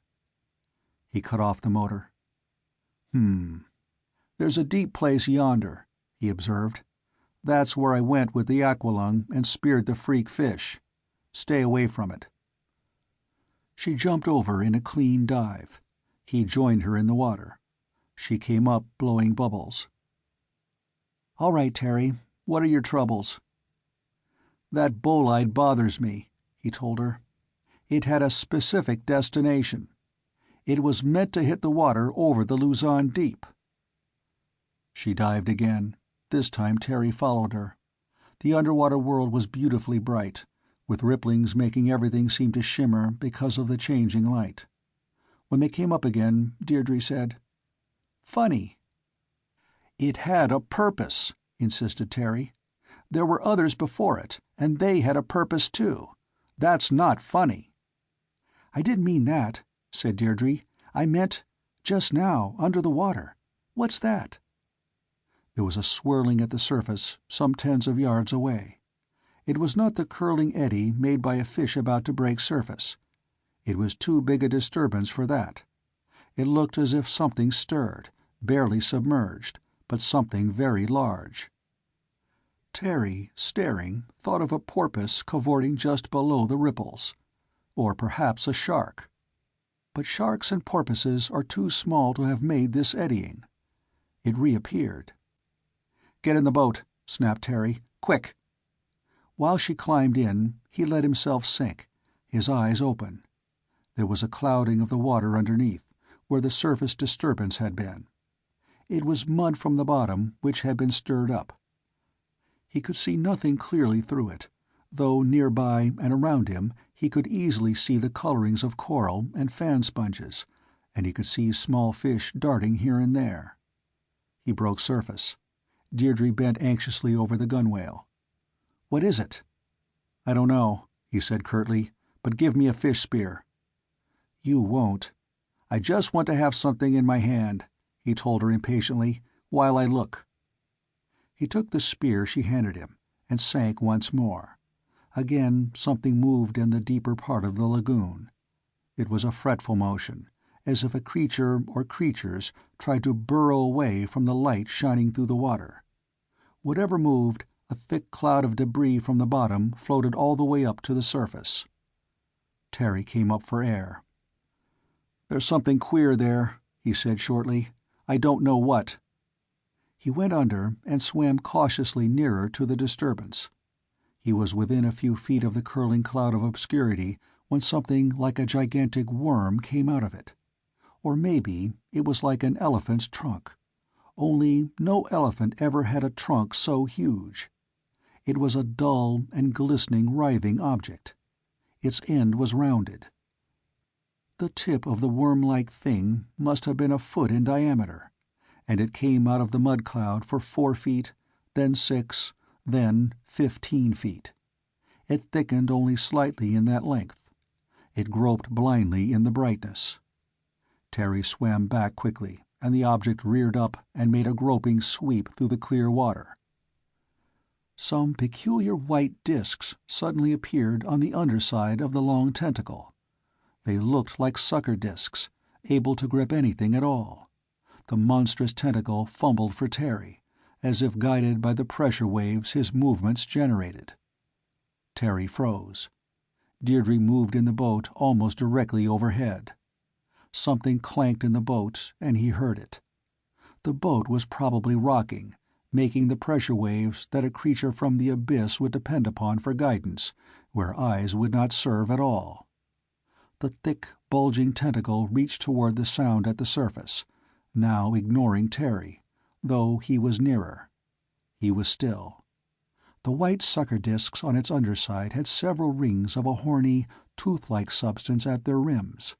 He cut off the motor. "There's a deep place yonder," he observed. "That's where I went with the aqualung and speared the freak fish. Stay away from it." She jumped over in a clean dive. He joined her in the water. She came up, blowing bubbles. "All right, Terry. What are your troubles?" "That bolide bothers me," he told her. "It had a specific destination. It was meant to hit the water over the Luzon Deep." She dived again. This time Terry followed her. The underwater world was beautifully bright, with ripplings making everything seem to shimmer because of the changing light. When they came up again, Deirdre said, "Funny." "It had a purpose," insisted Terry. "There were others before it, and they had a purpose too. That's not funny." "I didn't mean that," said Deirdre. "I meant, just now, under the water. What's that?" There was a swirling at the surface, some tens of yards away. It was not the curling eddy made by a fish about to break surface. It was too big a disturbance for that. It looked as if something stirred, barely submerged, but something very large. Terry, staring, thought of a porpoise cavorting just below the ripples. Or perhaps a shark. But sharks and porpoises are too small to have made this eddying. It reappeared. "Get in the boat," snapped Terry. "Quick!" While she climbed in, he let himself sink, his eyes open. There was a clouding of the water underneath, where the surface disturbance had been. It was mud from the bottom which had been stirred up. He could see nothing clearly through it, though nearby and around him he could easily see the colorings of coral and fan sponges, and he could see small fish darting here and there. He broke surface. Deirdre bent anxiously over the gunwale. "What is it?" "I don't know," he said curtly, "but give me a fish spear." "You won't." "I just want to have something in my hand," he told her impatiently, "while I look." He took the spear she handed him, and sank once more. Again something moved in the deeper part of the lagoon. It was a fretful motion, as if a creature or creatures tried to burrow away from the light shining through the water. Whatever moved, a thick cloud of debris from the bottom floated all the way up to the surface. Terry came up for air. "There's something queer there," he said shortly. "I don't know what." He went under and swam cautiously nearer to the disturbance. He was within a few feet of the curling cloud of obscurity when something like a gigantic worm came out of it. Or maybe it was like an elephant's trunk. Only no elephant ever had a trunk so huge. It was a dull and glistening writhing object. Its end was rounded. The tip of the worm-like thing must have been a foot in diameter, and it came out of the mud cloud for 4 feet, then 6, then 15 feet. It thickened only slightly in that length. It groped blindly in the brightness. Terry swam back quickly, and the object reared up and made a groping sweep through the clear water. Some peculiar white disks suddenly appeared on the underside of the long tentacle. They looked like sucker disks, able to grip anything at all. The monstrous tentacle fumbled for Terry, as if guided by the pressure waves his movements generated. Terry froze. Deirdre moved in the boat almost directly overhead. Something clanked in the boat, and he heard it. The boat was probably rocking, making the pressure waves that a creature from the abyss would depend upon for guidance, where eyes would not serve at all. The thick, bulging tentacle reached toward the sound at the surface, now ignoring Terry, though he was nearer. He was still. The white sucker discs on its underside had several rings of a horny, tooth-like substance at their rims.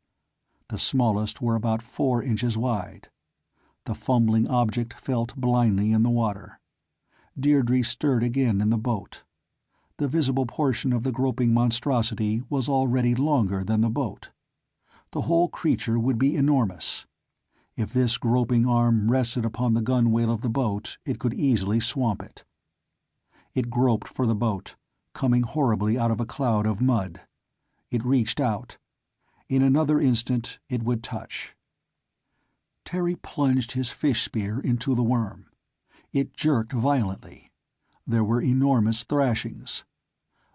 The smallest were about 4 inches wide. The fumbling object felt blindly in the water. Deirdre stirred again in the boat. The visible portion of the groping monstrosity was already longer than the boat. The whole creature would be enormous. If this groping arm rested upon the gunwale of the boat, it could easily swamp it. It groped for the boat, coming horribly out of a cloud of mud. It reached out. In another instant it would touch. Terry plunged his fish spear into the worm. It jerked violently. There were enormous thrashings.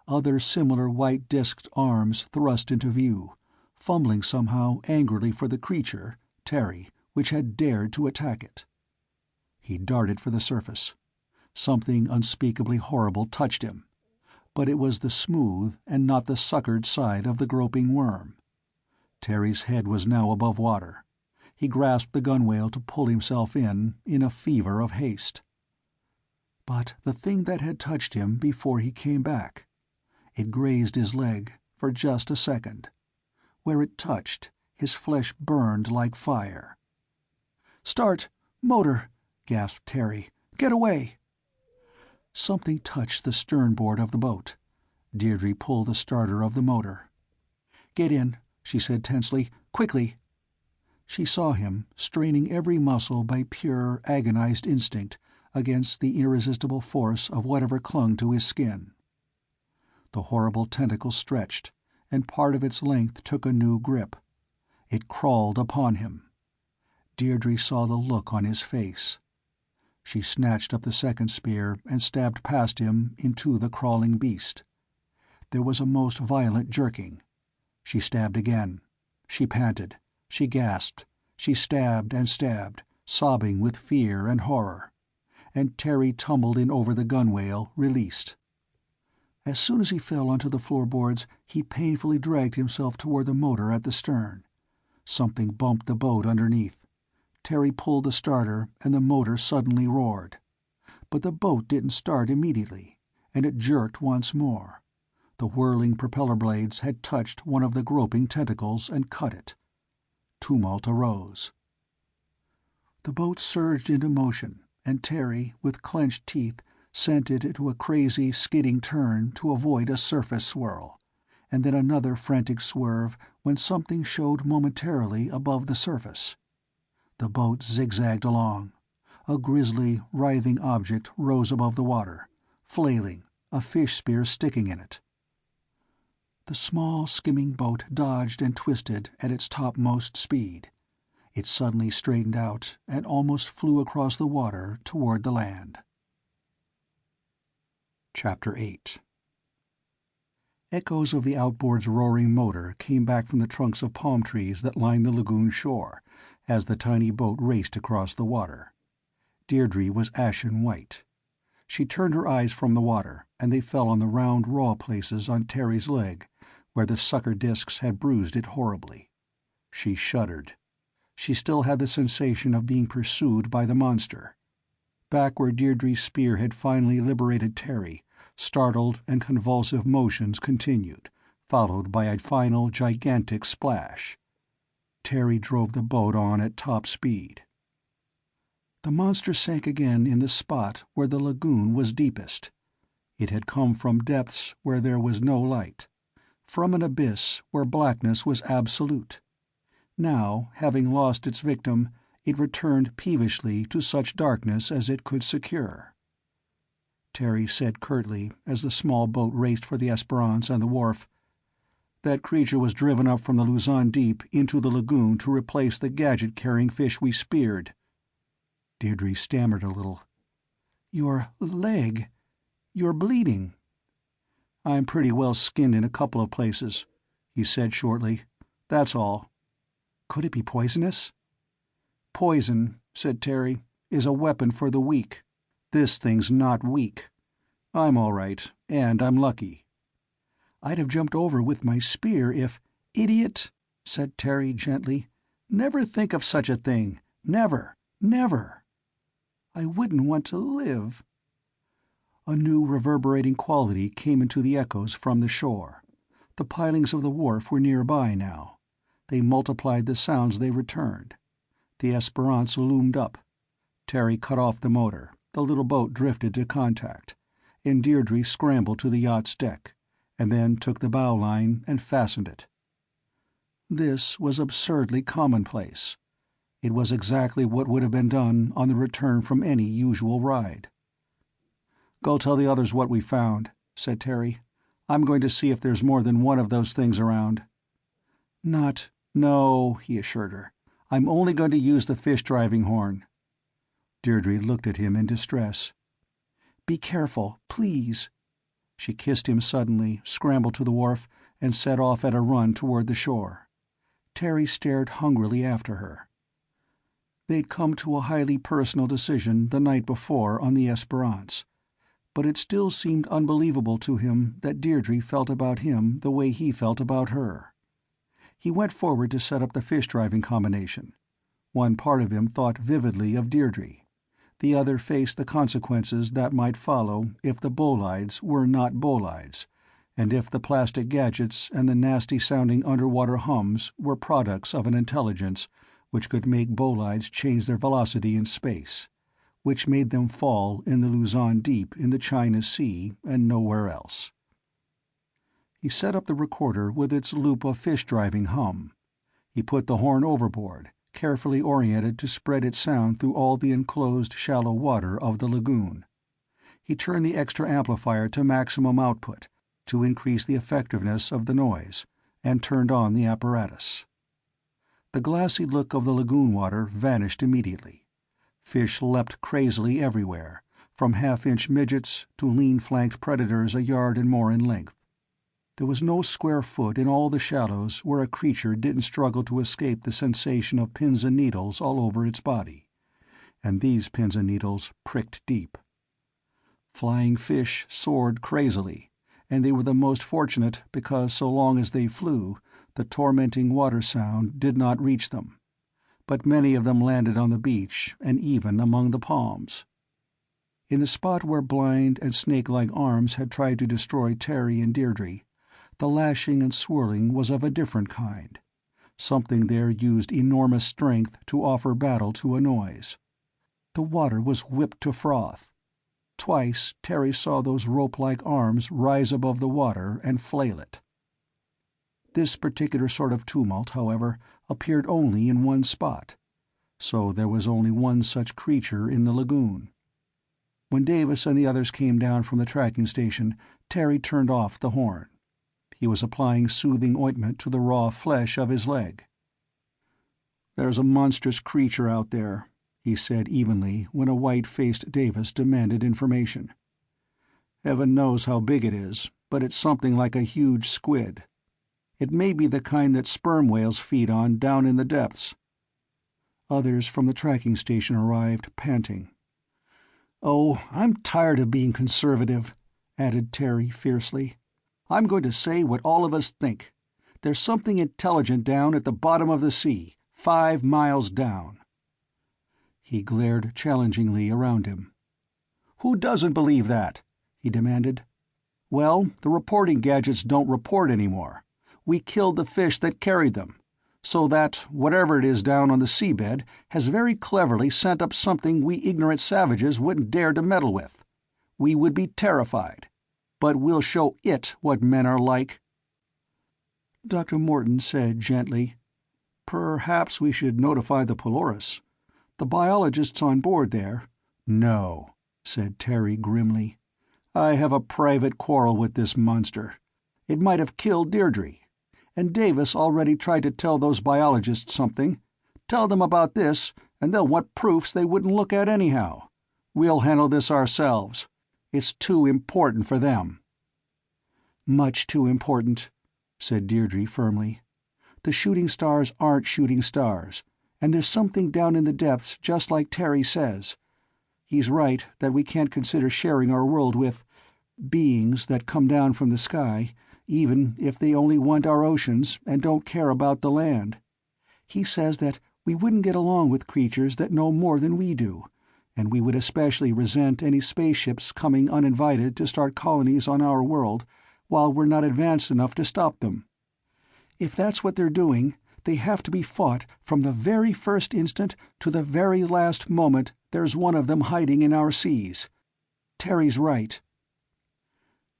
Other similar white-disked arms thrust into view, fumbling somehow angrily for the creature, Terry, which had dared to attack it. He darted for the surface. Something unspeakably horrible touched him, but it was the smooth and not the suckered side of the groping worm. Terry's head was now above water. He grasped the gunwale to pull himself in a fever of haste. But the thing that had touched him before he came back. It grazed his leg for just a second. Where it touched, his flesh burned like fire. "Start! Motor!" gasped Terry. "Get away!" Something touched the sternboard of the boat. Deirdre pulled the starter of the motor. "Get in," she said tensely. "Quickly!" She saw him, straining every muscle by pure, agonized instinct, against the irresistible force of whatever clung to his skin. The horrible tentacle stretched, and part of its length took a new grip. It crawled upon him. Deirdre saw the look on his face. She snatched up the second spear and stabbed past him into the crawling beast. There was a most violent jerking. She stabbed again. She panted. She gasped. She stabbed and stabbed, sobbing with fear and horror. And Terry tumbled in over the gunwale, released. As soon as he fell onto the floorboards, he painfully dragged himself toward the motor at the stern. Something bumped the boat underneath. Terry pulled the starter, and the motor suddenly roared. But the boat didn't start immediately, and it jerked once more. The whirling propeller blades had touched one of the groping tentacles and cut it. Tumult arose. The boat surged into motion, and Terry, with clenched teeth, sent it into a crazy, skidding turn to avoid a surface swirl, and then another frantic swerve when something showed momentarily above the surface. The boat zigzagged along. A grisly, writhing object rose above the water, flailing, a fish spear sticking in it. The small, skimming boat dodged and twisted at its topmost speed. It suddenly straightened out and almost flew across the water toward the land. Chapter 8. Echoes of the outboard's roaring motor came back from the trunks of palm trees that lined the lagoon shore as the tiny boat raced across the water. Deirdre was ashen white. She turned her eyes from the water, and they fell on the round raw places on Terry's leg, where the sucker discs had bruised it horribly. She shuddered. She still had the sensation of being pursued by the monster. Back where Deirdre's spear had finally liberated Terry, startled and convulsive motions continued, followed by a final gigantic splash. Terry drove the boat on at top speed. The monster sank again in the spot where the lagoon was deepest. It had come from depths where there was no light, from an abyss where blackness was absolute. Now, having lost its victim, it returned peevishly to such darkness as it could secure. Terry said curtly, as the small boat raced for the Esperance and the wharf, "That creature was driven up from the Luzon deep into the lagoon to replace the gadget-carrying fish we speared." Deirdre stammered a little. "Your leg. You're bleeding." "I'm pretty well skinned in a couple of places," he said shortly. "That's all." "Could it be poisonous?" "Poison," said Terry, "is a weapon for the weak. This thing's not weak. I'm all right, and I'm lucky." "I'd have jumped over with my spear if—" "Idiot," said Terry gently. "Never think of such a thing. Never. Never." "I wouldn't want to live." A new reverberating quality came into the echoes from the shore. The pilings of the wharf were nearby now. They multiplied the sounds they returned. The Esperance loomed up. Terry cut off the motor. The little boat drifted to contact, and Deirdre scrambled to the yacht's deck, and then took the bow line and fastened it. This was absurdly commonplace. It was exactly what would have been done on the return from any usual ride. "Go tell the others what we found," said Terry. "I'm going to see if there's more than one of those things around." "No," he assured her. "I'm only going to use the fish-driving horn." Deirdre looked at him in distress. "Be careful, please." She kissed him suddenly, scrambled to the wharf, and set off at a run toward the shore. Terry stared hungrily after her. They'd come to a highly personal decision the night before on the Esperance, but it still seemed unbelievable to him that Deirdre felt about him the way he felt about her. He went forward to set up the fish-driving combination. One part of him thought vividly of Deirdre. The other faced the consequences that might follow if the bolides were not bolides, and if the plastic gadgets and the nasty-sounding underwater hums were products of an intelligence which could make bolides change their velocity in space, which made them fall in the Luzon deep in the China Sea and nowhere else. He set up the recorder with its loop of fish-driving hum. He put the horn overboard, carefully oriented to spread its sound through all the enclosed shallow water of the lagoon. He turned the extra amplifier to maximum output to increase the effectiveness of the noise, and turned on the apparatus. The glassy look of the lagoon water vanished immediately. Fish leapt crazily everywhere, from half-inch midgets to lean-flanked predators a yard and more in length. There was no square foot in all the shallows where a creature didn't struggle to escape the sensation of pins and needles all over its body, and these pins and needles pricked deep. Flying fish soared crazily, and they were the most fortunate because so long as they flew, the tormenting water sound did not reach them. But many of them landed on the beach and even among the palms. In the spot where blind and snake-like arms had tried to destroy Terry and Deirdre, the lashing and swirling was of a different kind. Something there used enormous strength to offer battle to a noise. The water was whipped to froth. Twice Terry saw those rope-like arms rise above the water and flail it. This particular sort of tumult, however, appeared only in one spot, so there was only one such creature in the lagoon. When Davis and the others came down from the tracking station, Terry turned off the horn. He was applying soothing ointment to the raw flesh of his leg. "There's a monstrous creature out there," he said evenly when a white-faced Davis demanded information. "Heaven knows how big it is, but it's something like a huge squid. It may be the kind that sperm whales feed on down in the depths." Others from the tracking station arrived, panting. "Oh, I'm tired of being conservative," added Terry fiercely. "I'm going to say what all of us think. There's something intelligent down at the bottom of the sea, 5 miles down." He glared challengingly around him. "Who doesn't believe that?" he demanded. "Well, the reporting gadgets don't report anymore. We killed the fish that carried them. So that, whatever it is down on the seabed, has very cleverly sent up something we ignorant savages wouldn't dare to meddle with. We would be terrified. But we'll show it what men are like." Dr. Morton said gently, "Perhaps we should notify the Polaris. The biologists on board there—" "No," said Terry grimly. "I have a private quarrel with this monster. It might have killed Deirdre. And Davis already tried to tell those biologists something. Tell them about this, and they'll want proofs they wouldn't look at anyhow. We'll handle this ourselves. It's too important for them." "Much too important," said Deirdre firmly. "The shooting stars aren't shooting stars, and there's something down in the depths just like Terry says. He's right that we can't consider sharing our world with beings that come down from the sky, even if they only want our oceans and don't care about the land. He says that we wouldn't get along with creatures that know more than we do, and we would especially resent any spaceships coming uninvited to start colonies on our world while we're not advanced enough to stop them. If that's what they're doing, they have to be fought from the very first instant to the very last moment there's one of them hiding in our seas. Terry's right."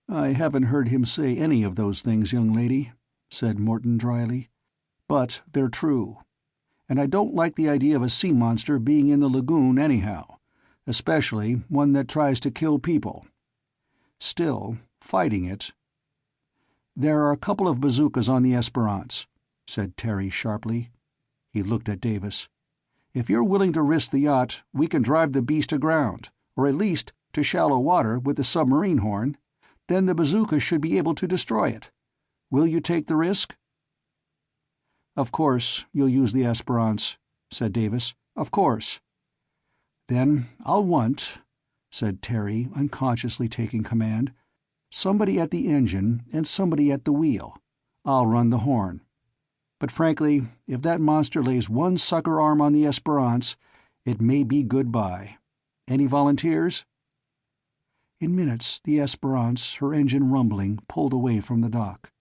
"I haven't heard him say any of those things, young lady," said Morton dryly. "But they're true. And I don't like the idea of a sea monster being in the lagoon anyhow, especially one that tries to kill people. Still, fighting it—" "There are a couple of bazookas on the Esperance," said Terry sharply. He looked at Davis. "If you're willing to risk the yacht, we can drive the beast aground, or at least to shallow water with the submarine horn. Then the bazooka should be able to destroy it. Will you take the risk?" "Of course you'll use the Esperance," said Davis. "Of course." "Then I'll want," said Terry, unconsciously taking command, "somebody at the engine and somebody at the wheel. I'll run the horn. But frankly, if that monster lays one sucker arm on the Esperance, it may be goodbye. Any volunteers?" In minutes the Esperance, her engine rumbling, pulled away from the dock.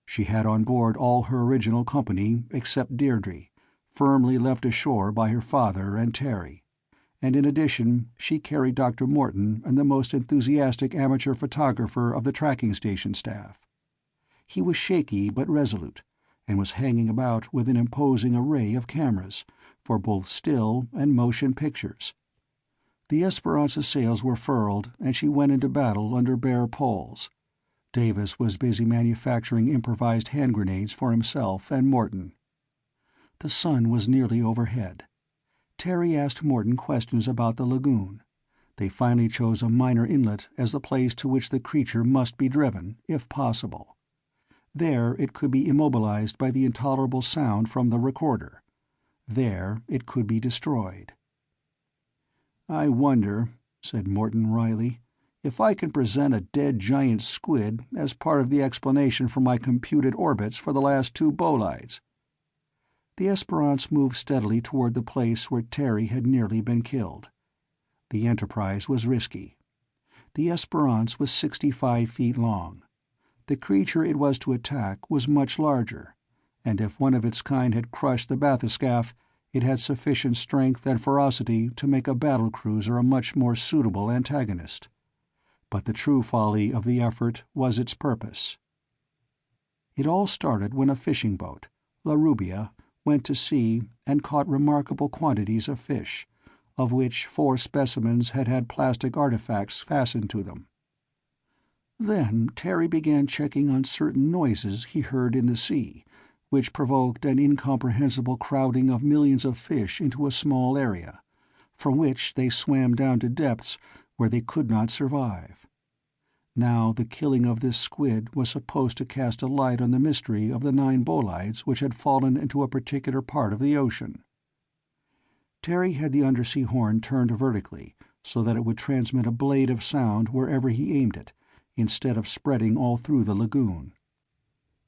She had on board all her original company except Deirdre, firmly left ashore by her father and Terry, and in addition she carried Dr. Morton and the most enthusiastic amateur photographer of the tracking station staff. He was shaky but resolute, and was hanging about with an imposing array of cameras, for both still and motion pictures. The Esperance's sails were furled, and she went into battle under bare poles. Davis was busy manufacturing improvised hand grenades for himself and Morton. The sun was nearly overhead. Terry asked Morton questions about the lagoon. They finally chose a minor inlet as the place to which the creature must be driven, if possible. There it could be immobilized by the intolerable sound from the recorder. There it could be destroyed. "I wonder," said Morton wryly, "if I can present a dead giant squid as part of the explanation for my computed orbits for the last 2 bolides." The Esperance moved steadily toward the place where Terry had nearly been killed. The enterprise was risky. The Esperance was 65 feet long. The creature it was to attack was much larger, and if one of its kind had crushed the bathyscaphe, it had sufficient strength and ferocity to make a battle cruiser a much more suitable antagonist. But the true folly of the effort was its purpose. It all started when a fishing boat, La Rubia, went to sea and caught remarkable quantities of fish, of which 4 specimens had had plastic artifacts fastened to them. Then Terry began checking on certain noises he heard in the sea, which provoked an incomprehensible crowding of millions of fish into a small area, from which they swam down to depths where they could not survive. Now the killing of this squid was supposed to cast a light on the mystery of the 9 bolides which had fallen into a particular part of the ocean. Terry had the undersea horn turned vertically so that it would transmit a blade of sound wherever he aimed it, instead of spreading all through the lagoon.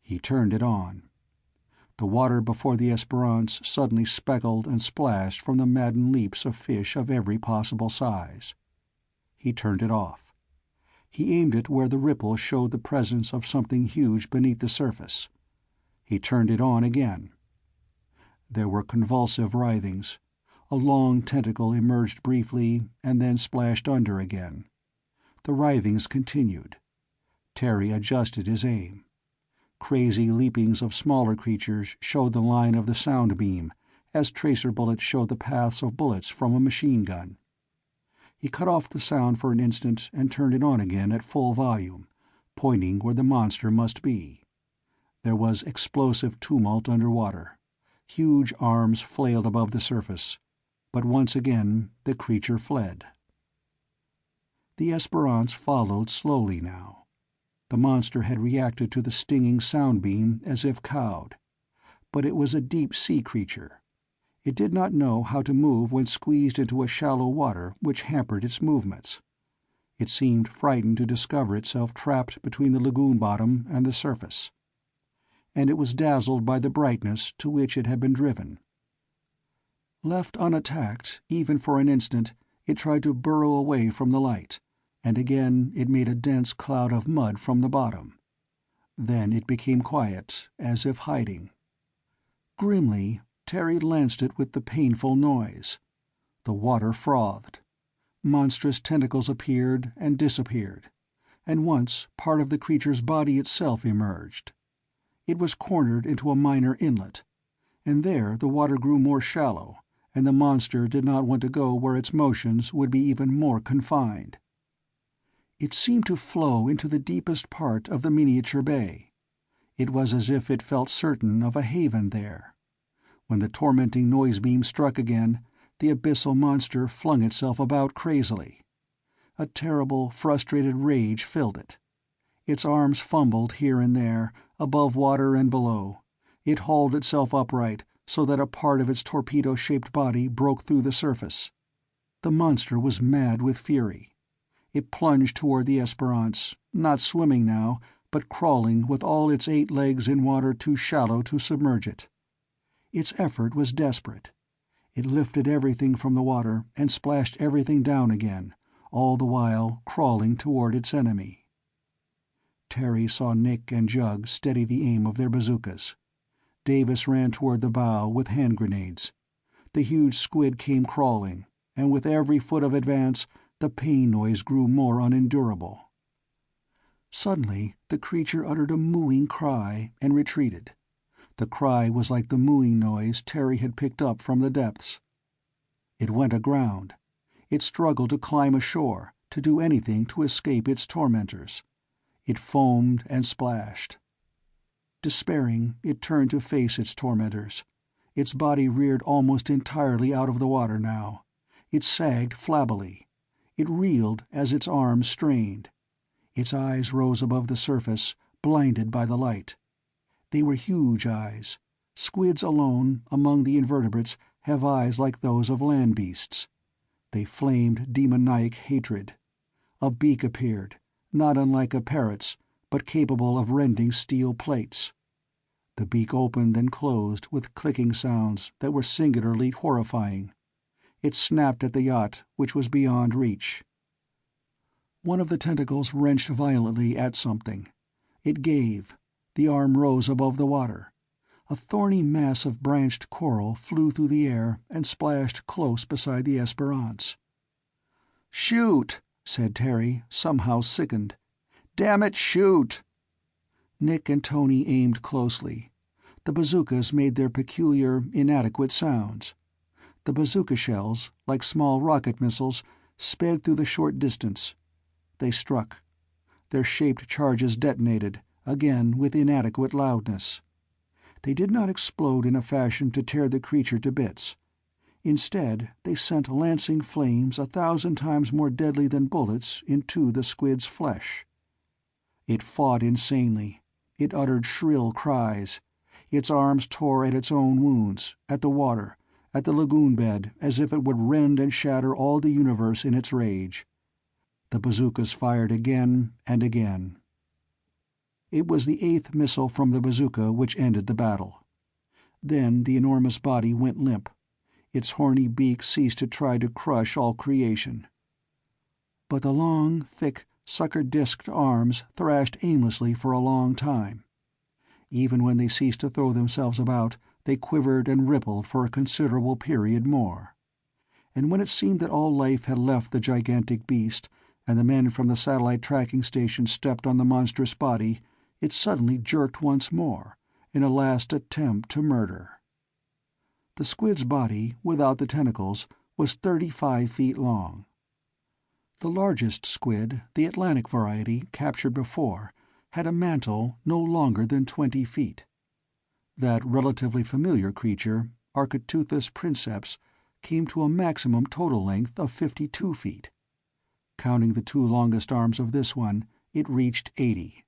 He turned it on. The water before the Esperance suddenly speckled and splashed from the maddened leaps of fish of every possible size. He turned it off. He aimed it where the ripple showed the presence of something huge beneath the surface. He turned it on again. There were convulsive writhings. A long tentacle emerged briefly and then splashed under again. The writhings continued. Terry adjusted his aim. Crazy leapings of smaller creatures showed the line of the sound beam, as tracer bullets showed the paths of bullets from a machine gun. He cut off the sound for an instant and turned it on again at full volume, pointing where the monster must be. There was explosive tumult underwater. Huge arms flailed above the surface, but once again the creature fled. The Esperance followed slowly now. The monster had reacted to the stinging sound beam as if cowed. But it was a deep-sea creature. It did not know how to move when squeezed into a shallow water which hampered its movements. It seemed frightened to discover itself trapped between the lagoon bottom and the surface. And it was dazzled by the brightness to which it had been driven. Left unattacked, even for an instant, it tried to burrow away from the light, and again it made a dense cloud of mud from the bottom. Then it became quiet, as if hiding. Grimly, Terry lanced it with the painful noise. The water frothed. Monstrous tentacles appeared and disappeared, and once part of the creature's body itself emerged. It was cornered into a minor inlet, and there the water grew more shallow, and the monster did not want to go where its motions would be even more confined. It seemed to flow into the deepest part of the miniature bay. It was as if it felt certain of a haven there. When the tormenting noise beam struck again, the abyssal monster flung itself about crazily. A terrible, frustrated rage filled it. Its arms fumbled here and there, above water and below. It hauled itself upright, so that a part of its torpedo-shaped body broke through the surface. The monster was mad with fury. It plunged toward the Esperance, not swimming now, but crawling with all its 8 legs in water too shallow to submerge it. Its effort was desperate. It lifted everything from the water and splashed everything down again, all the while crawling toward its enemy. Terry saw Nick and Jug steady the aim of their bazookas. Davis ran toward the bow with hand grenades. The huge squid came crawling, and with every foot of advance, the pain noise grew more unendurable. Suddenly, the creature uttered a mooing cry and retreated. The cry was like the mooing noise Terry had picked up from the depths. It went aground. It struggled to climb ashore, to do anything to escape its tormentors. It foamed and splashed. Despairing, it turned to face its tormentors. Its body reared almost entirely out of the water now. It sagged flabbily. It reeled as its arms strained. Its eyes rose above the surface, blinded by the light. They were huge eyes. Squids alone, among the invertebrates, have eyes like those of land beasts. They flamed demoniac hatred. A beak appeared, not unlike a parrot's, but capable of rending steel plates. The beak opened and closed with clicking sounds that were singularly horrifying. It snapped at the yacht, which was beyond reach. One of the tentacles wrenched violently at something. It gave. The arm rose above the water. A thorny mass of branched coral flew through the air and splashed close beside the Esperance. "Shoot!" said Terry, somehow sickened. "Damn it, shoot!" Nick and Tony aimed closely. The bazookas made their peculiar, inadequate sounds. The bazooka shells, like small rocket missiles, sped through the short distance. They struck. Their shaped charges detonated, again with inadequate loudness. They did not explode in a fashion to tear the creature to bits. Instead, they sent lancing flames 1,000 times more deadly than bullets into the squid's flesh. It fought insanely. It uttered shrill cries. Its arms tore at its own wounds, at the water, at the lagoon bed, as if it would rend and shatter all the universe in its rage. The bazookas fired again and again. It was the 8th missile from the bazooka which ended the battle. Then the enormous body went limp. Its horny beak ceased to try to crush all creation. But the long, thick, sucker-disked arms thrashed aimlessly for a long time. Even when they ceased to throw themselves about, they quivered and rippled for a considerable period more. And when it seemed that all life had left the gigantic beast, and the men from the satellite tracking station stepped on the monstrous body, it suddenly jerked once more, in a last attempt to murder. The squid's body, without the tentacles, was 35 feet long. The largest squid, the Atlantic variety, captured before, had a mantle no longer than 20 feet. That relatively familiar creature, Architeuthis princeps, came to a maximum total length of 52 feet. Counting the 2 longest arms of this one, it reached 80.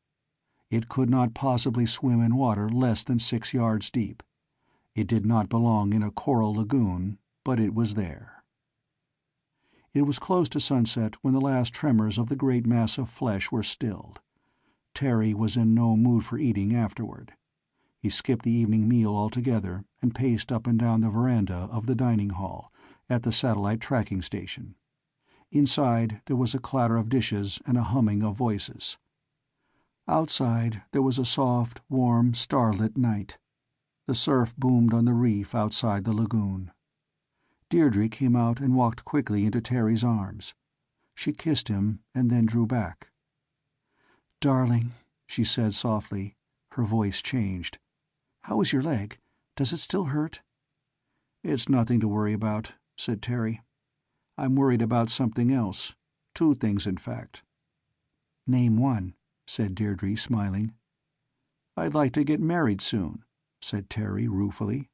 It could not possibly swim in water less than 6 yards deep. It did not belong in a coral lagoon, but it was there. It was close to sunset when the last tremors of the great mass of flesh were stilled. Terry was in no mood for eating afterward. He skipped the evening meal altogether and paced up and down the veranda of the dining hall at the satellite tracking station. Inside there was a clatter of dishes and a humming of voices. Outside there was a soft, warm, starlit night. The surf boomed on the reef outside the lagoon. Deirdre came out and walked quickly into Terry's arms. She kissed him and then drew back. "Darling," she said softly. Her voice changed. "How is your leg? Does it still hurt?" "It's nothing to worry about," said Terry. "I'm worried about something else. 2 things, in fact." "Name one," said Deirdre, smiling. "I'd like to get married soon," said Terry ruefully.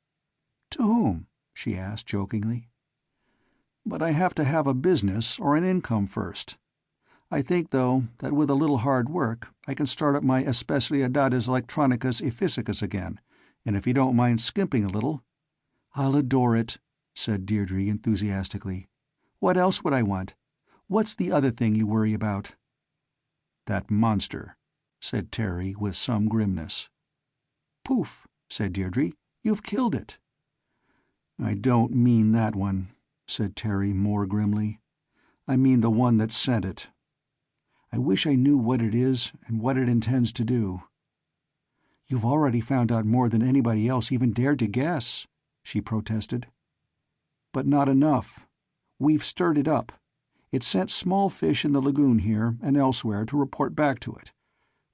"To whom?" she asked jokingly. "But I have to have a business or an income first. I think, though, that with a little hard work I can start up my Especialidades Electronicas y Physicas again, and if you don't mind skimping a little—" "I'll adore it," said Deirdre enthusiastically. "What else would I want? What's the other thing you worry about?" "That monster," said Terry with some grimness. "Poof," said Deirdre. "You've killed it." "I don't mean that one," said Terry more grimly. "I mean the one that sent it. I wish I knew what it is and what it intends to do." "You've already found out more than anybody else even dared to guess," she protested. "But not enough. We've stirred it up. It sent small fish in the lagoon here and elsewhere to report back to it.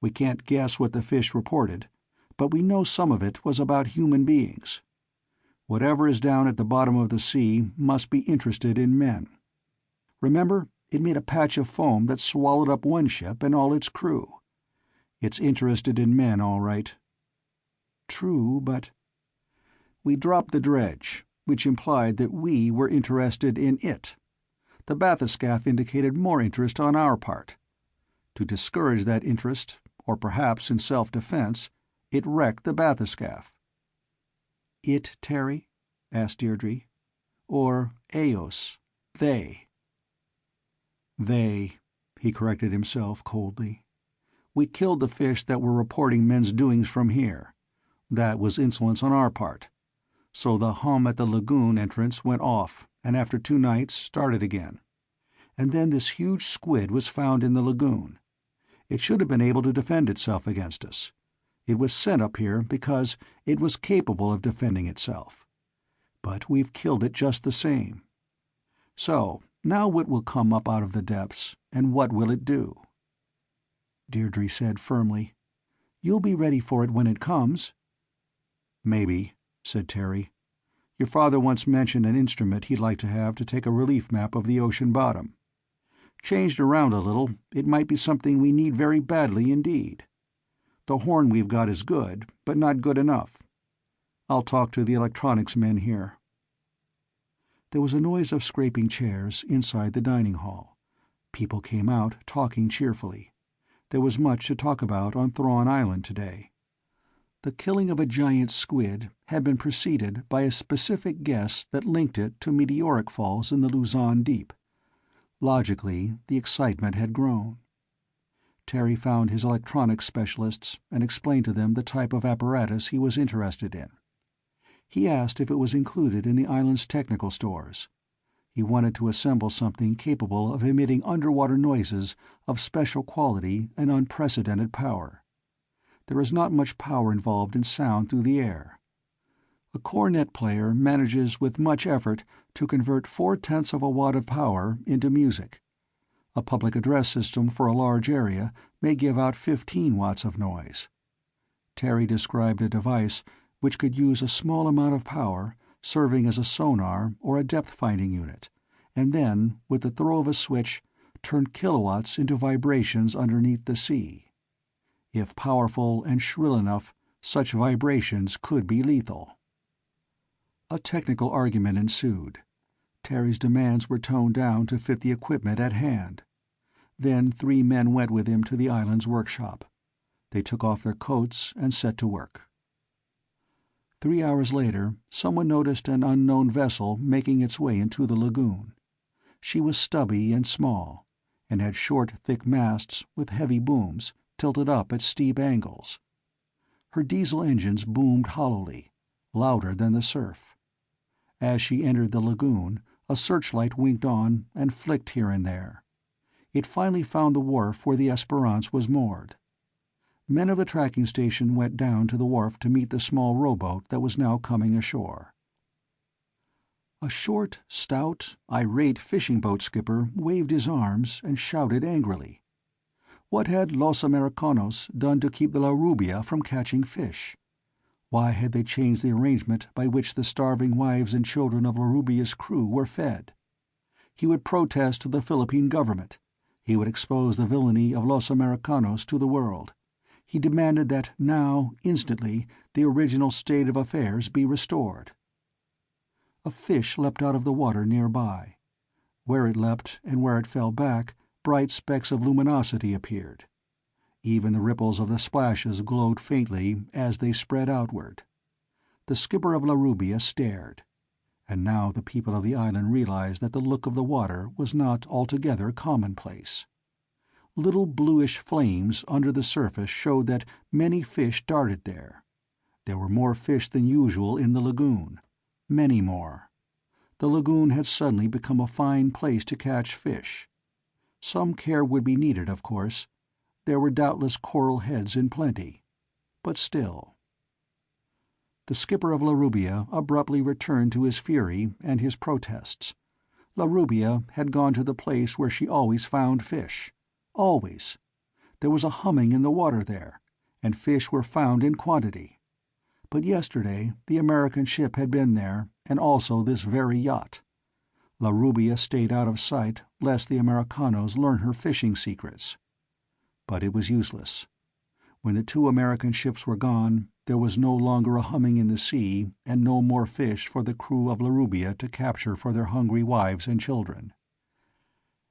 We can't guess what the fish reported, but we know some of it was about human beings. Whatever is down at the bottom of the sea must be interested in men. Remember, it made a patch of foam that swallowed up one ship and all its crew. It's interested in men, all right." "True, but—" "We dropped the dredge, which implied that we were interested in it. The bathyscaphe indicated more interest on our part. To discourage that interest, or perhaps in self-defense, it wrecked the bathyscaphe." "It, Terry?" asked Deirdre. "Or Eos, they?" "They," he corrected himself coldly. "We killed the fish that were reporting men's doings from here. That was insolence on our part. So the hum at the lagoon entrance went off, and after 2 nights started again. And then this huge squid was found in the lagoon. It should have been able to defend itself against us. It was sent up here because it was capable of defending itself. But we've killed it just the same. So, now what will come up out of the depths, and what will it do?" Deirdre said firmly, "You'll be ready for it when it comes." "Maybe," said Terry. "Your father once mentioned an instrument he'd like to have to take a relief map of the ocean bottom. Changed around a little, it might be something we need very badly indeed. The horn we've got is good, but not good enough. I'll talk to the electronics men here." There was a noise of scraping chairs inside the dining hall. People came out, talking cheerfully. There was much to talk about on Thrawn Island today. The killing of a giant squid had been preceded by a specific guess that linked it to meteoric falls in the Luzon Deep. Logically, the excitement had grown. Terry found his electronics specialists and explained to them the type of apparatus he was interested in. He asked if it was included in the island's technical stores. He wanted to assemble something capable of emitting underwater noises of special quality and unprecedented power. There is not much power involved in sound through the air. A cornet player manages with much effort to convert 4/10 of a watt of power into music. A public address system for a large area may give out 15 watts of noise. Terry described a device which could use a small amount of power, serving as a sonar or a depth-finding unit, and then, with the throw of a switch, turn kilowatts into vibrations underneath the sea. If powerful and shrill enough, such vibrations could be lethal. A technical argument ensued. Terry's demands were toned down to fit the equipment at hand. Then 3 men went with him to the island's workshop. They took off their coats and set to work. 3 hours later, someone noticed an unknown vessel making its way into the lagoon. She was stubby and small, and had short, thick masts with heavy booms, tilted up at steep angles. Her diesel engines boomed hollowly, louder than the surf. As she entered the lagoon, a searchlight winked on and flicked here and there. It finally found the wharf where the Esperance was moored. Men of the tracking station went down to the wharf to meet the small rowboat that was now coming ashore. A short, stout, irate fishing boat skipper waved his arms and shouted angrily. What had Los Americanos done to keep the La Rubia from catching fish? Why had they changed the arrangement by which the starving wives and children of La Rubia's crew were fed? He would protest to the Philippine government. He would expose the villainy of Los Americanos to the world. He demanded that now, instantly, the original state of affairs be restored. A fish leapt out of the water nearby. Where it leapt and where it fell back, bright specks of luminosity appeared. Even the ripples of the splashes glowed faintly as they spread outward. The skipper of La Rubia stared. And now the people of the island realized that the look of the water was not altogether commonplace. Little bluish flames under the surface showed that many fish darted there. There were more fish than usual in the lagoon. Many more. The lagoon had suddenly become a fine place to catch fish. Some care would be needed, of course. There were doubtless coral heads in plenty. But still. The skipper of La Rubia abruptly returned to his fury and his protests. La Rubia had gone to the place where she always found fish. Always. There was a humming in the water there, and fish were found in quantity. But yesterday the American ship had been there, and also this very yacht. La Rubia stayed out of sight lest the Americanos learn her fishing secrets. But it was useless. When the 2 American ships were gone, there was no longer a humming in the sea and no more fish for the crew of La Rubia to capture for their hungry wives and children.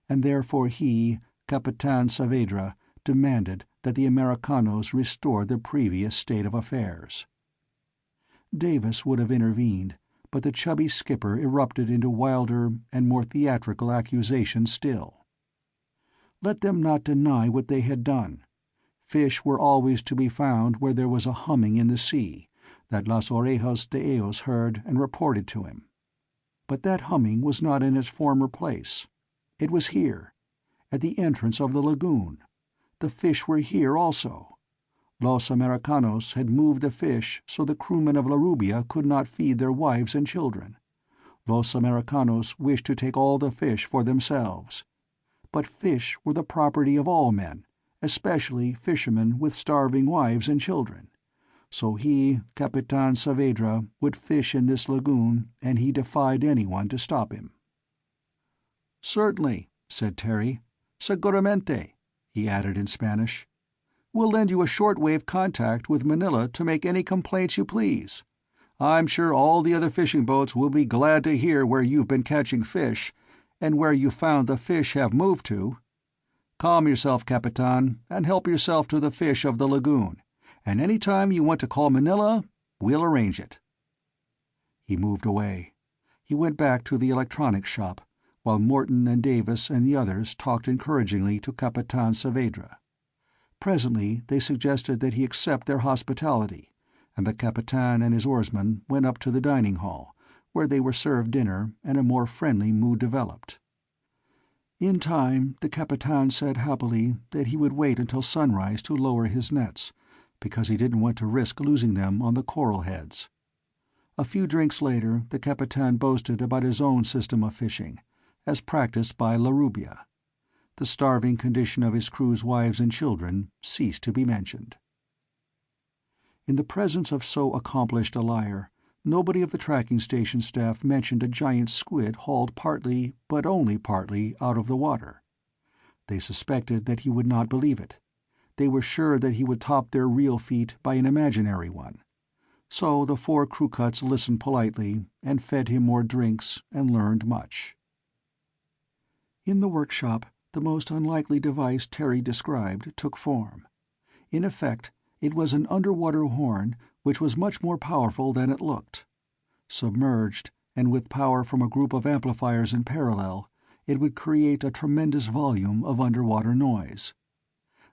And therefore he, Capitan Saavedra, demanded that the Americanos restore the previous state of affairs. Davis would have intervened, but the chubby skipper erupted into wilder and more theatrical accusations still. Let them not deny what they had done. Fish were always to be found where there was a humming in the sea, that Las Orejas de Ellos heard and reported to him. But that humming was not in its former place. It was here, at the entrance of the lagoon. The fish were here also. Los Americanos had moved the fish so the crewmen of La Rubia could not feed their wives and children. Los Americanos wished to take all the fish for themselves. But fish were the property of all men, especially fishermen with starving wives and children. So he, Capitan Saavedra, would fish in this lagoon, and he defied anyone to stop him. "Certainly," said Terry. "Seguramente," he added in Spanish. "We'll lend you a shortwave contact with Manila to make any complaints you please. I'm sure all the other fishing boats will be glad to hear where you've been catching fish, and where you found the fish have moved to. Calm yourself, Capitan, and help yourself to the fish of the lagoon, and any time you want to call Manila, we'll arrange it." He moved away. He went back to the electronics shop, while Morton and Davis and the others talked encouragingly to Capitan Saavedra. Presently they suggested that he accept their hospitality, and the Capitan and his oarsmen went up to the dining hall, where they were served dinner and a more friendly mood developed. In time, the Capitan said happily that he would wait until sunrise to lower his nets, because he didn't want to risk losing them on the coral heads. A few drinks later, the Capitan boasted about his own system of fishing, as practiced by La Rubia. The starving condition of his crew's wives and children ceased to be mentioned. In the presence of so accomplished a liar, nobody of the tracking station staff mentioned a giant squid hauled partly, but only partly, out of the water. They suspected that he would not believe it. They were sure that he would top their real feat by an imaginary one. So the 4 crew-cuts listened politely, and fed him more drinks, and learned much. In the workshop, the most unlikely device Terry described took form. In effect, it was an underwater horn which was much more powerful than it looked. Submerged, and with power from a group of amplifiers in parallel, it would create a tremendous volume of underwater noise.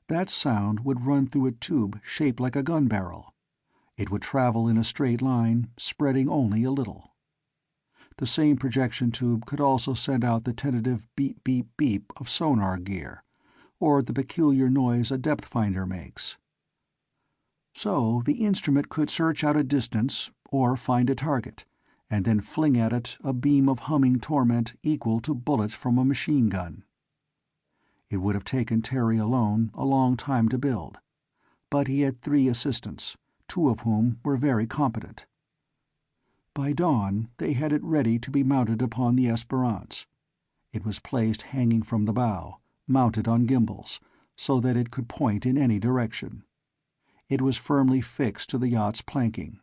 That sound would run through a tube shaped like a gun barrel. It would travel in a straight line, spreading only a little. The same projection tube could also send out the tentative beep-beep-beep of sonar gear, or the peculiar noise a depth finder makes. So the instrument could search out a distance, or find a target, and then fling at it a beam of humming torment equal to bullets from a machine gun. It would have taken Terry alone a long time to build, but he had 3 assistants, 2 of whom were very competent. By dawn they had it ready to be mounted upon the Esperance. It was placed hanging from the bow, mounted on gimbals, so that it could point in any direction. It was firmly fixed to the yacht's planking.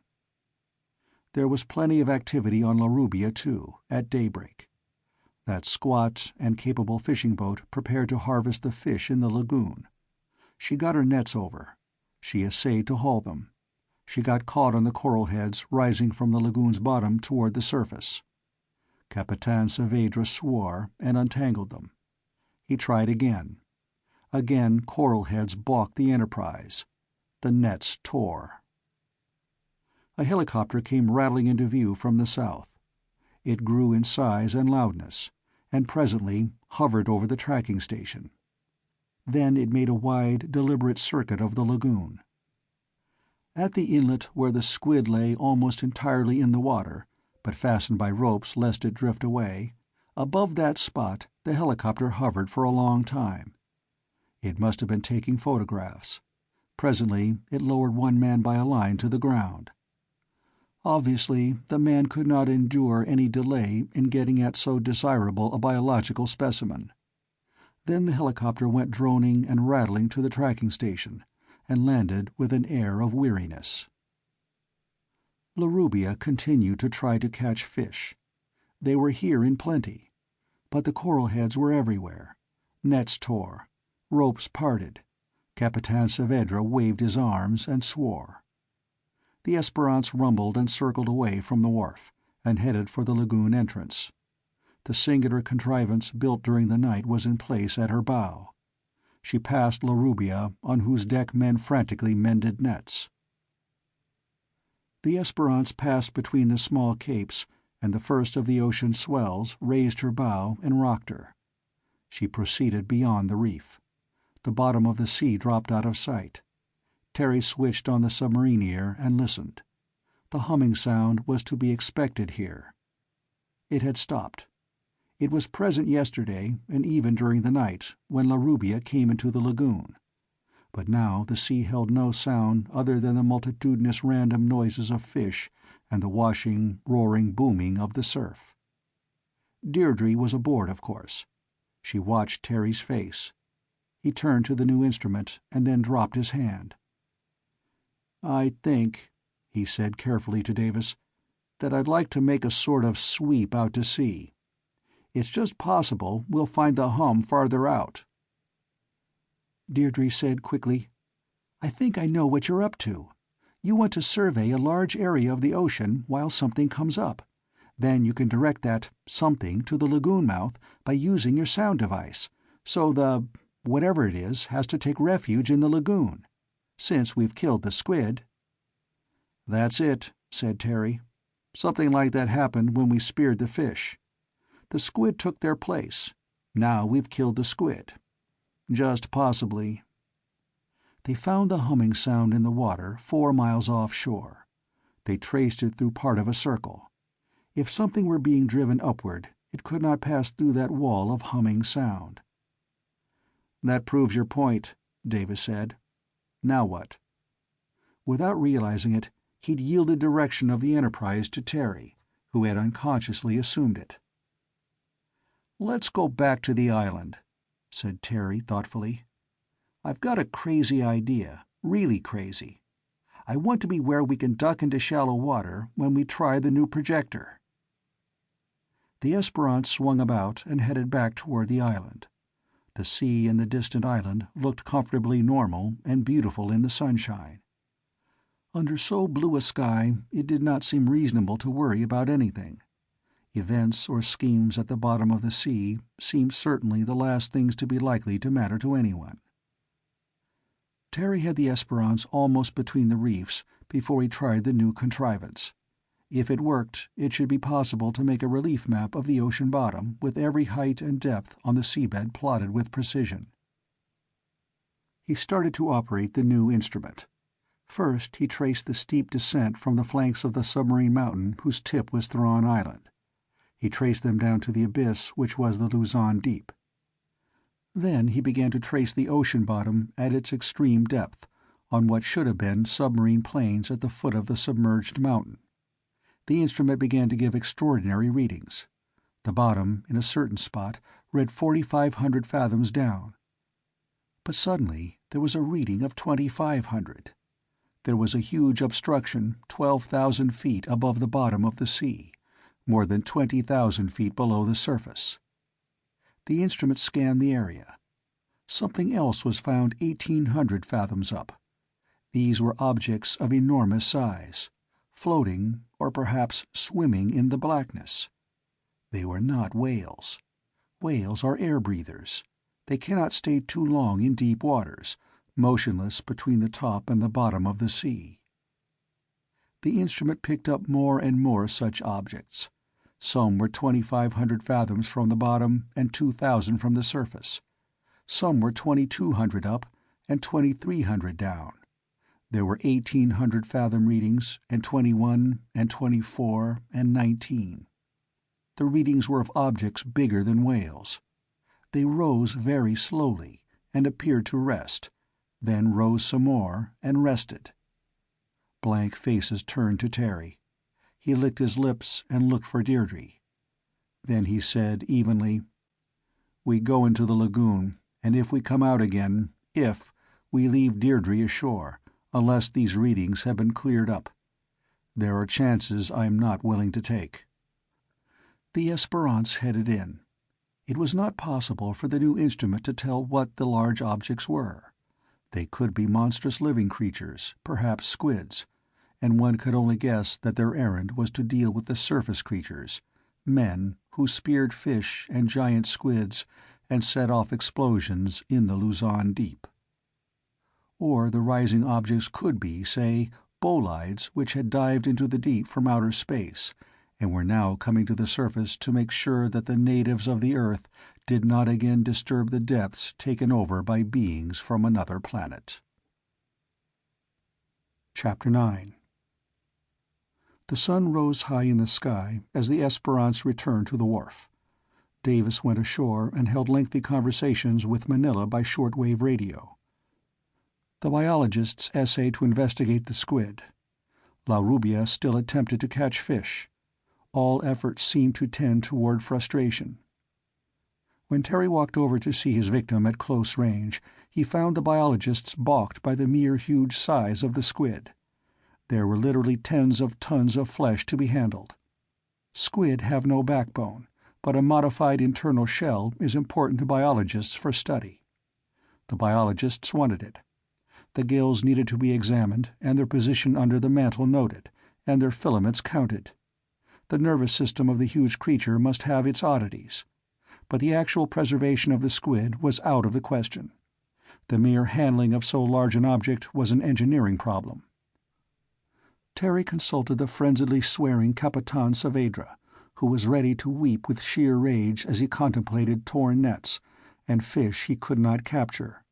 There was plenty of activity on La Rubia, too, at daybreak. That squat and capable fishing boat prepared to harvest the fish in the lagoon. She got her nets over. She essayed to haul them. She got caught on the coral heads rising from the lagoon's bottom toward the surface. Capitan Saavedra swore and untangled them. He tried again. Again coral heads balked the enterprise. The nets tore. A helicopter came rattling into view from the south. It grew in size and loudness, and presently hovered over the tracking station. Then it made a wide, deliberate circuit of the lagoon. At the inlet where the squid lay almost entirely in the water, but fastened by ropes lest it drift away, above that spot the helicopter hovered for a long time. It must have been taking photographs. Presently it lowered one man by a line to the ground. Obviously, the man could not endure any delay in getting at so desirable a biological specimen. Then the helicopter went droning and rattling to the tracking station, and landed with an air of weariness. La Rubia continued to try to catch fish. They were here in plenty. But the coral heads were everywhere. Nets tore. Ropes parted. Capitan Saavedra waved his arms and swore. The Esperance rumbled and circled away from the wharf, and headed for the lagoon entrance. The singular contrivance built during the night was in place at her bow. She passed La Rubia, on whose deck men frantically mended nets. The Esperance passed between the small capes, and the first of the ocean swells raised her bow and rocked her. She proceeded beyond the reef. The bottom of the sea dropped out of sight. Terry switched on the submarine ear and listened. The humming sound was to be expected here. It had stopped. It was present yesterday, and even during the night, when La Rubia came into the lagoon. But now the sea held no sound other than the multitudinous random noises of fish and the washing, roaring booming of the surf. Deirdre was aboard, of course. She watched Terry's face. He turned to the new instrument, and then dropped his hand. "I think," he said carefully to Davis, "that I'd like to make a sort of sweep out to sea. It's just possible we'll find the hum farther out." Deirdre said quickly. "I think I know what you're up to. You want to survey a large area of the ocean while something comes up. Then you can direct that something to the lagoon mouth by using your sound device, so the whatever it is has to take refuge in the lagoon. Since we've killed the squid." "That's it," said Terry. "Something like that happened when we speared the fish. The squid took their place. Now we've killed the squid. Just possibly." They found the humming sound in the water 4 miles offshore. They traced it through part of a circle. If something were being driven upward, it could not pass through that wall of humming sound. "That proves your point," Davis said. "Now what?" Without realizing it, he'd yielded direction of the Enterprise to Terry, who had unconsciously assumed it. "Let's go back to the island," said Terry thoughtfully. "I've got a crazy idea, really crazy. I want to be where we can duck into shallow water when we try the new projector." The Esperance swung about and headed back toward the island. The sea and the distant island looked comfortably normal and beautiful in the sunshine. Under so blue a sky, it did not seem reasonable to worry about anything. Events or schemes at the bottom of the sea seemed certainly the last things to be likely to matter to anyone. Terry had the Esperance almost between the reefs before he tried the new contrivance. If it worked, it should be possible to make a relief map of the ocean bottom with every height and depth on the seabed plotted with precision. He started to operate the new instrument. First, he traced the steep descent from the flanks of the submarine mountain whose tip was Thrawn Island. He traced them down to the abyss which was the Luzon Deep. Then he began to trace the ocean bottom at its extreme depth, on what should have been submarine plains at the foot of the submerged mountain. The instrument began to give extraordinary readings. The bottom, in a certain spot, read 4,500 fathoms down. But suddenly there was a reading of 2,500. There was a huge obstruction 12,000 feet above the bottom of the sea, more than 20,000 feet below the surface. The instrument scanned the area. Something else was found 1,800 fathoms up. These were objects of enormous size, floating, or perhaps swimming in the blackness. They were not whales. Whales are air-breathers. They cannot stay too long in deep waters, motionless between the top and the bottom of the sea. The instrument picked up more and more such objects. Some were 2,500 fathoms from the bottom and 2,000 from the surface. Some were 2,200 up and 2,300 down. There were 1,800 fathom readings, and 21, and 24, and 19. The readings were of objects bigger than whales. They rose very slowly, and appeared to rest, then rose some more, and rested. Blank faces turned to Terry. He licked his lips and looked for Deirdre. Then he said evenly, "We go into the lagoon, and if we come out again, we leave Deirdre ashore, unless these readings have been cleared up. There are chances I am not willing to take." The Esperance headed in. It was not possible for the new instrument to tell what the large objects were. They could be monstrous living creatures, perhaps squids, and one could only guess that their errand was to deal with the surface creatures, men who speared fish and giant squids and set off explosions in the Luzon Deep. Or the rising objects could be, say, bolides which had dived into the deep from outer space and were now coming to the surface to make sure that the natives of the Earth did not again disturb the depths taken over by beings from another planet. Chapter 9. The sun rose high in the sky as the Esperance returned to the wharf. Davis went ashore and held lengthy conversations with Manila by shortwave radio. The biologists essayed to investigate the squid. La Rubia still attempted to catch fish. All efforts seemed to tend toward frustration. When Terry walked over to see his victim at close range, he found the biologists balked by the mere huge size of the squid. There were literally tens of tons of flesh to be handled. Squid have no backbone, but a modified internal shell is important to biologists for study. The biologists wanted it. The gills needed to be examined, and their position under the mantle noted, and their filaments counted. The nervous system of the huge creature must have its oddities. But the actual preservation of the squid was out of the question. The mere handling of so large an object was an engineering problem. Terry consulted the frenziedly swearing Capitan Saavedra, who was ready to weep with sheer rage as he contemplated torn nets, and fish he could not capture.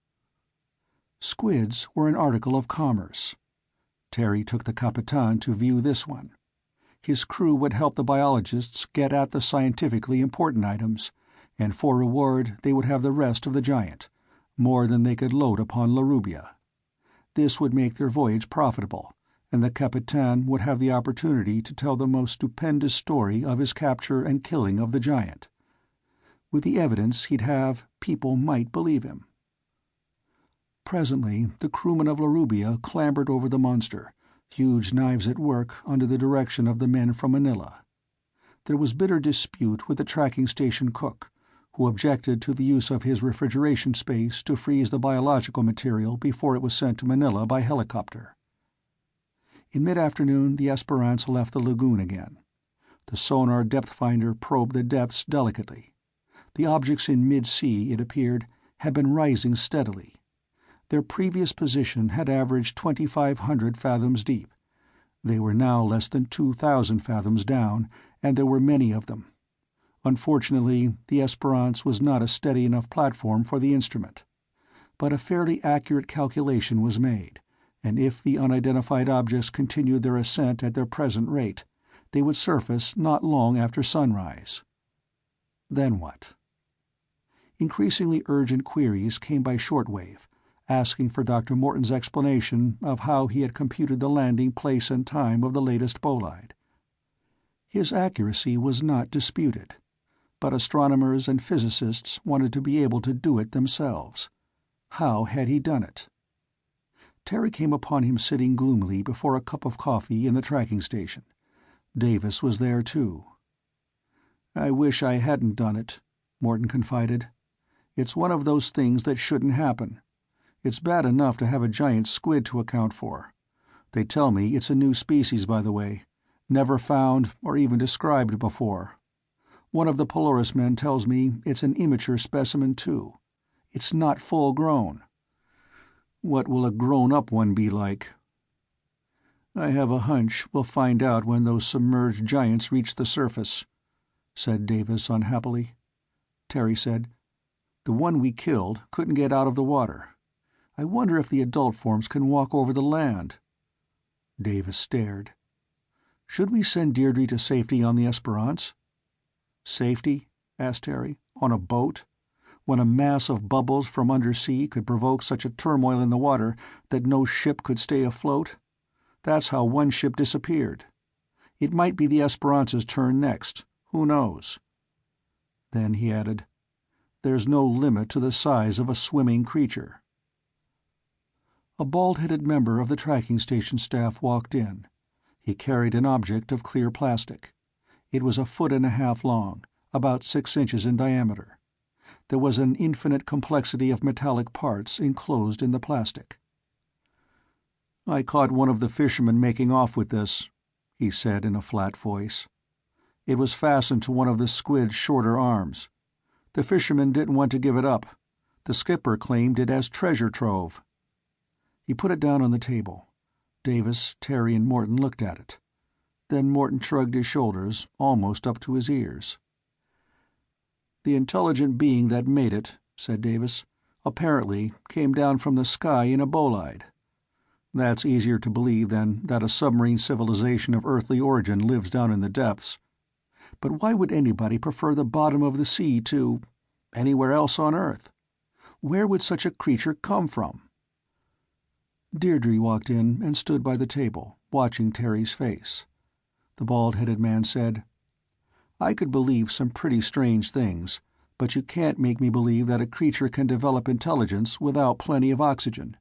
Squids were an article of commerce. Terry took the Capitan to view this one. His crew would help the biologists get at the scientifically important items, and for reward they would have the rest of the giant, more than they could load upon La Rubia. This would make their voyage profitable, and the Capitan would have the opportunity to tell the most stupendous story of his capture and killing of the giant. With the evidence he'd have, people might believe him. Presently the crewmen of La Rubia clambered over the monster, huge knives at work under the direction of the men from Manila. There was bitter dispute with the tracking station cook, who objected to the use of his refrigeration space to freeze the biological material before it was sent to Manila by helicopter. In mid-afternoon the Esperance left the lagoon again. The sonar depth-finder probed the depths delicately. The objects in mid-sea, it appeared, had been rising steadily. Their previous position had averaged 2,500 fathoms deep. They were now less than 2,000 fathoms down, and there were many of them. Unfortunately, the Esperance was not a steady enough platform for the instrument. But a fairly accurate calculation was made, and if the unidentified objects continued their ascent at their present rate, they would surface not long after sunrise. Then what? Increasingly urgent queries came by shortwave, asking for Dr. Morton's explanation of how he had computed the landing place and time of the latest bolide. His accuracy was not disputed, but astronomers and physicists wanted to be able to do it themselves. How had he done it? Terry came upon him sitting gloomily before a cup of coffee in the tracking station. Davis was there too. "I wish I hadn't done it," Morton confided. "It's one of those things that shouldn't happen. It's bad enough to have a giant squid to account for. They tell me it's a new species, by the way, never found or even described before. One of the Polaris men tells me it's an immature specimen too. It's not full grown. What will a grown-up one be like?" "I have a hunch we'll find out when those submerged giants reach the surface," said Davis unhappily. Terry said, "The one we killed couldn't get out of the water. I wonder if the adult forms can walk over the land." Davis stared. "Should we send Deirdre to safety on the Esperance?" "Safety?" asked Terry. "On a boat? When a mass of bubbles from undersea could provoke such a turmoil in the water that no ship could stay afloat? That's how one ship disappeared. It might be the Esperance's turn next. Who knows?" Then he added, "There's no limit to the size of a swimming creature." A bald-headed member of the tracking station staff walked in. He carried an object of clear plastic. It was 1.5 feet long, about 6 inches in diameter. There was an infinite complexity of metallic parts enclosed in the plastic. "I caught one of the fishermen making off with this," he said in a flat voice. "It was fastened to one of the squid's shorter arms. The fisherman didn't want to give it up. The skipper claimed it as treasure trove." He put it down on the table. Davis, Terry, and Morton looked at it. Then Morton shrugged his shoulders, almost up to his ears. "The intelligent being that made it," said Davis, "apparently came down from the sky in a bolide. That's easier to believe than that a submarine civilization of earthly origin lives down in the depths. But why would anybody prefer the bottom of the sea to anywhere else on Earth? Where would such a creature come from?" Deirdre walked in and stood by the table, watching Terry's face. The bald-headed man said, "I could believe some pretty strange things, but you can't make me believe that a creature can develop intelligence without plenty of oxygen.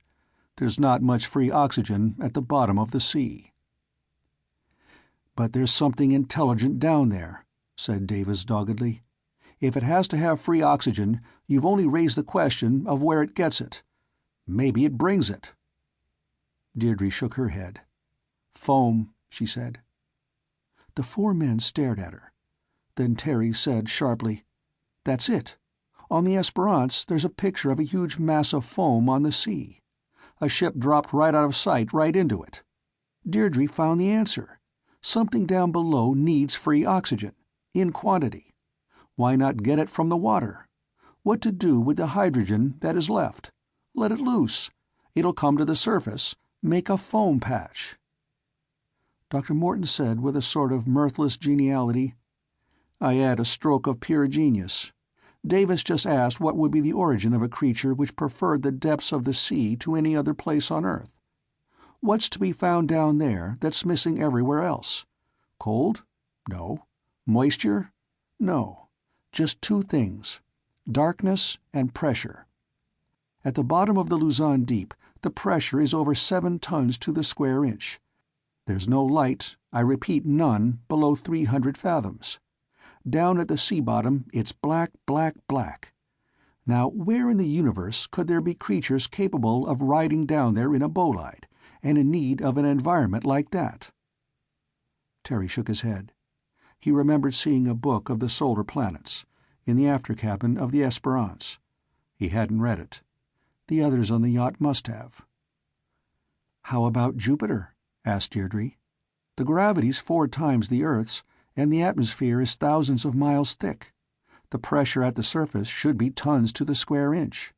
There's not much free oxygen at the bottom of the sea." "But there's something intelligent down there," said Davis doggedly. If it has to have free oxygen, you've only raised the question of where it gets it. Maybe it brings it." Deirdre shook her head. "Foam," she said. The four men stared at her. Then Terry said sharply, "That's it. On the Esperance there's a picture of a huge mass of foam on the sea. A ship dropped right out of sight right into it. Deirdre found the answer. Something down below needs free oxygen, in quantity. Why not get it from the water? What to do with the hydrogen that is left? Let it loose. It'll come to the surface, make a foam patch." Dr. Morton said with a sort of mirthless geniality, "I had a stroke of pure genius. Davis just asked what would be the origin of a creature which preferred the depths of the sea to any other place on Earth. What's to be found down there that's missing everywhere else? Cold? No. Moisture? No. Just two things: darkness and pressure. At the bottom of the Luzon Deep, the pressure is over 7 tons to the square inch. There's no light, I repeat none, below 300 fathoms. Down at the sea bottom it's black, black, black. Now where in the universe could there be creatures capable of riding down there in a bolide, and in need of an environment like that?" Terry shook his head. He remembered seeing a book of the solar planets, in the after cabin of the Esperance. He hadn't read it. The others on the yacht must have. "How about Jupiter?" asked Deirdre. "The gravity's 4 times the Earth's, and the atmosphere is thousands of miles thick. The pressure at the surface should be tons to the square inch."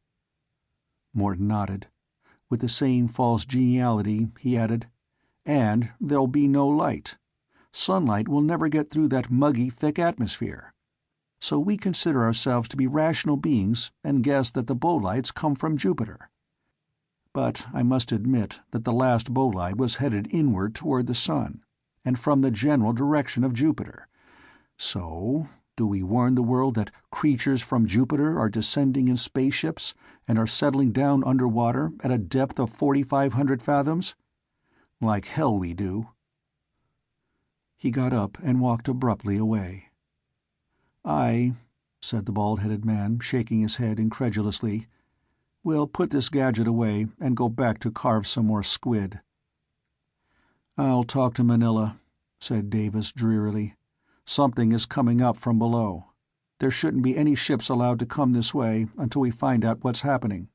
Morton nodded. With the same false geniality, he added, "And there'll be no light. Sunlight will never get through that muggy, thick atmosphere. So we consider ourselves to be rational beings and guess that the bolides come from Jupiter. But I must admit that the last bolide was headed inward toward the sun, and from the general direction of Jupiter. So, do we warn the world that creatures from Jupiter are descending in spaceships and are settling down underwater at a depth of 4,500 fathoms? Like hell we do." He got up and walked abruptly away. "I," said the bald-headed man, shaking his head incredulously, "will put this gadget away and go back to carve some more squid." "I'll talk to Manila," said Davis drearily. "Something is coming up from below. There shouldn't be any ships allowed to come this way until we find out what's happening."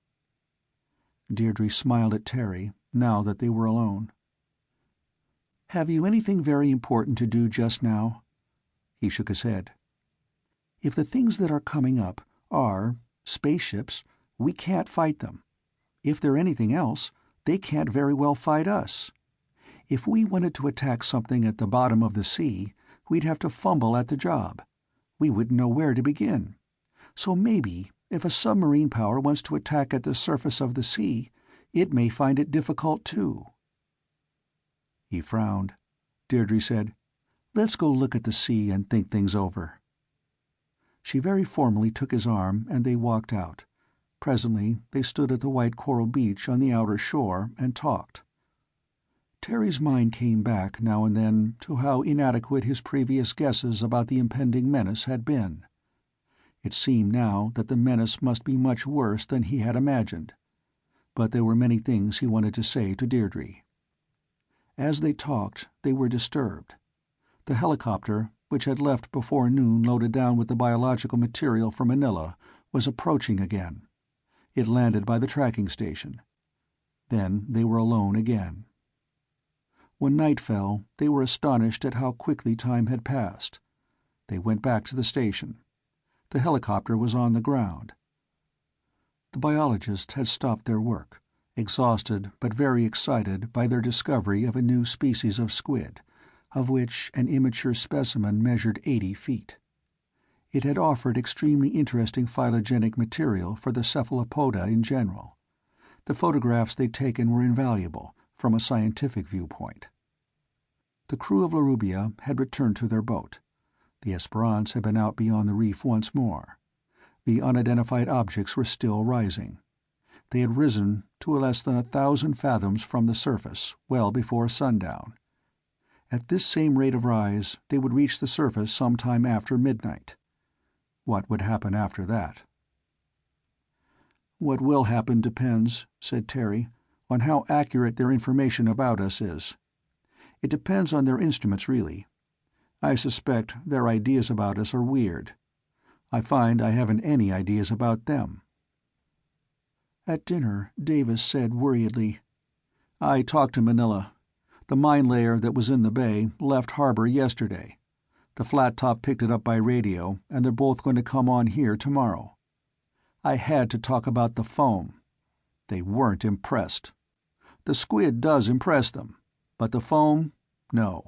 Deirdre smiled at Terry, now that they were alone. "Have you anything very important to do just now?" He shook his head. "If the things that are coming up are spaceships, we can't fight them. If they're anything else, they can't very well fight us. If we wanted to attack something at the bottom of the sea, we'd have to fumble at the job. We wouldn't know where to begin. So maybe, if a submarine power wants to attack at the surface of the sea, it may find it difficult too." He frowned. Deirdre said, "Let's go look at the sea and think things over." She very formally took his arm, and they walked out. Presently they stood at the white coral beach on the outer shore and talked. Terry's mind came back now and then to how inadequate his previous guesses about the impending menace had been. It seemed now that the menace must be much worse than he had imagined. But there were many things he wanted to say to Deirdre. As they talked, they were disturbed. The helicopter, which had left before noon loaded down with the biological material for Manila, was approaching again. It landed by the tracking station. Then they were alone again. When night fell, they were astonished at how quickly time had passed. They went back to the station. The helicopter was on the ground. The biologists had stopped their work, exhausted but very excited by their discovery of a new species of squid, of which an immature specimen measured 80 feet. It had offered extremely interesting phylogenetic material for the cephalopoda in general. The photographs they'd taken were invaluable, from a scientific viewpoint. The crew of Larubia had returned to their boat. The Esperance had been out beyond the reef once more. The unidentified objects were still rising. They had risen to less than 1,000 fathoms from the surface, well before sundown. At this same rate of rise, they would reach the surface some time after midnight. What would happen after that? "What will happen depends," said Terry, "on how accurate their information about us is. It depends on their instruments, really. I suspect their ideas about us are weird. I find I haven't any ideas about them." At dinner, Davis said worriedly, "I talked to Manila. The mine layer that was in the bay left harbor yesterday. The flat top picked it up by radio, and they're both going to come on here tomorrow. I had to talk about the foam. They weren't impressed. The squid does impress them, but the foam, no.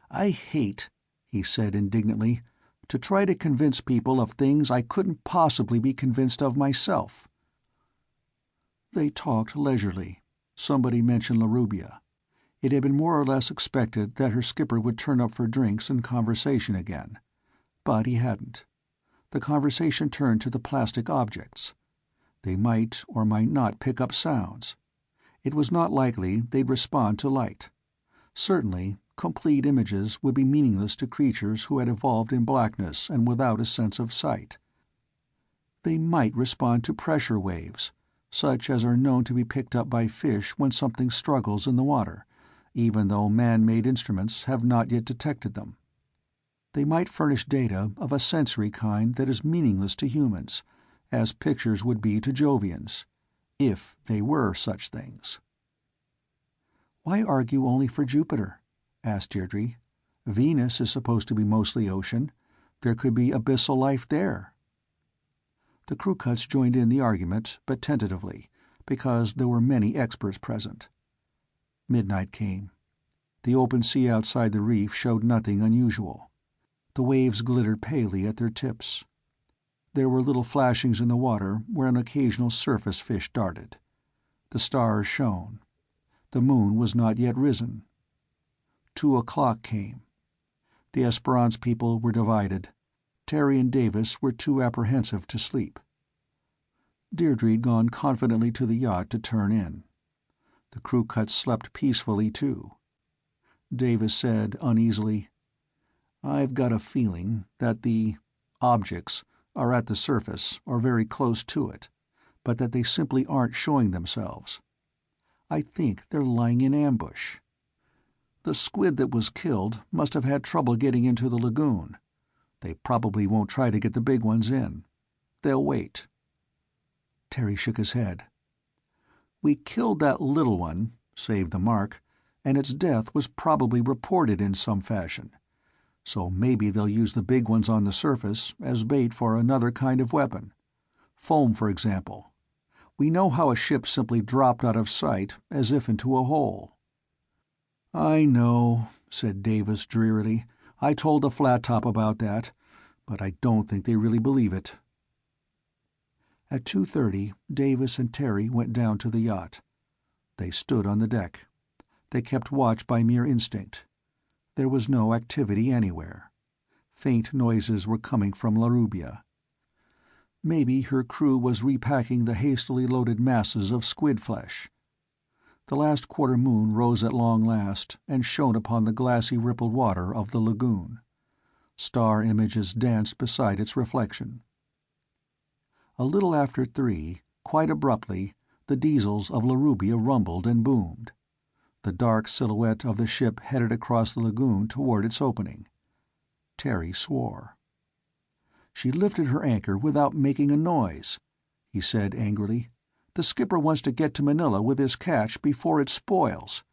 I hate," he said indignantly, "to try to convince people of things I couldn't possibly be convinced of myself." They talked leisurely. Somebody mentioned Larubia. It had been more or less expected that her skipper would turn up for drinks and conversation again. But he hadn't. The conversation turned to the plastic objects. They might or might not pick up sounds. It was not likely they'd respond to light. Certainly, complete images would be meaningless to creatures who had evolved in blackness and without a sense of sight. They might respond to pressure waves, such as are known to be picked up by fish when something struggles in the water, even though man-made instruments have not yet detected them. They might furnish data of a sensory kind that is meaningless to humans, as pictures would be to Jovians, if they were such things. "Why argue only for Jupiter?" asked Deirdre. "Venus is supposed to be mostly ocean. There could be abyssal life there." The crew cuts joined in the argument, but tentatively, because there were many experts present. Midnight came. The open sea outside the reef showed nothing unusual. The waves glittered palely at their tips. There were little flashings in the water where an occasional surface fish darted. The stars shone. The moon was not yet risen. 2 o'clock came. The Esperance people were divided. Terry and Davis were too apprehensive to sleep. Deirdre'd gone confidently to the yacht to turn in. The crew cuts slept peacefully, too. Davis said uneasily, "I've got a feeling that the objects are at the surface or very close to it, but that they simply aren't showing themselves. I think they're lying in ambush. The squid that was killed must have had trouble getting into the lagoon. They probably won't try to get the big ones in. They'll wait." Terry shook his head. "We killed that little one, saved the mark, and its death was probably reported in some fashion. So maybe they'll use the big ones on the surface as bait for another kind of weapon. Foam, for example. We know how a ship simply dropped out of sight, as if into a hole." "I know," said Davis drearily. "I told the flat top about that, but I don't think they really believe it." At 2:30, Davis and Terry went down to the yacht. They stood on the deck. They kept watch by mere instinct. There was no activity anywhere. Faint noises were coming from Larubia. Maybe her crew was repacking the hastily loaded masses of squid flesh. The last quarter moon rose at long last and shone upon the glassy rippled water of the lagoon. Star images danced beside its reflection. A little after 3, quite abruptly, the diesels of Larubia rumbled and boomed. The dark silhouette of the ship headed across the lagoon toward its opening. Terry swore. "She lifted her anchor without making a noise," he said angrily. "The skipper wants to get to Manila with his catch before it spoils.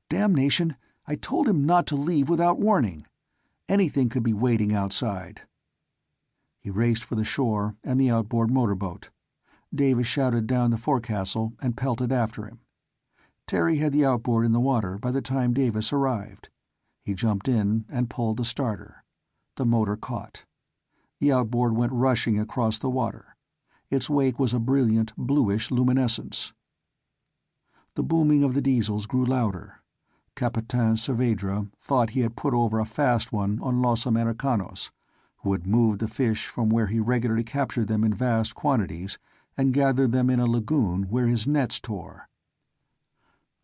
Damnation, I told him not to leave without warning. Anything could be waiting outside." He raced for the shore and the outboard motorboat. Davis shouted down the forecastle and pelted after him. Terry had the outboard in the water by the time Davis arrived. He jumped in and pulled the starter. The motor caught. The outboard went rushing across the water. Its wake was a brilliant, bluish luminescence. The booming of the diesels grew louder. Capitan Saavedra thought he had put over a fast one on Los Americanos, who had moved the fish from where he regularly captured them in vast quantities and gathered them in a lagoon where his nets tore.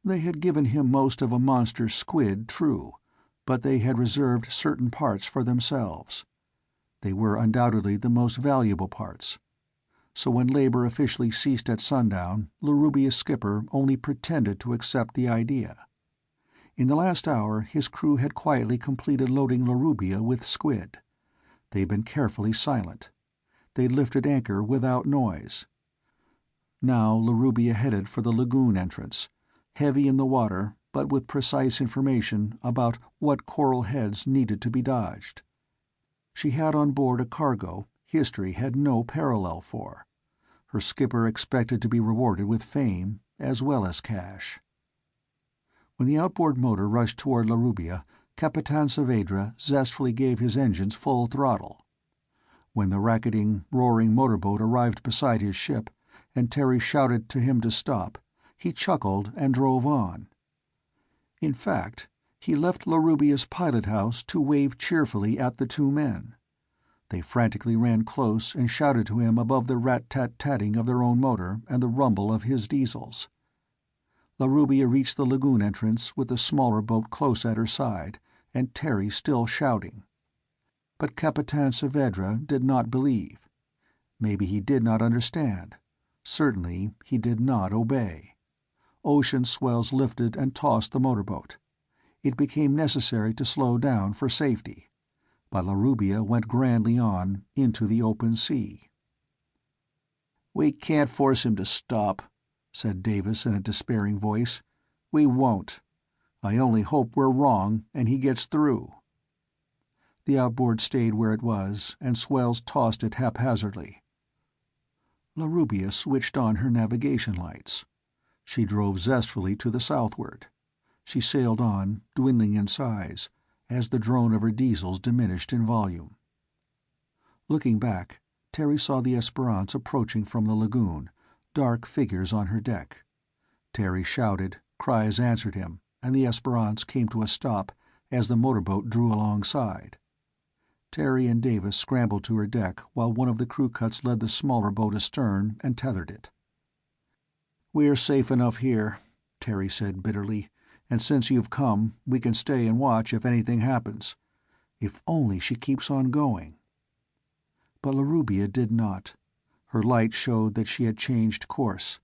They had given him most of a monster squid, true, but they had reserved certain parts for themselves. They were undoubtedly the most valuable parts. So when labor officially ceased at sundown, Larubia's skipper only pretended to accept the idea. In the last hour his crew had quietly completed loading Larubia with squid. They'd been carefully silent. They'd lifted anchor without noise. Now Larubia headed for the lagoon entrance, heavy in the water but with precise information about what coral heads needed to be dodged. She had on board a cargo history had no parallel for. Her skipper expected to be rewarded with fame as well as cash. When the outboard motor rushed toward Larubia, Capitan Saavedra zestfully gave his engines full throttle. When the racketing, roaring motorboat arrived beside his ship, and Terry shouted to him to stop, he chuckled and drove on. In fact, he left Larubia's pilot-house to wave cheerfully at the two men. They frantically ran close and shouted to him above the rat-tat-tatting of their own motor and the rumble of his diesels. Larubia reached the lagoon entrance with the smaller boat close at her side, and Terry still shouting. But Capitan Saavedra did not believe. Maybe he did not understand. Certainly he did not obey. Ocean swells lifted and tossed the motorboat. It became necessary to slow down for safety. But Larubia went grandly on into the open sea. "We can't force him to stop," said Davis in a despairing voice. "We won't. I only hope we're wrong and he gets through." The outboard stayed where it was, and swells tossed it haphazardly. Larubia switched on her navigation lights. She drove zestfully to the southward. She sailed on, dwindling in size, as the drone of her diesels diminished in volume. Looking back, Terry saw the Esperance approaching from the lagoon, dark figures on her deck. Terry shouted, cries answered him, and the Esperance came to a stop as the motorboat drew alongside. Terry and Davis scrambled to her deck while one of the crew cuts led the smaller boat astern and tethered it. "We're safe enough here," Terry said bitterly, "and since you've come, we can stay and watch if anything happens. If only she keeps on going." But Larubia did not. Her light showed that she had changed course.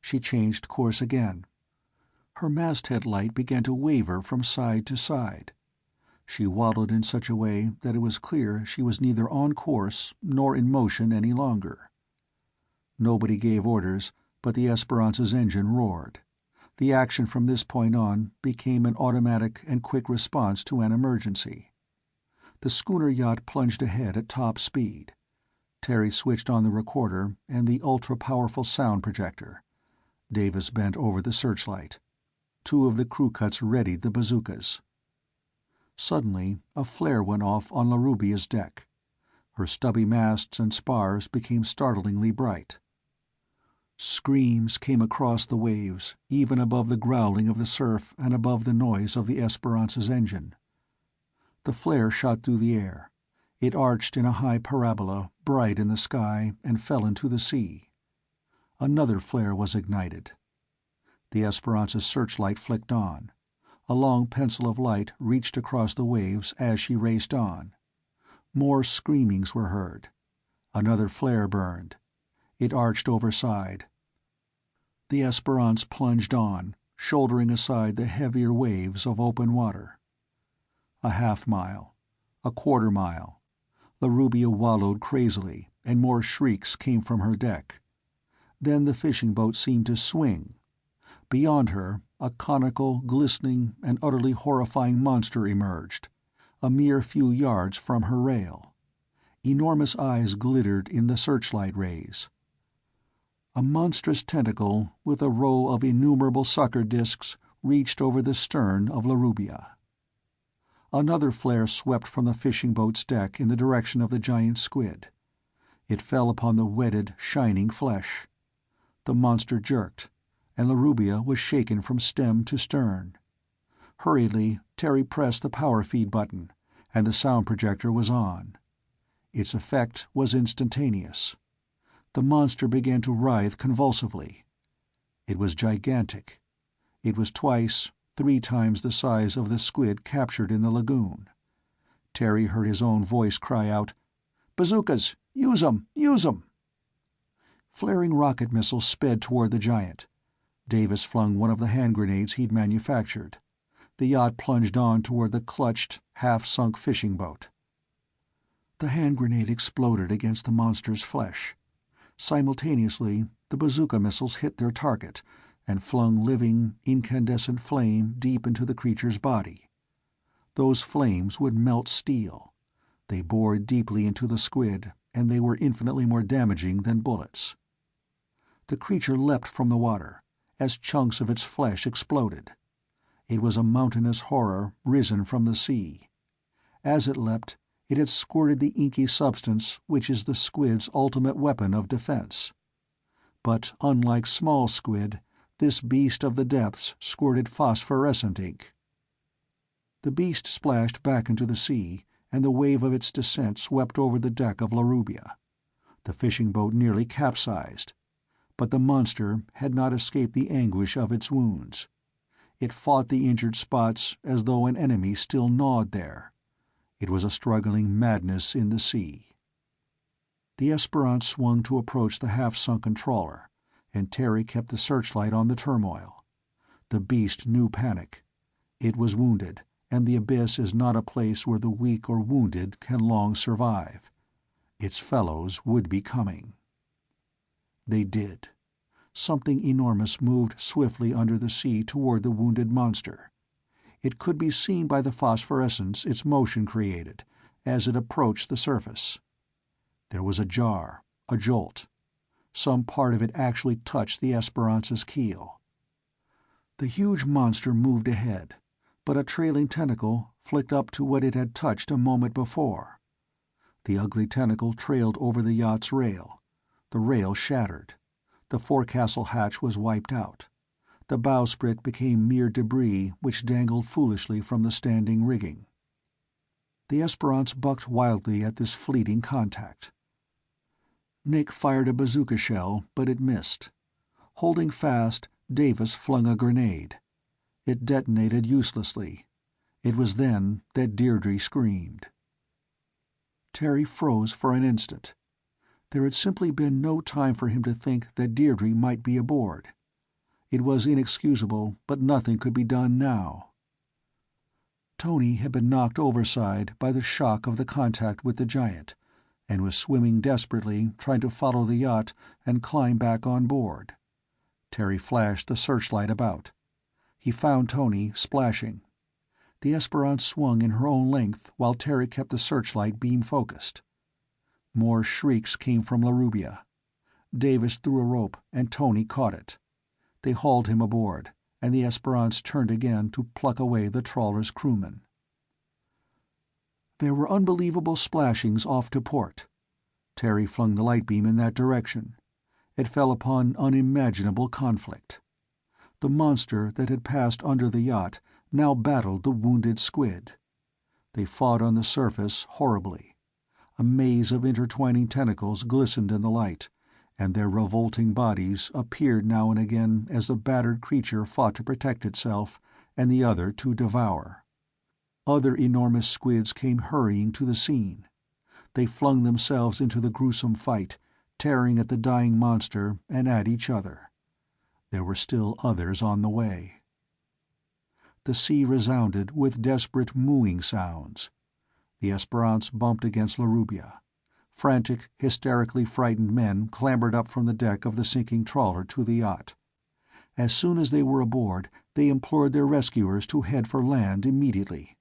She changed course again. Her masthead light began to waver from side to side. She waddled in such a way that it was clear she was neither on course nor in motion any longer. Nobody gave orders, but the Esperance's engine roared. The action from this point on became an automatic and quick response to an emergency. The schooner yacht plunged ahead at top speed. Terry switched on the recorder and the ultra-powerful sound projector. Davis bent over the searchlight. Two of the crew cuts readied the bazookas. Suddenly, a flare went off on Larubia's deck. Her stubby masts and spars became startlingly bright. Screams came across the waves, even above the growling of the surf and above the noise of the Esperance's engine. The flare shot through the air. It arched in a high parabola, bright in the sky, and fell into the sea. Another flare was ignited. The Esperance's searchlight flicked on. A long pencil of light reached across the waves as she raced on. More screamings were heard. Another flare burned. It arched overside. The Esperance plunged on, shouldering aside the heavier waves of open water. A half-mile. A quarter-mile. Larubia wallowed crazily, and more shrieks came from her deck. Then the fishing boat seemed to swing. Beyond her, a conical, glistening, and utterly horrifying monster emerged, a mere few yards from her rail. Enormous eyes glittered in the searchlight rays. A monstrous tentacle with a row of innumerable sucker discs reached over the stern of Larubia. Another flare swept from the fishing boat's deck in the direction of the giant squid. It fell upon the wetted, shining flesh. The monster jerked, and Larubia was shaken from stem to stern. Hurriedly, Terry pressed the power feed button, and the sound projector was on. Its effect was instantaneous. The monster began to writhe convulsively. It was gigantic. It was twice, 3 times the size of the squid captured in the lagoon. Terry heard his own voice cry out, Bazookas! Use 'em! Use 'em!" Flaring rocket missiles sped toward the giant. Davis flung one of the hand grenades he'd manufactured. The yacht plunged on toward the clutched, half-sunk fishing boat. The hand grenade exploded against the monster's flesh. Simultaneously, the bazooka missiles hit their target and flung living, incandescent flame deep into the creature's body. Those flames would melt steel. They bored deeply into the squid, and they were infinitely more damaging than bullets. The creature leapt from the water, as chunks of its flesh exploded. It was a mountainous horror risen from the sea. As it leapt, it had squirted the inky substance which is the squid's ultimate weapon of defense. But unlike small squid, this beast of the depths squirted phosphorescent ink. The beast splashed back into the sea, and the wave of its descent swept over the deck of Larubia. The fishing boat nearly capsized. But the monster had not escaped the anguish of its wounds. It fought the injured spots as though an enemy still gnawed there. It was a struggling madness in the sea. The Esperance swung to approach the half-sunken trawler, and Terry kept the searchlight on the turmoil. The beast knew panic. It was wounded, and the abyss is not a place where the weak or wounded can long survive. Its fellows would be coming. They did. Something enormous moved swiftly under the sea toward the wounded monster. It could be seen by the phosphorescence its motion created, as it approached the surface. There was a jar, a jolt. Some part of it actually touched the Esperance's keel. The huge monster moved ahead, but a trailing tentacle flicked up to what it had touched a moment before. The ugly tentacle trailed over the yacht's rail. The rail shattered. The forecastle hatch was wiped out. The bowsprit became mere debris which dangled foolishly from the standing rigging. The Esperance bucked wildly at this fleeting contact. Nick fired a bazooka shell, but it missed. Holding fast, Davis flung a grenade. It detonated uselessly. It was then that Deirdre screamed. Terry froze for an instant. There had simply been no time for him to think that Deirdre might be aboard. It was inexcusable, but nothing could be done now. Tony had been knocked overside by the shock of the contact with the giant, and was swimming desperately, trying to follow the yacht and climb back on board. Terry flashed the searchlight about. He found Tony, splashing. The Esperance swung in her own length while Terry kept the searchlight beam focused. More shrieks came from Larubia. Davis threw a rope, and Tony caught it. They hauled him aboard, and the Esperance turned again to pluck away the trawler's crewmen. There were unbelievable splashings off to port. Terry flung the light beam in that direction. It fell upon unimaginable conflict. The monster that had passed under the yacht now battled the wounded squid. They fought on the surface horribly. A maze of intertwining tentacles glistened in the light, and their revolting bodies appeared now and again as the battered creature fought to protect itself and the other to devour. Other enormous squids came hurrying to the scene. They flung themselves into the gruesome fight, tearing at the dying monster and at each other. There were still others on the way. The sea resounded with desperate mooing sounds. The Esperance bumped against Larubia. Frantic, hysterically frightened men clambered up from the deck of the sinking trawler to the yacht. As soon as they were aboard, they implored their rescuers to head for land immediately.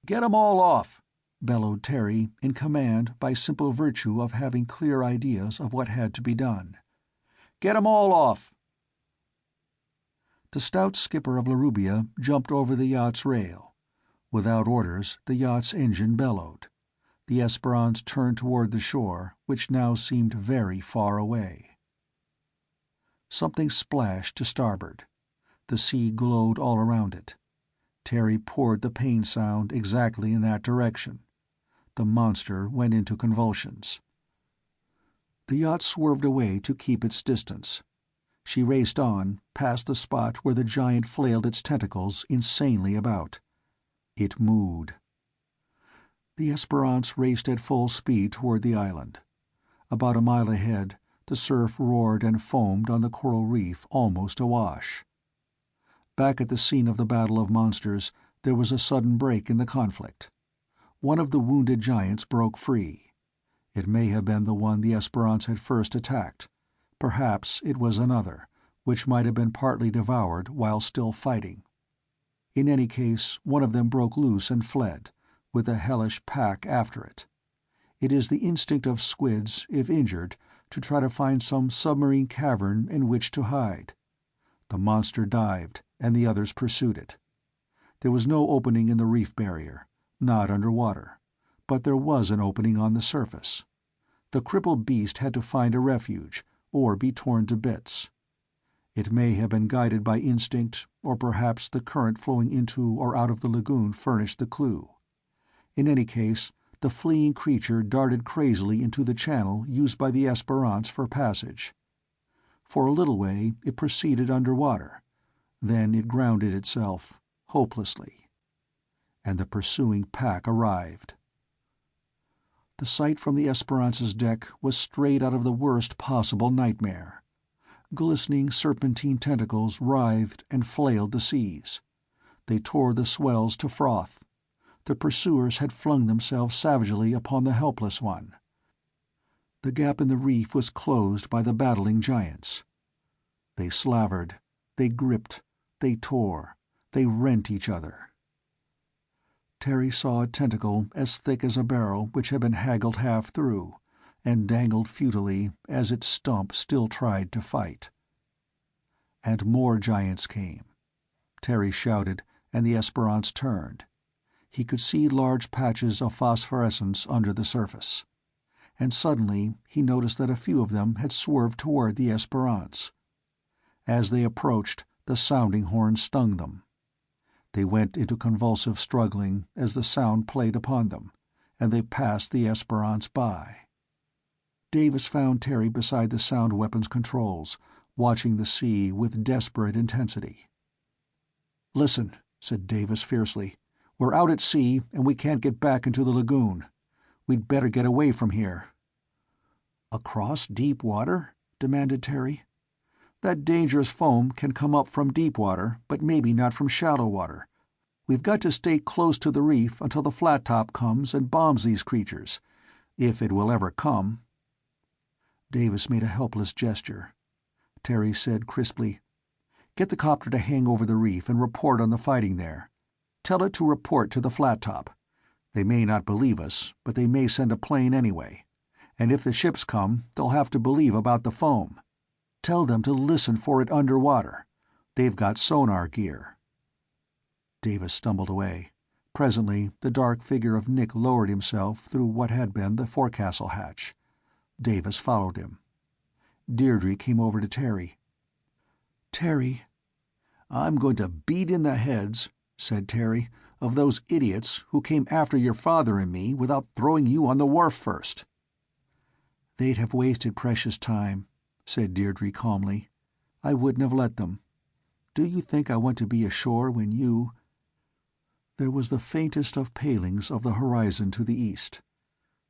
"Get 'em all off!" bellowed Terry, in command by simple virtue of having clear ideas of what had to be done. "Get 'em all off!" The stout skipper of Larubia jumped over the yacht's rail. Without orders, the yacht's engine bellowed. The Esperance turned toward the shore, which now seemed very far away. Something splashed to starboard. The sea glowed all around it. Terry poured the pain sound exactly in that direction. The monster went into convulsions. The yacht swerved away to keep its distance. She raced on, past the spot where the giant flailed its tentacles insanely about. It mooed. The Esperance raced at full speed toward the island. About a mile ahead, the surf roared and foamed on the coral reef almost awash. Back at the scene of the battle of monsters, there was a sudden break in the conflict. One of the wounded giants broke free. It may have been the one the Esperance had first attacked. Perhaps it was another, which might have been partly devoured while still fighting. In any case, one of them broke loose and fled, with a hellish pack after it. It is the instinct of squids, if injured, to try to find some submarine cavern in which to hide. The monster dived, and the others pursued it. There was no opening in the reef barrier, not under water, but there was an opening on the surface. The crippled beast had to find a refuge, or be torn to bits. It may have been guided by instinct, or perhaps the current flowing into or out of the lagoon furnished the clue. In any case, the fleeing creature darted crazily into the channel used by the Esperance for passage. For a little way it proceeded under water. Then it grounded itself, hopelessly. And the pursuing pack arrived. The sight from the Esperance's deck was straight out of the worst possible nightmare. Glistening serpentine tentacles writhed and flailed the seas. They tore the swells to froth. The pursuers had flung themselves savagely upon the helpless one. The gap in the reef was closed by the battling giants. They slavered, they gripped, they tore, they rent each other. Terry saw a tentacle as thick as a barrel which had been haggled half through, and dangled futilely as its stump still tried to fight. And more giants came. Terry shouted, and the Esperance turned. He could see large patches of phosphorescence under the surface. And suddenly he noticed that a few of them had swerved toward the Esperance. As they approached, the sounding horn stung them. They went into convulsive struggling as the sound played upon them, and they passed the Esperance by. Davis found Terry beside the sound weapons controls, watching the sea with desperate intensity. "Listen," said Davis fiercely. "We're out at sea, and we can't get back into the lagoon. We'd better get away from here." "Across deep water?" demanded Terry. "That dangerous foam can come up from deep water, but maybe not from shallow water. We've got to stay close to the reef until the flat top comes and bombs these creatures. If it will ever come." Davis made a helpless gesture. Terry said crisply, "Get the copter to hang over the reef and report on the fighting there. Tell it to report to the flat top. They may not believe us, but they may send a plane anyway. And if the ships come, they'll have to believe about the foam. Tell them to listen for it underwater. They've got sonar gear." Davis stumbled away. Presently, the dark figure of Nick lowered himself through what had been the forecastle hatch. Davis followed him. Deirdre came over to Terry. "Terry." "I'm going to beat in the heads," said Terry, "of those idiots who came after your father and me without throwing you on the wharf first." "They'd have wasted precious time," said Deirdre calmly. "I wouldn't have let them. Do you think I want to be ashore when you—" There was the faintest of palings of the horizon to the east.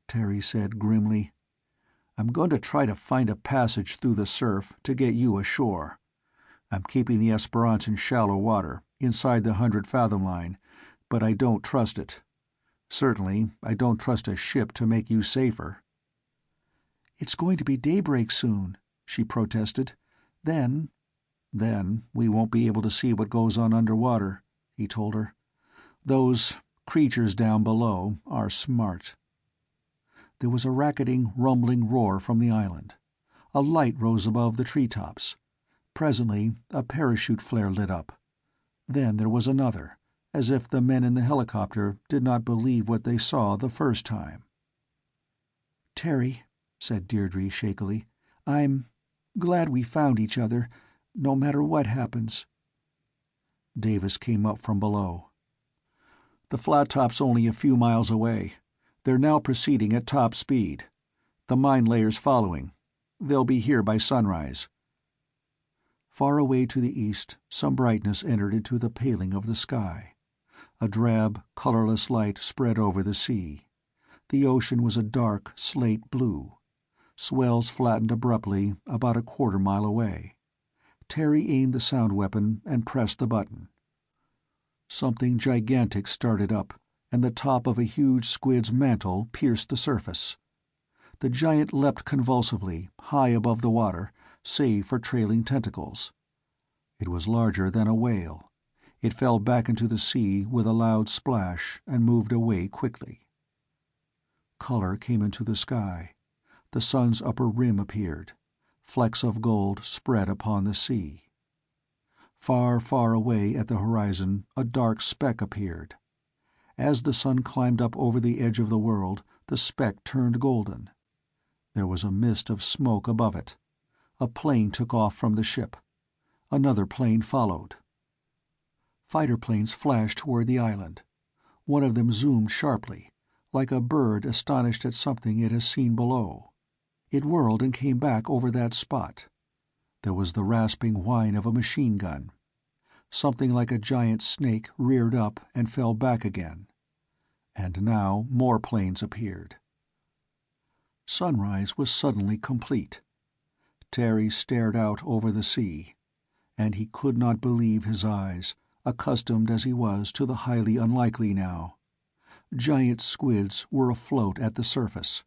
Terry said grimly, "I'm going to try to find a passage through the surf to get you ashore. I'm keeping the Esperance in shallow water, inside the 100-fathom line, but I don't trust it. Certainly, I don't trust a ship to make you safer." "It's going to be daybreak soon," she protested. Then we won't be able to see what goes on underwater," he told her. "Those creatures down below are smart." There was a racketing, rumbling roar from the island. A light rose above the treetops. Presently a parachute flare lit up. Then there was another, as if the men in the helicopter did not believe what they saw the first time. "Terry," said Deirdre shakily, "I'm glad we found each other, no matter what happens." Davis came up from below. "The flat top's only a few miles away. They're now proceeding at top speed. The mine layer's following. They'll be here by sunrise." Far away to the east, some brightness entered into the paling of the sky. A drab, colorless light spread over the sea. The ocean was a dark slate blue. Swells flattened abruptly about a quarter-mile away. Terry aimed the sound weapon and pressed the button. Something gigantic started up, and the top of a huge squid's mantle pierced the surface. The giant leapt convulsively, high above the water, save for trailing tentacles. It was larger than a whale. It fell back into the sea with a loud splash and moved away quickly. Color came into the sky. The sun's upper rim appeared. Flecks of gold spread upon the sea. Far, far away at the horizon, a dark speck appeared. As the sun climbed up over the edge of the world, the speck turned golden. There was a mist of smoke above it. A plane took off from the ship. Another plane followed. Fighter planes flashed toward the island. One of them zoomed sharply, like a bird astonished at something it has seen below. It whirled and came back over that spot. There was the rasping whine of a machine gun. Something like a giant snake reared up and fell back again. And now more planes appeared. Sunrise was suddenly complete. Terry stared out over the sea, and he could not believe his eyes, accustomed as he was to the highly unlikely now. Giant squids were afloat at the surface.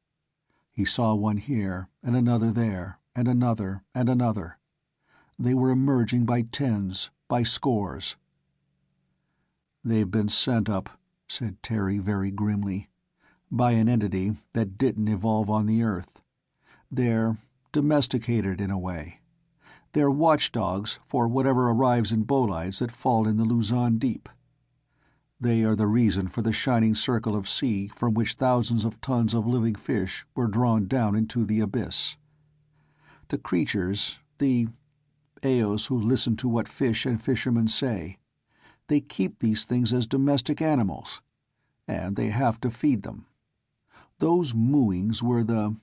He saw one here, and another there, and another, and another. They were emerging by tens, by scores. "They've been sent up," said Terry very grimly, "by an entity that didn't evolve on the Earth. They're domesticated in a way. They're watchdogs for whatever arrives in bolides that fall in the Luzon Deep. They are the reason for the shining circle of sea from which thousands of tons of living fish were drawn down into the abyss. The creatures, the Eos who listen to what fish and fishermen say, they keep these things as domestic animals, and they have to feed them. Those mooings were the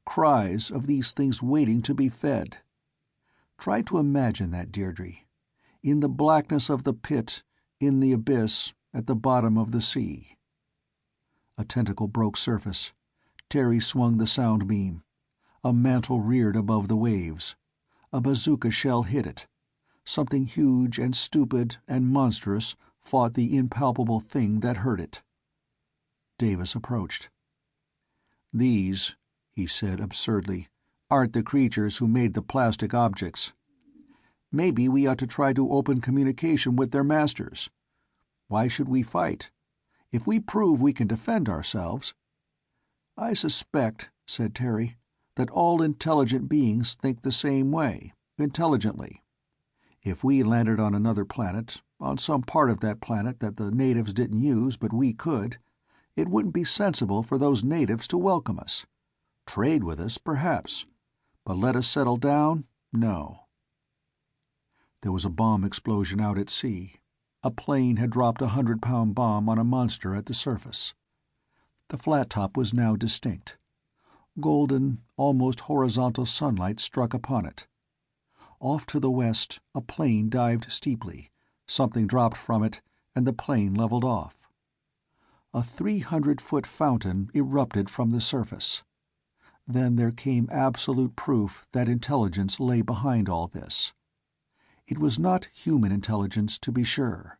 cries of these things waiting to be fed. Try to imagine that, Deirdre. In the blackness of the pit, in the abyss, at the bottom of the sea." A tentacle broke surface. Terry swung the sound beam. A mantle reared above the waves. A bazooka shell hit it. Something huge and stupid and monstrous fought the impalpable thing that hurt it. Davis approached. "These," he said absurdly, "aren't the creatures who made the plastic objects. Maybe we ought to try to open communication with their masters. Why should we fight? If we prove we can defend ourselves—" "I suspect," said Terry, "that all intelligent beings think the same way, intelligently. If we landed on another planet, on some part of that planet that the natives didn't use but we could, it wouldn't be sensible for those natives to welcome us. Trade with us, perhaps. But let us settle down? No." There was a bomb explosion out at sea. A plane had dropped a 100-pound bomb on a monster at the surface. The flat top was now distinct. Golden, almost horizontal sunlight struck upon it. Off to the west, a plane dived steeply. Something dropped from it, and the plane leveled off. A 300-foot fountain erupted from the surface. Then there came absolute proof that intelligence lay behind all this. It was not human intelligence, to be sure.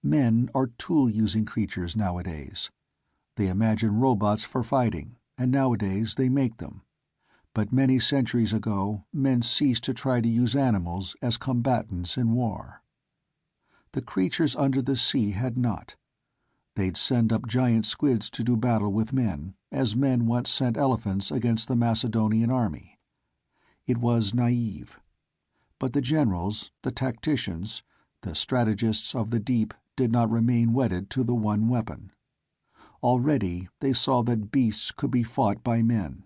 Men are tool-using creatures nowadays. They imagine robots for fighting, and nowadays they make them. But many centuries ago, men ceased to try to use animals as combatants in war. The creatures under the sea had not. They'd send up giant squids to do battle with men, as men once sent elephants against the Macedonian army. It was naive. But the generals, the tacticians, the strategists of the deep did not remain wedded to the one weapon. Already they saw that beasts could be fought by men.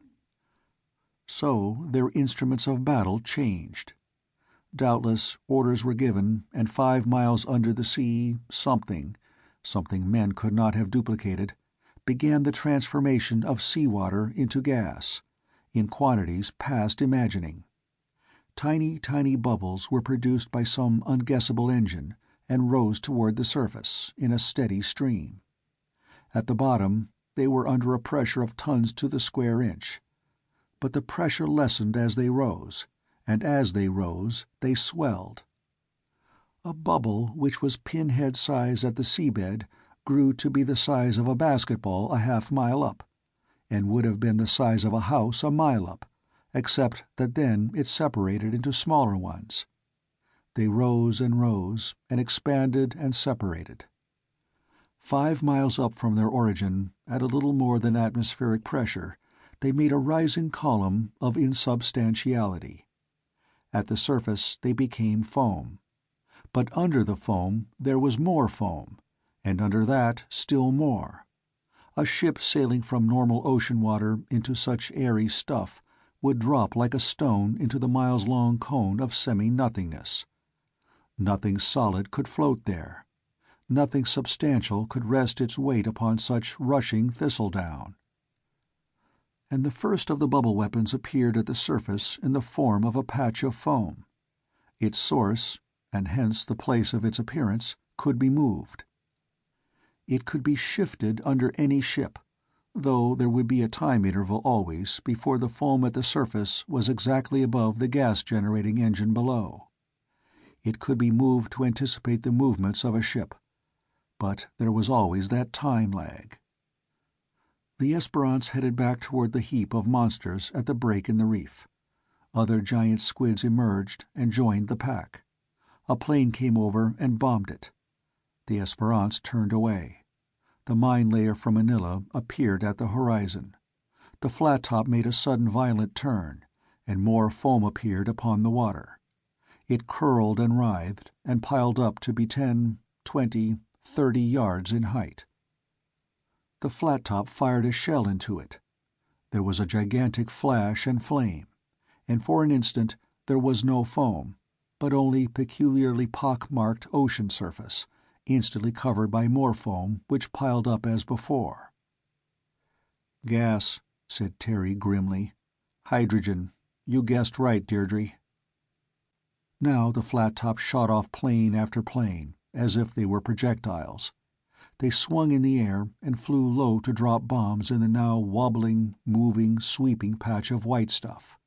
So their instruments of battle changed. Doubtless orders were given, and 5 miles under the sea, something men could not have duplicated, began the transformation of seawater into gas, in quantities past imagining. Tiny, tiny bubbles were produced by some unguessable engine, and rose toward the surface, in a steady stream. At the bottom, they were under a pressure of tons to the square inch. But the pressure lessened as they rose, and as they rose, they swelled. A bubble which was pinhead size at the seabed grew to be the size of a basketball a half-mile up, and would have been the size of a house a mile up, except that then it separated into smaller ones. They rose and expanded and separated. 5 miles up from their origin, at a little more than atmospheric pressure, they made a rising column of insubstantiality. At the surface they became foam. But under the foam there was more foam, and under that still more. A ship sailing from normal ocean water into such airy stuff would drop like a stone into the miles-long cone of semi-nothingness. Nothing solid could float there. Nothing substantial could rest its weight upon such rushing thistledown. And the first of the bubble weapons appeared at the surface in the form of a patch of foam. Its source, and hence the place of its appearance, could be moved. It could be shifted under any ship, though there would be a time interval always before the foam at the surface was exactly above the gas-generating engine below. It could be moved to anticipate the movements of a ship, but there was always that time lag. The Esperance headed back toward the heap of monsters at the break in the reef. Other giant squids emerged and joined the pack. A plane came over and bombed it. The Esperance turned away. The mine layer from Manila appeared at the horizon. The flat top made a sudden violent turn, and more foam appeared upon the water. It curled and writhed, and piled up to be 10, 20, 30 yards in height. The flat top fired a shell into it. There was a gigantic flash and flame, and for an instant there was no foam, but only peculiarly pock-marked ocean surface, instantly covered by more foam which piled up as before. "Gas," said Terry grimly. "Hydrogen. You guessed right, Deirdre." Now the flat top shot off plane after plane, as if they were projectiles. They swung in the air and flew low to drop bombs in the now wobbling, moving, sweeping patch of white stuff.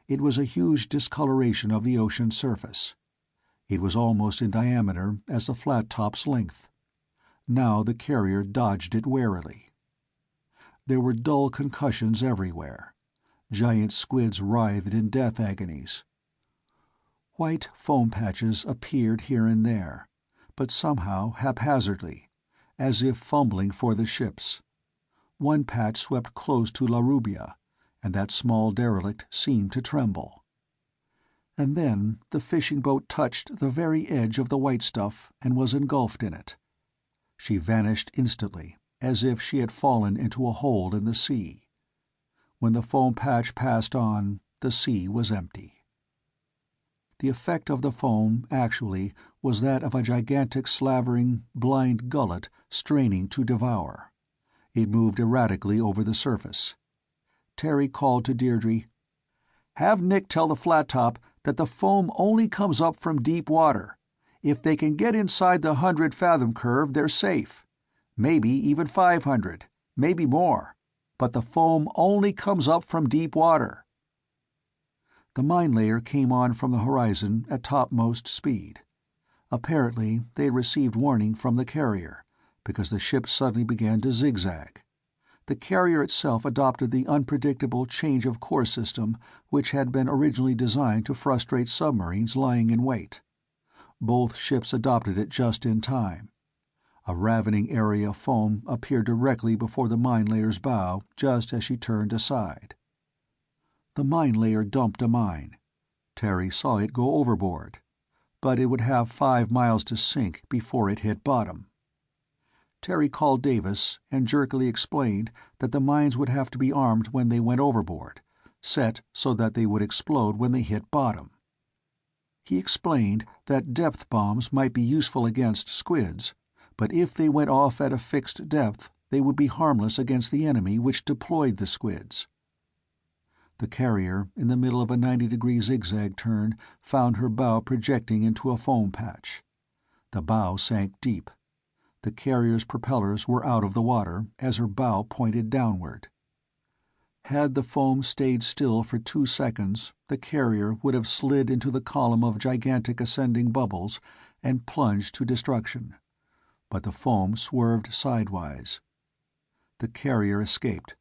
It was a huge discoloration of the ocean surface. It was almost in diameter as the flat top's length. Now the carrier dodged it warily. There were dull concussions everywhere. Giant squids writhed in death agonies. White foam patches appeared here and there, but somehow haphazardly, as if fumbling for the ships. One patch swept close to La Rubia, and that small derelict seemed to tremble. And then the fishing boat touched the very edge of the white stuff and was engulfed in it. She vanished instantly, as if she had fallen into a hole in the sea. When the foam patch passed on, the sea was empty. The effect of the foam, actually, was that of a gigantic slavering, blind gullet straining to devour. It moved erratically over the surface. Terry called to Deirdre, "Have Nick tell the flat top that the foam only comes up from deep water. If they can get inside the 100-fathom curve, they're safe. Maybe even 500, maybe more. But the foam only comes up from deep water." The mine layer came on from the horizon at topmost speed. Apparently they had received warning from the carrier, because the ship suddenly began to zigzag. The carrier itself adopted the unpredictable change of course system which had been originally designed to frustrate submarines lying in wait. Both ships adopted it just in time. A ravening area of foam appeared directly before the mine layer's bow just as she turned aside. The mine layer dumped a mine. Terry saw it go overboard. But it would have 5 miles to sink before it hit bottom. Terry called Davis and jerkily explained that the mines would have to be armed when they went overboard, set so that they would explode when they hit bottom. He explained that depth bombs might be useful against squids, but if they went off at a fixed depth, they would be harmless against the enemy which deployed the squids. The carrier, in the middle of a 90-degree zigzag turn, found her bow projecting into a foam patch. The bow sank deep. The carrier's propellers were out of the water as her bow pointed downward. Had the foam stayed still for 2 seconds, the carrier would have slid into the column of gigantic ascending bubbles and plunged to destruction. But the foam swerved sidewise. The carrier escaped,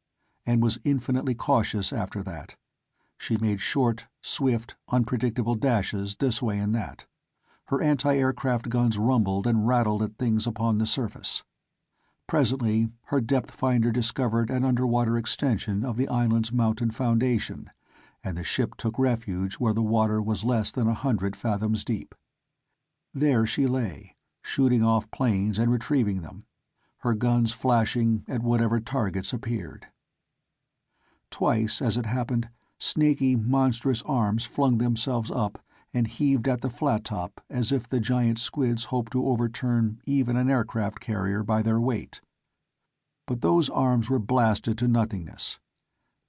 and was infinitely cautious after that. She made short, swift, unpredictable dashes this way and that. Her anti-aircraft guns rumbled and rattled at things upon the surface. Presently, her depth finder discovered an underwater extension of the island's mountain foundation, and the ship took refuge where the water was less than 100 fathoms deep. There she lay, shooting off planes and retrieving them, her guns flashing at whatever targets appeared. Twice, as it happened, snaky, monstrous arms flung themselves up and heaved at the flat top as if the giant squids hoped to overturn even an aircraft carrier by their weight. But those arms were blasted to nothingness.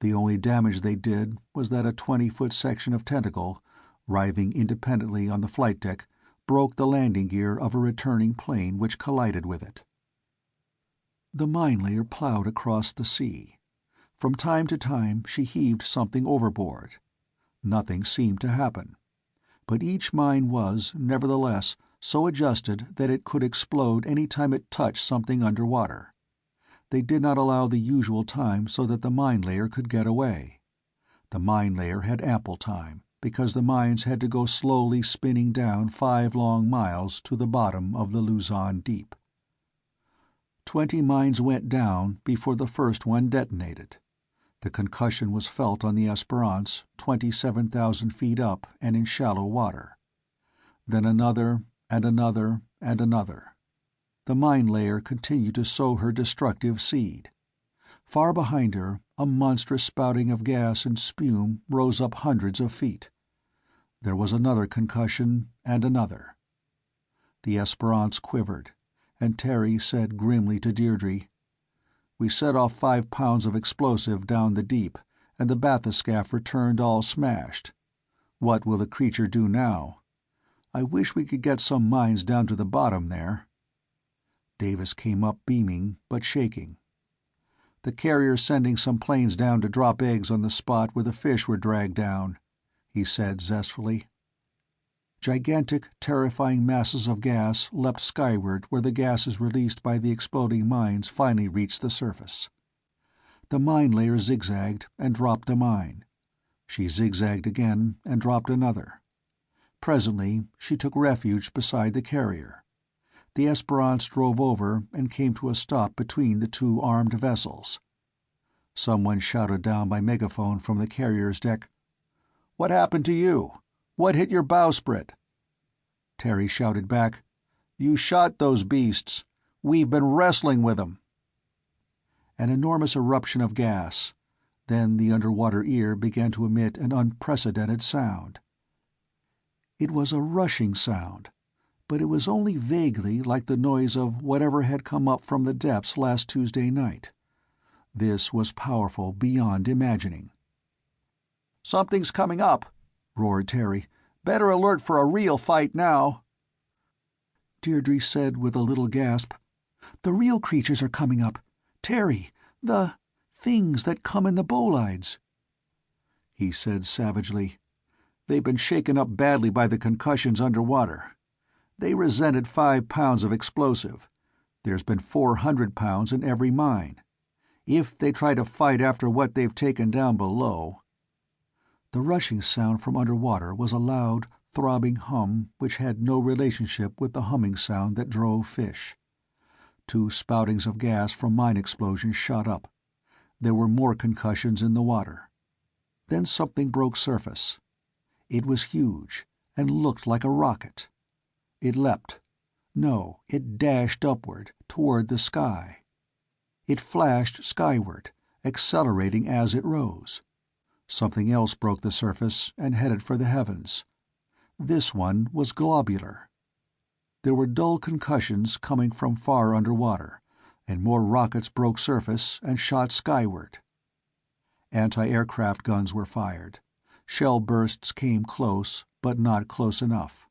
The only damage they did was that a 20-foot section of tentacle, writhing independently on the flight deck, broke the landing gear of a returning plane which collided with it. The mine layer plowed across the sea. From time to time she heaved something overboard. Nothing seemed to happen. But each mine was, nevertheless, so adjusted that it could explode any time it touched something underwater. They did not allow the usual time so that the mine layer could get away. The mine layer had ample time, because the mines had to go slowly spinning down 5 long miles to the bottom of the Luzon Deep. 20 mines went down before the first one detonated. The concussion was felt on the Esperance, 27,000 feet up and in shallow water. Then another, and another, and another. The mine layer continued to sow her destructive seed. Far behind her, a monstrous spouting of gas and spume rose up hundreds of feet. There was another concussion, and another. The Esperance quivered, and Terry said grimly to Deirdre, "We set off 5 pounds of explosive down the deep, and the bathyscaphe returned all smashed. What will the creature do now? I wish we could get some mines down to the bottom there." Davis came up beaming, but shaking. "The carrier's sending some planes down to drop eggs on the spot where the fish were dragged down," he said zestfully. Gigantic, terrifying masses of gas leapt skyward where the gases released by the exploding mines finally reached the surface. The mine layer zigzagged and dropped a mine. She zigzagged again and dropped another. Presently she took refuge beside the carrier. The Esperance drove over and came to a stop between the 2 armed vessels. Someone shouted down by megaphone from the carrier's deck, "What happened to you? What hit your bowsprit?" Terry shouted back, "You shot those beasts. We've been wrestling with them." An enormous eruption of gas. Then the underwater ear began to emit an unprecedented sound. It was a rushing sound, but it was only vaguely like the noise of whatever had come up from the depths last Tuesday night. This was powerful beyond imagining. "Something's coming up," roared Terry. "Better alert for a real fight now." Deirdre said with a little gasp, "The real creatures are coming up. Terry, the things that come in the bolides." He said savagely, "They've been shaken up badly by the concussions underwater. They resented 5 pounds of explosive. There's been 400 pounds in every mine. If they try to fight after what they've taken down below—" The rushing sound from underwater was a loud, throbbing hum which had no relationship with the humming sound that drove fish. 2 spoutings of gas from mine explosions shot up. There were more concussions in the water. Then something broke surface. It was huge, and looked like a rocket. It leapt. No, it dashed upward, toward the sky. It flashed skyward, accelerating as it rose. Something else broke the surface and headed for the heavens. This one was globular. There were dull concussions coming from far underwater, and more rockets broke surface and shot skyward. Anti-aircraft guns were fired. Shell bursts came close, but not close enough.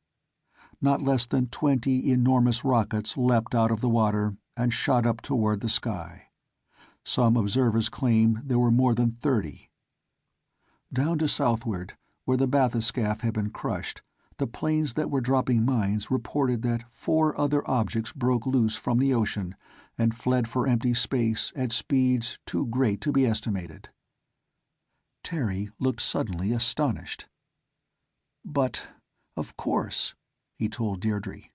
Not less than 20 enormous rockets leapt out of the water and shot up toward the sky. Some observers claimed there were more than 30. Down to southward, where the bathyscaphe had been crushed, the planes that were dropping mines reported that 4 other objects broke loose from the ocean and fled for empty space at speeds too great to be estimated. Terry looked suddenly astonished. "But, of course," he told Deirdre.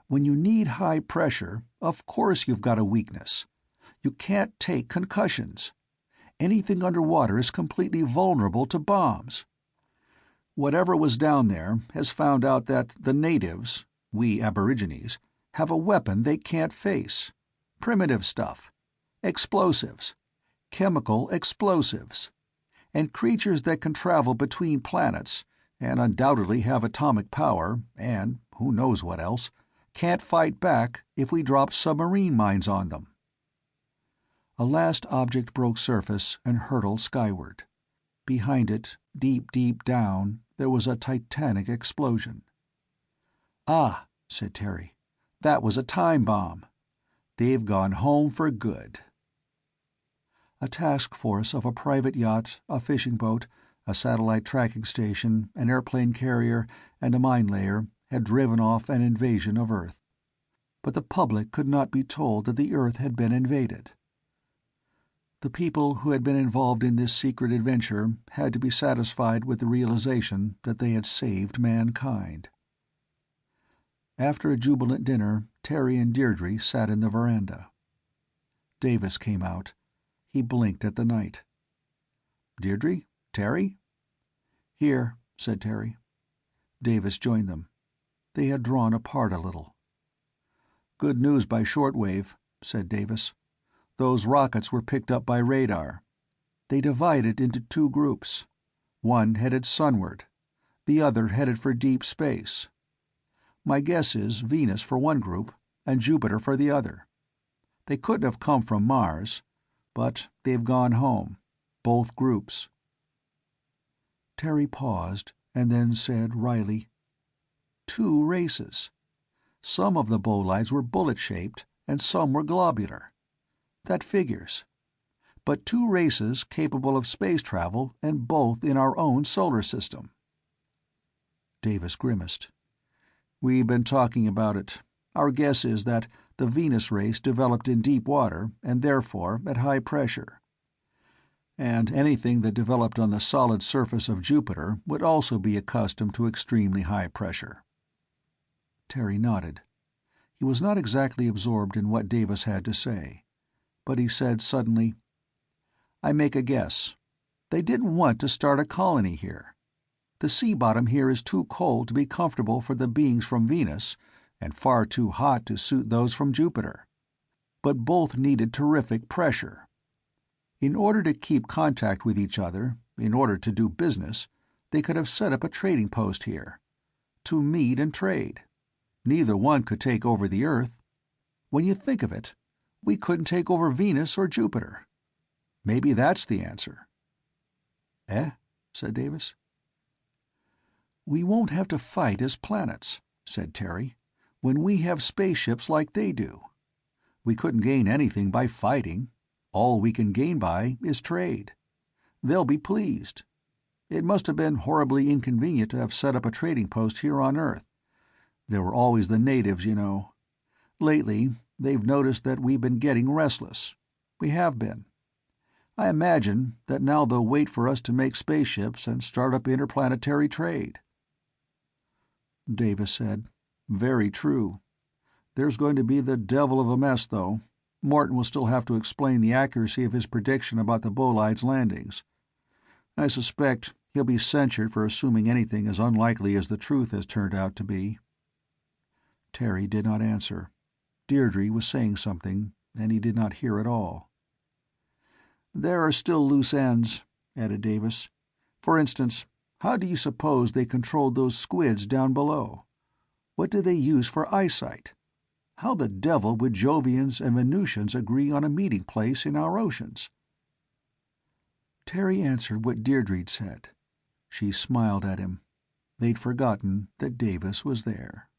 "When you need high pressure, of course you've got a weakness. You can't take concussions. Anything underwater is completely vulnerable to bombs. Whatever was down there has found out that the natives, we aborigines, have a weapon they can't face. Primitive stuff. Explosives. Chemical explosives. And creatures that can travel between planets, and undoubtedly have atomic power, and who knows what else, can't fight back if we drop submarine mines on them." A last object broke surface and hurtled skyward. Behind it, deep, deep down, there was a titanic explosion. "Ah," said Terry, "that was a time bomb. They've gone home for good." A task force of a private yacht, a fishing boat, a satellite tracking station, an airplane carrier, and a mine layer had driven off an invasion of Earth. But the public could not be told that the Earth had been invaded. The people who had been involved in this secret adventure had to be satisfied with the realization that they had saved mankind. After a jubilant dinner, Terry and Deirdre sat in the veranda. Davis came out. He blinked at the night. "Deirdre? Terry?" "Here," said Terry. Davis joined them. They had drawn apart a little. "Good news by shortwave," said Davis. "Those rockets were picked up by radar. They divided into 2 groups. One headed sunward. The other headed for deep space. My guess is Venus for one group, and Jupiter for the other. They couldn't have come from Mars, but they've gone home. Both groups." Terry paused, and then said wryly, 2 races. Some of the bolides were bullet-shaped, and some were globular. That figures. But 2 races capable of space travel, and both in our own solar system. Davis grimaced. "We've been talking about it. Our guess is that the Venus race developed in deep water, and therefore at high pressure. And anything that developed on the solid surface of Jupiter would also be accustomed to extremely high pressure." Terry nodded. He was not exactly absorbed in what Davis had to say, but he said suddenly, "I make a guess. They didn't want to start a colony here. The sea bottom here is too cold to be comfortable for the beings from Venus, and far too hot to suit those from Jupiter. But both needed terrific pressure. In order to keep contact with each other, in order to do business, they could have set up a trading post here. To meet and trade. Neither one could take over the Earth. When you think of it, we couldn't take over Venus or Jupiter. Maybe that's the answer." "Eh?" said Davis. "We won't have to fight as planets," said Terry, "when we have spaceships like they do. We couldn't gain anything by fighting. All we can gain by is trade. They'll be pleased. It must have been horribly inconvenient to have set up a trading post here on Earth. There were always the natives, you know. Lately, they've noticed that we've been getting restless. We have been. I imagine that now they'll wait for us to make spaceships and start up interplanetary trade." Davis said, "Very true. There's going to be the devil of a mess, though. Morton will still have to explain the accuracy of his prediction about the bolides' landings. I suspect he'll be censured for assuming anything as unlikely as the truth has turned out to be." Terry did not answer. Deirdre was saying something, and he did not hear at all. "There are still loose ends," added Davis. "For instance, how do you suppose they controlled those squids down below? What did they use for eyesight? How the devil would Jovians and Venusians agree on a meeting place in our oceans?" Terry answered what Deirdre'd said. She smiled at him. They'd forgotten that Davis was there.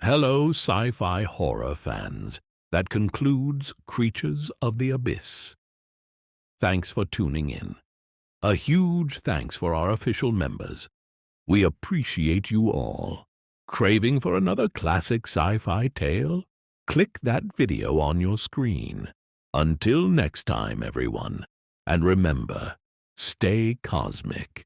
Hello, sci-fi horror fans. That concludes Creatures of the Abyss. Thanks for tuning in. A huge thanks for our official members. We appreciate you all. Craving for another classic sci-fi tale? Click that video on your screen. Until next time, everyone. And remember, stay cosmic.